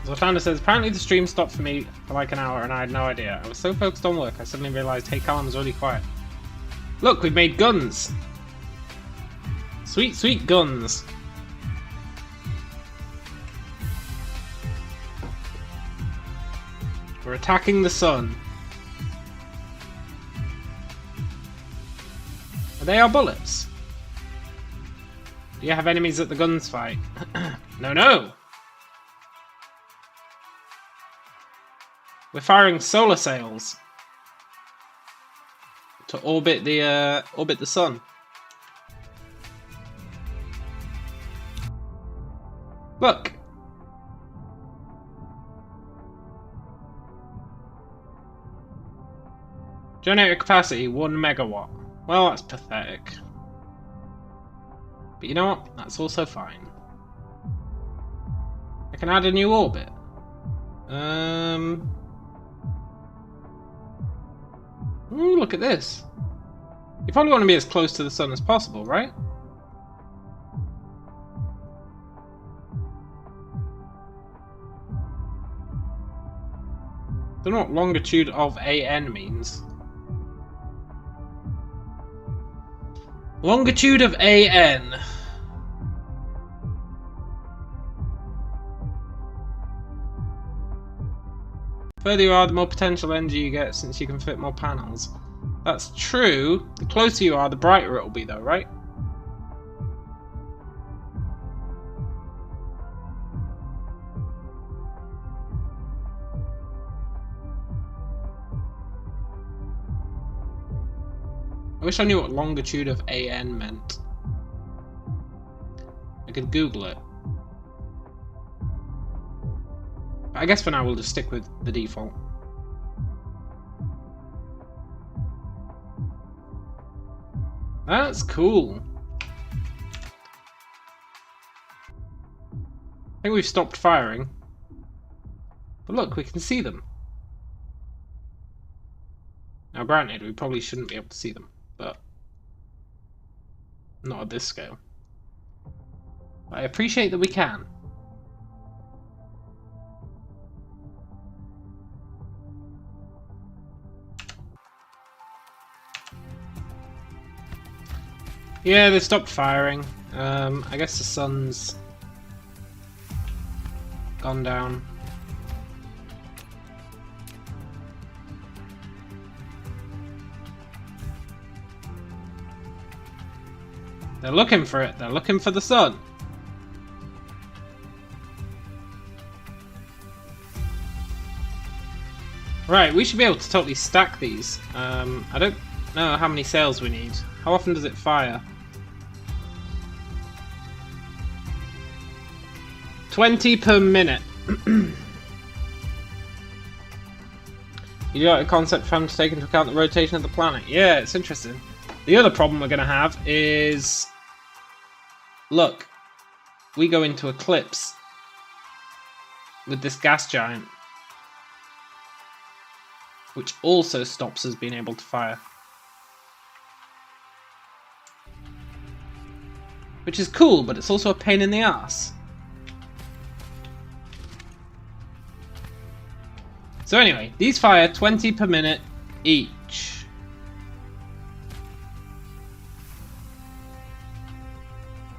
S1: Zoltana says, apparently the stream stopped for me for like an hour and I had no idea. I was so focused on work, I suddenly realised Hey Callum was really quiet. Look, we've made guns! Sweet, sweet guns! We're attacking the sun. Are they our bullets? Do you have enemies at the guns fight? No, no! We're firing solar sails to orbit the sun. Look. Generator capacity 1 megawatt. Well, that's pathetic. But you know what? That's also fine. I can add a new orbit. Ooh, look at this. You probably want to be as close to the sun as possible, right? Don't know what longitude of AN means. Longitude of AN. The further you are, the more potential energy you get since you can fit more panels. That's true. The closer you are, the brighter it will be though, right? I wish I knew what longitude of AN meant. I could Google it. I guess for now we'll just stick with the default. That's cool. I think we've stopped firing. But look, we can see them. Now granted, we probably shouldn't be able to see them, but not at this scale. I appreciate that we can. Yeah, they stopped firing. I guess the sun's gone down. They're looking for it. They're looking for the sun. Right, we should be able to totally stack these. I don't know how many sails we need. How often does it fire? 20 per minute. You do like the concept for having to take into account the rotation of the planet. Yeah, it's interesting. The other problem we're going to have is... Look, we go into eclipse with this gas giant, which also stops us being able to fire. Which is cool, but it's also a pain in the ass. So anyway, these fire 20 per minute each.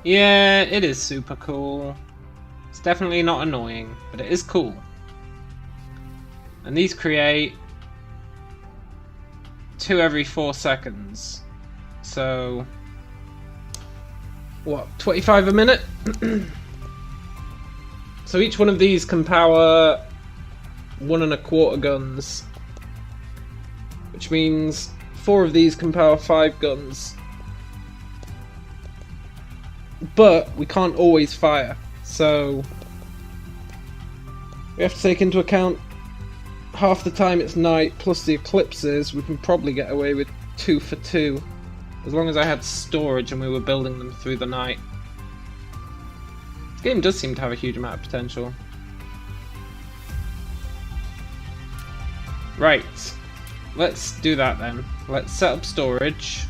S1: Yeah, it is super cool. It's definitely not annoying, but it is cool. And these create 2 every 4 seconds. So, what, 25 a minute? So each one of these can power 1 1/4 guns, which means 4 of these can power 5 guns. but we can't always fire. So we have to take into account half the time it's night plus the eclipses. We can probably get away with 2 for 2 as long as I had storage and we were building them through the night. This game does seem to have a huge amount of potential. Right, let's do that then. Let's set up storage.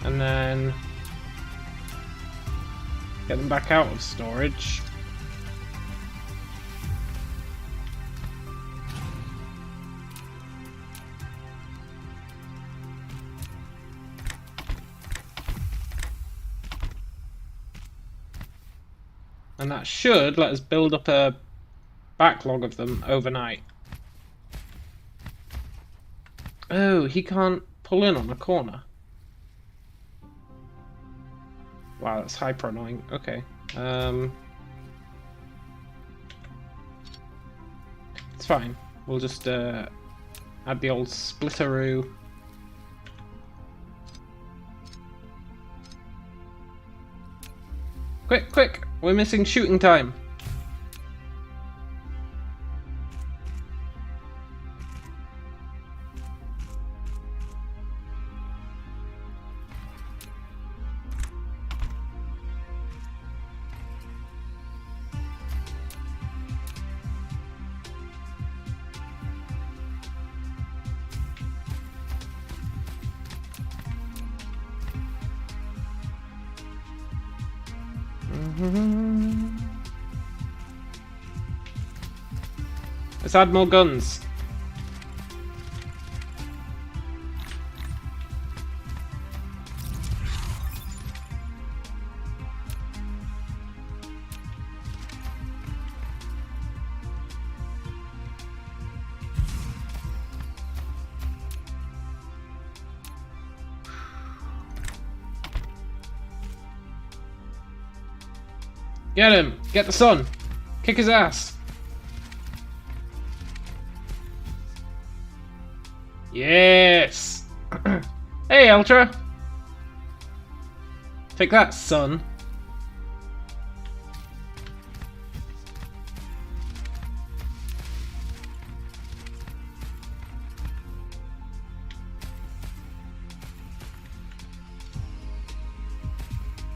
S1: And then get them back out of storage. And that should let us build up a backlog of them overnight. Oh, he can't pull in on a corner. Wow, that's hyper annoying. Okay. It's fine. We'll just add the old splitteroo. Quick, quick! We're missing shooting time. Let's add more guns. Get him! Get the sun! Kick his ass! Yes! Hey, Ultra! Take that, son.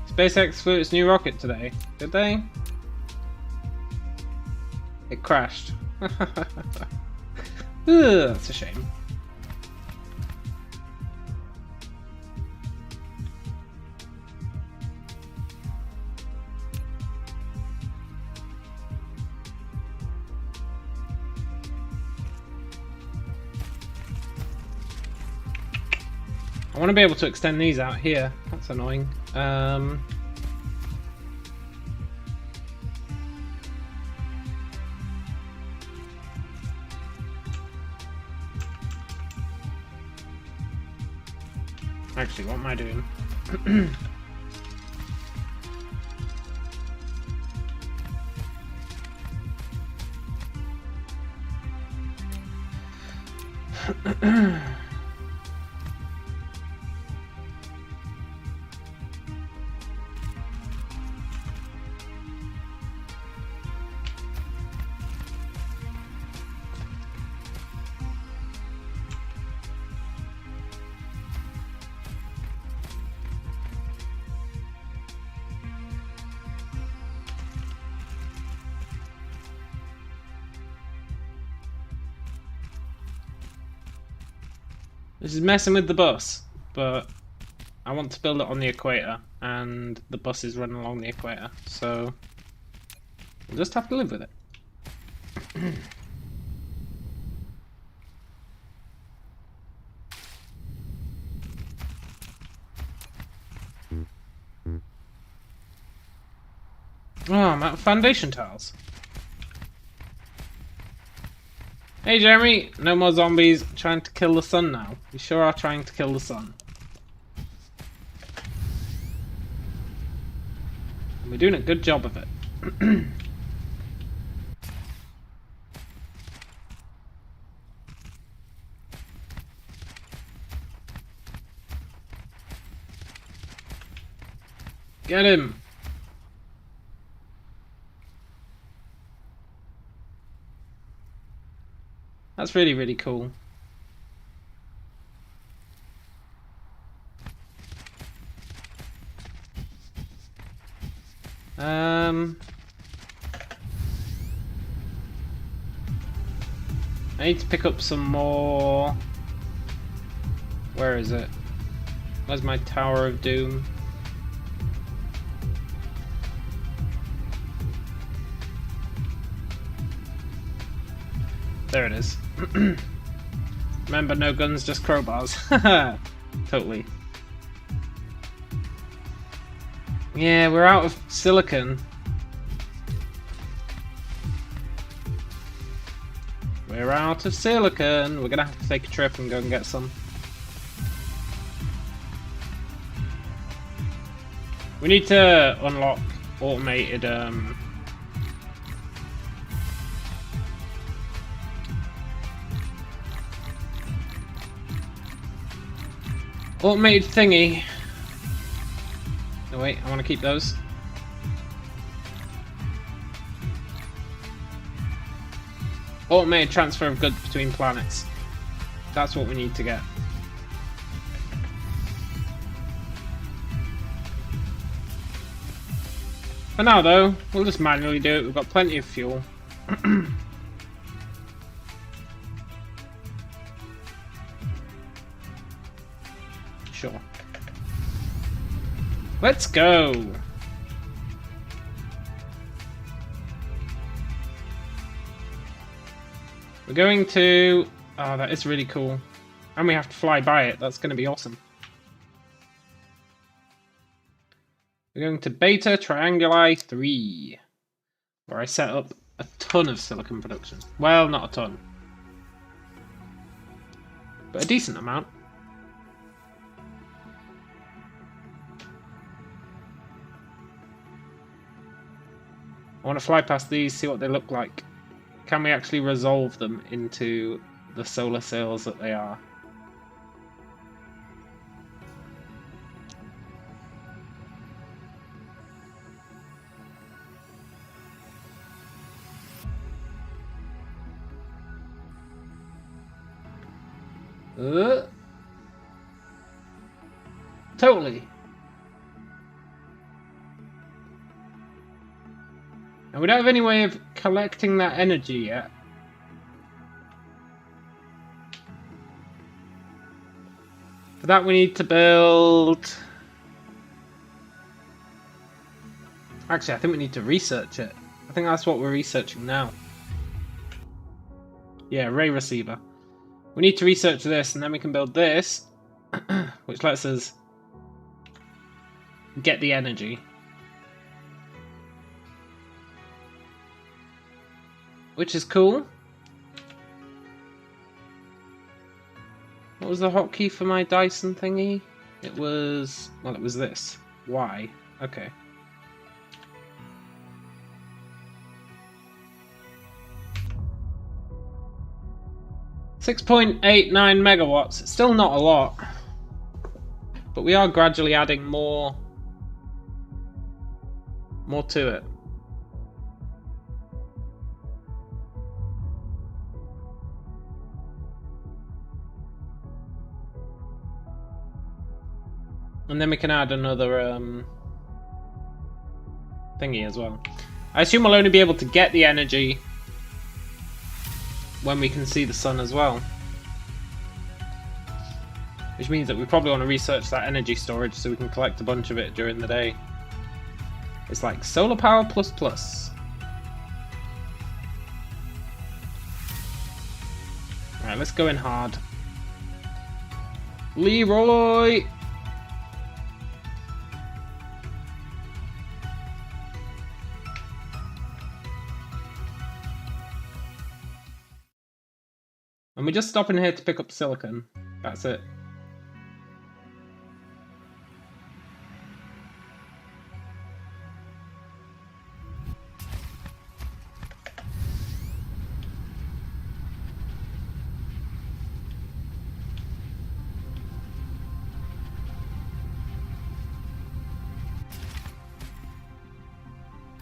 S1: SpaceX flew its new rocket today, did they? It crashed. Ugh, that's a shame. I want to be able to extend these out here. That's annoying. Actually, what am I doing? This is messing with the bus, but I want to build it on the equator, and the bus is running along the equator, so we'll just have to live with it. Oh, I'm out of foundation tiles. Hey Jeremy, no more zombies trying to kill the sun now. We sure are trying to kill the sun. And we're doing a good job of it. Get him! That's really, really cool. I need to pick up some more... Where is it? Where's my Tower of Doom? There it is. Remember, no guns, just crowbars. Totally. Yeah, we're out of silicon. We're out of silicon. We're gonna have to take a trip and go and get some. We need to unlock automated automated thingy. No wait, I want to keep those. Automated transfer of goods between planets. That's what we need to get. For now though, we'll just manually do it. We've got plenty of fuel. Sure. Let's go! We're going to... Oh, that is really cool. And we have to fly by it. That's going to be awesome. We're going to Beta Trianguli 3, where I set up a ton of silicon production. Well, not a ton, but a decent amount. I want to fly past these, see what they look like. Can we actually resolve them into the solar sails that they are? Totally. And we don't have any way of collecting that energy yet. For that we need to build... Actually, I think we need to research it. I think that's what we're researching now. Yeah, ray receiver. We need to research this and then we can build this, which lets us get the energy. Which is cool. What was the hotkey for my Dyson thingy? It was... well, it was this. Y. Okay. .89 megawatts. It's still not a lot. But we are gradually adding more to it. And then we can add another thingy as well. I assume we'll only be able to get the energy when we can see the sun as well. Which means that we probably want to research that energy storage so we can collect a bunch of it during the day. It's like solar power plus plus. Alright, let's go in hard. Leroy! And we just stop in here to pick up silicon. That's it.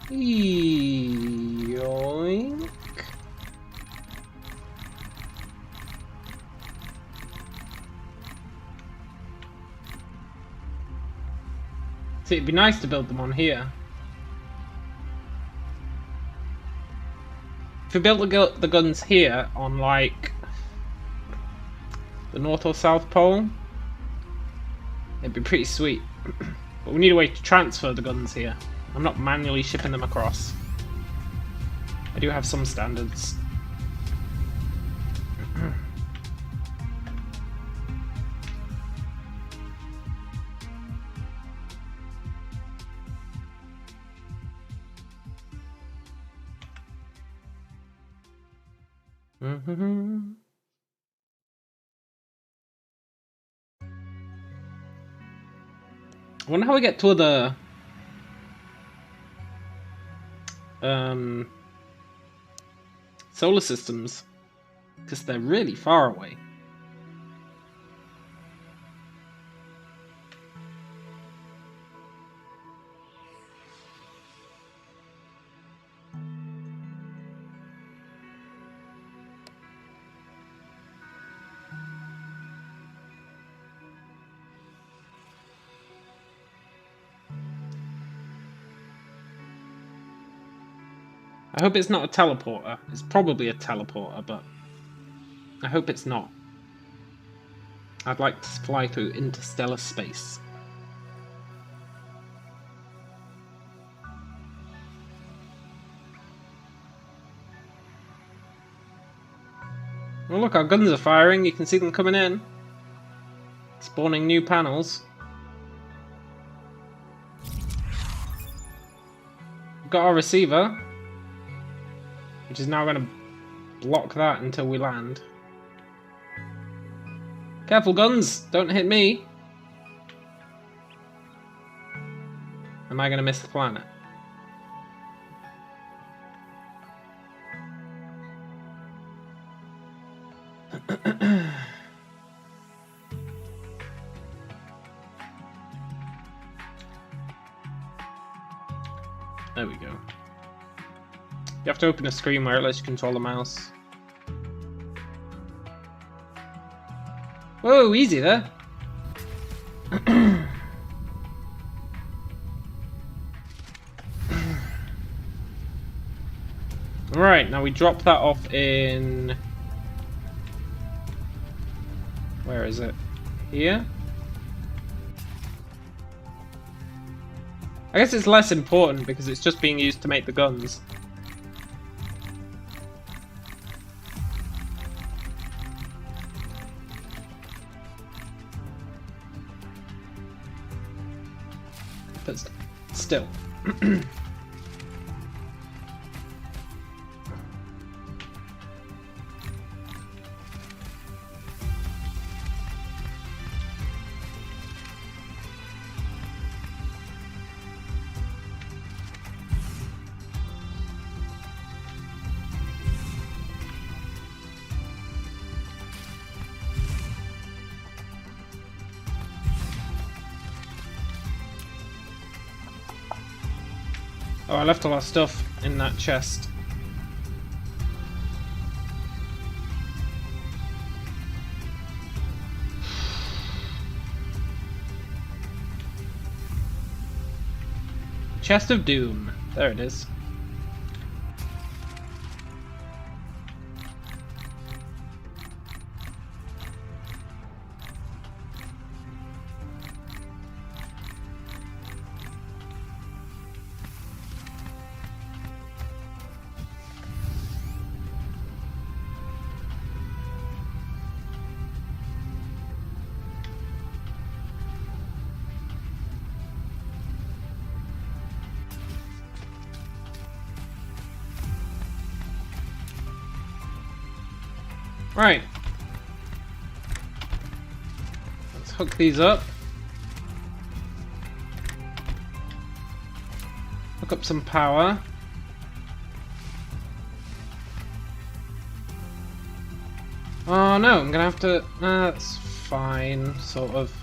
S1: Yoink. See, it'd be nice to build them on here. If we built the guns here on, like, the North or South Pole, it'd be pretty sweet. But we need a way to transfer the guns here. I'm not manually shipping them across. I do have some standards. I wonder how we get to other solar systems, because they're really far away. I hope it's not a teleporter. It's probably a teleporter, but I hope it's not. I'd like to fly through interstellar space. Well, look, our guns are firing. You can see them coming in. Spawning new panels. We've got our receiver, which is now going to block that until we land. Careful, guns! Don't hit me! Am I going to miss the planet? There we go. You have to open a screen where it lets you control the mouse. Whoa, easy there. Alright, now we drop that off in... Where is it? Here? I guess it's less important because it's just being used to make the guns. But still. Oh, I left all our stuff in that chest. Chest of Doom. There it is. Right, hook these up. Hook up some power. Oh no, I'm gonna have to... that's fine, sort of.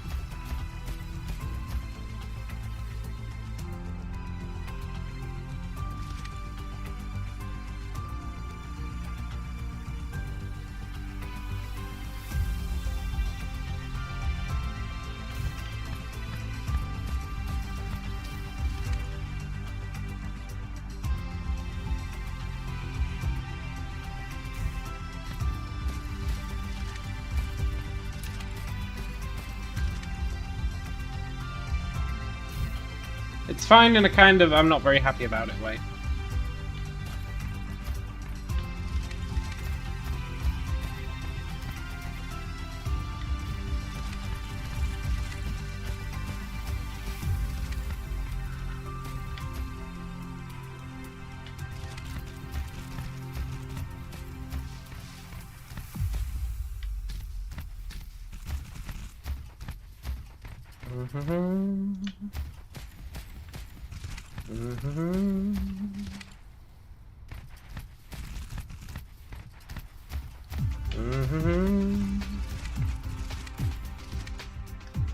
S1: It's fine in a kind of I'm not very happy about it way.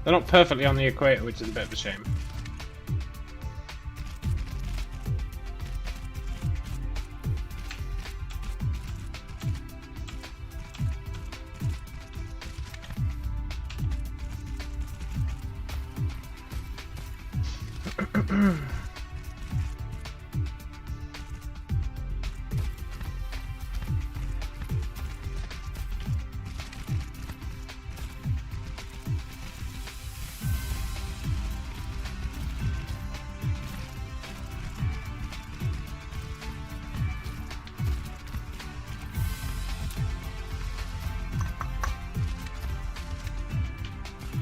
S1: They're not perfectly on the equator, which is a bit of a shame.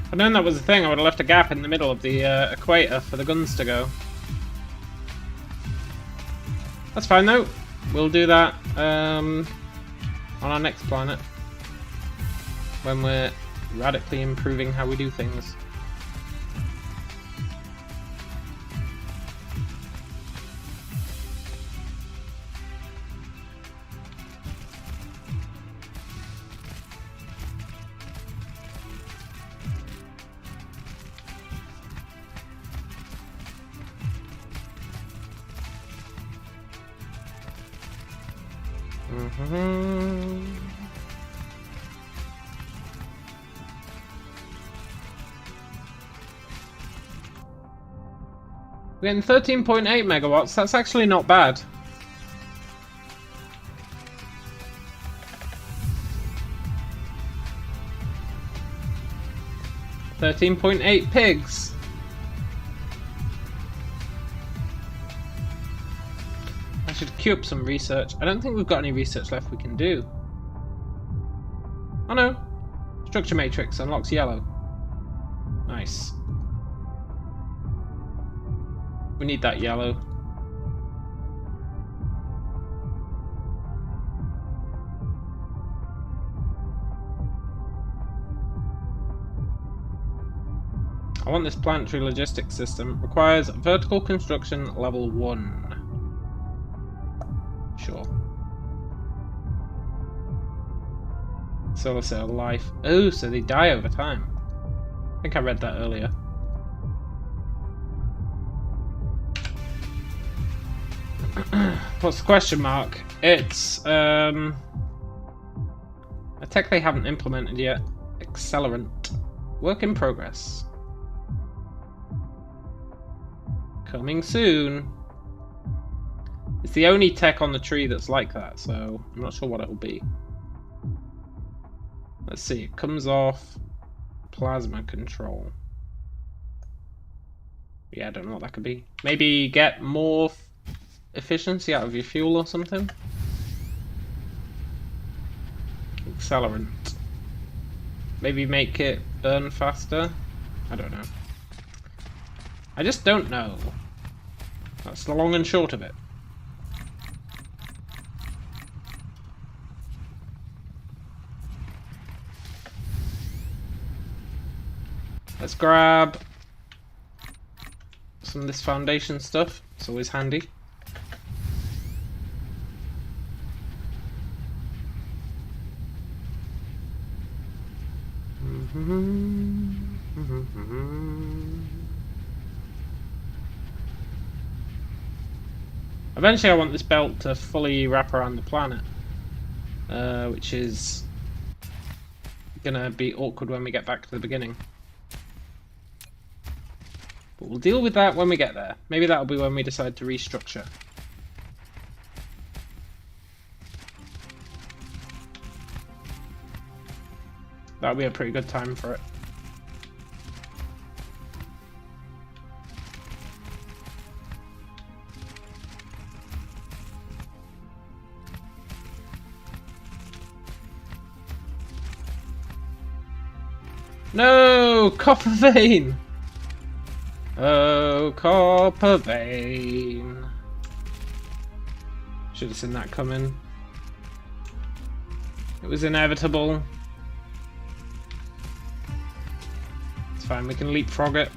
S1: If I'd known that was the thing, I would have left a gap in the middle of the equator for the guns to go. That's fine though. We'll do that on our next planet when we're radically improving how we do things. We're getting 13.8 megawatts. That's actually not bad. $13.8 pigs. I should queue up some research. I don't think we've got any research left we can do. Oh no. Structure matrix unlocks yellow. Nice. We need that yellow. I want this planetary logistics system. Requires vertical construction level 1. Sure. Solar cell life. Oh, so they die over time. I think I read that earlier. What's the question mark? It's a tech they haven't implemented yet. Accelerant. Work in progress. Coming soon. It's the only tech on the tree that's like that, so I'm not sure what it'll be. Let's see, it comes off plasma control. Yeah, I don't know what that could be. Maybe get more efficiency out of your fuel or something? Accelerant. Maybe make it burn faster? I don't know. I just don't know. That's the long and short of it. Let's grab some of this foundation stuff. It's always handy. Eventually I want this belt to fully wrap around the planet, which is gonna be awkward when we get back to the beginning. But we'll deal with that when we get there. Maybe that'll be when we decide to restructure. That'll be a pretty good time for it. No! Copper vein! Oh, copper vein. Should have seen that coming. It was inevitable. It's fine, we can leapfrog it.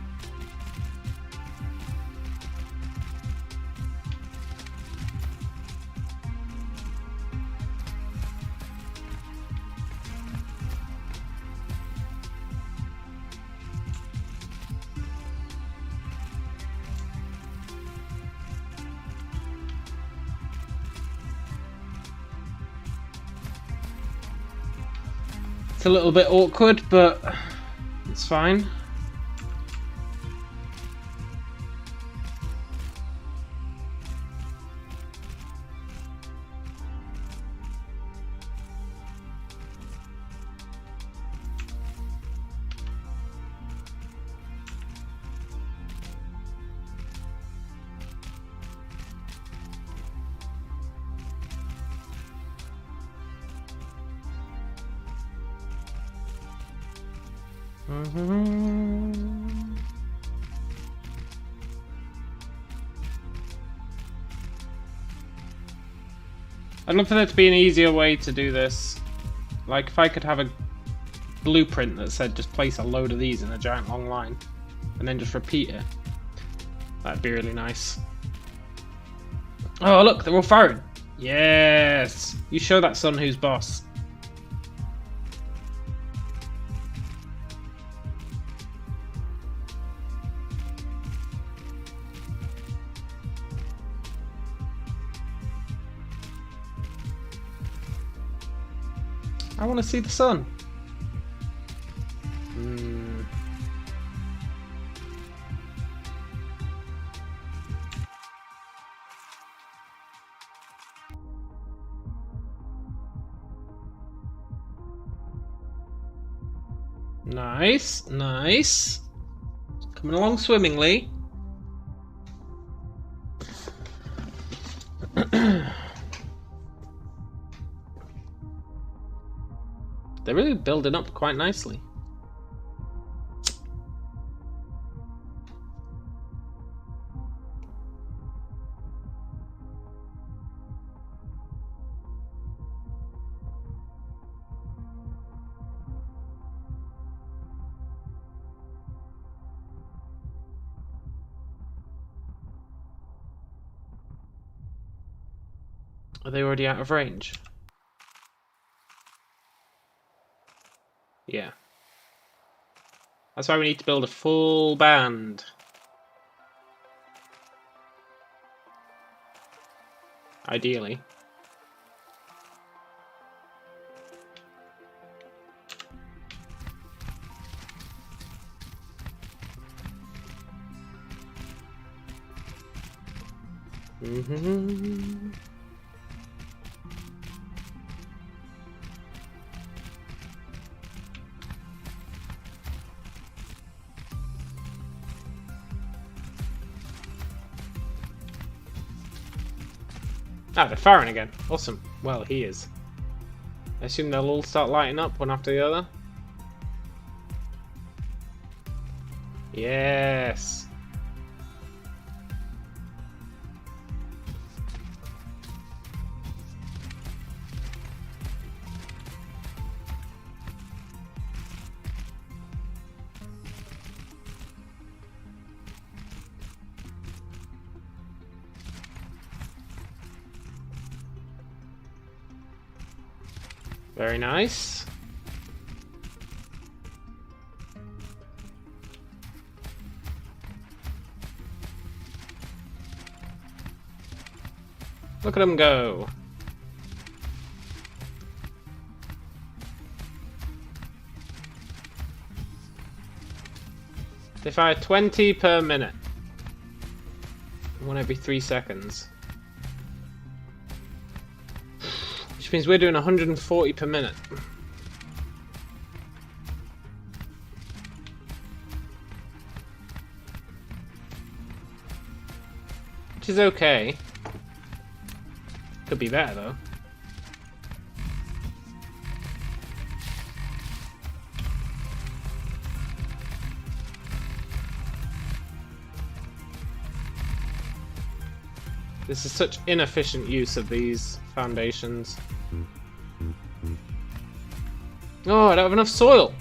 S1: It's a little bit awkward, but it's fine. I'd love for there to be an easier way to do this. Like if I could have a blueprint that said just place a load of these in a giant long line and then just repeat it. That'd be really nice. Oh look, they're all firing. Yes! You show that son who's boss. I want to see the sun. Nice, nice. Coming along swimmingly. They're really building up quite nicely. Are they already out of range? Yeah. That's why we need to build a full band. Ideally. Ah, they're firing again. Awesome. Well, he is. I assume they'll all start lighting up one after the other. Yes. Very nice. Look at them go. They fire 20 per minute. One every 3 seconds. Which means we're doing 140 per minute. Which is okay. Could be better though. This is such inefficient use of these foundations. Oh, I don't have enough soil.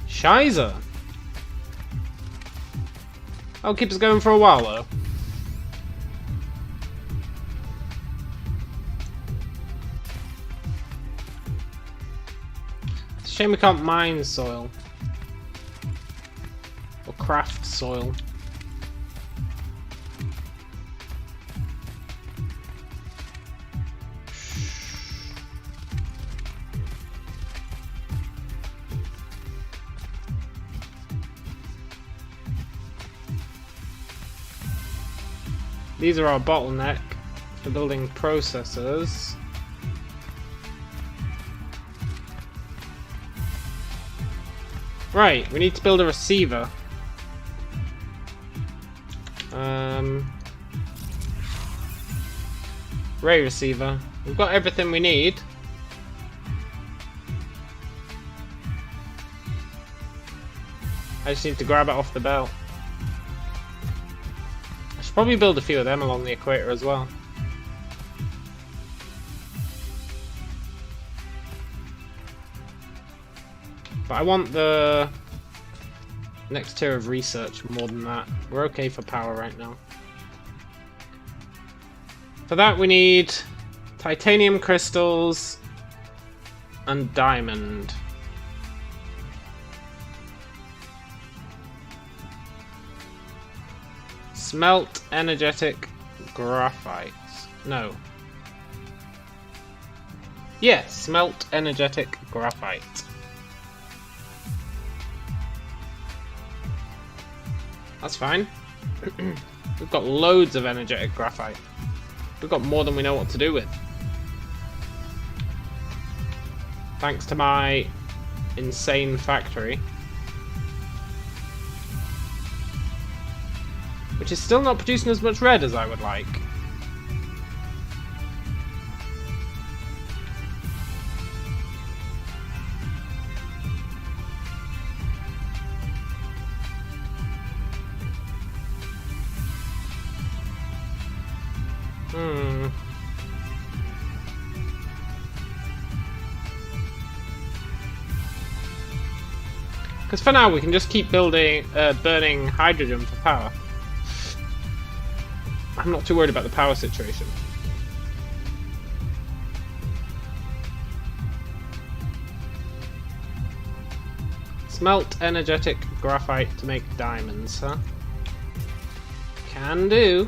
S1: Shiza! I'll keep us going for a while though. It's a shame we can't mine soil. Or craft soil. These are our bottleneck for building processors. Right, we need to build a receiver. Ray receiver. We've got everything we need. I just need to grab it off the belt. Probably build a few of them along the equator as well. But I want the next tier of research more than that. We're okay for power right now. For that we need titanium crystals and diamond. Smelt energetic graphite. No. Yeah, smelt energetic graphite. That's fine. We've got loads of energetic graphite. We've got more than we know what to do with. Thanks to my insane factory. Which is still not producing as much red as I would like. Because for now we can just keep building, burning hydrogen for power. I'm not too worried about the power situation. Smelt energetic graphite to make diamonds, huh? Can do.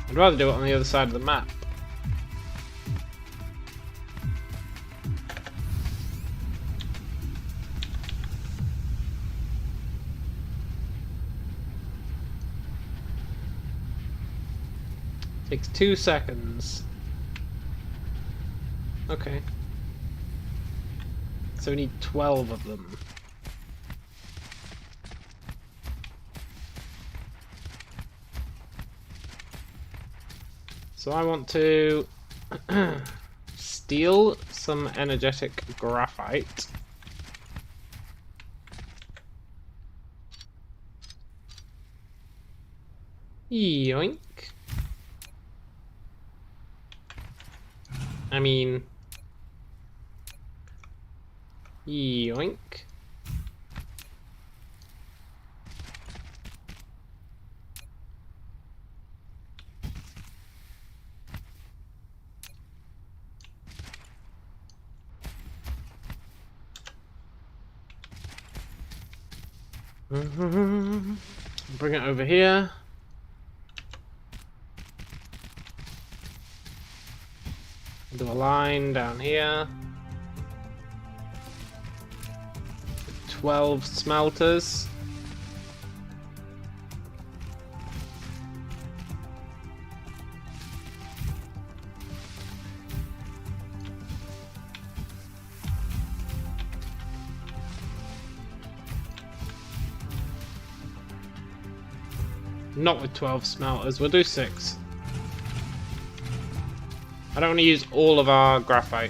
S1: I'd rather do it on the other side of the map. Takes 2 seconds. Okay. So we need 12 of them. So I want to steal some energetic graphite. Yoink. I mean... Yoink. Bring it over here. Do a line down here. 12 smelters. Not with 12 smelters, we'll do 6. I don't want to use all of our graphite.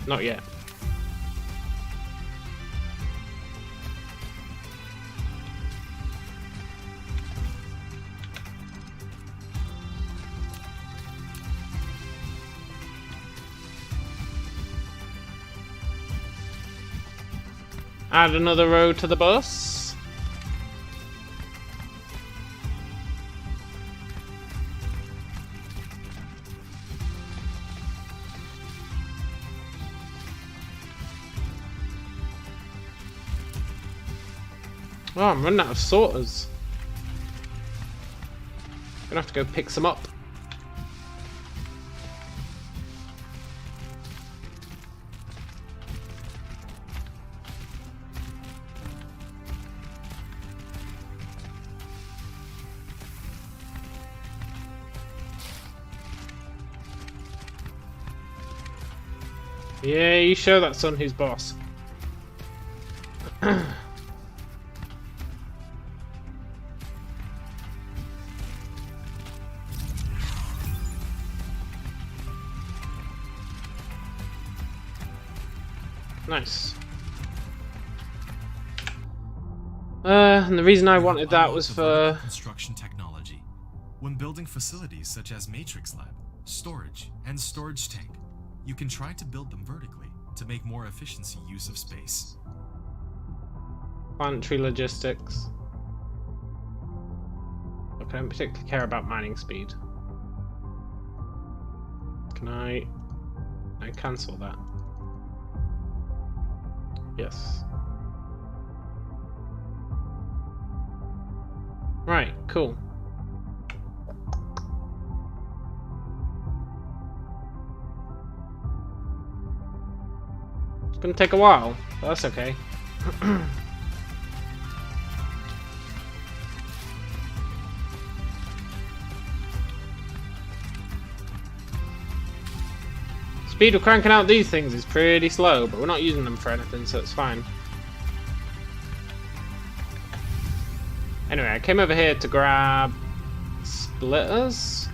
S1: Not yet. Add another row to the bus. Oh, I'm running out of sorters. Gonna have to go pick some up. Yeah, you show that son who's boss. Nice. And the reason I wanted that was for
S2: construction technology. When building facilities such as Matrix Lab, storage, and storage tank, you can try to build them vertically to make more efficiency use of space.
S1: planetary logistics. Look, I don't particularly care about mining speed. Can I cancel that? Yes. Right, cool. It's gonna take a while, but that's okay. Speed of cranking out these things is pretty slow, but we're not using them for anything, so it's fine. Anyway, I came over here to grab splitters.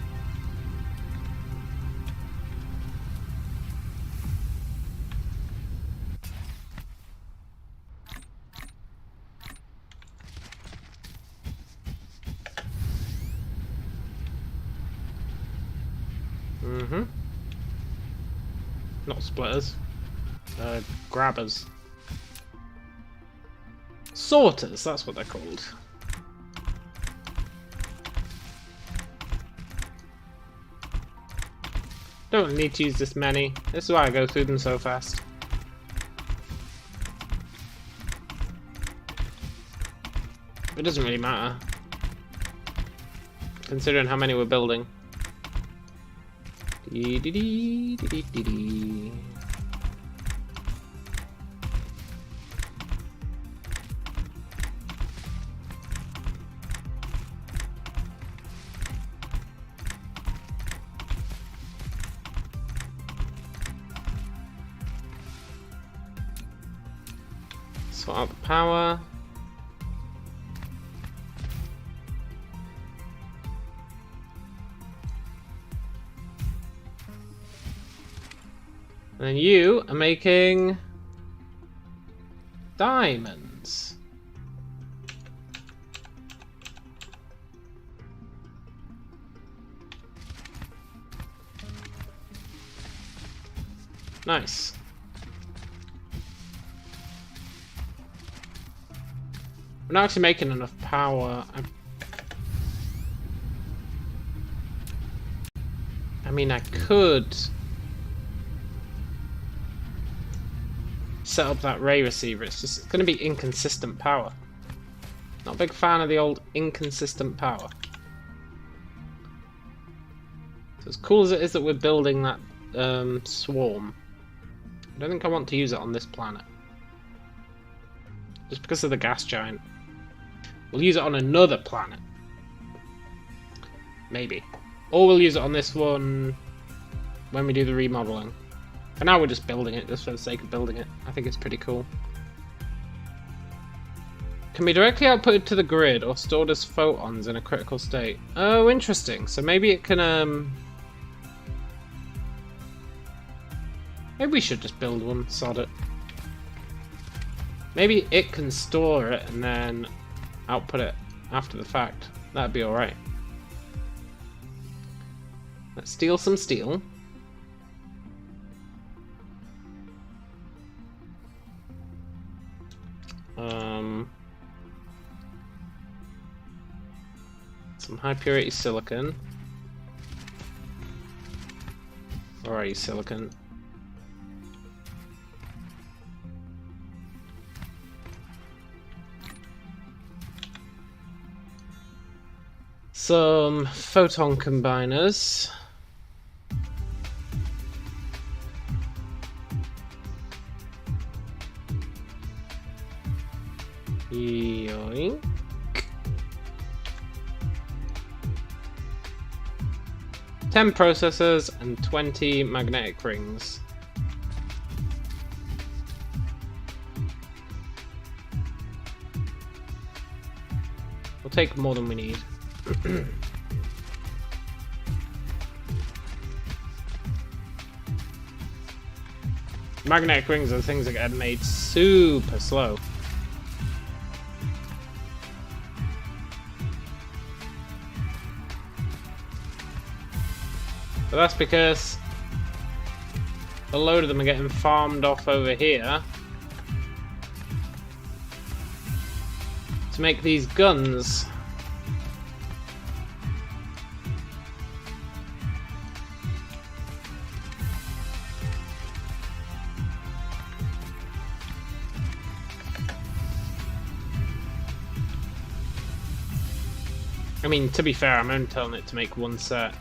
S1: Not splitters. Grabbers. Sorters, that's what they're called. Don't need to use this many. This is why I go through them so fast. It doesn't really matter, considering how many we're building. Dee dee dee dee dee dee. Sort out the power. And then you are making diamonds. Nice. We're not actually making enough power. I mean, I could set up that ray receiver. It's just going to be inconsistent power. Not a big fan of the old inconsistent power. So as cool as it is that we're building that swarm, I don't think I want to use it on this planet. Just because of the gas giant. We'll use it on another planet. Maybe. Or we'll use it on this one when we do the remodeling. For now we're just building it, just for the sake of building it. I think it's pretty cool. Can be directly outputted to the grid or stored as photons in a critical state. Oh, interesting. So maybe it can, maybe we should just build one, sod it. Maybe it can store it and then output it after the fact. That'd be alright. Let's steal some steel. Some high purity silicon. Where are you, silicon? Some photon combiners. Yoink. 10 processors and 20 magnetic rings. We'll take more than we need. Magnetic rings are the things that get made super slow. But that's because a load of them are getting farmed off over here to make these guns. I mean, to be fair, I'm only telling it to make one set.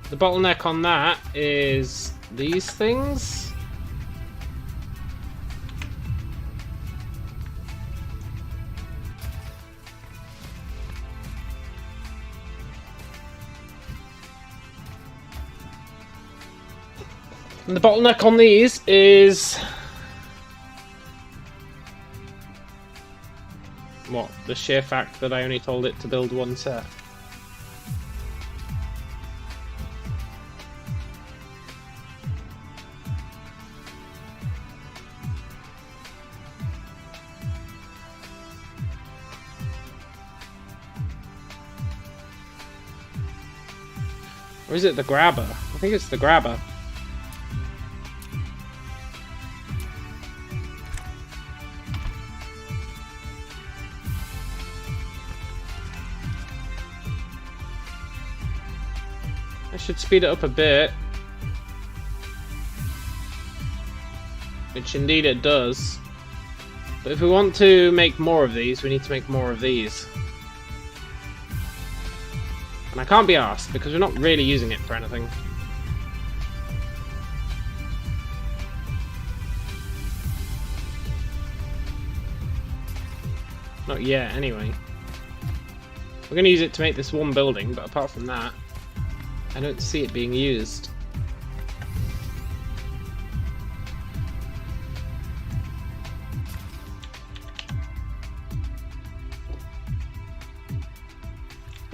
S1: The bottleneck on that is these things. And the bottleneck on these is what? The sheer fact that I only told it to build one set. Or is it the grabber? I think it's the grabber. I should speed it up a bit. Which indeed it does. But if we want to make more of these, we need to make more of these. And I can't be arsed because we're not really using it for anything. Not yet, anyway. We're going to use it to make this one building, but apart from that, I don't see it being used.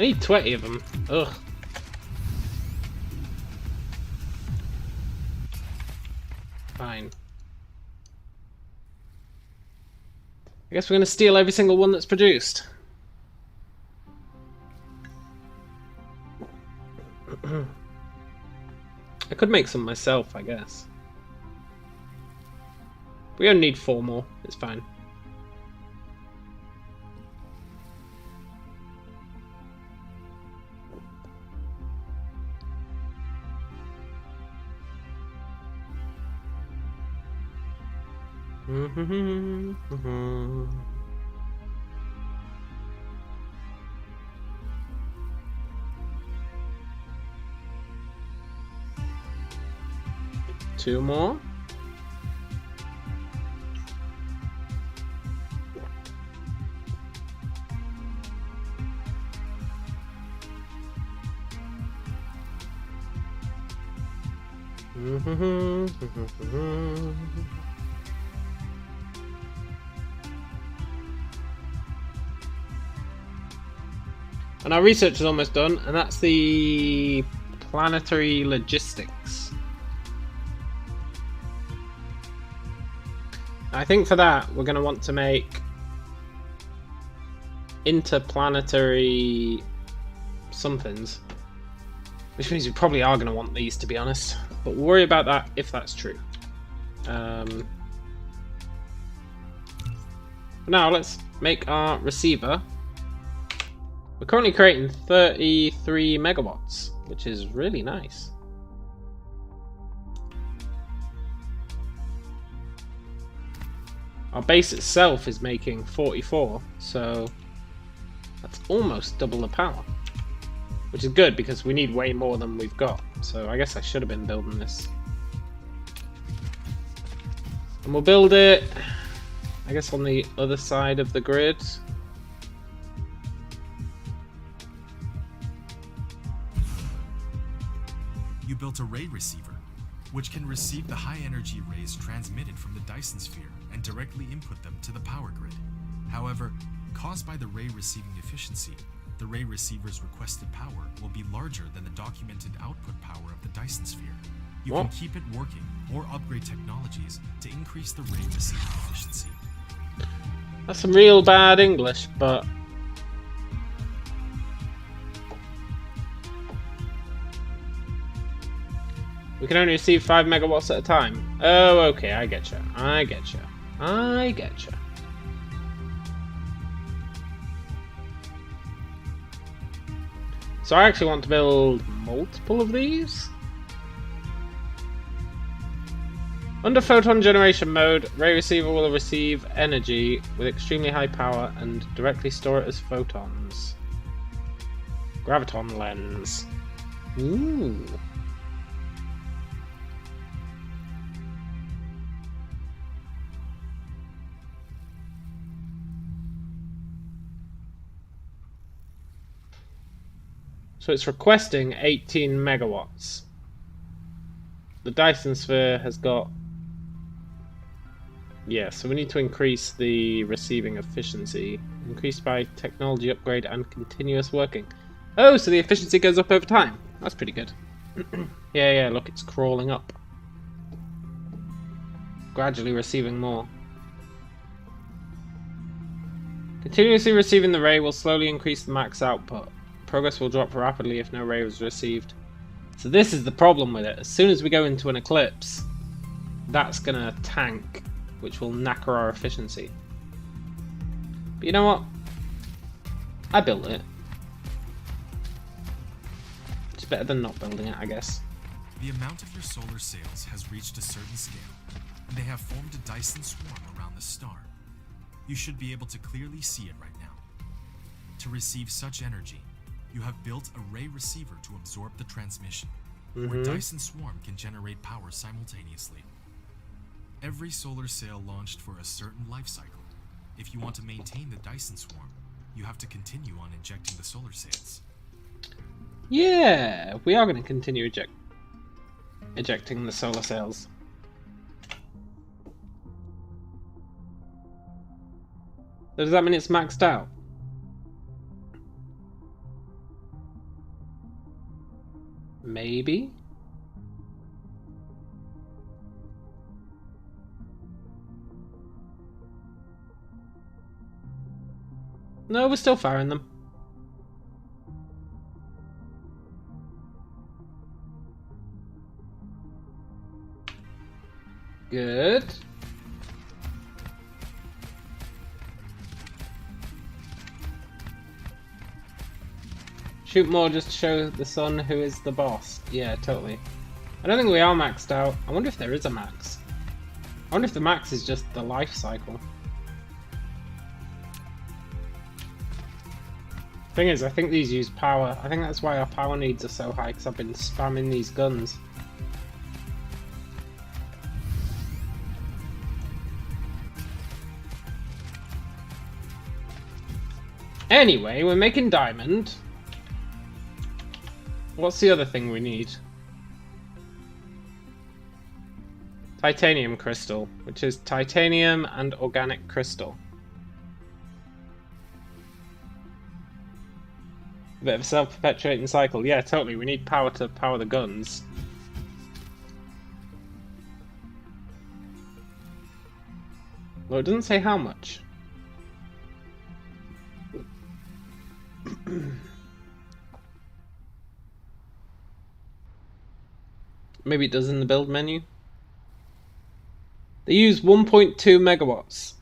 S1: I need 20 of them. Ugh. Fine. I guess we're gonna steal every single one that's produced. I could make some myself, I guess. We only need 4 more. It's fine. Two more. And our research is almost done, and that's the planetary logistics. I think for that we're going to want to make interplanetary somethings, which means we probably are going to want these, to be honest, but we'll worry about that if that's true. Now let's make our receiver. We're currently creating 33 megawatts, which is really nice. Our base itself is making 44, so that's almost double the power. Which is good because we need way more than we've got. So I guess I should have been building this. And we'll build it, I guess, on the other side of the grid.
S2: You built a ray receiver, which can receive the high energy rays transmitted from the Dyson Sphere and directly input them to the power grid. However, caused by the ray receiving efficiency, the ray receiver's requested power will be larger than the documented output power of the Dyson Sphere. You can keep it working or upgrade technologies to increase the ray receiving efficiency.
S1: That's some real bad English, but we can only receive 5 megawatts at a time. Oh, okay, I getcha. I getcha. I getcha. So I actually want to build multiple of these. Under photon generation mode, ray receiver will receive energy with extremely high power and directly store it as photons. Graviton lens. Ooh. So it's requesting 18 megawatts. The Dyson Sphere has got... Yeah, so we need to increase the receiving efficiency. Increased by technology upgrade and continuous working. Oh, so the efficiency goes up over time. That's pretty good. Yeah, look, it's crawling up. Gradually receiving more. Continuously receiving the ray will slowly increase the max output. Progress will drop rapidly if no ray was received. So this is the problem with it. As soon as we go into an eclipse, that's gonna tank, which will knacker our efficiency. But you know what? I built it. It's better than not building it, I guess.
S2: The amount of your solar sails has reached a certain scale, and they have formed a Dyson swarm around the star. You should be able to clearly see it right now. To receive such energy, you have built a ray receiver to absorb the transmission, where Dyson Swarm can generate power simultaneously. Every solar sail launched for a certain life cycle. If you want to maintain the Dyson Swarm, you have to continue on injecting the solar sails.
S1: Yeah, we are going to continue ejecting the solar sails. So does that mean it's maxed out? Maybe? No, we're still firing them. Good. Shoot more just to show the sun who is the boss. Yeah, totally. I don't think we are maxed out. I wonder if there is a max. I wonder if the max is just the life cycle. Thing is, I think these use power. I think that's why our power needs are so high, because I've been spamming these guns. Anyway, we're making diamond. What's the other thing we need? Titanium crystal, which is titanium and organic crystal. A bit of a self-perpetuating cycle. Yeah, totally. We need power to power the guns. Well, it doesn't say how much. Maybe it does in the build menu. They use 1.2 megawatts.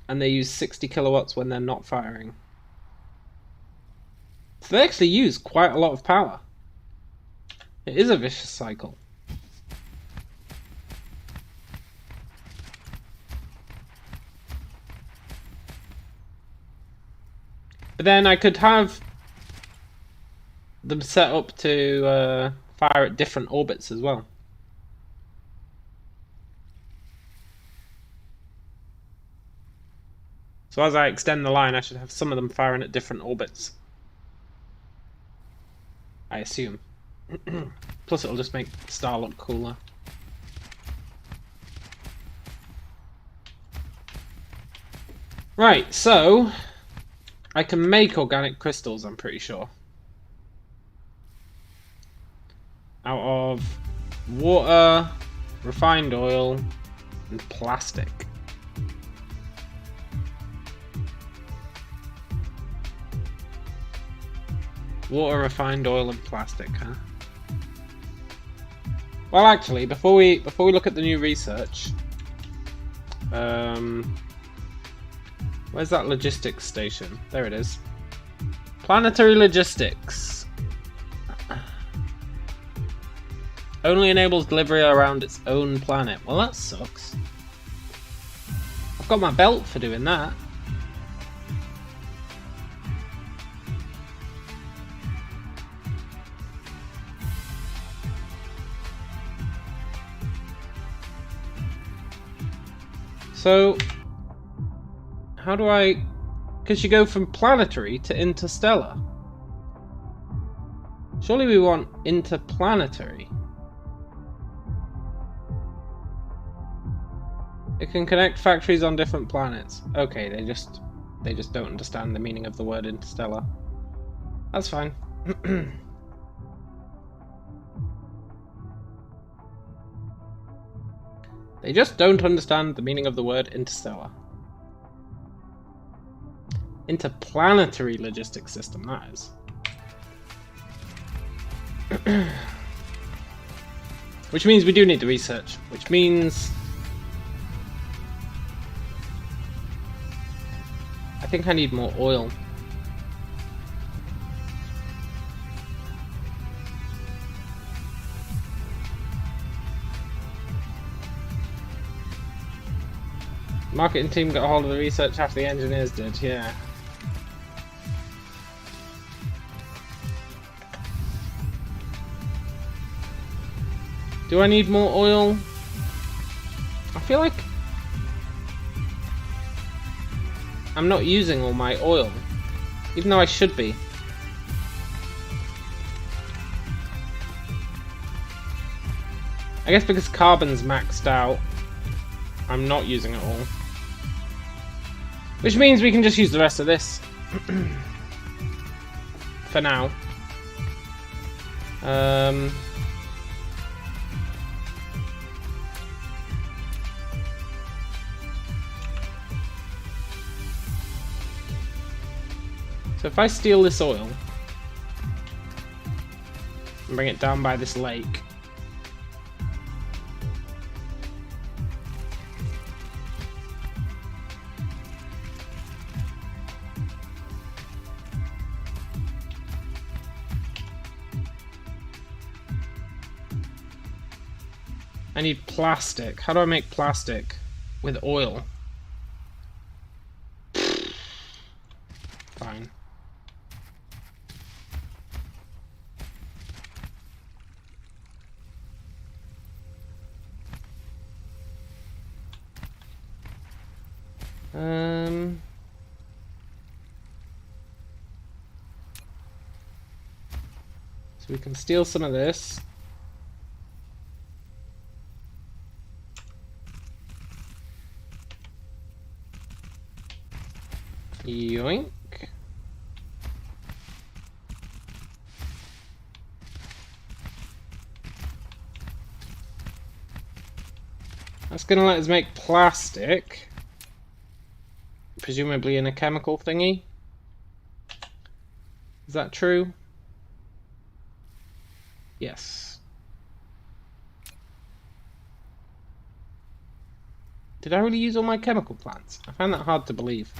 S1: And they use 60 kilowatts when they're not firing. So they actually use quite a lot of power. It is a vicious cycle. But then I could have them set up to fire at different orbits as well. So as I extend the line, I should have some of them firing at different orbits. I assume. Plus it'll just make the star look cooler. Right, so I can make organic crystals, I'm pretty sure. Out of water, refined oil, and plastic. Water, refined oil, and plastic, huh? Well, actually, before we look at the new research, where's that logistics station? There it is. Planetary logistics. Only enables delivery around its own planet. Well, that sucks. I've got my belt for doing that. So, how do I... Because you go from planetary to interstellar. Surely we want interplanetary. It can connect factories on different planets. Okay, they just don't understand the meaning of the word interstellar. That's fine. They just don't understand the meaning of the word interstellar. Interplanetary logistics system, that is. Which means we do need the research. Which means... I think I need more oil. Marketing team got a hold of the research after the engineers did, yeah. Do I need more oil? I feel like I'm not using all my oil, even though I should be. I guess because carbon's maxed out, I'm not using it all. Which means we can just use the rest of this. For now. So if I steal this oil and bring it down by this lake, I need plastic. How do I make plastic with oil? Fine. So we can steal some of this. Yoink. That's gonna let us make plastic. Presumably in a chemical thingy. Is that true? Yes. Did I really use all my chemical plants? I find that hard to believe.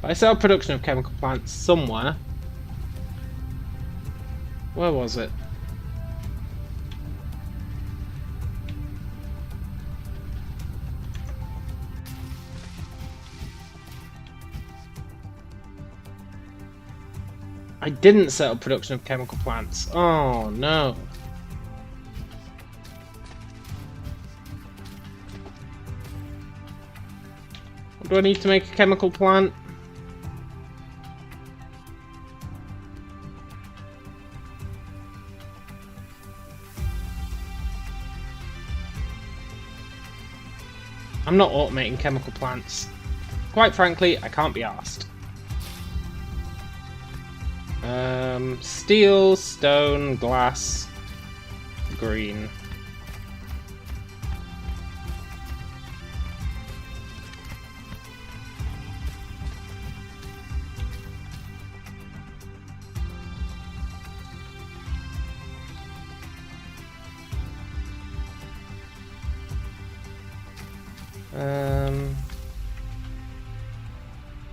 S1: But I set up production of chemical plants somewhere. Where was it? I didn't set up production of chemical plants. Oh no. What do I need to make a chemical plant? I'm not automating chemical plants. Quite frankly, I can't be arsed. Steel, stone, glass, green.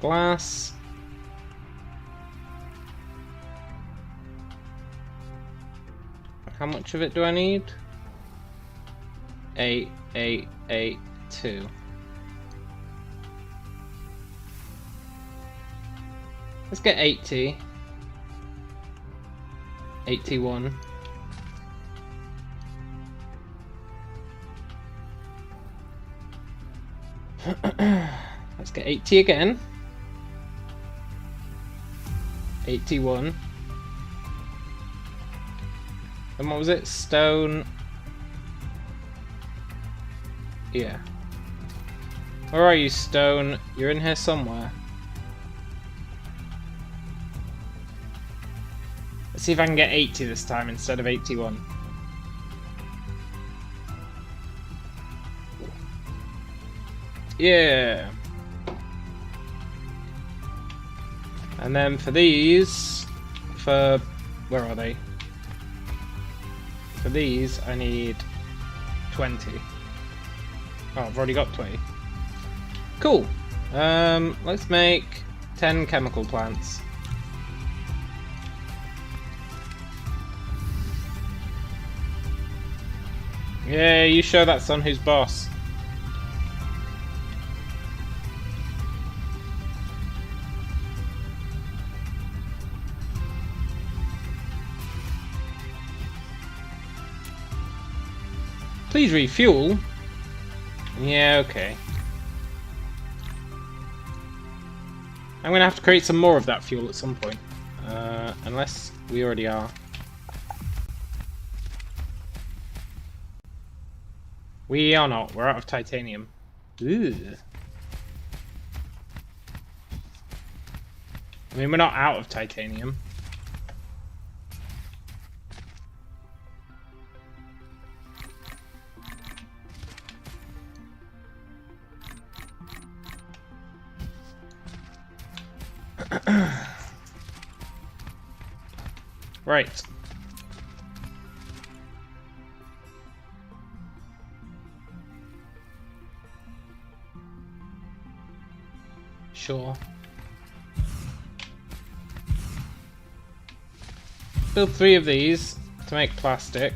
S1: Glass. How much of it do I need? 8, 8, 8, 2. Let's get 80. 81. Let's get 80 again. 81. And what was it? Stone. Yeah. Where are you, stone? You're in here somewhere. Let's see if I can get 80 this time instead of 81. Yeah. And then for these, where are they? For these, I need 20. Oh, I've already got 20. Cool. Let's make 10 chemical plants. Yeah, you show that son who's boss. Please refuel. Yeah, okay. I'm gonna have to create some more of that fuel at some point. Unless we already are. We are not. We're out of titanium. Ooh. I mean, we're not out of titanium. Right. Sure. Build 3 of these to make plastic.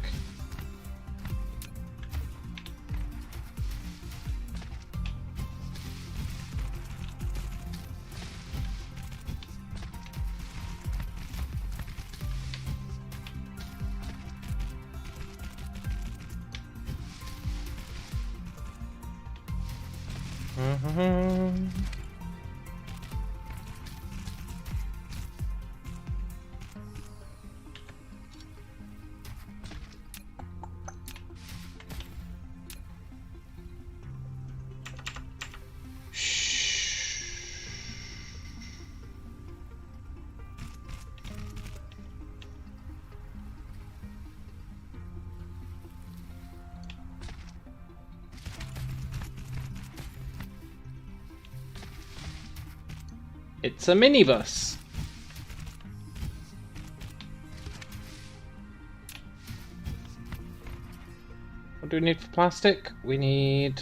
S1: It's a minibus. What do we need for plastic? We need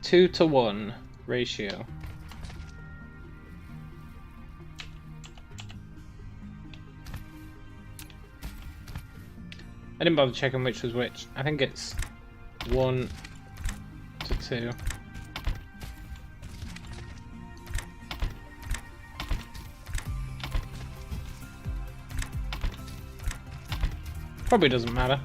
S1: 2-to-1 ratio. I didn't bother checking which was which. I think it's 1 to 2. Probably doesn't matter.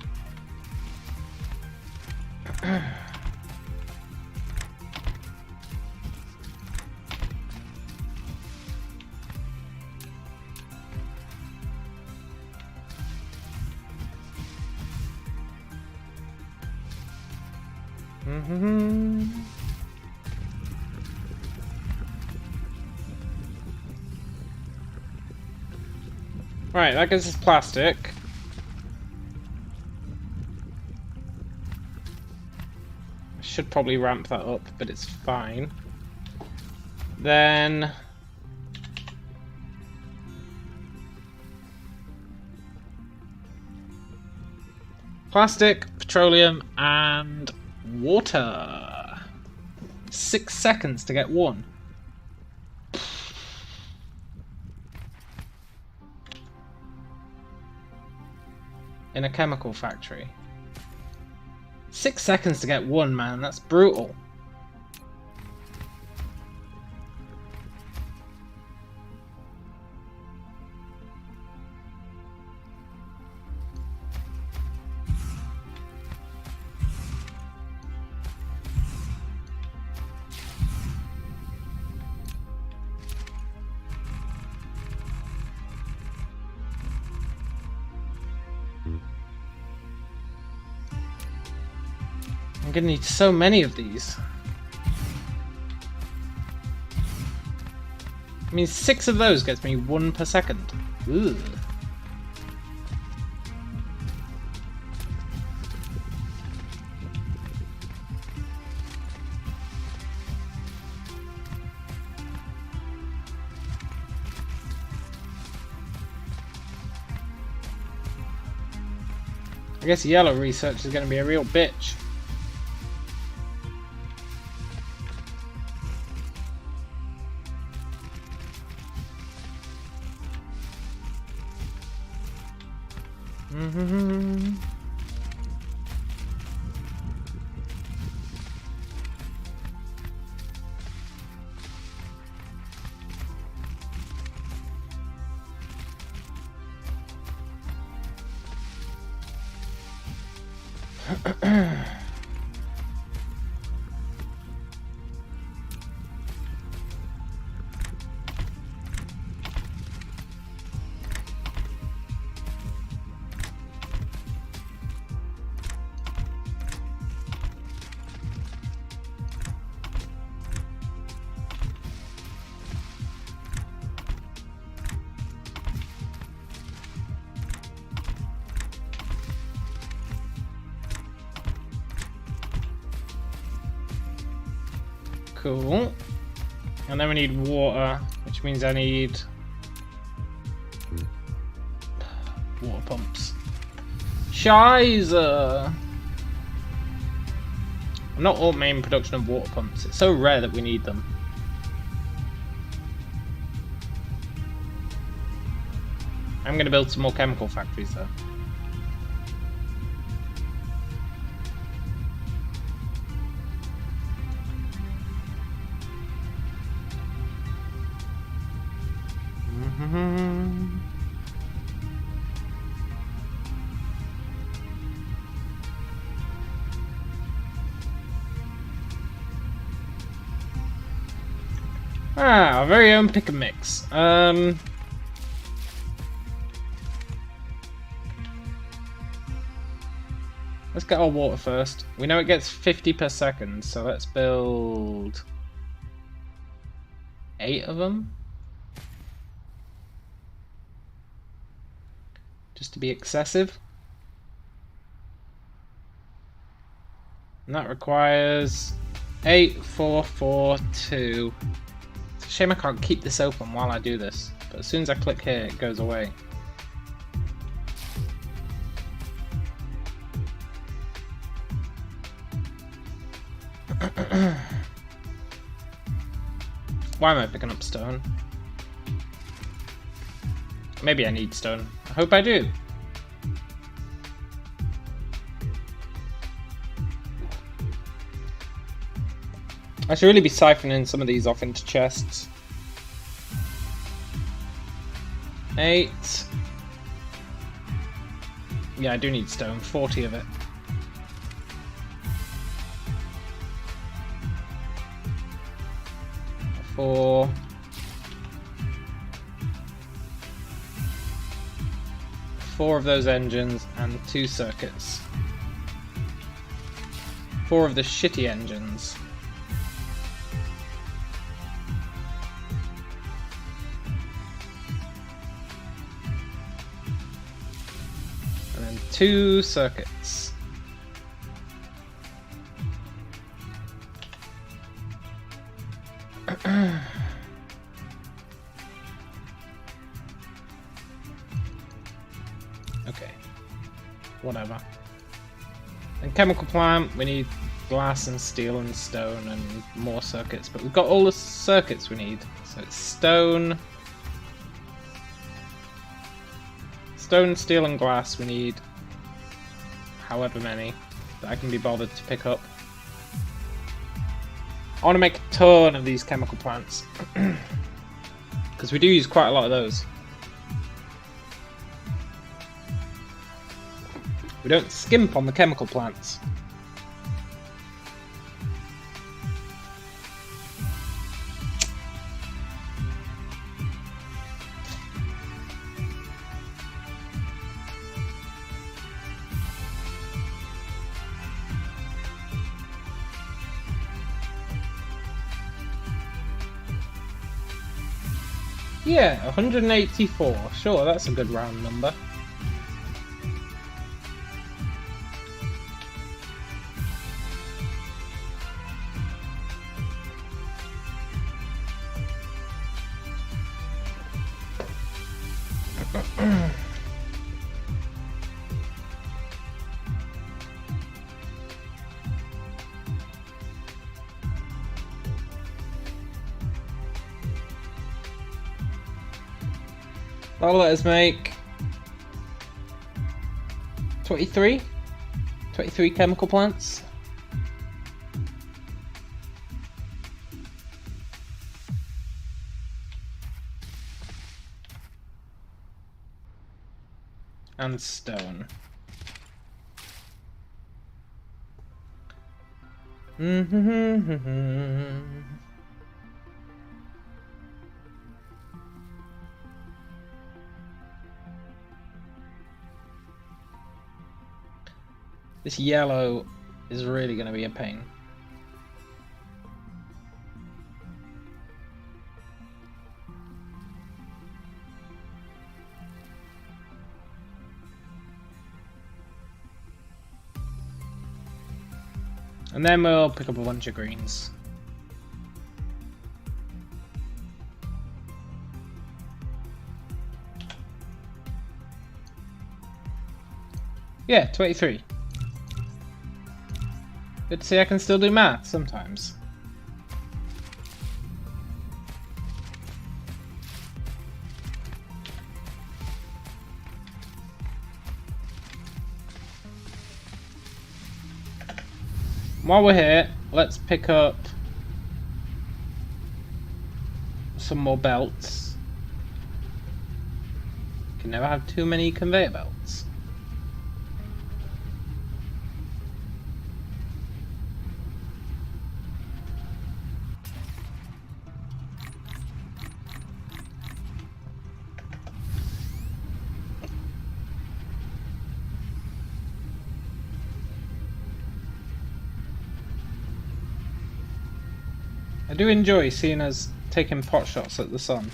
S1: Right, that gives us plastic. Should probably ramp that up, but it's fine. Then plastic, petroleum, and water. 6 seconds to get 1. In a chemical factory. 6 seconds to get 1, man. That's brutal. I'm gonna need so many of these. I mean, 6 of those gets me 1 per second. Ugh. I guess yellow research is gonna be a real bitch. Cool. And then we need water, which means I need water pumps. Scheiße! I'm not automating production of water pumps. It's so rare that we need them. I'm going to build some more chemical factories though. Ah, our very own pick and mix. Let's get our water first. We know it gets 50 per second, so let's build 8 of them. Just to be excessive. And that requires 8, 4, 4, 2. It's a shame I can't keep this open while I do this. But as soon as I click here, it goes away. Why am I picking up stone? Maybe I need stone. I hope I do. I should really be siphoning some of these off into chests. 8. Yeah, I do need stone. 40 of it. 4. 4 of those engines and 2 circuits. 4 of the shitty engines. And then 2 circuits. Okay, whatever. And chemical plant, we need glass and steel and stone and more circuits, but we've got all the circuits we need. So it's stone, steel and glass. We need however many that I can be bothered to pick up. I want to make a ton of these chemical plants because we do use quite a lot of those. We don't skimp on the chemical plants. Yeah, 184. Sure, that's a good round number. That'll let us make 23 chemical plants. And stone. This yellow is really going to be a pain. And then we'll pick up a bunch of greens. Yeah, 23. Good to see I can still do math sometimes. While we're here, let's pick up some more belts. Can never have too many conveyor belts. I do enjoy seeing us taking pot shots at the sun.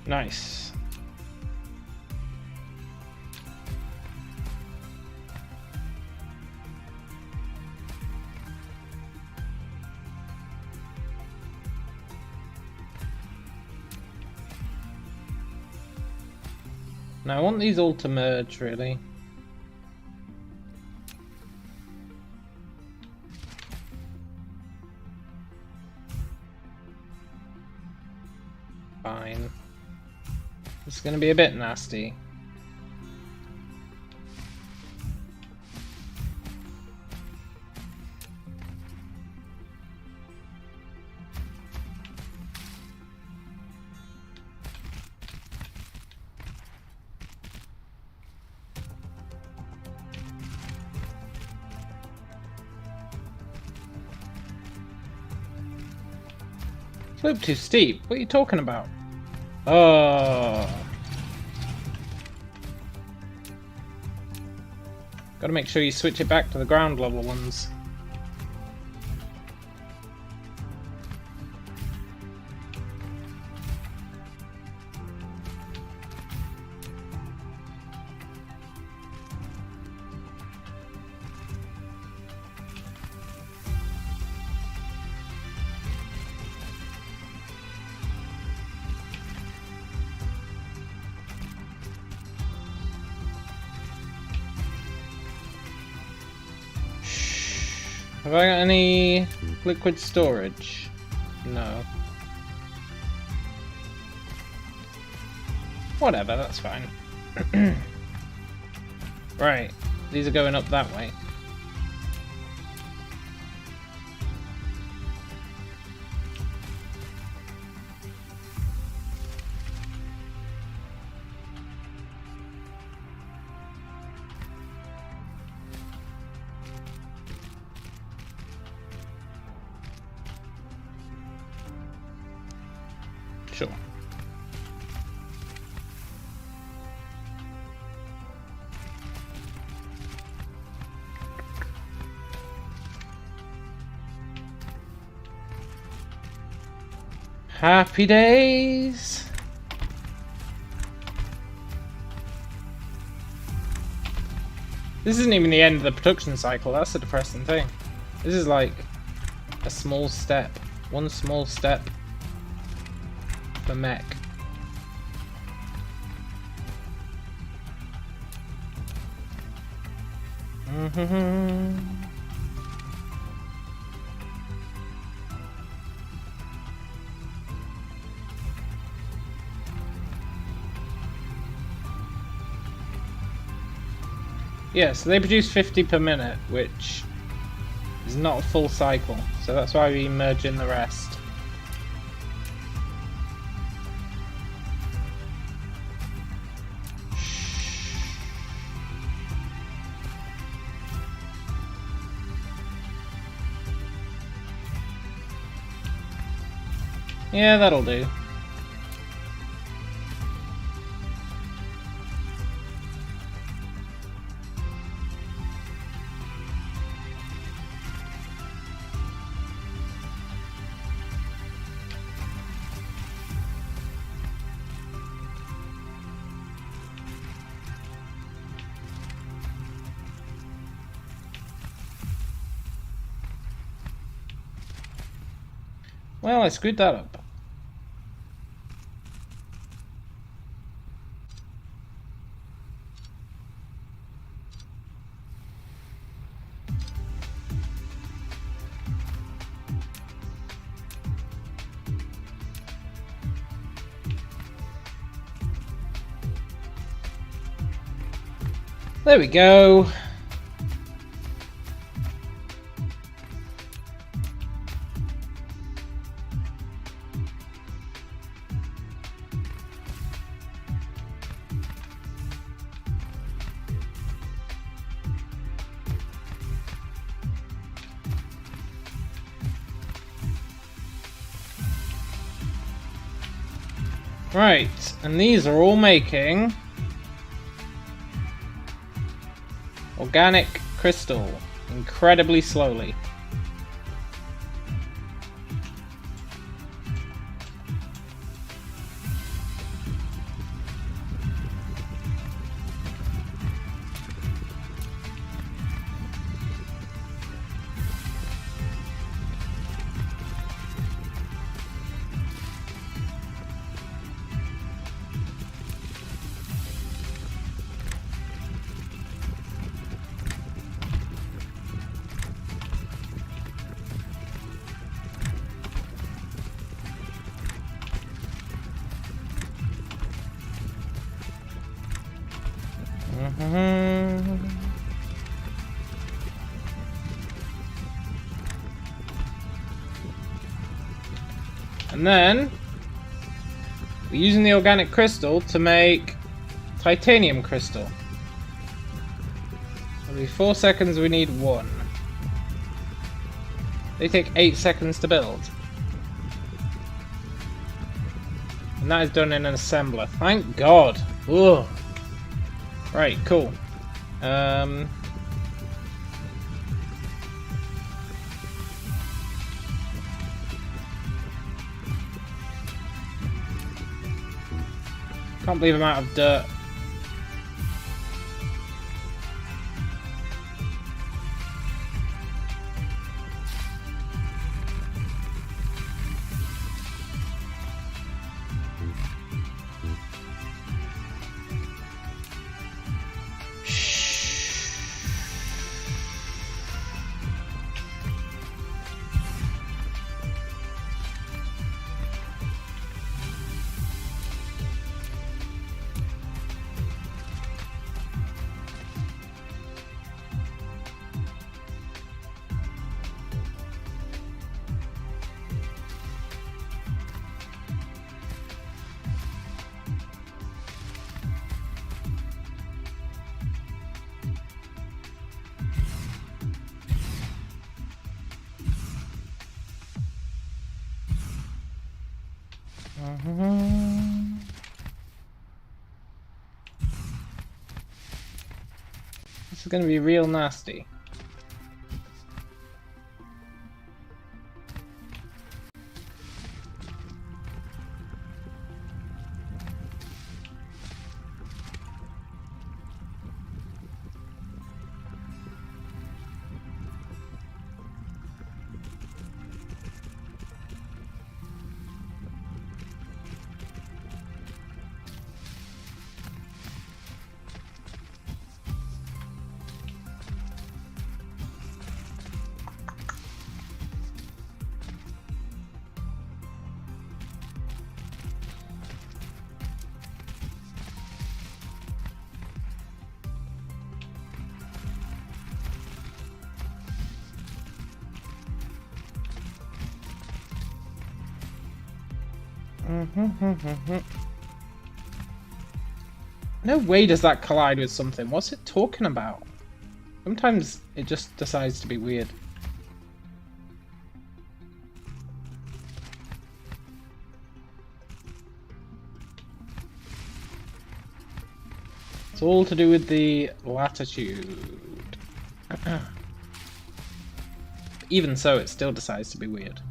S1: Nice. Now I want these all to merge, really. Fine. It's gonna be a bit nasty. Slope too steep. What are you talking about? Oh. Gotta make sure you switch it back to the ground level ones. Have I got any liquid storage? No. Whatever, that's fine. Right, these are going up that way. Sure. Happy days. This isn't even the end of the production cycle. That's the depressing thing. This is like a small step. One small step for mech. Yeah, so they produce 50 per minute, which is not a full cycle, so that's why we merge in the rest. Yeah, that'll do. Well, I screwed that up. There we go. Right, and these are all making organic crystal incredibly slowly. And then we're using the organic crystal to make titanium crystal. Every 4 seconds we need 1. They take 8 seconds to build. And that is done in an assembler. Thank God. Ugh. Right, cool. Can't believe I'm out of dirt. This is going to be real nasty. No way does that collide with something. What's it talking about? Sometimes it just decides to be weird. It's all to do with the latitude. Even so, it still decides to be weird.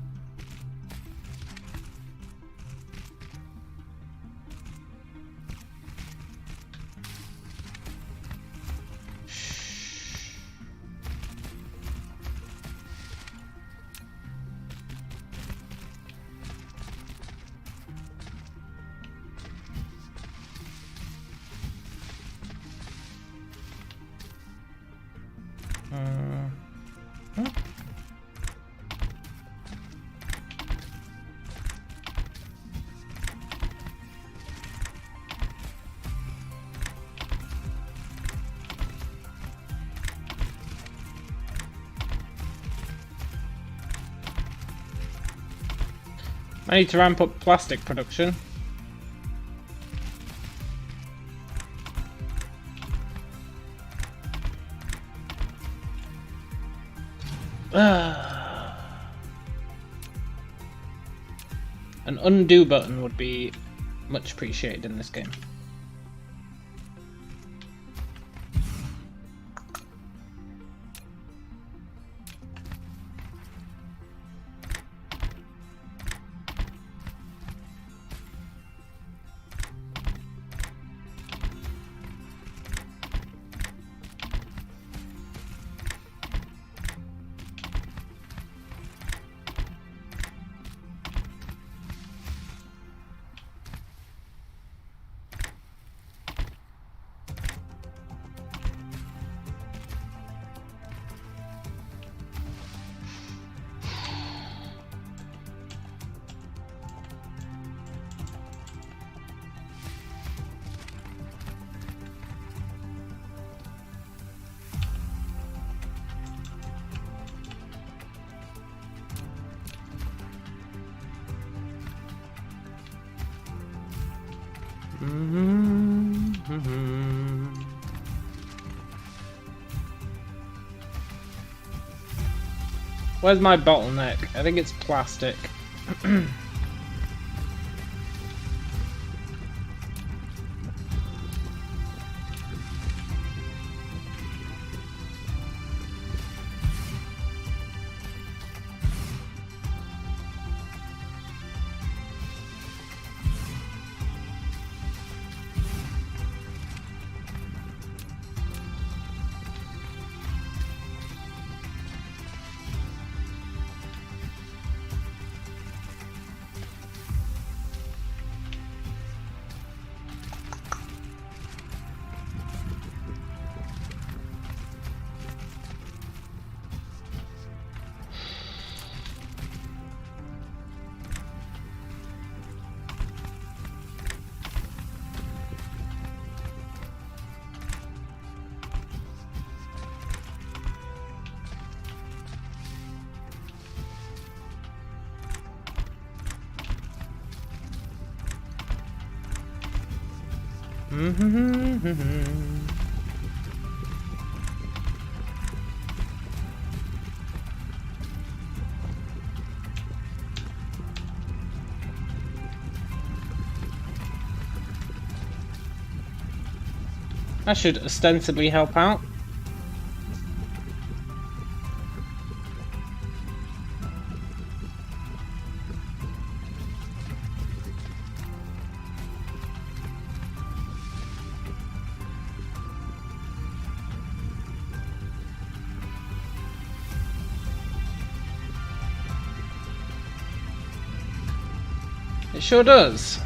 S1: I need to ramp up plastic production. An undo button would be much appreciated in this game. Where's my bottleneck? I think it's plastic. That should ostensibly help out. It sure does.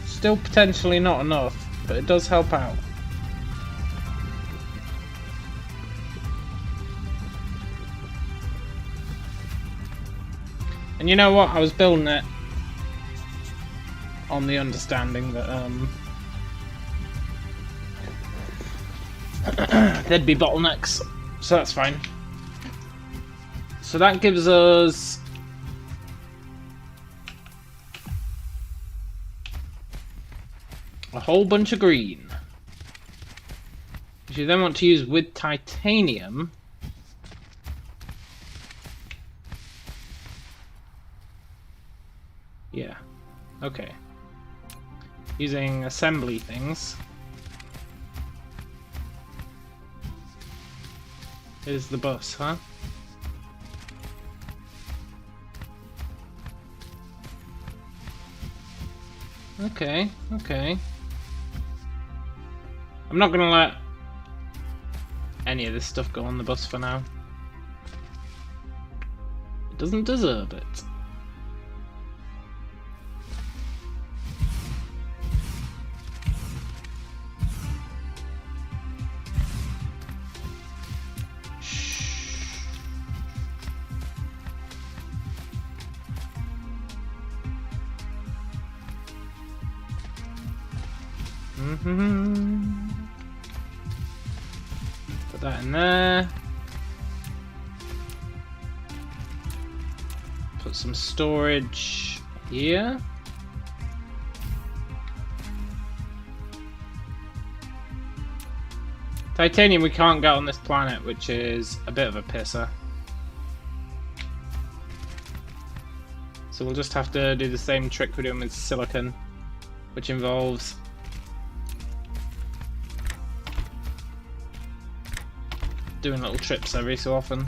S1: Still potentially not enough, but it does help out. And you know what? I was building it on the understanding that there'd be bottlenecks, so that's fine. So that gives us a whole bunch of green, which you then want to use with titanium. Yeah, okay. Using assembly things. Is the bus, huh? Okay, okay. I'm not gonna let any of this stuff go on the bus for now. It doesn't deserve it. Put that in there. Put some storage here. Titanium we can't get on this planet, which is a bit of a pisser. So we'll just have to do the same trick we're doing with silicon, which involves doing little trips every so often.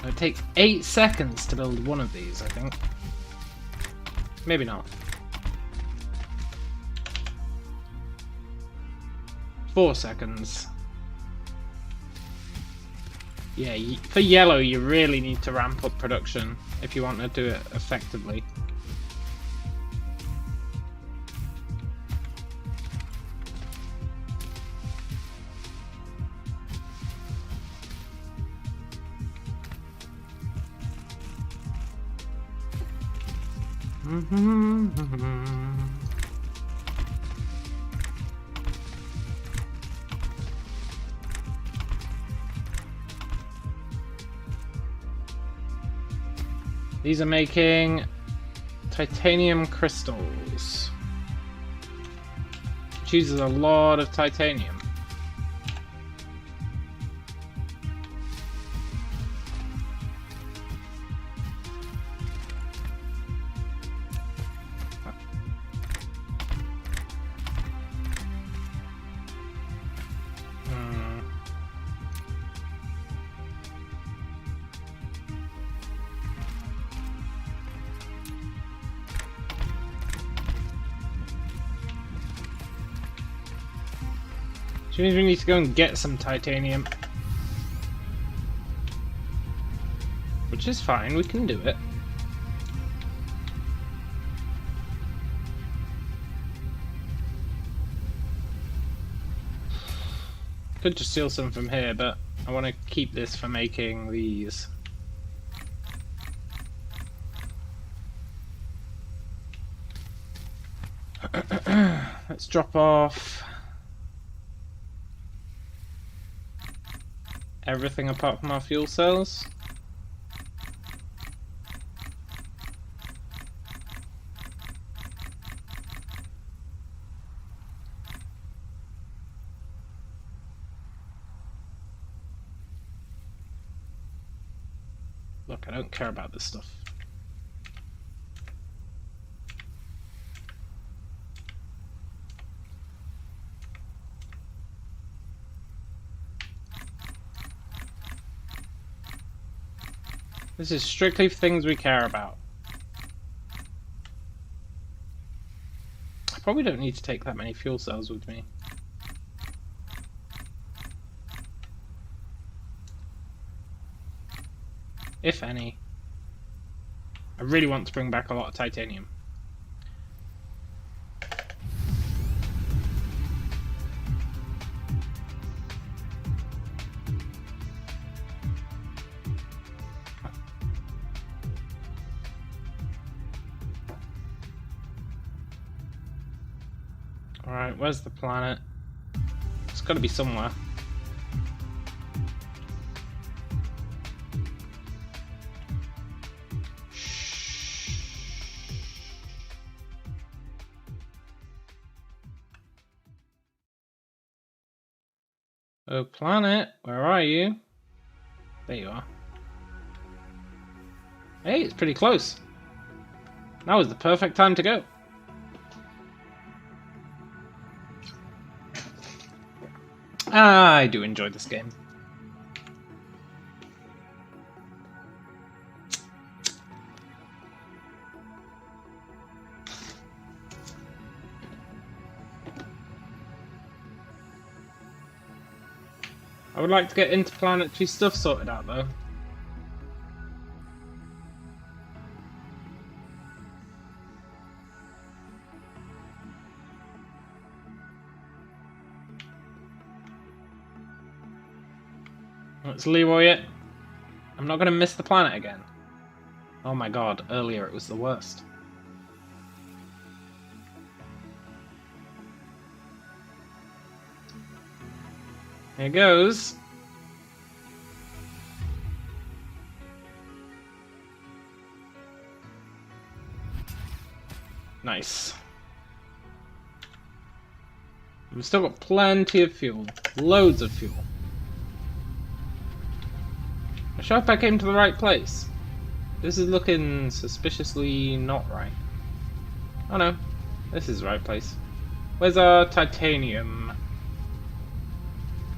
S1: It takes 8 seconds to build one of these, I think. Maybe not. 4 seconds. Yeah, for yellow you really need to ramp up production if you want to do it effectively. These are making titanium crystals, which uses a lot of titanium. Which means we need to go and get some titanium. Which is fine, we can do it. Could just steal some from here, but I want to keep this for making these. Let's drop off everything apart from our fuel cells. Look, I don't care about this stuff. This is strictly things we care about. I probably don't need to take that many fuel cells with me. If any. I really want to bring back a lot of titanium. Alright, where's the planet? It's got to be somewhere. Oh, planet, where are you? There you are. Hey, it's pretty close. Now is the perfect time to go. I do enjoy this game. I would like to get interplanetary stuff sorted out though. Let's Leroy it. I'm not going to miss the planet again. Oh my god, earlier it was the worst. Here goes. Nice. We've still got plenty of fuel. Loads of fuel. I'm sure if I came to the right place. This is looking suspiciously not right. Oh no. This is the right place. Where's our titanium?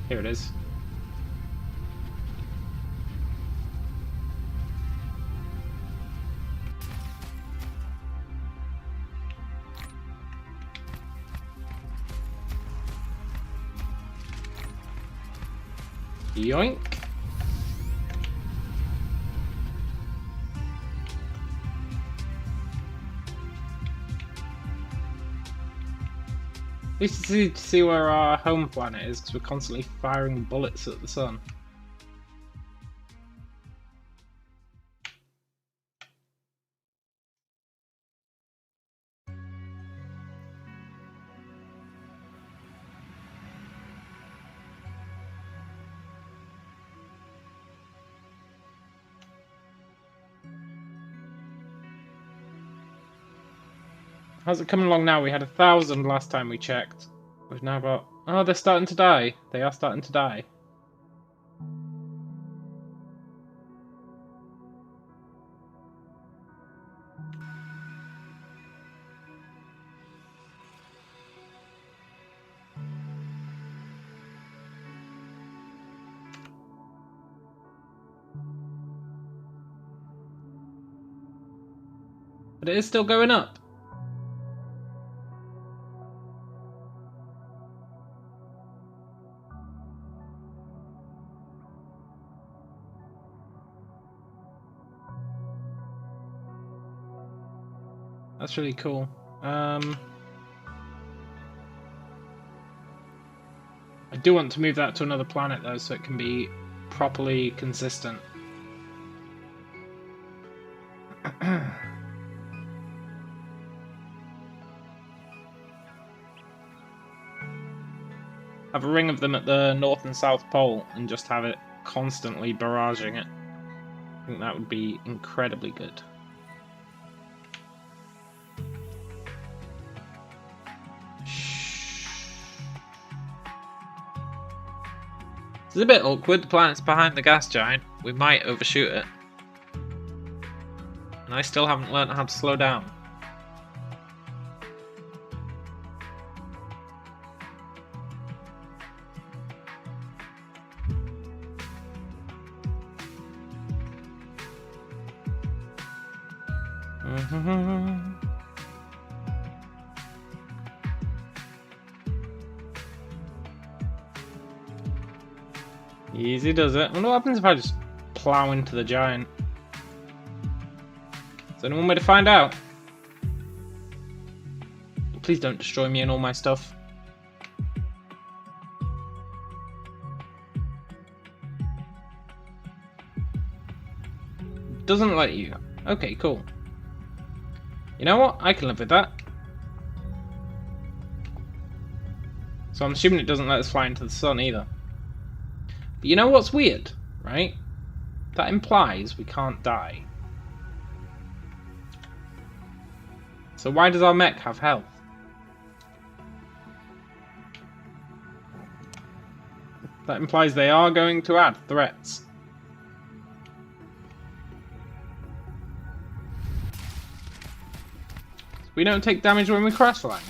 S1: Here it is. Yoink. At least to see where our home planet is, because we're constantly firing bullets at the sun. How's it coming along now? We had 1,000 last time we checked. We've now got... Oh, they're starting to die. They are starting to die. But it is still going up. That's really cool. I do want to move that to another planet though, so it can be properly consistent. Have a ring of them at the North and South Pole and just have it constantly barraging it. I think that would be incredibly good. It's a bit awkward, the planet's behind the gas giant. We might overshoot it. And I still haven't learned how to slow down. Easy does it. I wonder what happens if I just plow into the giant. Is there any one way to find out? Please don't destroy me and all my stuff. Doesn't let you. Okay, cool. You know what? I can live with that. So I'm assuming it doesn't let us fly into the sun either. But you know what's weird, right? That implies we can't die. So why does our mech have health? That implies they are going to add threats. We don't take damage when we crash land.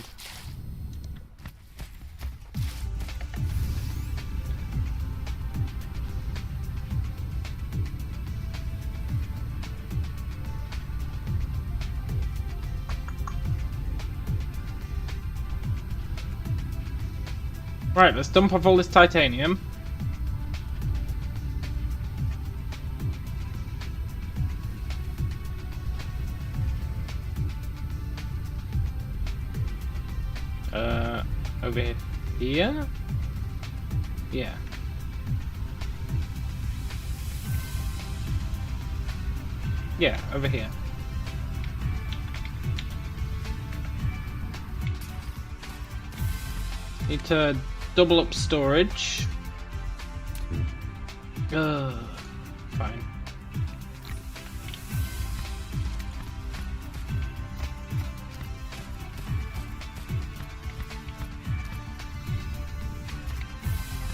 S1: Right, let's dump off all this titanium. Over here? Yeah. Yeah, over here. Need to double up storage. Fine.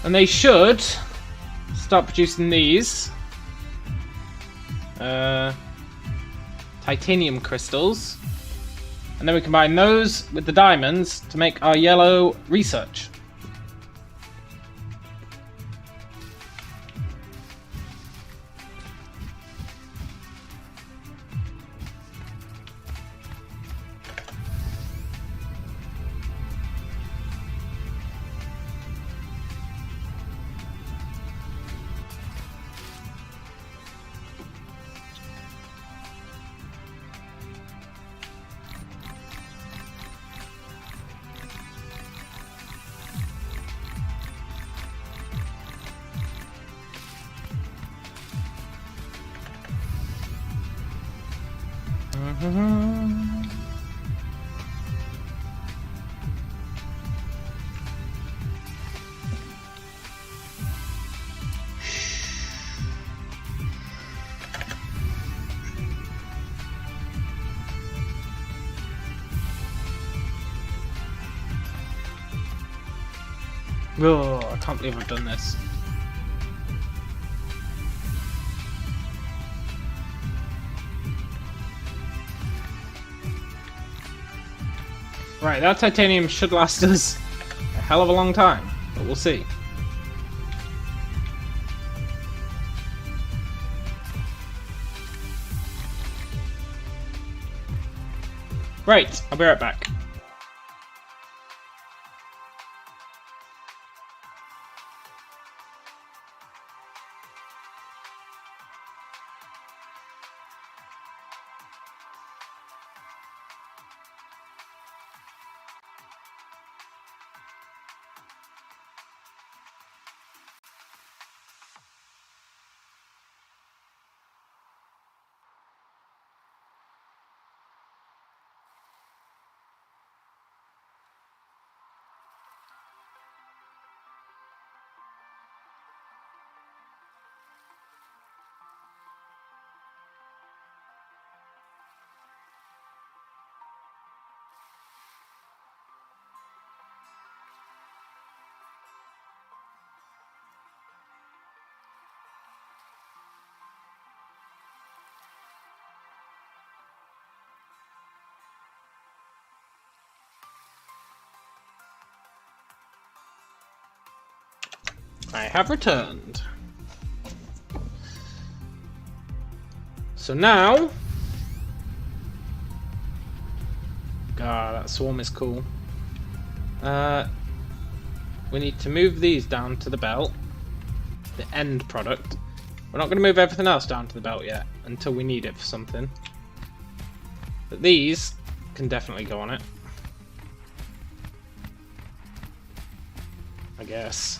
S1: And they should start producing these titanium crystals, and then we combine those with the diamonds to make our yellow research. Oh, I can't believe I've done this. Right, that titanium should last us a hell of a long time, but we'll see. Right, I'll be right back. I have returned. So now... God, that swarm is cool. We need to move these down to the belt. The end product. We're not going to move everything else down to the belt yet, until we need it for something. But these can definitely go on it. I guess.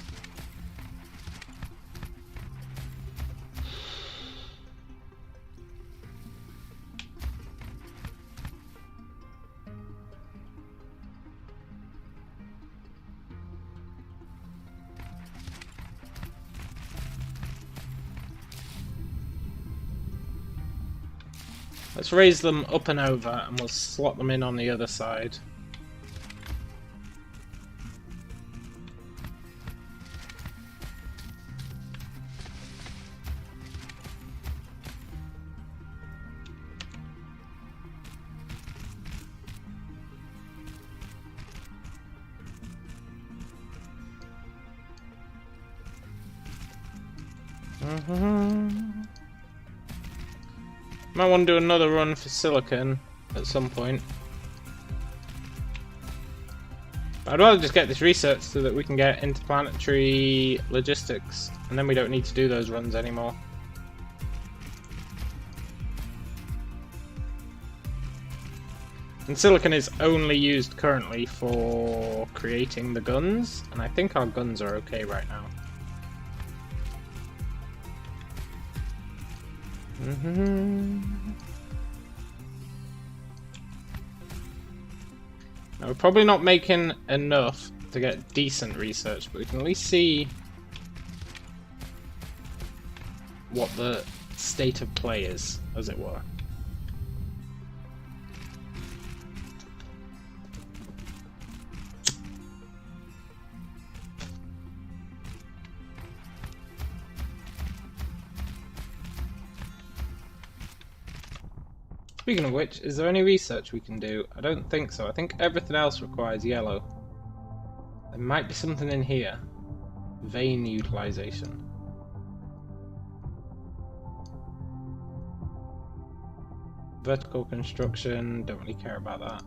S1: Let's raise them up and over, and we'll slot them in on the other side. Might want to do another run for silicon at some point. I'd rather just get this research so that we can get interplanetary logistics, and then we don't need to do those runs anymore. And silicon is only used currently for creating the guns, and I think our guns are okay right now. Now, we're probably not making enough to get decent research, but we can at least see what the state of play is, as it were. Speaking of which, is there any research we can do? I don't think so. I think everything else requires yellow. There might be something in here. Vein utilization. Vertical construction, don't really care about that.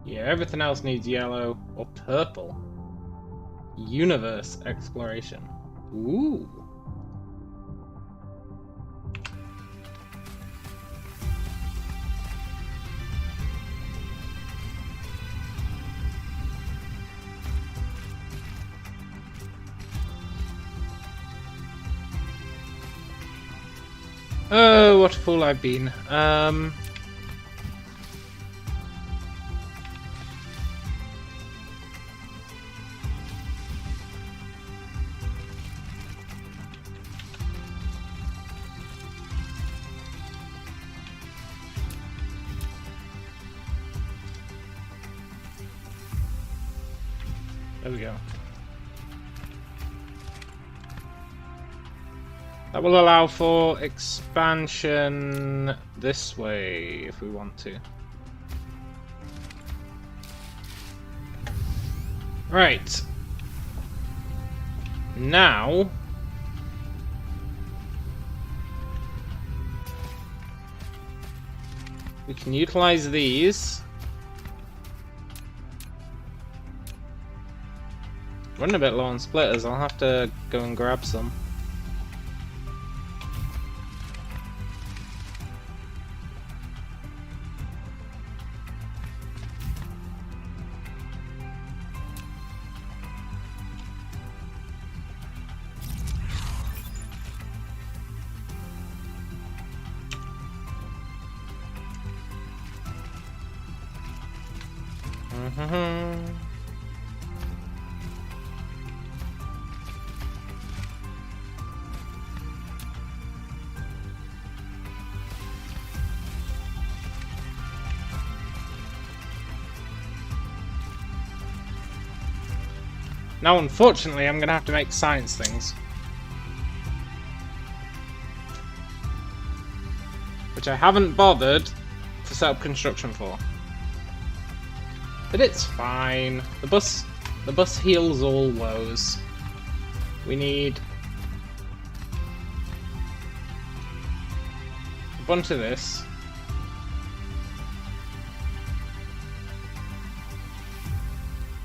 S1: Yeah, everything else needs yellow or purple. Universe exploration. Ooh. Oh, what a fool I've been. There we go. That will allow for expansion this way if we want to. Right. Now we can utilize these. Running a bit low on splitters, I'll have to go and grab some. Now, unfortunately, I'm going to have to make science things. Which I haven't bothered to set up construction for. But it's fine. The bus heals all woes. We need a bunch of this.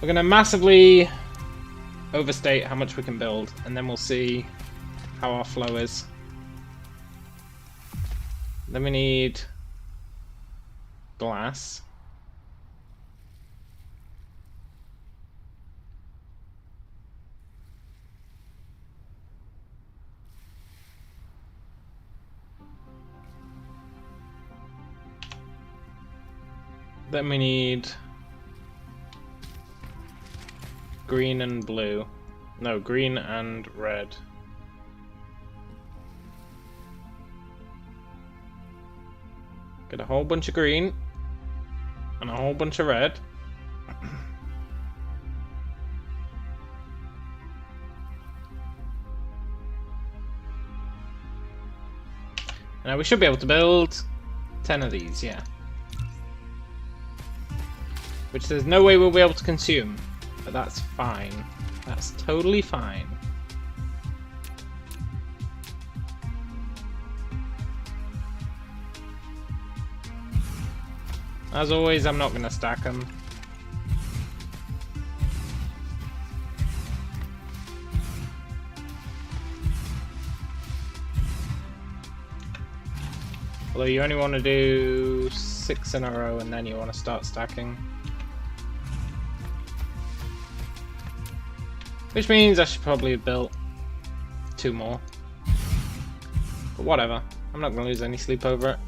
S1: We're going to massively overstate how much we can build, and then we'll see how our flow is. Then we need glass. Then we need green and blue. No, green and red. Get a whole bunch of green and a whole bunch of red. Now we should be able to build 10 of these, yeah. Which there's no way we'll be able to consume. But that's fine. That's totally fine. As always, I'm not going to stack them. Although you only want to do 6 in a row and then you want to start stacking. Which means I should probably have built 2 more. But whatever. I'm not going to lose any sleep over it.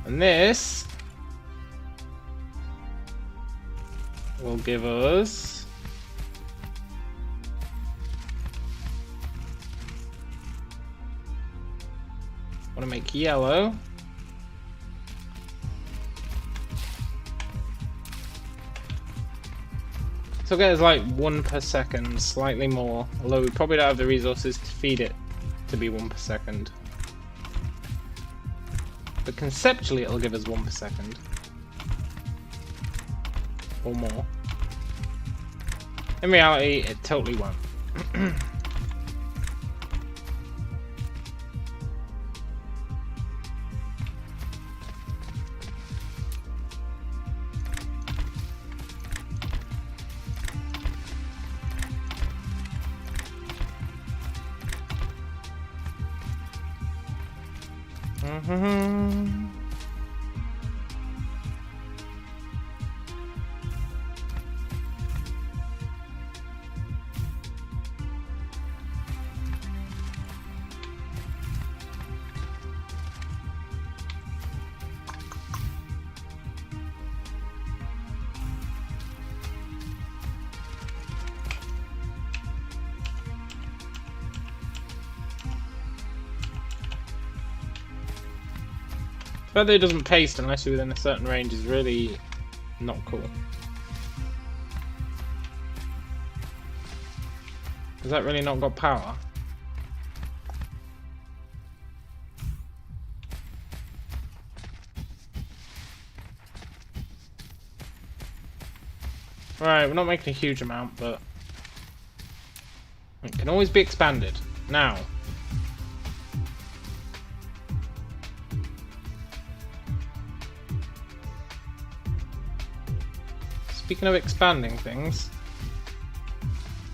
S1: And this will give us want to make yellow. So get us like 1 per second, slightly more, although we probably don't have the resources to feed it to be 1 per second. But conceptually it'll give us 1 per second. Or more. In reality, it totally won't. The fact that it doesn't paste unless you're within a certain range is really not cool. Has that really not got power? Right, we're not making a huge amount, but it can always be expanded. Now, speaking of expanding things,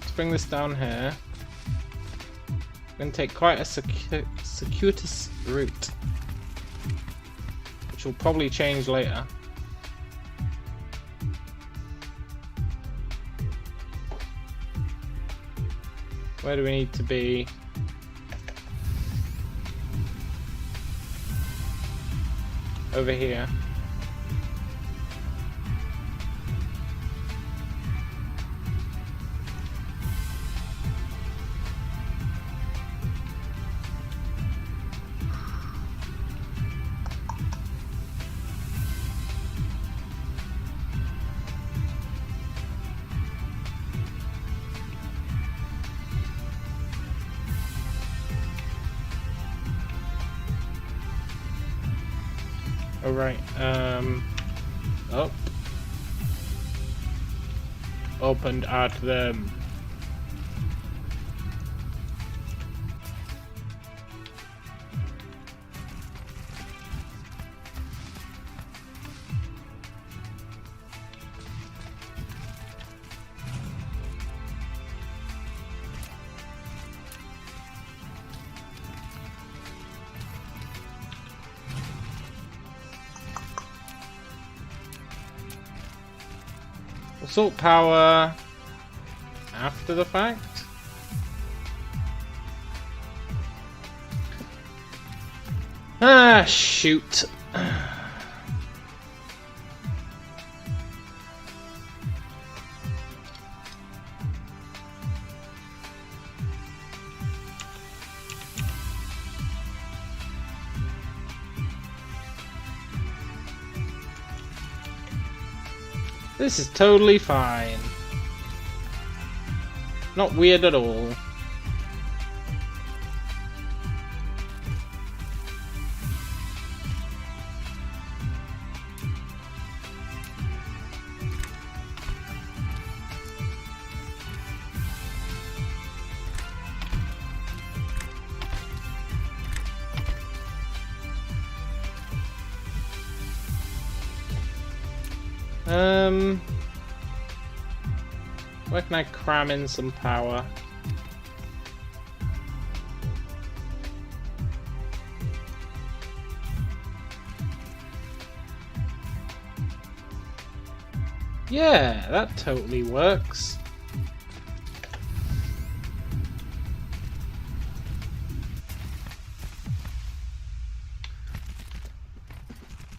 S1: let's bring this down here. We're going to take quite a circuitous route, which will probably change later. Where do we need to be? Over here. Alright, up. Opened at them. Assault power after the fact. Ah, shoot. This is totally fine. Not weird at all. Where can I cram in some power? Yeah, that totally works.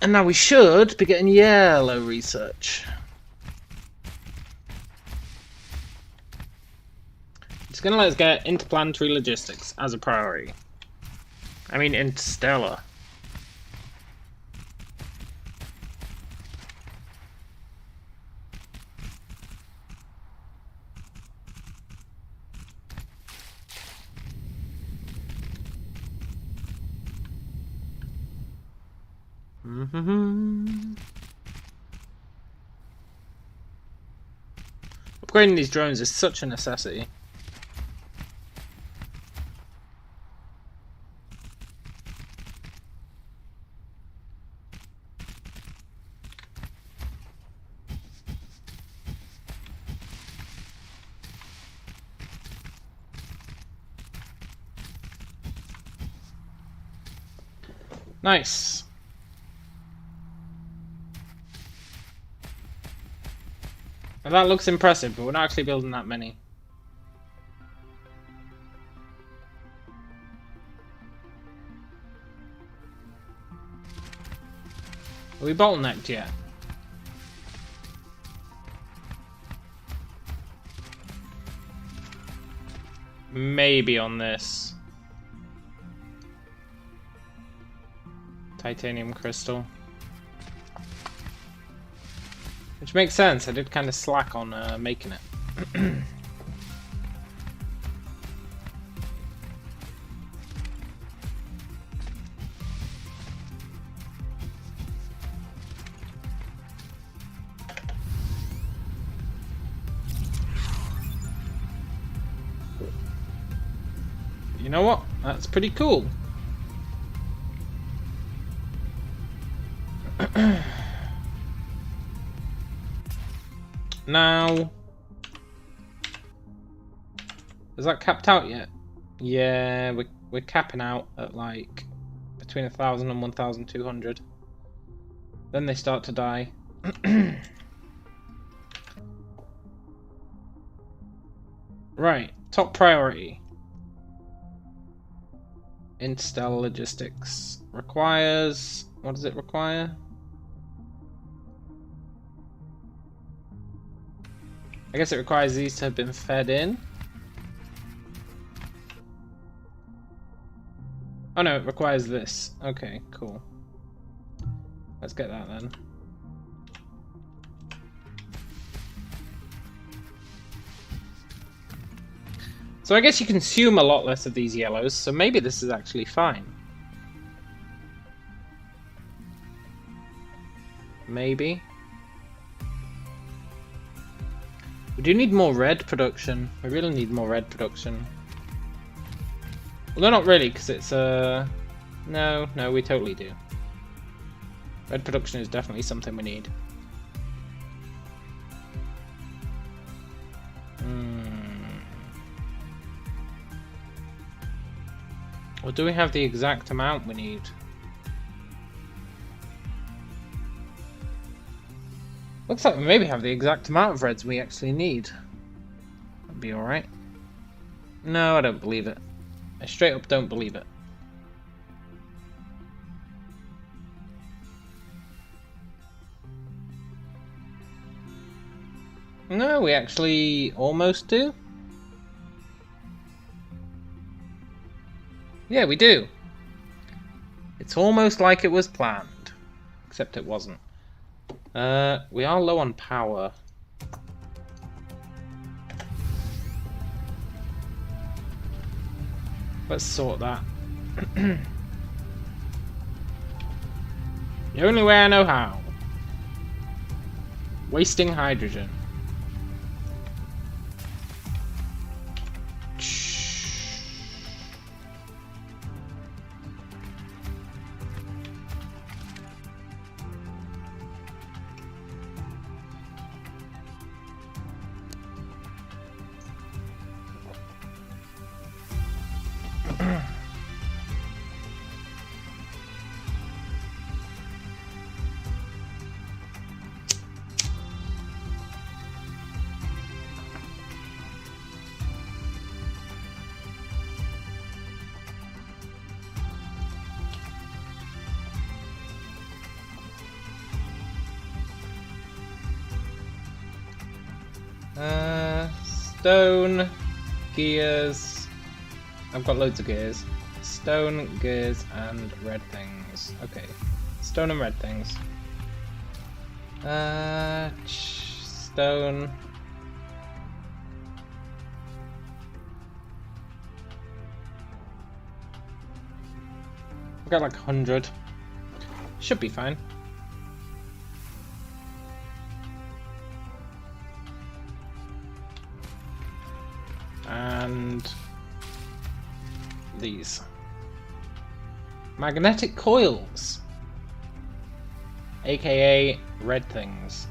S1: And now we should be getting yellow research. It's going to let us get interplanetary logistics as a priority. I mean, interstellar. Upgrading these drones is such a necessity. Nice. Now that looks impressive, but we're not actually building that many. Are we bottlenecked yet? Maybe on this. Titanium crystal. Which makes sense, I did kind of slack on making it. You know what? That's pretty cool. Now, is that capped out yet? Yeah, we're capping out at like between 1,000 and 1,200. Then they start to die. Right, top priority. Interstellar logistics requires. What does it require? I guess it requires these to have been fed in. Oh no, it requires this. Okay, cool. Let's get that then. So I guess you consume a lot less of these yellows, so maybe this is actually fine. Maybe. We do need more red production. We really need more red production. Well, not really, because it's no, we totally do. Red production is definitely something we need. Or do we have the exact amount we need? Looks like we maybe have the exact amount of reds we actually need. That'd be alright. No, I don't believe it. I straight up don't believe it. No, we actually almost do. Yeah, we do. It's almost like it was planned. Except it wasn't. We are low on power. Let's sort that. The only way I know how. Wasting hydrogen. Stone, gears. I've got loads of gears. Stone, gears, and red things. Okay. Stone and red things. Stone. I've got like 100. Should be fine. And these magnetic coils, aka red things.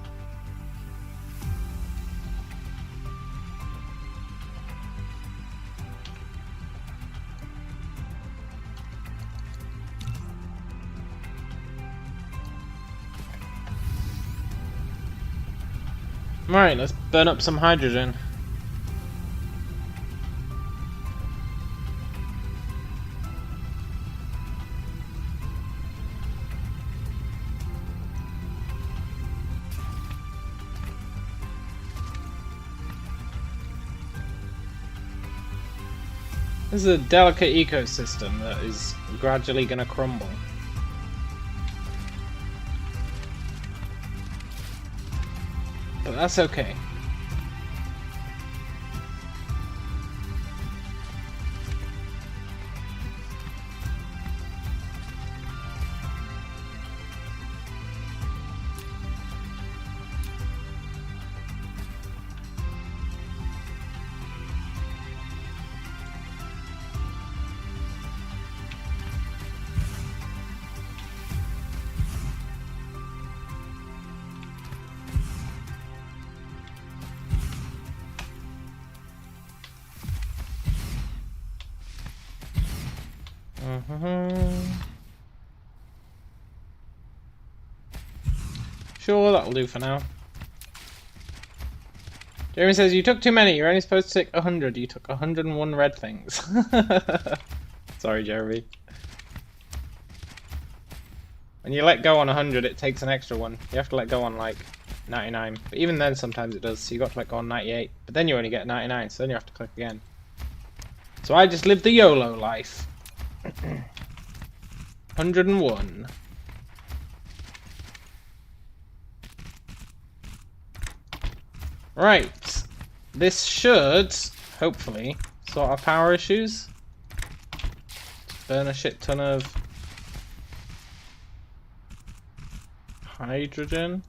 S1: Alright, let's burn up some hydrogen. This is a delicate ecosystem that is gradually going to crumble. But that's okay. Sure, that'll do for now. Jeremy says, you took too many. You're only supposed to take 100. You took 101 red things. Sorry, Jeremy. When you let go on 100, it takes an extra one. You have to let go on, like, 99. But even then, sometimes it does. So you got to let go on 98. But then you only get 99, so then you have to click again. So I just lived the YOLO life. 101. Right. This should, hopefully, sort our power issues. Burn a shit ton of hydrogen.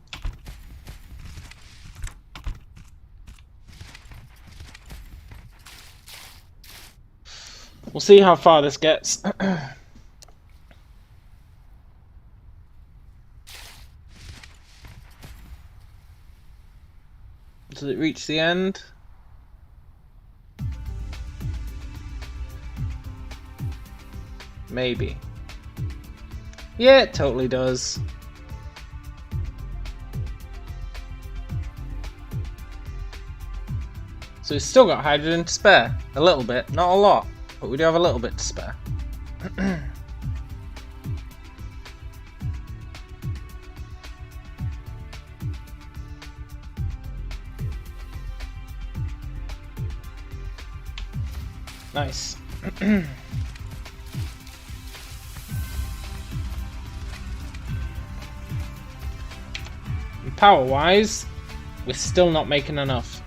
S1: We'll see how far this gets. Does it reach the end? Maybe. Yeah, it totally does. So we've still got hydrogen to spare. A little bit, not a lot, but we do have a little bit to spare. Nice. Power-wise, we're still not making enough.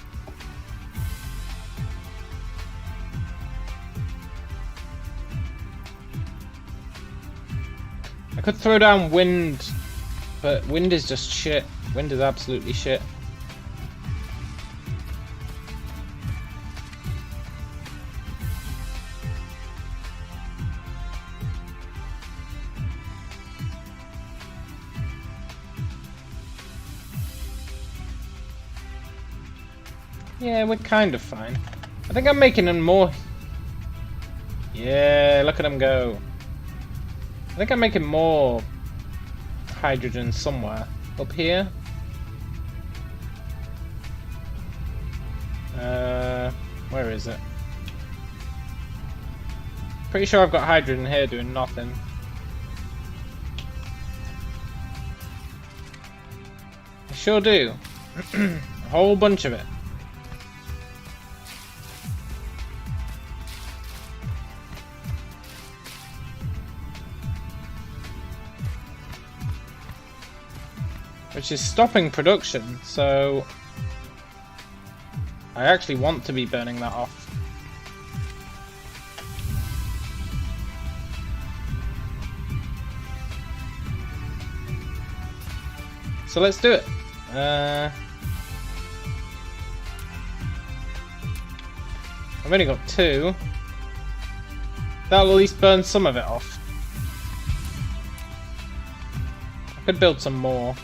S1: I could throw down wind, but wind is just shit. Wind is absolutely shit. Yeah, we're kind of fine. I think I'm making them more... Yeah, look at them go. I think I'm making more hydrogen somewhere. Up here? Where is it? Pretty sure I've got hydrogen here doing nothing. I sure do. A whole bunch of it. which is stopping production, so I actually want to be burning that off. So let's do it. I've only got 2. That'll at least burn some of it off. I could build some more.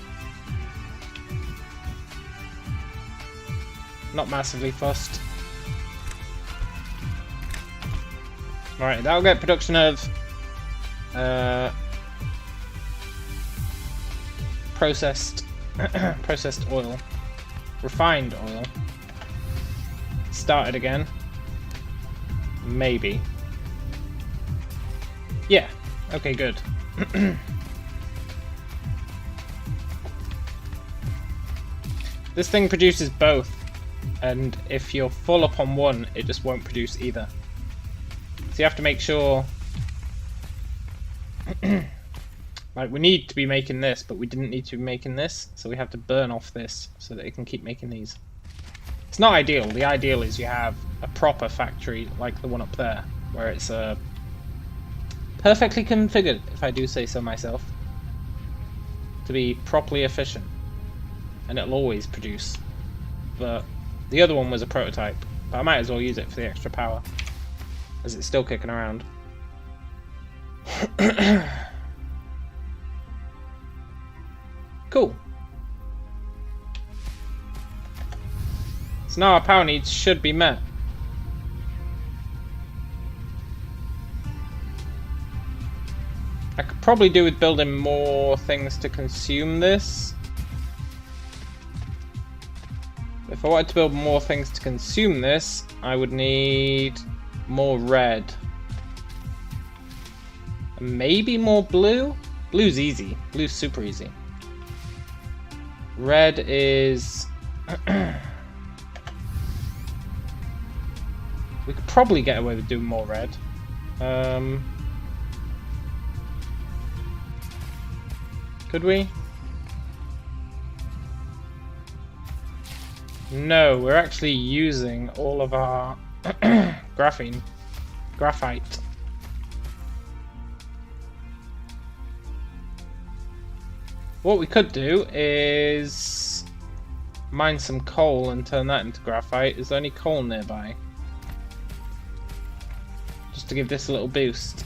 S1: Not massively fussed. Alright, that'll get production of processed oil. Refined oil. Started again. Maybe. Yeah. Okay, good. This thing produces both, and if you're full up on one, it just won't produce either. So you have to make sure... like, we need to be making this, but we didn't need to be making this, so we have to burn off this so that it can keep making these. It's not ideal. The ideal is you have a proper factory like the one up there, where it's perfectly configured, if I do say so myself, to be properly efficient, and it'll always produce. But the other one was a prototype, but I might as well use it for the extra power, as it's still kicking around. Cool. So now our power needs should be met. I could probably do with building more things to consume this. If I wanted to build more things to consume this, I would need more red. And maybe more blue? Blue's easy. Blue's super easy. Red is... we could probably get away with doing more red. Could we? No, we're actually using all of our graphite. What we could do is mine some coal and turn that into graphite. Is there any coal nearby? Just to give this a little boost.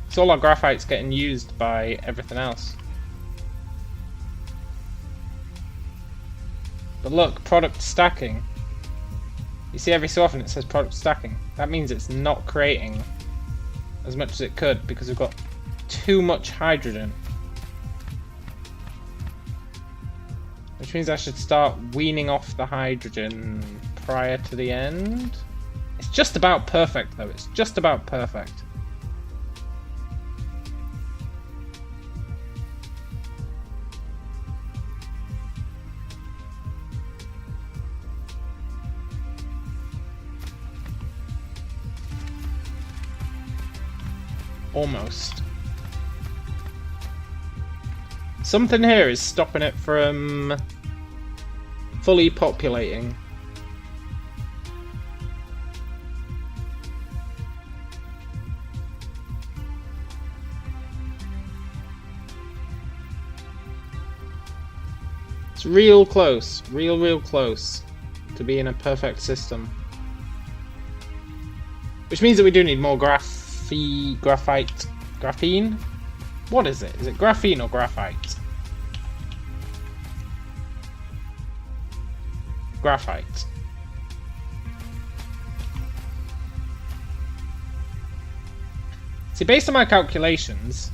S1: So all our graphite's getting used by everything else. But look, product stacking. You see every so often it says product stacking. That means it's not creating as much as it could because we've got too much hydrogen. Which means I should start weaning off the hydrogen prior to the end. It's just about perfect though, it's just about perfect. Almost. Something here is stopping it from fully populating. It's real close, real close to being a perfect system. Which means that we do need more graphene? What is it? Is it graphene or graphite? Graphite. See, based on my calculations...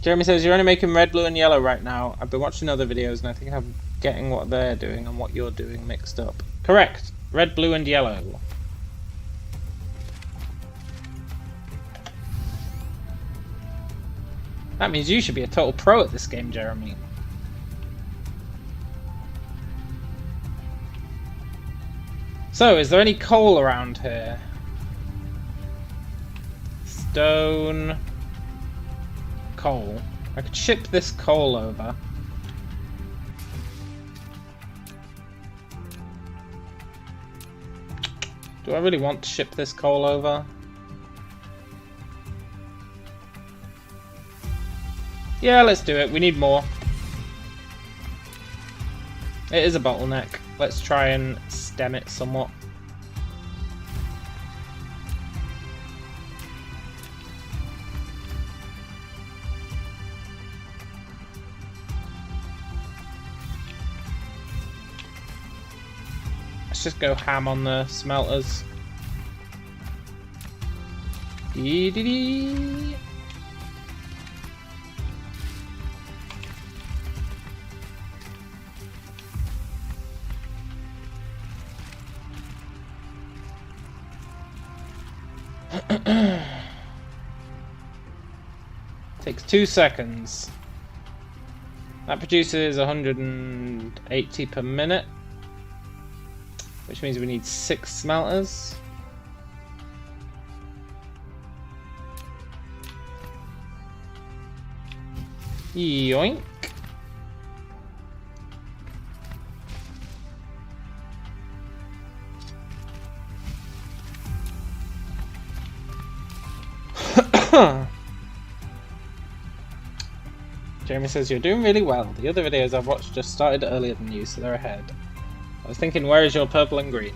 S1: Jeremy says, you're only making red, blue and yellow right now. I've been watching other videos and I think I'm getting what they're doing and what you're doing mixed up. Correct. Red, blue and yellow. That means you should be a total pro at this game, Jeremy. So, is there any coal around here? Stone... coal. I could ship this coal over. Do I really want to ship this coal over? Yeah, let's do it. We need more. It is a bottleneck. Let's try and stem it somewhat. Let's just go ham on the smelters. Dee dee dee. Takes 2 seconds. That produces 180 per minute, which means we need 6 smelters. Yoink. Jeremy says, you're doing really well. The other videos I've watched just started earlier than you, so they're ahead. I was thinking, where is your purple and green?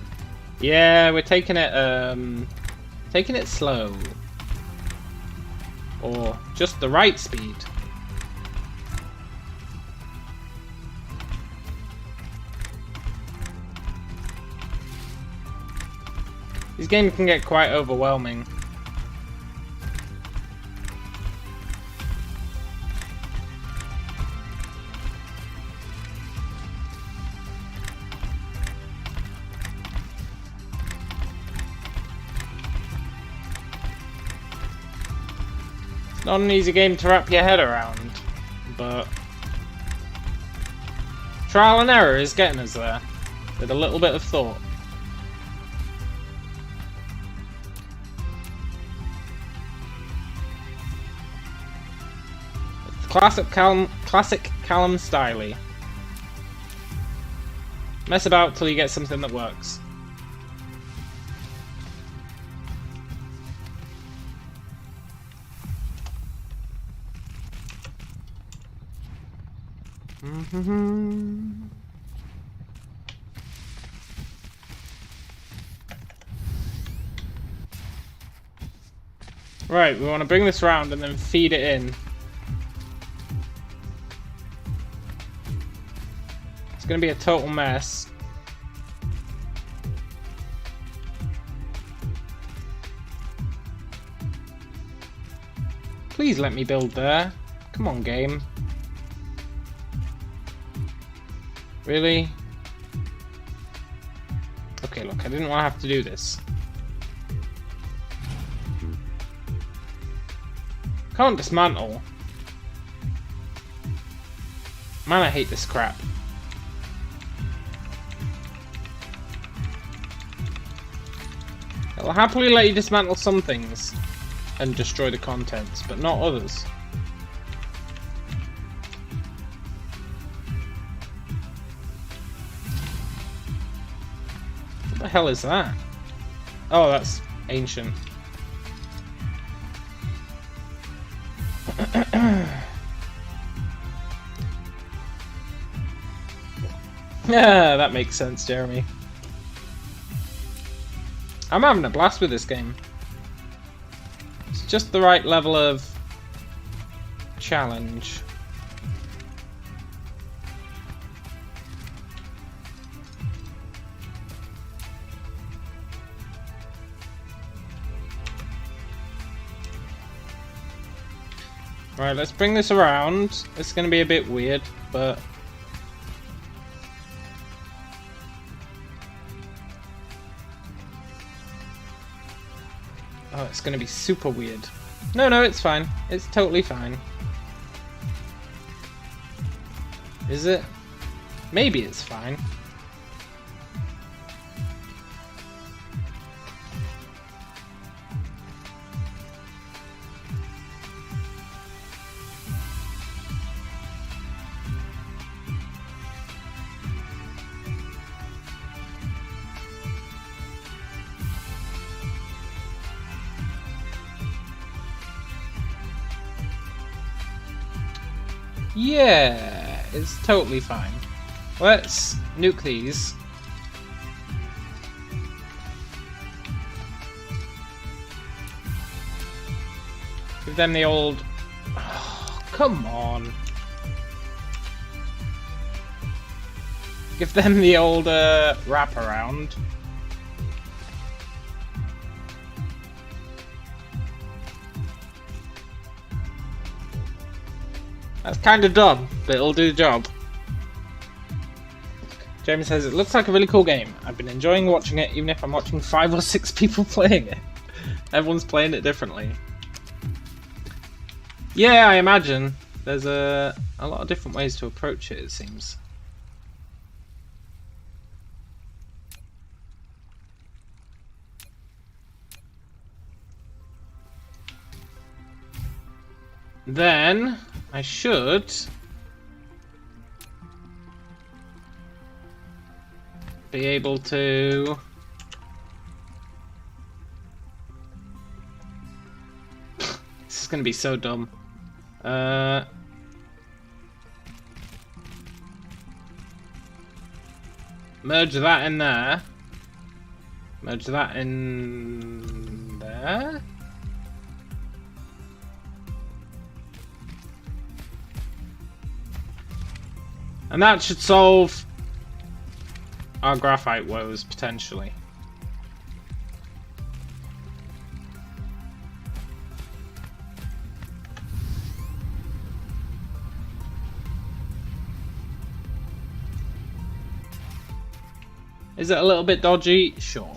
S1: Yeah, we're taking it slow. Or just the right speed. This game can get quite overwhelming. Not an easy game to wrap your head around, but trial and error is getting us there, with a little bit of thought. It's classic Callum Styley. Mess about till you get something that works. Right, we want to bring this round and then feed it in. It's going to be a total mess. Please let me build there. Come on, game. Really? Okay, look, I didn't want to have to do this. Can't dismantle. Man, I hate this crap. I'll happily let you dismantle some things and destroy the contents, but not others. What the hell is that? Oh, that's ancient. Yeah, that makes sense, Jeremy. I'm having a blast with this game. It's just the right level of challenge. Right, let's bring this around. It's going to be a bit weird, but... oh, it's going to be super weird. No, it's fine. It's totally fine. Is it? Maybe it's fine. Yeah, it's totally fine. Let's nuke these. Give them the old... Oh, come on. Give them the old wraparound. That's kind of dumb, but it'll do the job. Jamie says, it looks like a really cool game. I've been enjoying watching it, even if I'm watching 5 or 6 people playing it. Everyone's playing it differently. Yeah, I imagine. There's a lot of different ways to approach it, it seems. Then I should be able to this is going to be so dumb. Merge that in there. Merge that in there. And that should solve our graphite woes, potentially. Is it a little bit dodgy? Sure.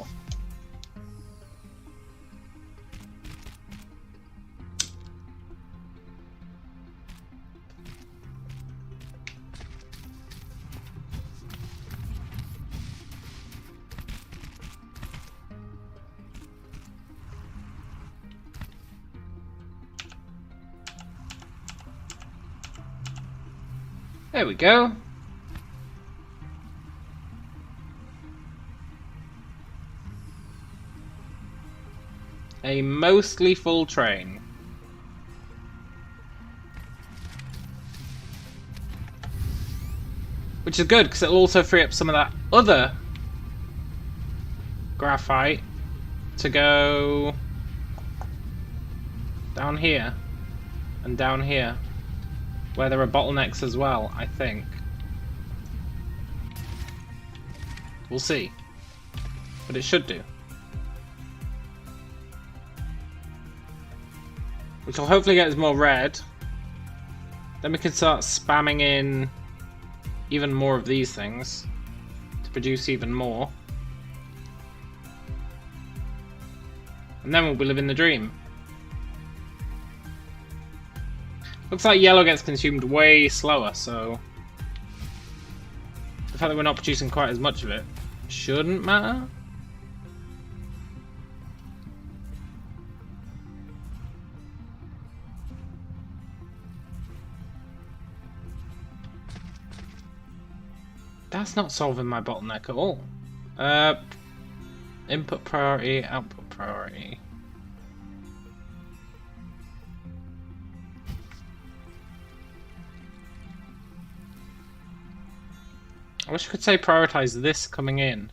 S1: There we go. A mostly full train. Which is good, because it'll also free up some of that other graphite to go down here and down here, where there are bottlenecks as well, I think. We'll see. But it should do. Which will hopefully get us more red. Then we can start spamming in even more of these things to produce even more. And then we'll be living the dream. Looks like yellow gets consumed way slower, so the fact that we're not producing quite as much of it shouldn't matter. That's not solving my bottleneck at all. Input priority, output priority. I wish I could say prioritize this coming in.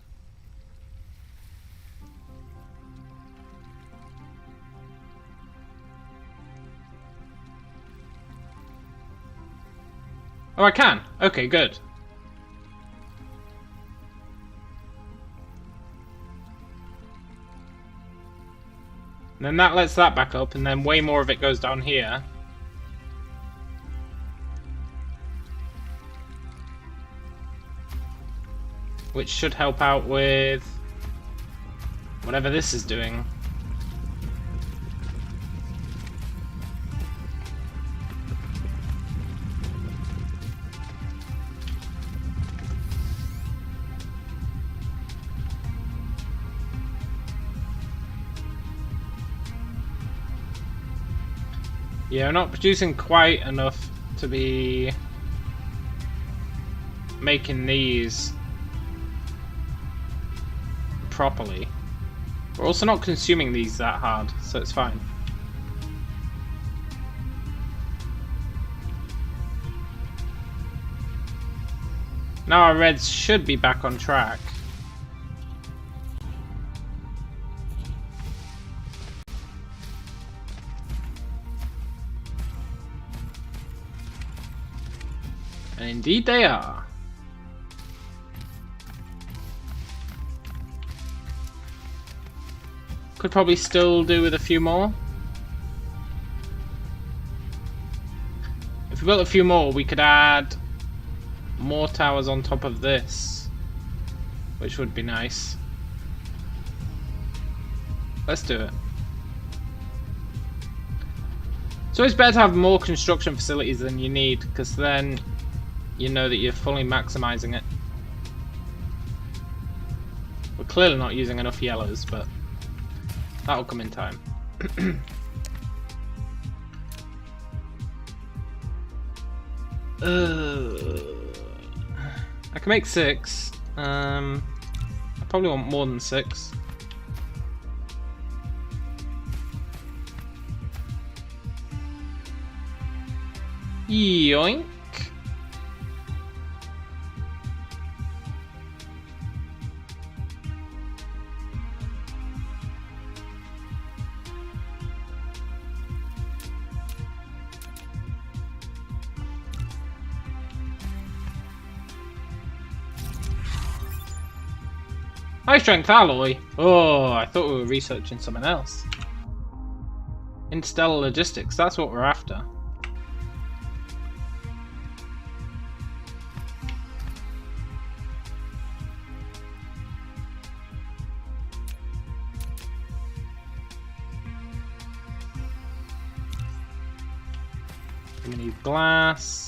S1: Oh, I can. Okay, good. And then that lets that back up, and then way more of it goes down here. Which should help out with whatever this is doing. Yeah, we're not producing quite enough to be making these properly. We're also not consuming these that hard, so it's fine. Now our reds should be back on track. And indeed they are. Could probably still do with a few more. If we built a few more, we could add more towers on top of this, which would be nice. Let's do it. It's always better to have more construction facilities than you need, because then you know that you're fully maximizing it. We're clearly not using enough yellows, but that'll come in time. I can make 6. I probably want more than 6. Yoink. High strength alloy? Oh, I thought we were researching something else. Interstellar logistics, that's what we're after. We need glass.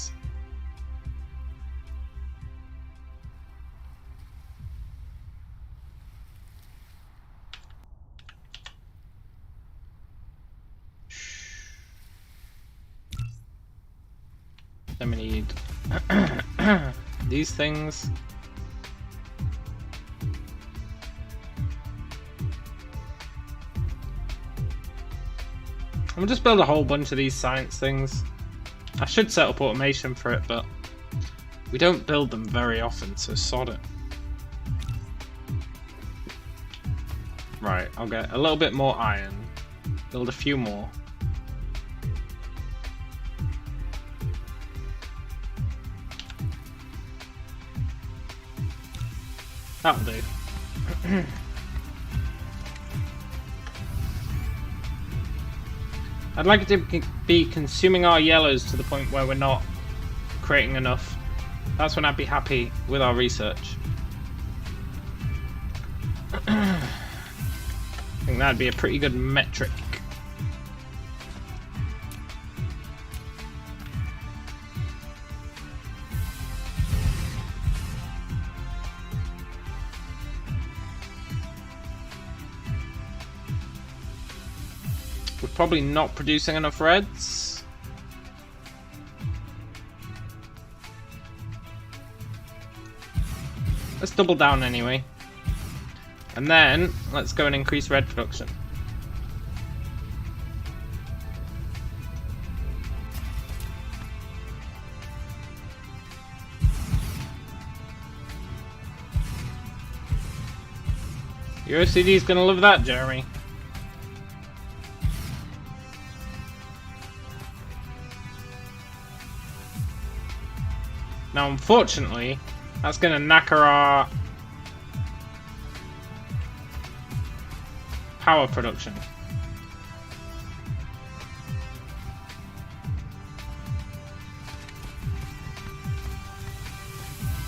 S1: Then we need these things. I'm just build a whole bunch of these science things. I should set up automation for it, but we don't build them very often, so sod it. Right, I'll get a little bit more iron. Build a few more. That'll do. I'd like it to be consuming our yellows to the point where we're not creating enough. That's when I'd be happy with our research. I think that'd be a pretty good metric. We're probably not producing enough reds. Let's double down anyway. And then, let's go and increase red production. Your OCD's gonna love that, Jeremy. Now, unfortunately, that's going to knacker our power production.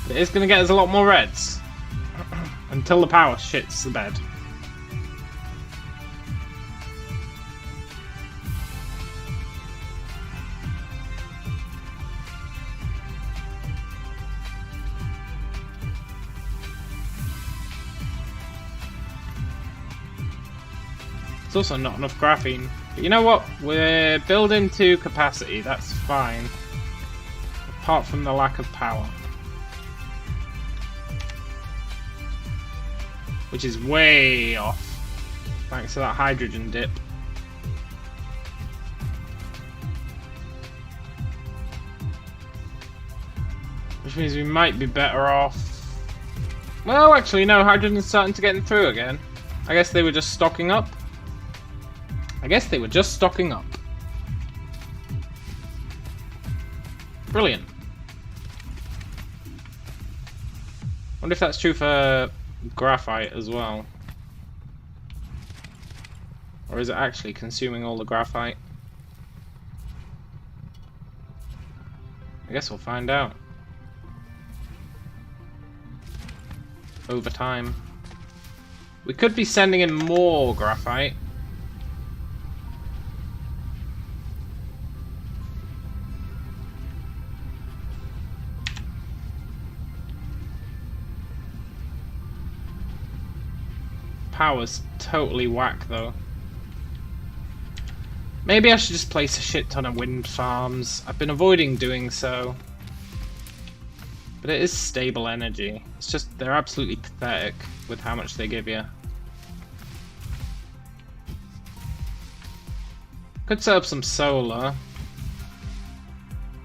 S1: But it's going to get us a lot more reds until the power shits the bed. It's also not enough graphene. But you know what? We're building to capacity, that's fine. Apart from the lack of power. Which is way off. Thanks to that hydrogen dip. Which means we might be better off. Well, actually, no. Hydrogen's starting to get through again. I guess they were just stocking up. Brilliant. Wonder if that's true for graphite as well. Or is it actually consuming all the graphite? I guess we'll find out. Over time. We could be sending in more graphite. Power's totally whack though. Maybe I should just place a shit ton of wind farms. I've been avoiding doing so. But it is stable energy. It's just they're absolutely pathetic with how much they give you. Could set up some solar.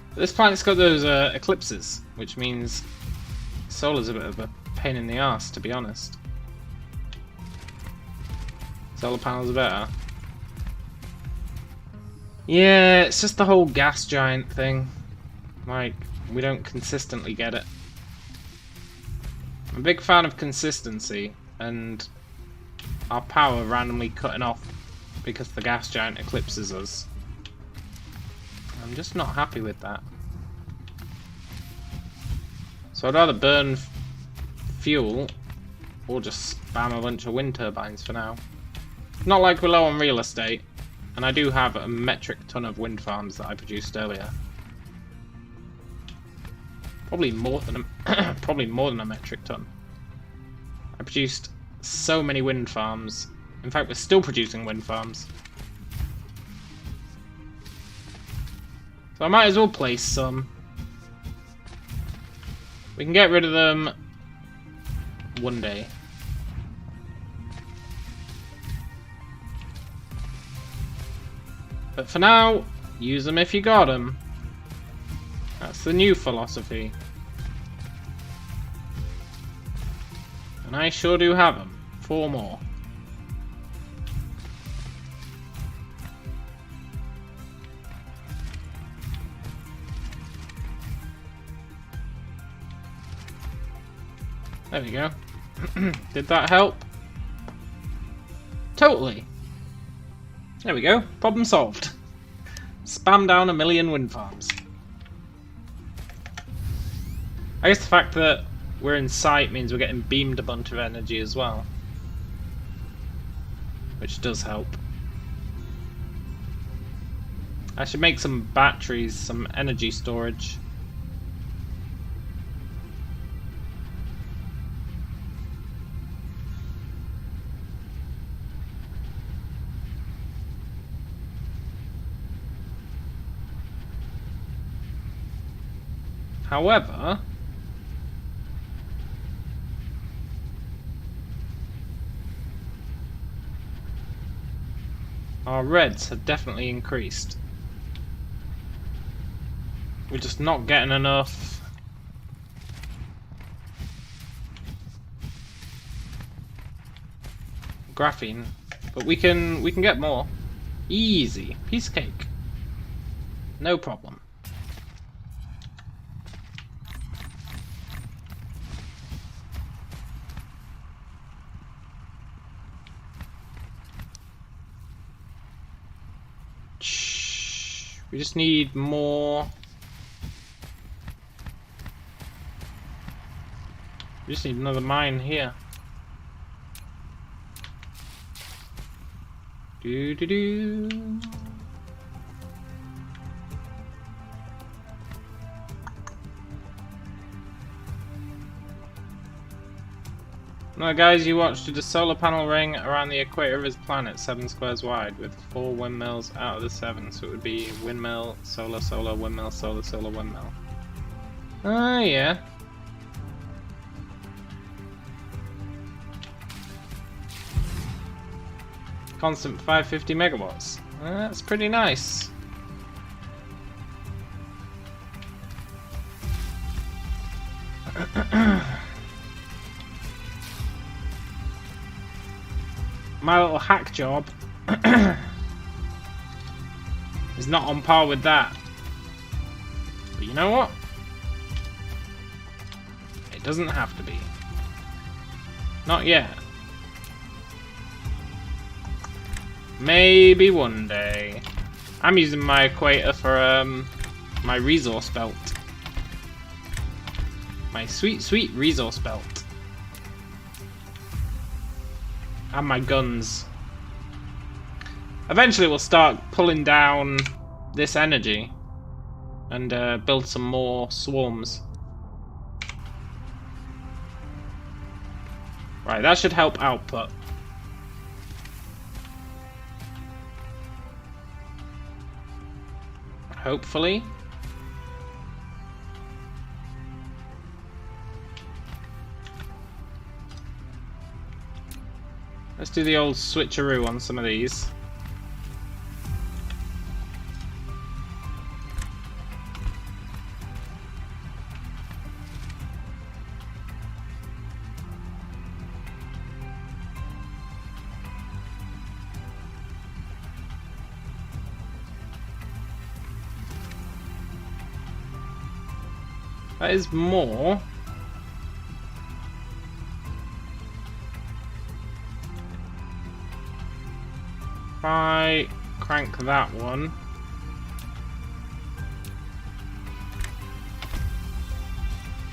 S1: But this planet's got those eclipses, which means solar's a bit of a pain in the ass, to be honest. Solar panels are better. Yeah, it's just the whole gas giant thing. Like, we don't consistently get it. I'm a big fan of consistency, and our power randomly cutting off because the gas giant eclipses us. I'm just not happy with that. So I'd rather burn fuel or just spam a bunch of wind turbines for now. Not like we're low on real estate, and I do have a metric ton of wind farms that I produced earlier. Probably more than a metric ton. I produced so many wind farms. In fact, we're still producing wind farms. So I might as well place some. We can get rid of them one day. But for now, use them if you got them. That's the new philosophy. And I sure do have them. 4 more. There we go. Did that help? Totally. There we go. Problem solved. Spam down 1 million wind farms. I guess the fact that we're in sight means we're getting beamed a bunch of energy as well. Which does help. I should make some batteries, some energy storage. However, our reds have definitely increased. We're just not getting enough graphene, but we can get more. Easy, piece of cake, no problem. We just need more. We just need another mine here. Do do do. Now guys, you watched a solar panel ring around the equator of his planet 7 squares wide with 4 windmills out of the 7, so it would be windmill, solar, solar, windmill, solar, solar, windmill. Ah, yeah. Constant 550 megawatts. That's pretty nice. my little hack job is not on par with that. But you know what? It doesn't have to be. Not yet. Maybe one day. I'm using my equator for my resource belt. My sweet, sweet resource belt. And my guns. Eventually we'll start pulling down this energy and build some more swarms. Right, that should help output. Hopefully. Let's do the old switcheroo on some of these. That is more. If I crank that one.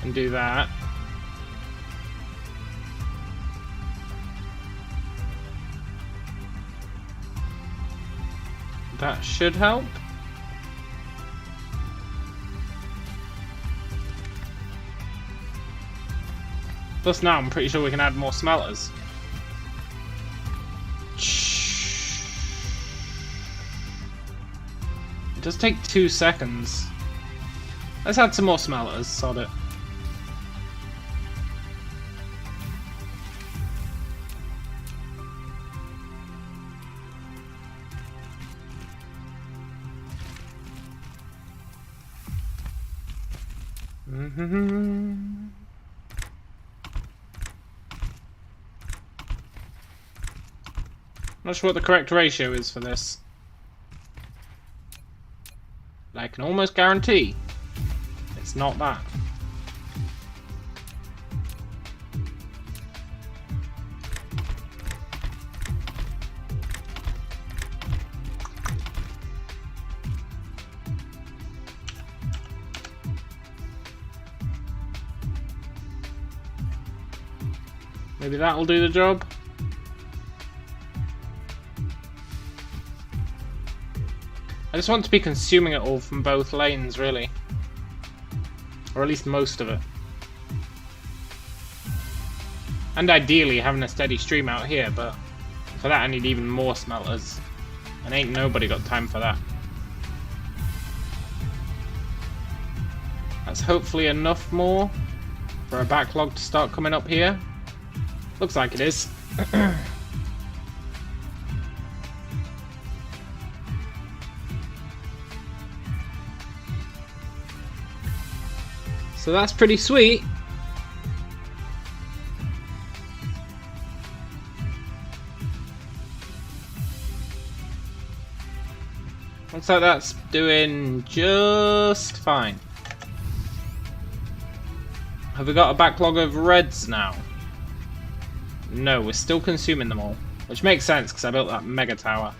S1: And do that. That should help. Plus now I'm pretty sure we can add more smelters. It does take 2 seconds. Let's add some more smelters, sod it. Not sure what the correct ratio is for this. But I can almost guarantee it's not that. Maybe that'll do the job. I just want to be consuming it all from both lanes, really. Or at least most of it. And ideally having a steady stream out here, but for that I need even more smelters. And ain't nobody got time for that. That's hopefully enough more for a backlog to start coming up here. Looks like it is. So that's pretty sweet. Looks like that's doing just fine. Have we got a backlog of reds now? No, we're still consuming them all. Which makes sense because I built that mega tower.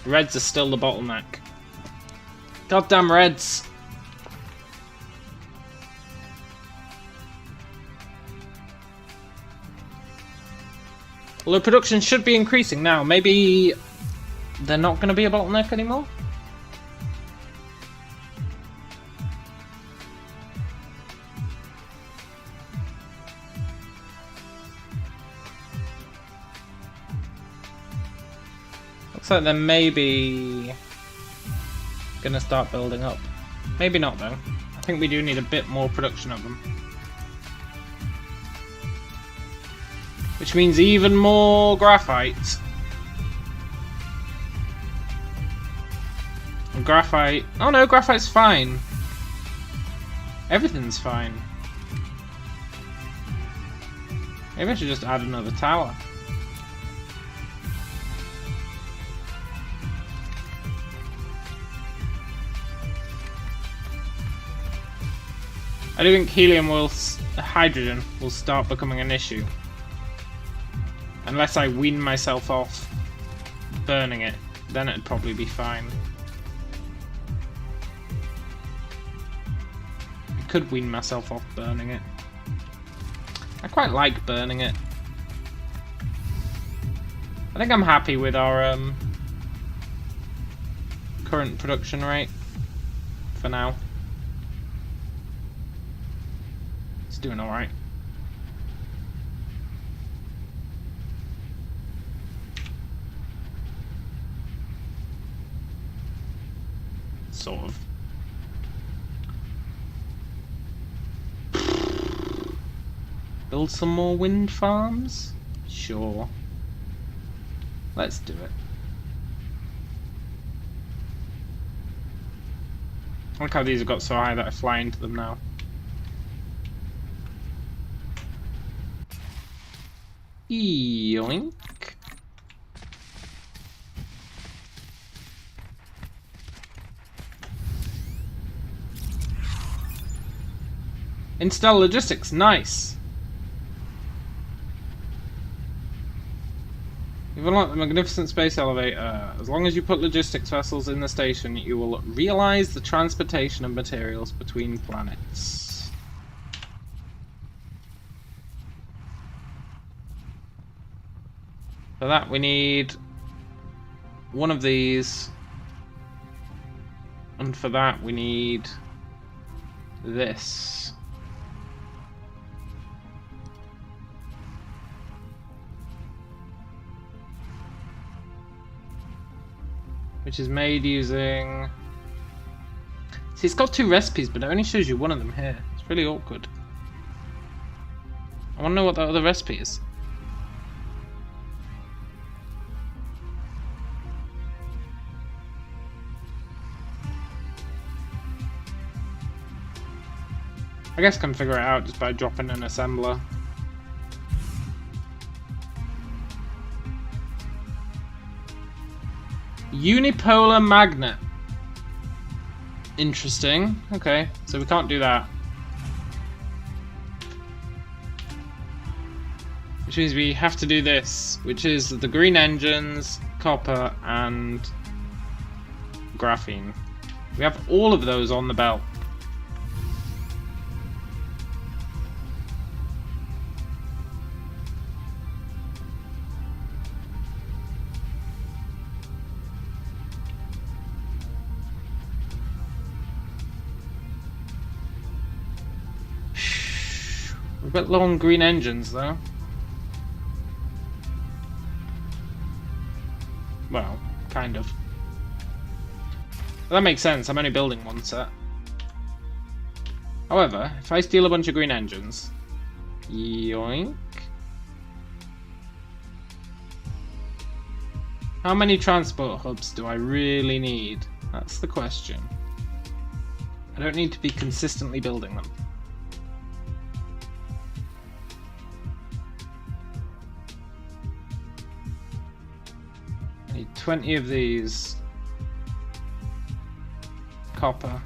S1: Reds are still the bottleneck. Goddamn reds! Although production should be increasing now, maybe they're not going to be a bottleneck anymore? Looks like they're maybe gonna start building up. Maybe not though. I think we do need a bit more production of them. Which means even more graphite. And graphite... Oh no, graphite's fine. Everything's fine. Maybe I should just add another tower. I do think hydrogen will start becoming an issue. Unless I wean myself off burning it, then it'd probably be fine. I could wean myself off burning it. I quite like burning it. I think I'm happy with our current production rate for now. It's doing alright. Sort of. Build some more wind farms? Sure. Let's do it. Look how these have got so high that I fly into them now. Yoink. Install logistics, nice. You've unlocked the magnificent space elevator. As long as you put logistics vessels in the station, you will realize the transportation of materials between planets. For that we need one of these. And for that we need this. Which is made using... See, it's got 2 recipes, but it only shows you one of them here. It's really awkward. I want to know what that other recipe is. I guess I can figure it out just by dropping an assembler. Unipolar magnet. Interesting. Okay, so we can't do that. Which means we have to do this, which is the green engines, copper, and graphene. We have all of those on the belt. We're a bit low on green engines, though. Well, kind of. But that makes sense, I'm only building one set. However, if I steal a bunch of green engines... Yoink. How many transport hubs do I really need? That's the question. I don't need to be consistently building them. I need 20 of these. Copper.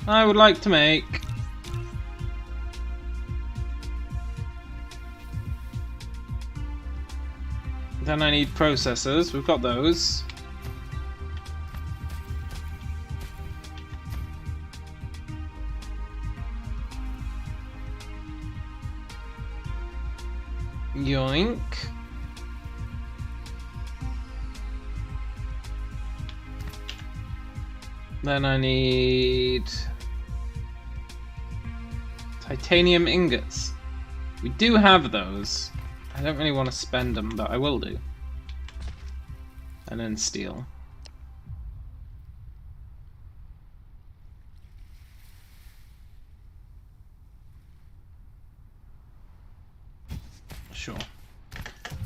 S1: I would like to make then I need processors. We've got those. Yoink. Then I need titanium ingots. We do have those. I don't really want to spend them, but I will do. And then steel.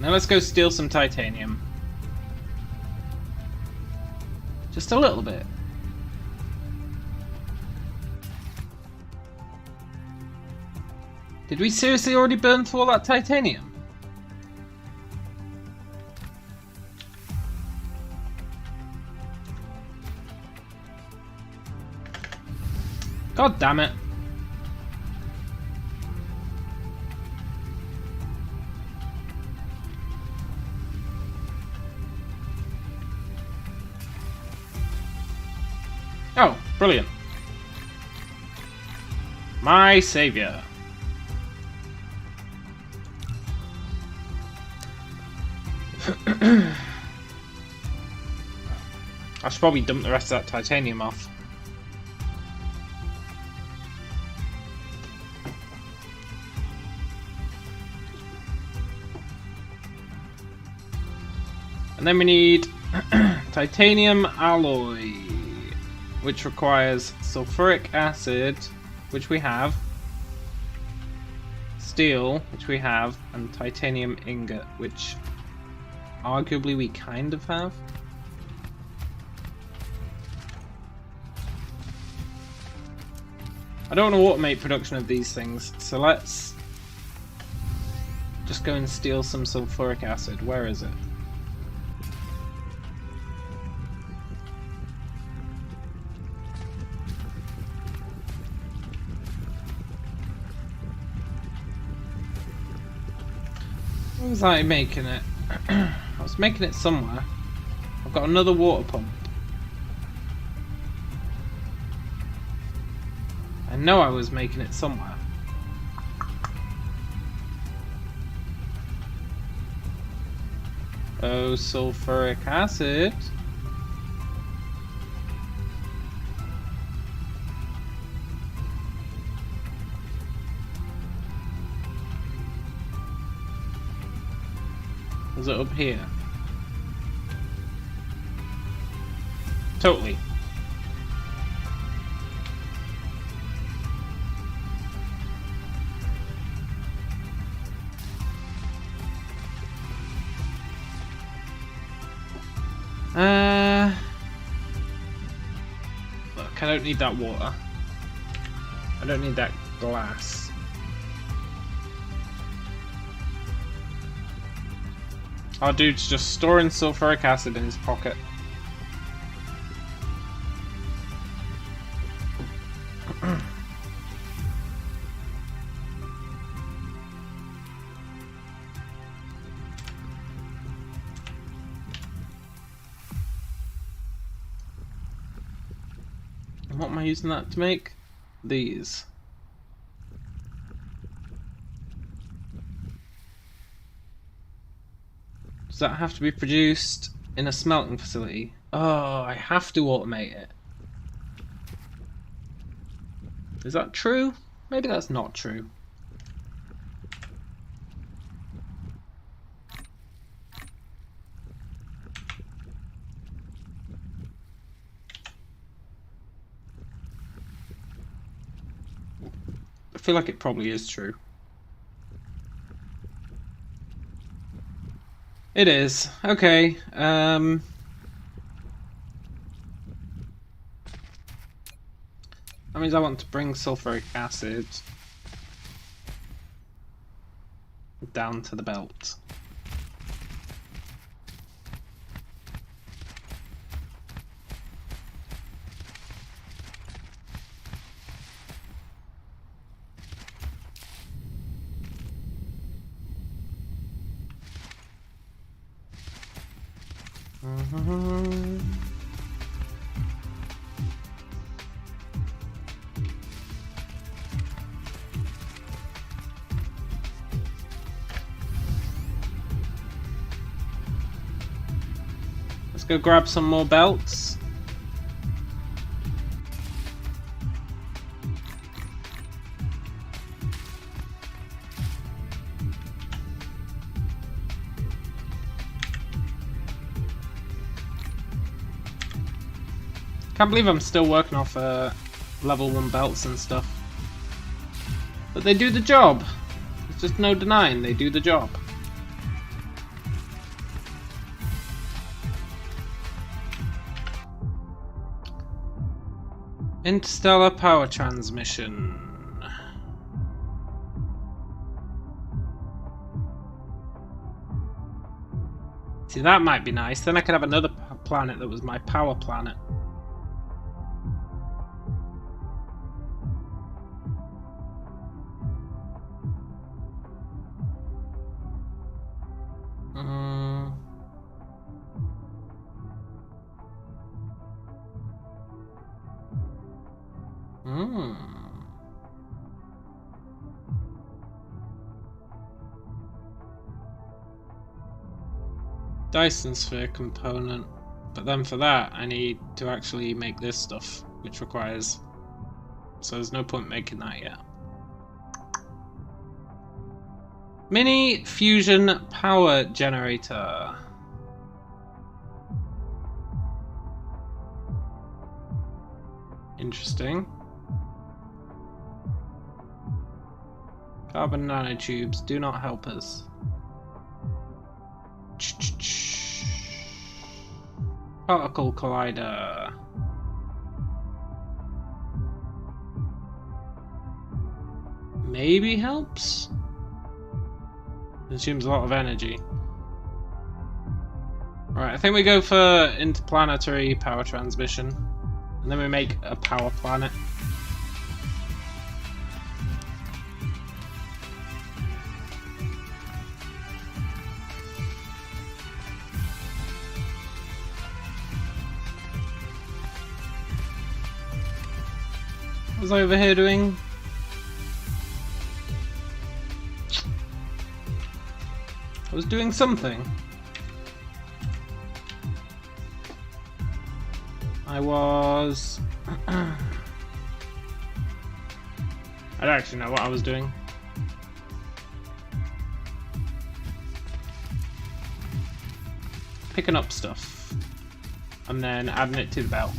S1: Now let's go steal some titanium. Just a little bit. Did we seriously already burn through all that titanium? God damn it. Oh, brilliant. My savior. I should probably dump the rest of that titanium off. And then we need titanium alloy, which requires sulfuric acid, which we have, steel, which we have, and titanium ingot, which arguably we kind of have. I don't want to automate production of these things, so let's just go and steal some sulfuric acid. Where is it? Where was I making it? I was making it somewhere. I've got another water pump. I know I was making it somewhere. Oh, sulfuric acid. Was it up here? Totally. Look, I don't need that water. I don't need that glass. Our dude's just storing sulfuric acid in his pocket. And what am I using that to make? These. Does that have to be produced in a smelting facility? Oh, I have to automate it. Is that true? Maybe that's not true. I feel like it probably is true. It is. Okay. That means I want to bring sulfuric acid down to the belt. Let's go grab some more belts. Can't believe I'm still working off level 1 belts and stuff. But they do the job. There's just no denying they do the job. Interstellar power transmission. See, that might be nice. Then I could have another planet that was my power planet. Dyson Sphere component, but then for that I need to actually make this stuff, which requires, so there's no point making that yet. Mini fusion power generator. Interesting. Carbon nanotubes do not help us. Particle collider. Maybe helps? Consumes a lot of energy. Right, I think we go for interplanetary power transmission. And then we make a power planet. What was I over here doing? I was doing something. I was... I don't actually know what I was doing. Picking up stuff. And then adding it to the belt.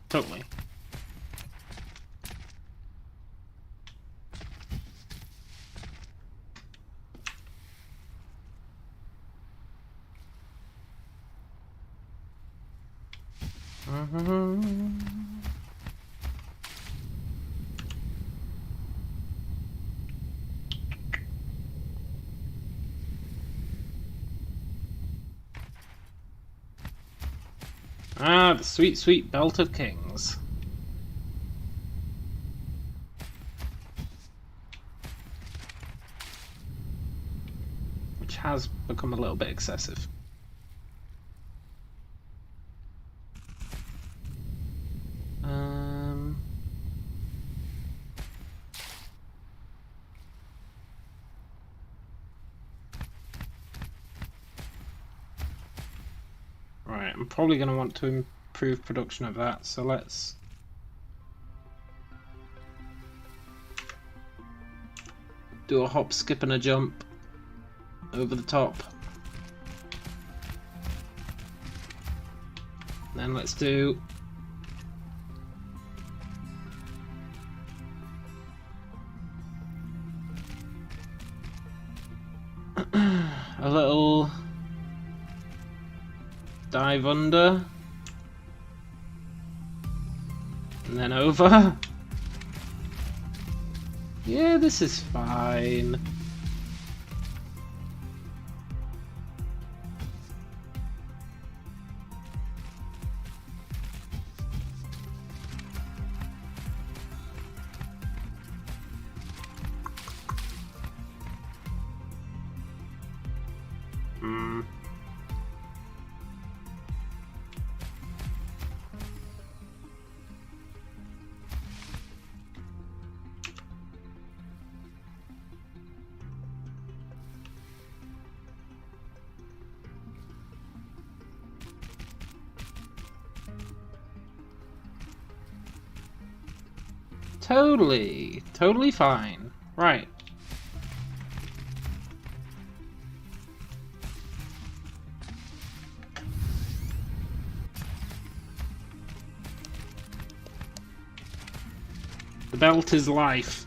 S1: Totally. Ah, the sweet, sweet Belt of Kings. Which has become a little bit excessive. Right, I'm probably going to want to improve production of that, so let's do a hop, skip and a jump over the top. Then let's do a little dive under and then over. Yeah, this is fine. Totally fine. Right. The belt is life.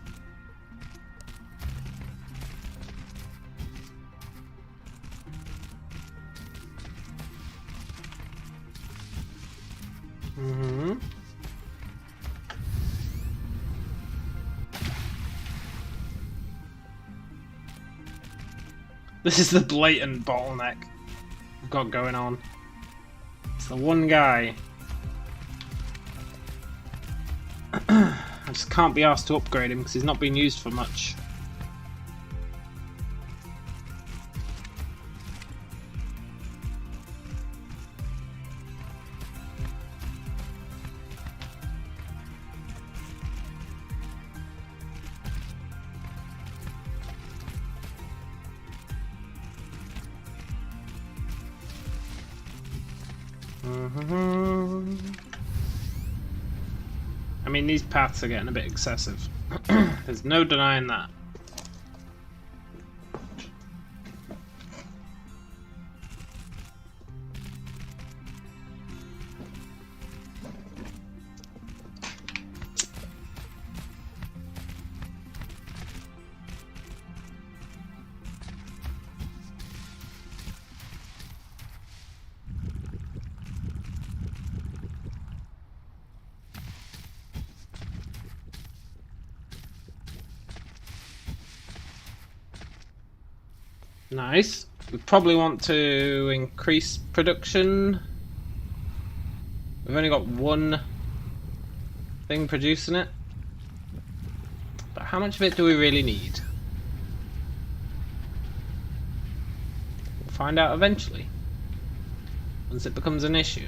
S1: This is the blatant bottleneck we've got going on. It's the one guy. I just can't be asked to upgrade him because he's not being used for much. I mean, these paths are getting a bit excessive. There's no denying that. Nice. We probably want to increase production. We've only got one thing producing it. But how much of it do we really need? We'll find out eventually. Once it becomes an issue.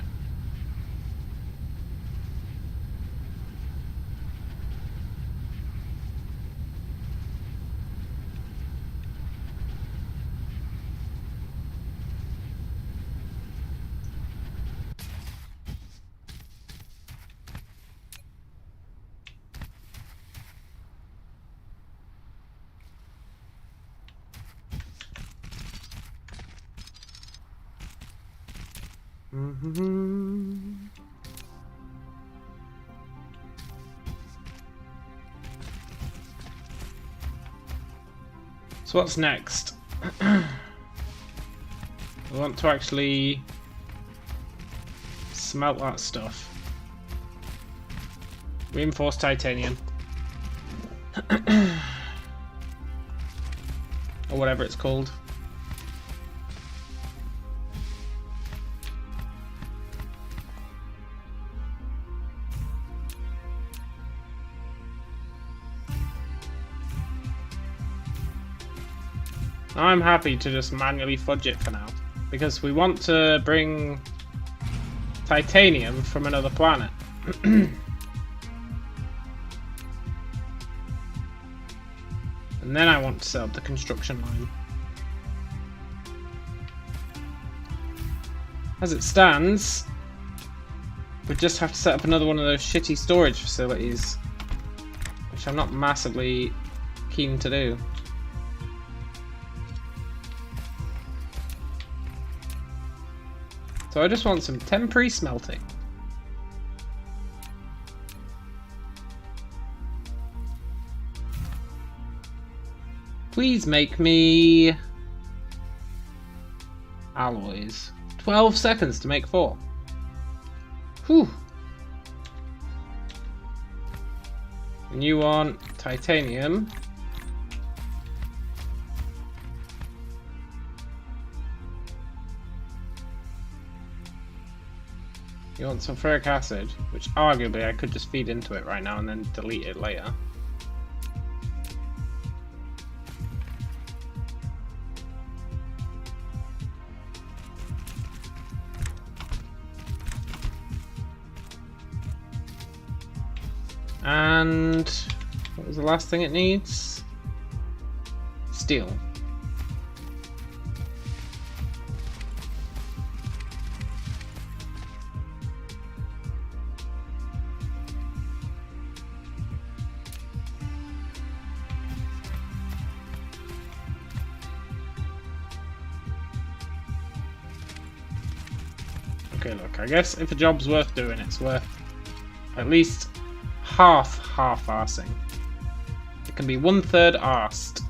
S1: So what's next? We want to actually smelt that stuff. Reinforced titanium. Or whatever it's called. I'm happy to just manually fudge it for now, because we want to bring titanium from another planet. And then I want to set up the construction line. As it stands, we just have to set up another one of those shitty storage facilities, which I'm not massively keen to do. So I just want some temporary smelting. Please make me alloys. 12 seconds to make 4. Whew. And you want titanium. You want sulfuric acid, which arguably I could just feed into it right now and then delete it later. And what was the last thing it needs? Steel. Okay, look, I guess if a job's worth doing, it's worth at least half-arsing. It can be 1/3 arsed.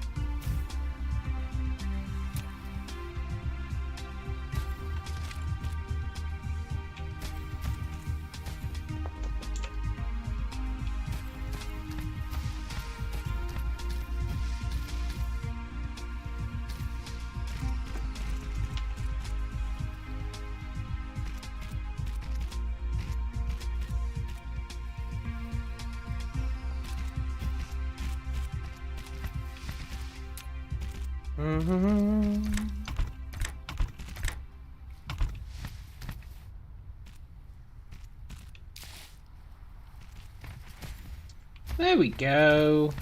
S1: There we go.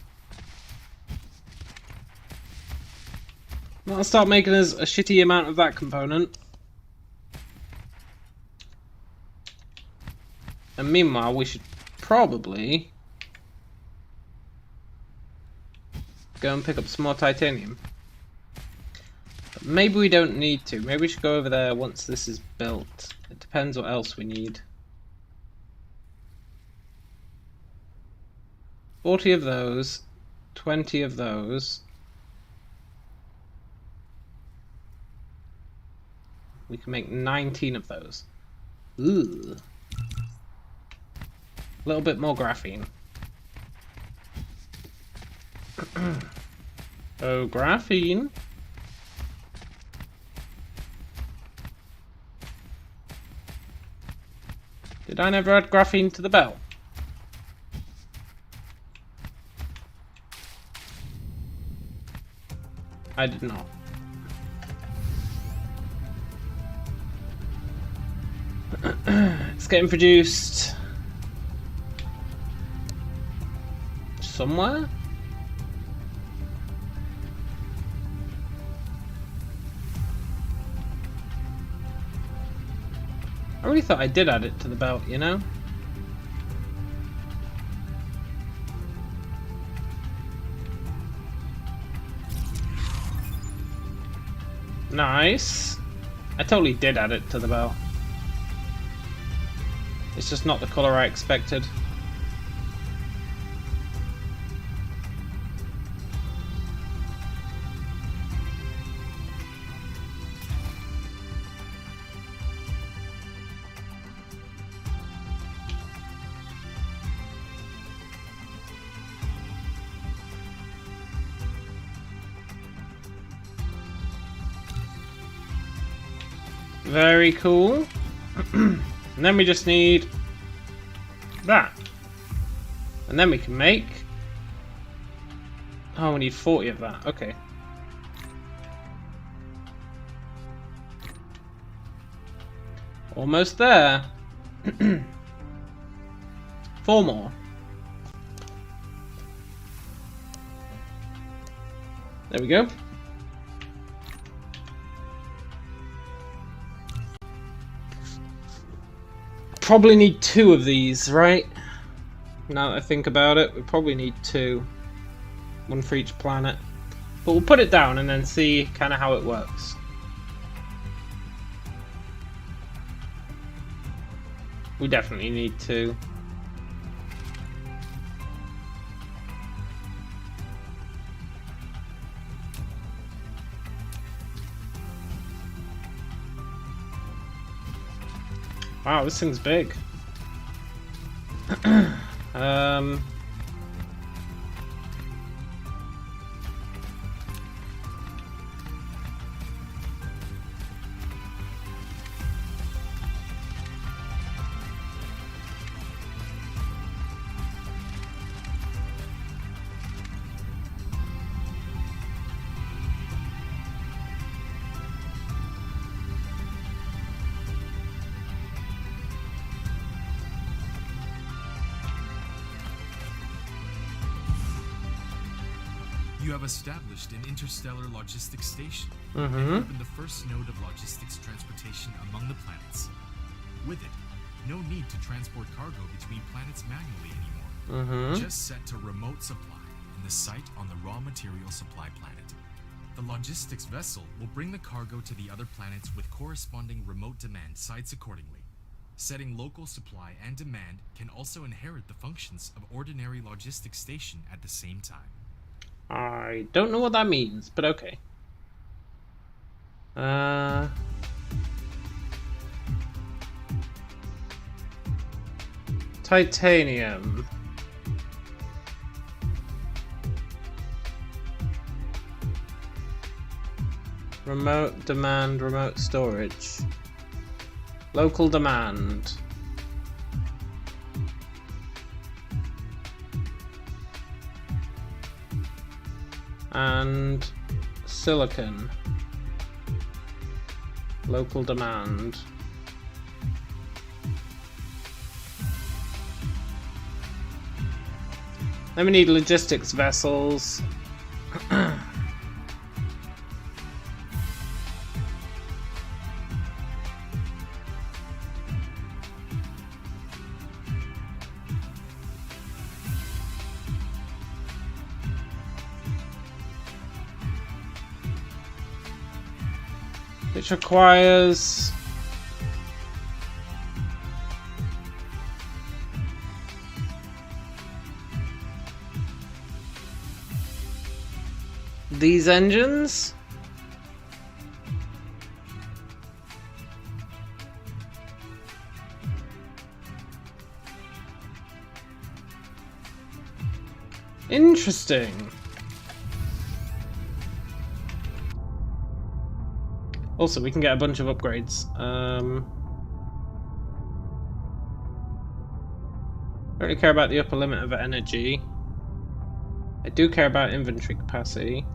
S1: I'll start making us a shitty amount of that component. And meanwhile, we should probably go and pick up some more titanium. But maybe we don't need to. Maybe we should go over there once this is built. It depends what else we need. 40 of those, 20 of those. We can make 19 of those. Ooh. A little bit more graphene. Oh, graphene. Did I never add graphene to the bell? I did not. It's getting produced somewhere. I really thought I did add it to the belt, you know? Nice. I totally did add it to the belt. It's just not the colour I expected. Very cool. And then we just need that. And then we can make... Oh, we need 40 of that. Okay. Almost there. 4 more. There we go. Probably need 2 of these, right? Now that I think about it, we probably need 2. 1 for each planet. But we'll put it down and then see kind of how it works. We definitely need 2. Wow, this thing's big.
S2: You have established an interstellar logistics station
S1: Mm-hmm.
S2: and opened the first node of logistics transportation among the planets. With it, no need to transport cargo between planets manually anymore.
S1: Mm-hmm.
S2: Just set to remote supply in the site on the raw material supply planet. The logistics vessel will bring the cargo to the other planets with corresponding remote demand sites accordingly. Setting local supply and demand can also inherit the functions of ordinary logistics station at the same time.
S1: I don't know what that means, but okay. Titanium. Remote demand, remote storage. Local demand. And silicon. Local demand. Then we need logistics vessels. Which requires these engines. Interesting. Also, we can get a bunch of upgrades. Don't really care about the upper limit of energy. I do care about inventory capacity.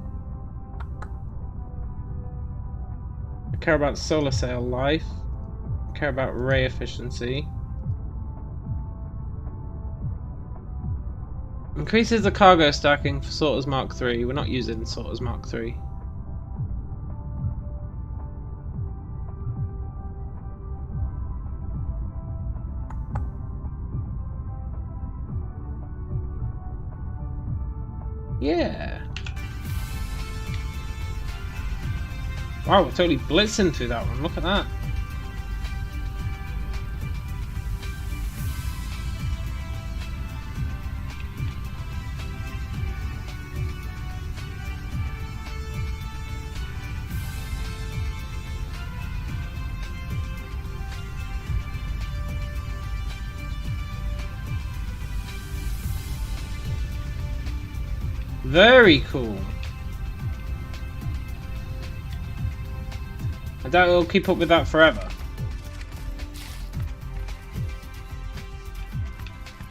S1: I care about solar sail life. I care about ray efficiency. Increases the cargo stacking for Sorters Mark III. We're not using Sorters Mark III. Yeah. Wow, we're totally blitzing through that one. Look at that. Very cool. I doubt it'll keep up with that forever.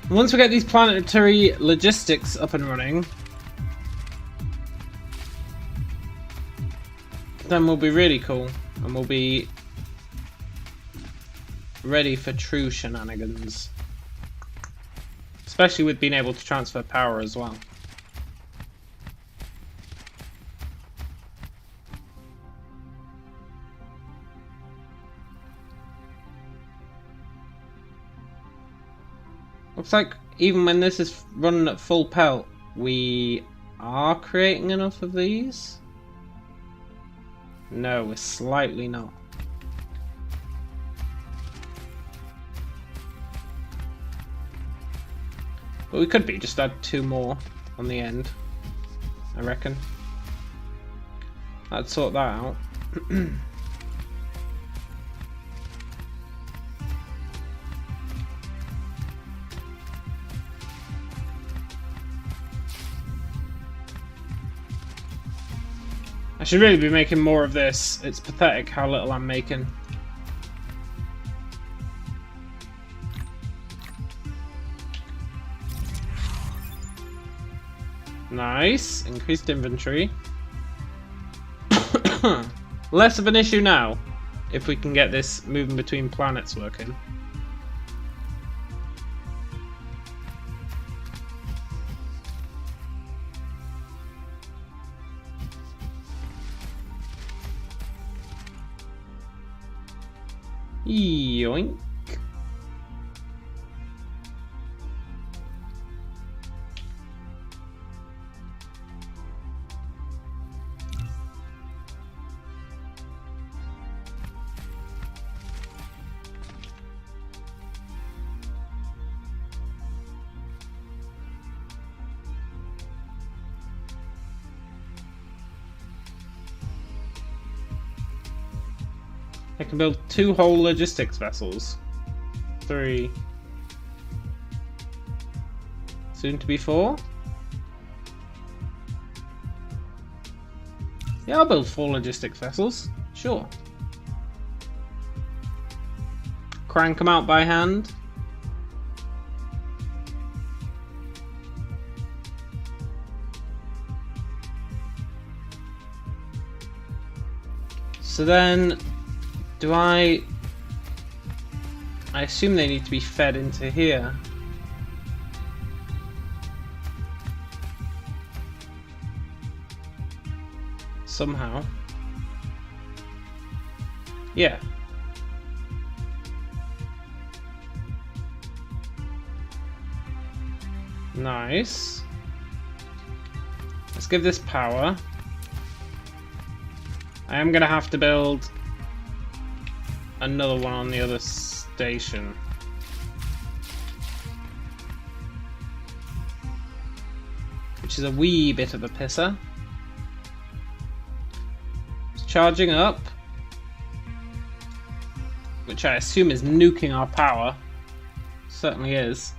S1: Once we get these planetary logistics up and running, then we'll be really cool and we'll be ready for true shenanigans. Especially with being able to transfer power as well. Looks like even when this is running at full pelt, we are creating enough of these. No, we're slightly not. But we could be, just add 2 more on the end, I reckon. I'd sort that out. I should really be making more of this. It's pathetic how little I'm making. Nice. Increased inventory. Less of an issue now, if we can get this moving between planets working. Yoink. I can build 2 whole logistics vessels. 3. Soon to be 4. Yeah, I'll build 4 logistics vessels. Sure. Crank them out by hand. So then, do I assume they need to be fed into here. Somehow. Yeah. Nice. Let's give this power. I am gonna have to build another one on the other station. Which is a wee bit of a pisser. It's charging up. Which I assume is nuking our power. Certainly is.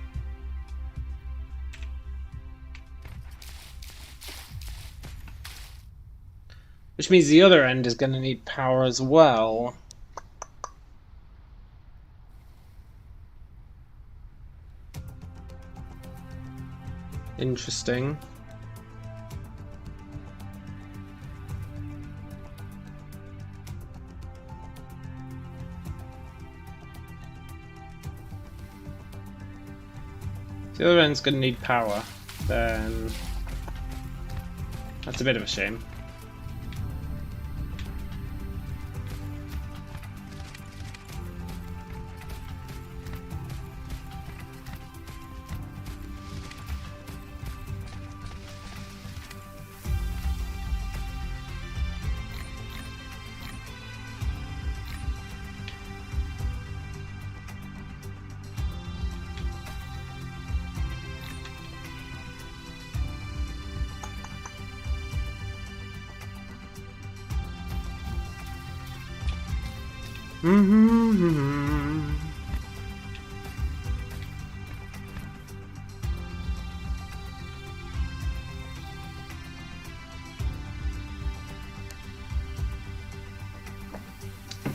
S1: Which means the other end is going to need power as well. Interesting. If the other end's going to need power, then that's a bit of a shame.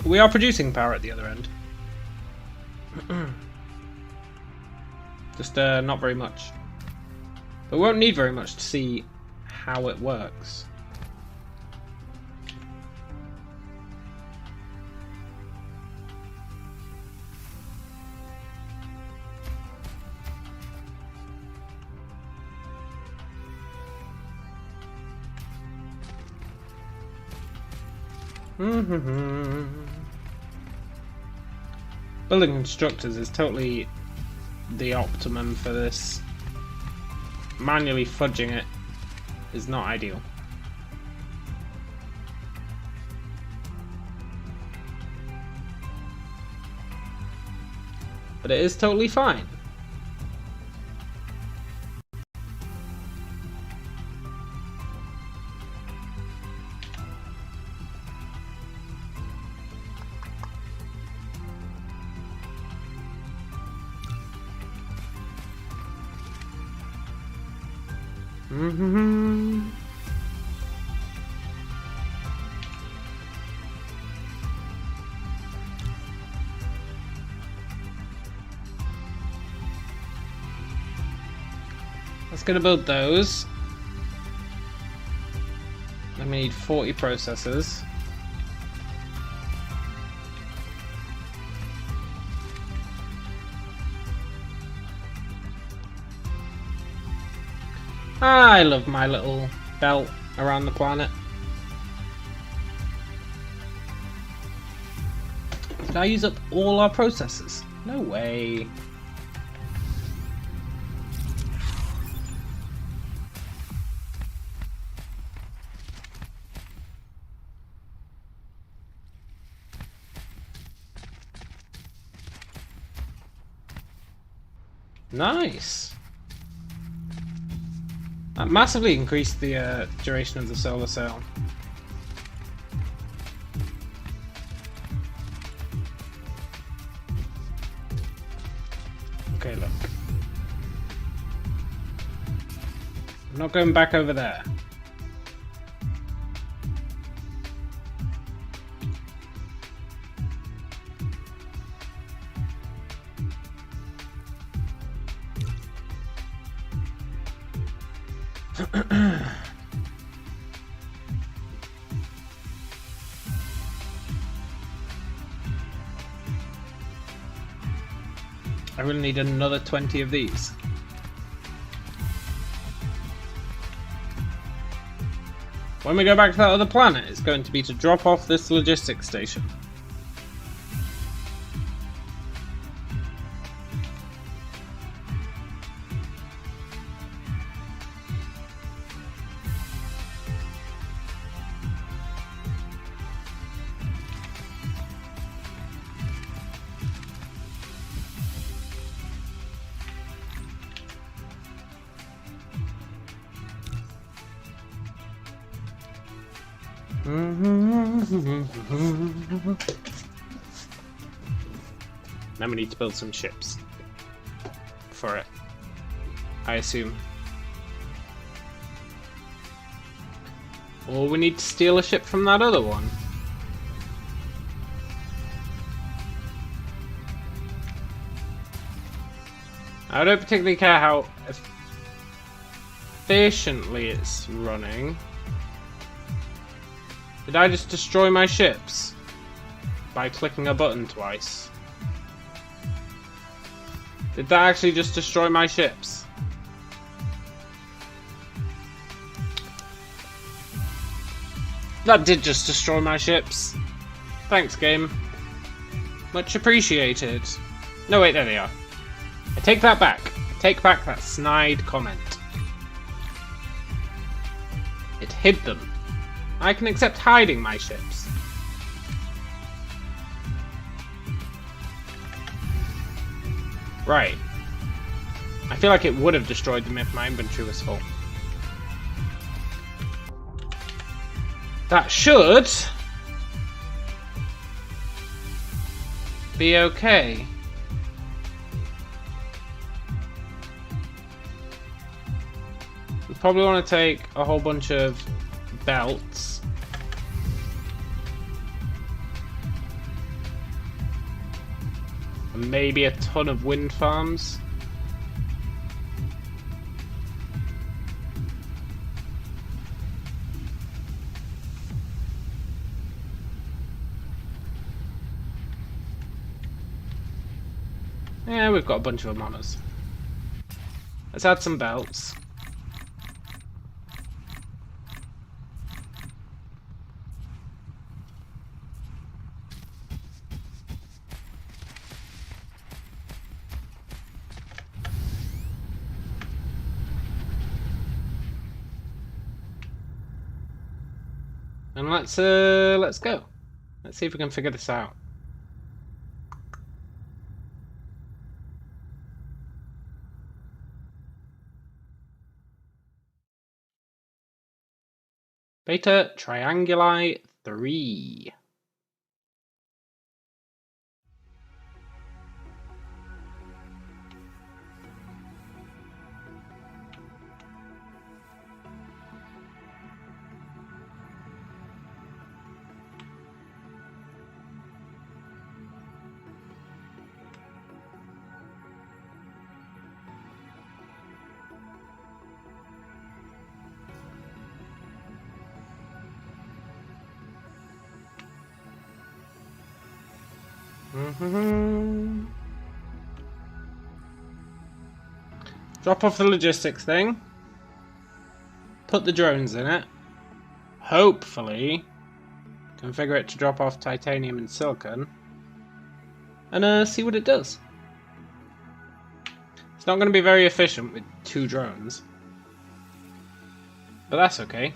S1: We are producing power at the other end. Just not very much. But we won't need very much to see how it works. Building constructors is totally the optimum for this. Manually fudging it is not ideal. But it is totally fine. Let's gonna build those. Then we need 40 processors. I love my little belt around the planet. Did I use up all our processors? No way. Nice. That massively increased the duration of the solar sail. Okay, look. I'm not going back over there. really need another 20 of these. When we go back to that other planet, it's going to be to drop off this logistics station. Then we need to build some ships for it, I assume. Or we need to steal a ship from that other one. I don't particularly care how efficiently it's running. Did I just destroy my ships by clicking a button twice? Did that actually just destroy my ships? That did just destroy my ships. Thanks, game. Much appreciated. No, wait, there they are. I take that back. I take back that snide comment. It hid them. I can accept hiding my ships. Right. I feel like it would have destroyed them if my inventory was full. That should be okay. We probably want to take a whole bunch of belts. And maybe a ton of wind farms. Yeah, we've got a bunch of them on us. Let's add some belts. And let's go. Let's see if we can figure this out. Beta Trianguli 3. Drop off the logistics thing. Put the drones in it. Hopefully configure it to drop off titanium and silicon. And see what it does. It's not going to be very efficient with 2 drones. But that's okay.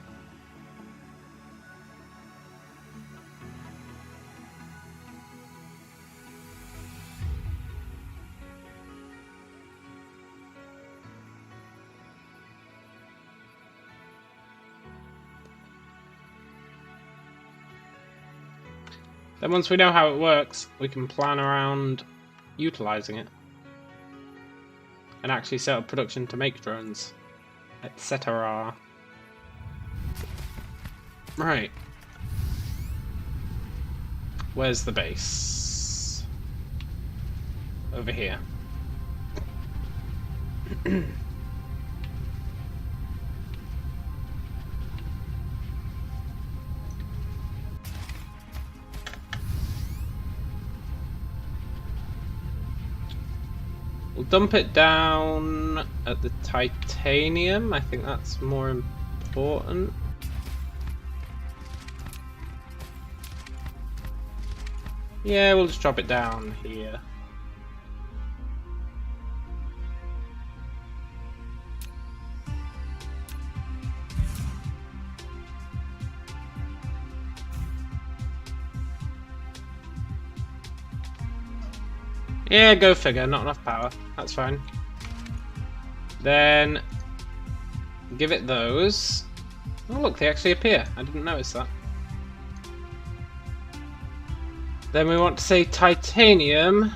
S1: Then once we know how it works, we can plan around utilizing it. And actually set up production to make drones, etc. Right. Where's the base? Over here. We'll dump it down at the titanium. I think that's more important. Yeah, we'll just drop it down here. Yeah, go figure, not enough power. That's fine. Then give it those. Oh look, they actually appear. I didn't notice that. Then we want to say titanium.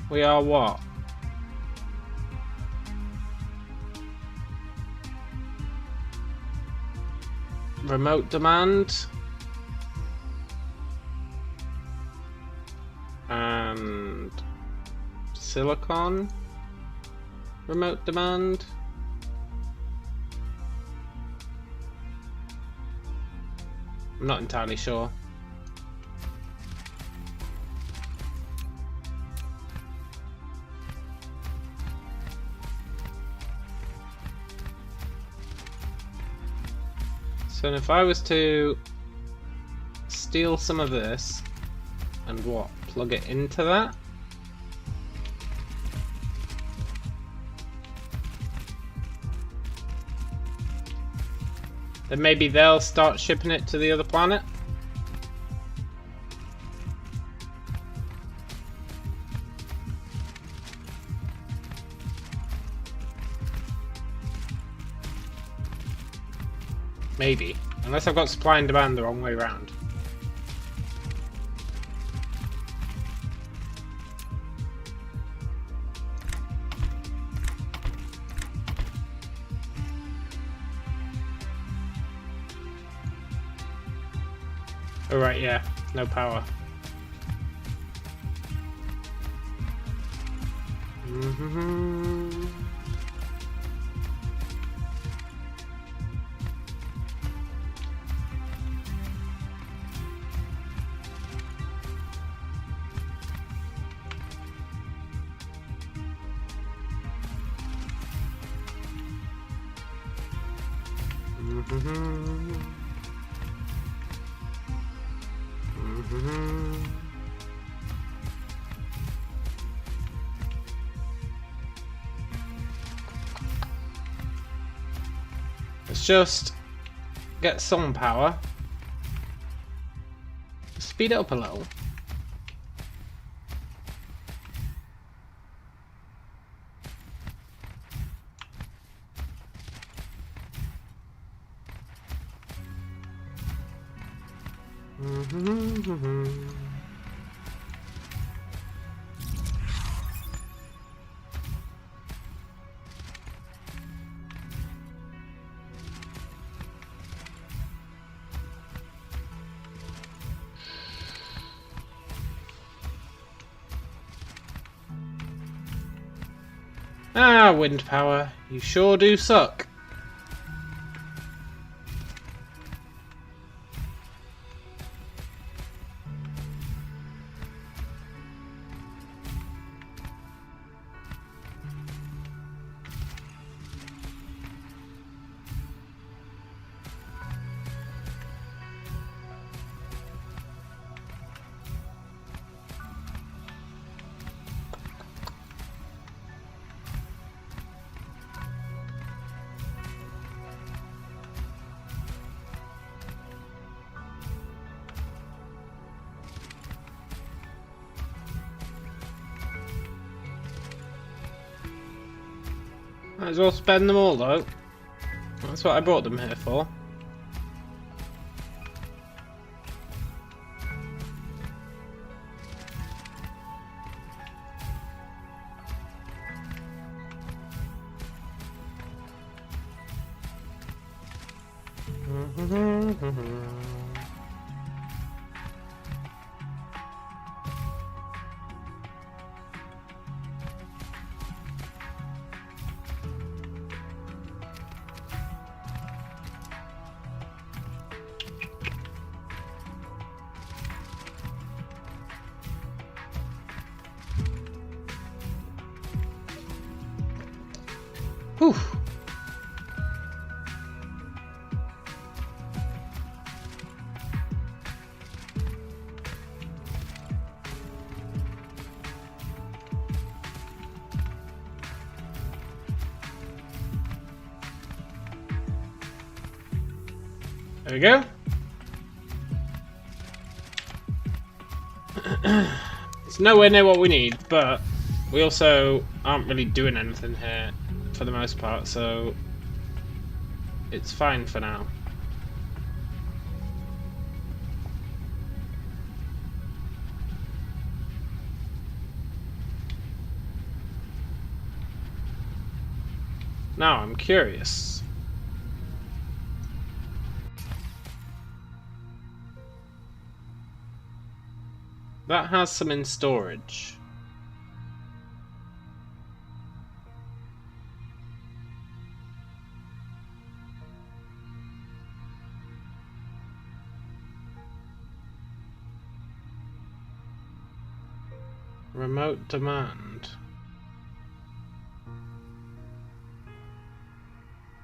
S1: We are what? Remote demand. And silicon remote demand. I'm not entirely sure. So if I was to steal some of this and what? Plug it into that? Then maybe they'll start shipping it to the other planet? Maybe. Unless I've got supply and demand the wrong way around. Oh right, yeah. No power. Let's just get some power. Speed it up a little. Ah, wind power. You sure do suck. Might as well spend them all though. That's what I brought them here for. There we go. It's nowhere near what we need, but we also aren't really doing anything here for the most part, so it's fine for now. Now I'm curious. That has some in storage. Remote demand.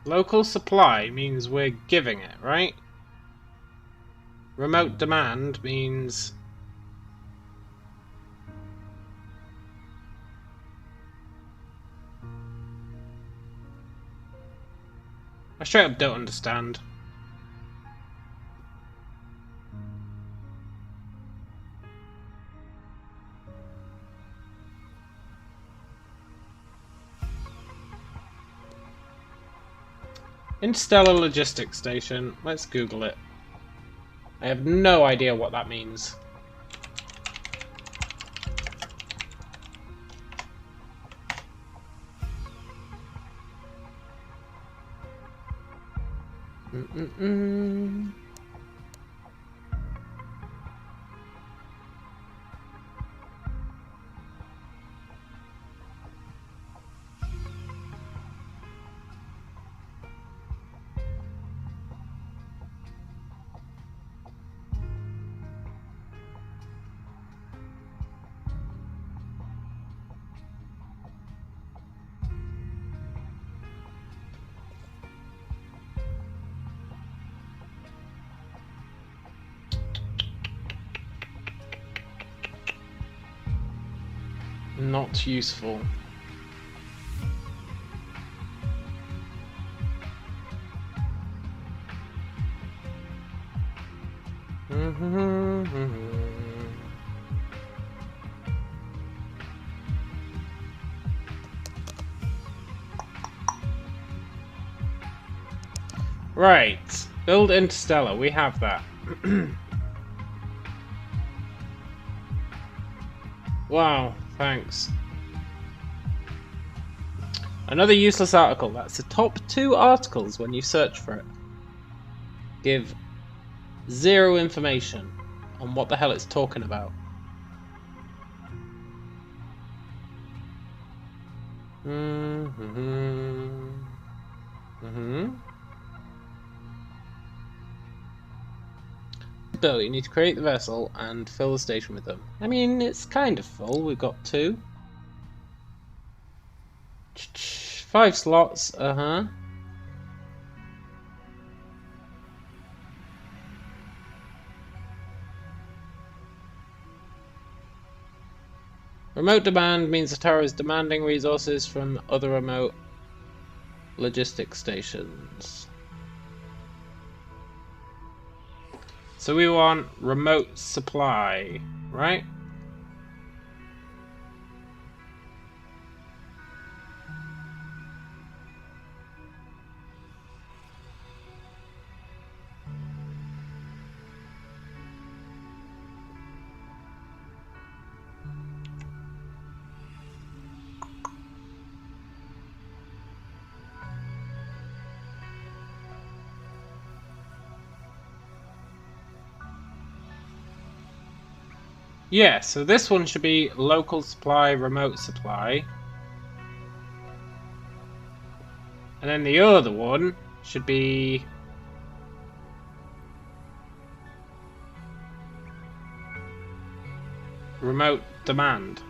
S1: Local supply means we're giving it, right? Remote demand means... I straight up don't understand. Interstellar Logistics Station. Let's Google it. I have no idea what that means. Not useful. Right, build Interstellar, we have that. Wow, thanks. Another useless article. That's the top 2 articles when you search for it. Give 0 information on what the hell it's talking about. Bill, you need to create the vessel and fill the station with them. I mean, it's kind of full. We've got 2. 5 slots, Remote demand means the tower is demanding resources from other remote logistics stations. So we want remote supply, right? Yeah, so this one should be local supply, remote supply. And then the other one should be remote demand.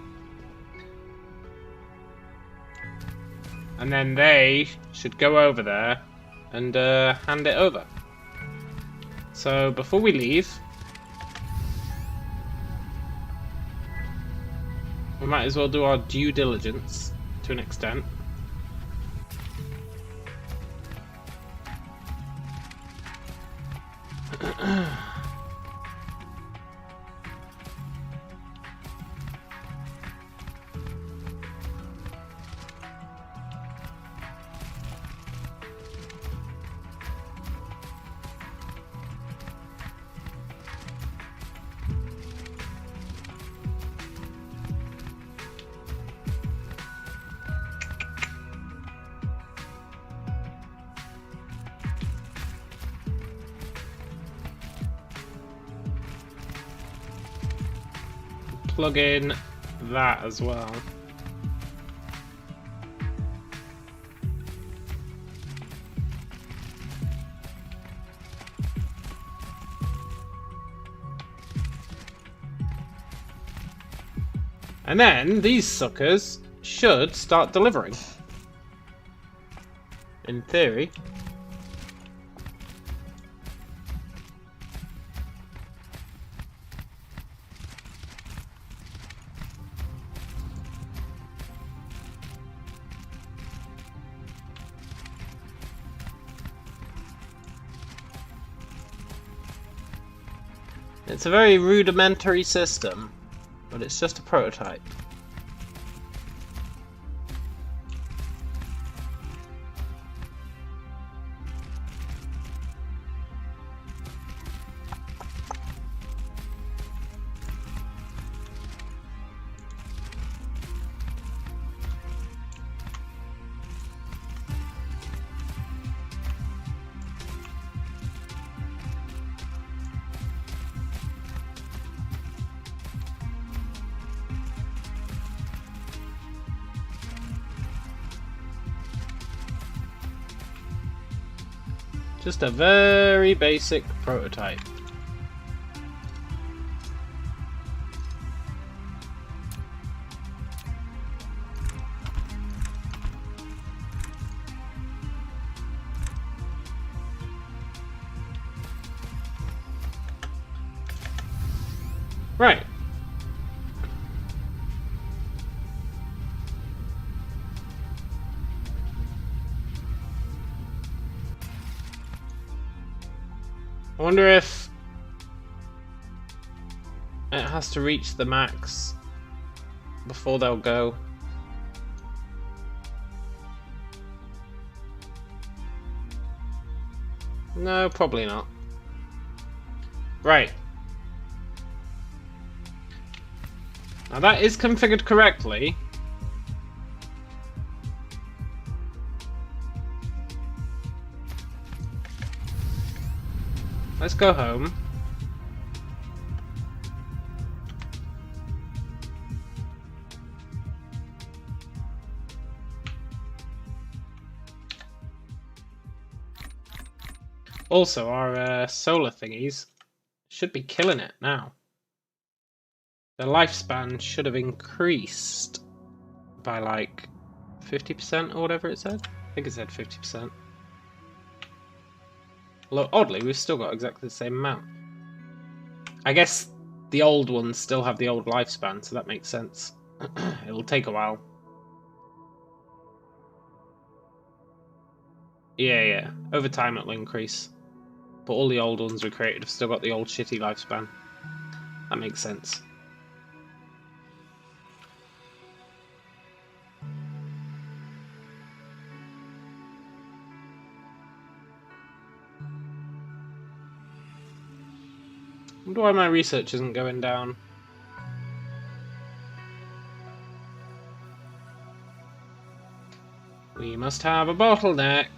S1: And then they should go over there and hand it over. So before we leave, we might as well do our due diligence to an extent. Plug in that as well. And then these suckers should start delivering. In theory. It's a very rudimentary system, but it's just a prototype. Just a very basic prototype. Right. I wonder if it has to reach the max before they'll go. No, probably not. Right. Now that is configured correctly. Let's go home. Also, our solar thingies should be killing it now. The lifespan should have increased by like 50% or whatever it said. I think it said 50%. Although, oddly, we've still got exactly the same amount. I guess the old ones still have the old lifespan, so that makes sense. It'll take a while. Yeah. Over time it'll increase. But all the old ones we created have still got the old shitty lifespan. That makes sense. I wonder why my research isn't going down. We must have a bottleneck.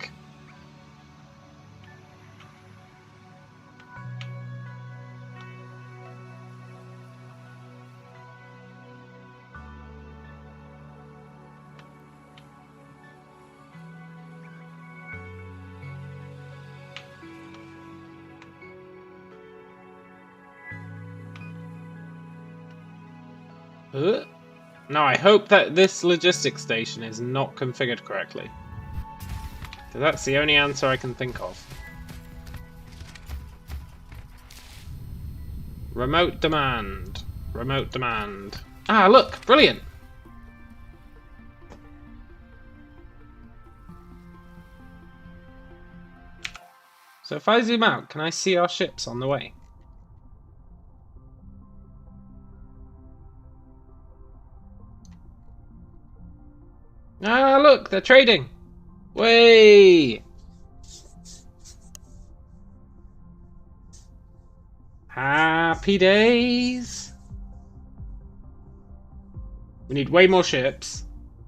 S1: Now I hope that this logistics station is not configured correctly. Because that's the only answer I can think of. Remote demand. Remote demand. Ah, look! Brilliant! So if I zoom out, can I see our ships on the way? Ah, look, they're trading. Way. Happy days. We need way more ships,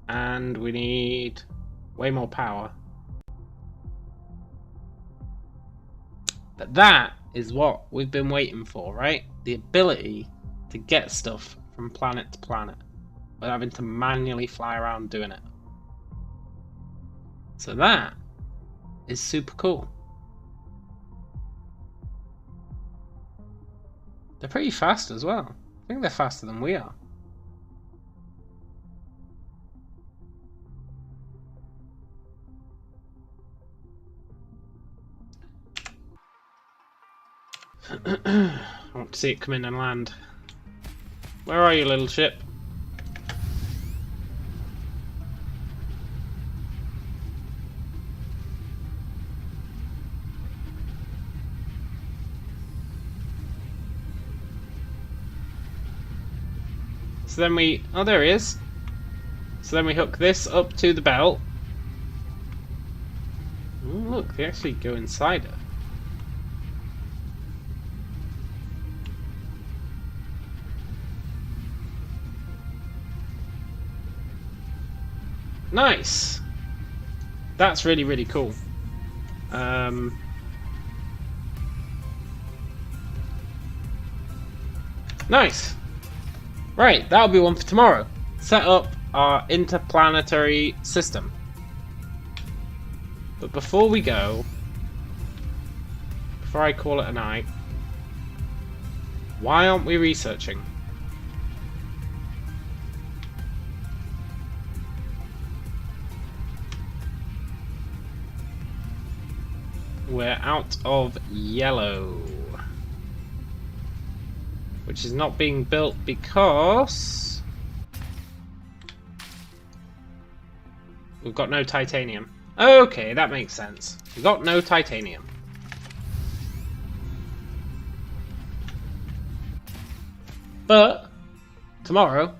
S1: and we need way more power. But that is what we've been waiting for, right? The ability to get stuff from planet to planet without having to manually fly around doing it. So that is super cool. They're pretty fast as well. I think they're faster than we are. I want to see it come in and land. Where are you, little ship? So then we... Oh, there he is. So then we hook this up to the belt. Ooh, look, they actually go inside it. Nice! That's really, really cool. Nice! Right, that'll be one for tomorrow. Set up our interplanetary system. But before we go, before I call it a night, why aren't we researching? We're out of yellow, which is not being built because we've got no titanium. Okay, that makes sense. We've got no titanium. But tomorrow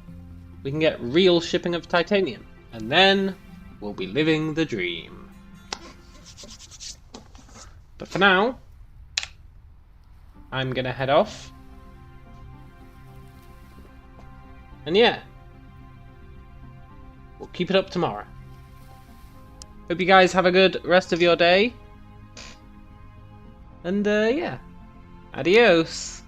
S1: we can get real shipping of titanium, and then we'll be living the dream. But for now, I'm gonna head off. And yeah, we'll keep it up tomorrow. Hope you guys have a good rest of your day. And yeah, adios.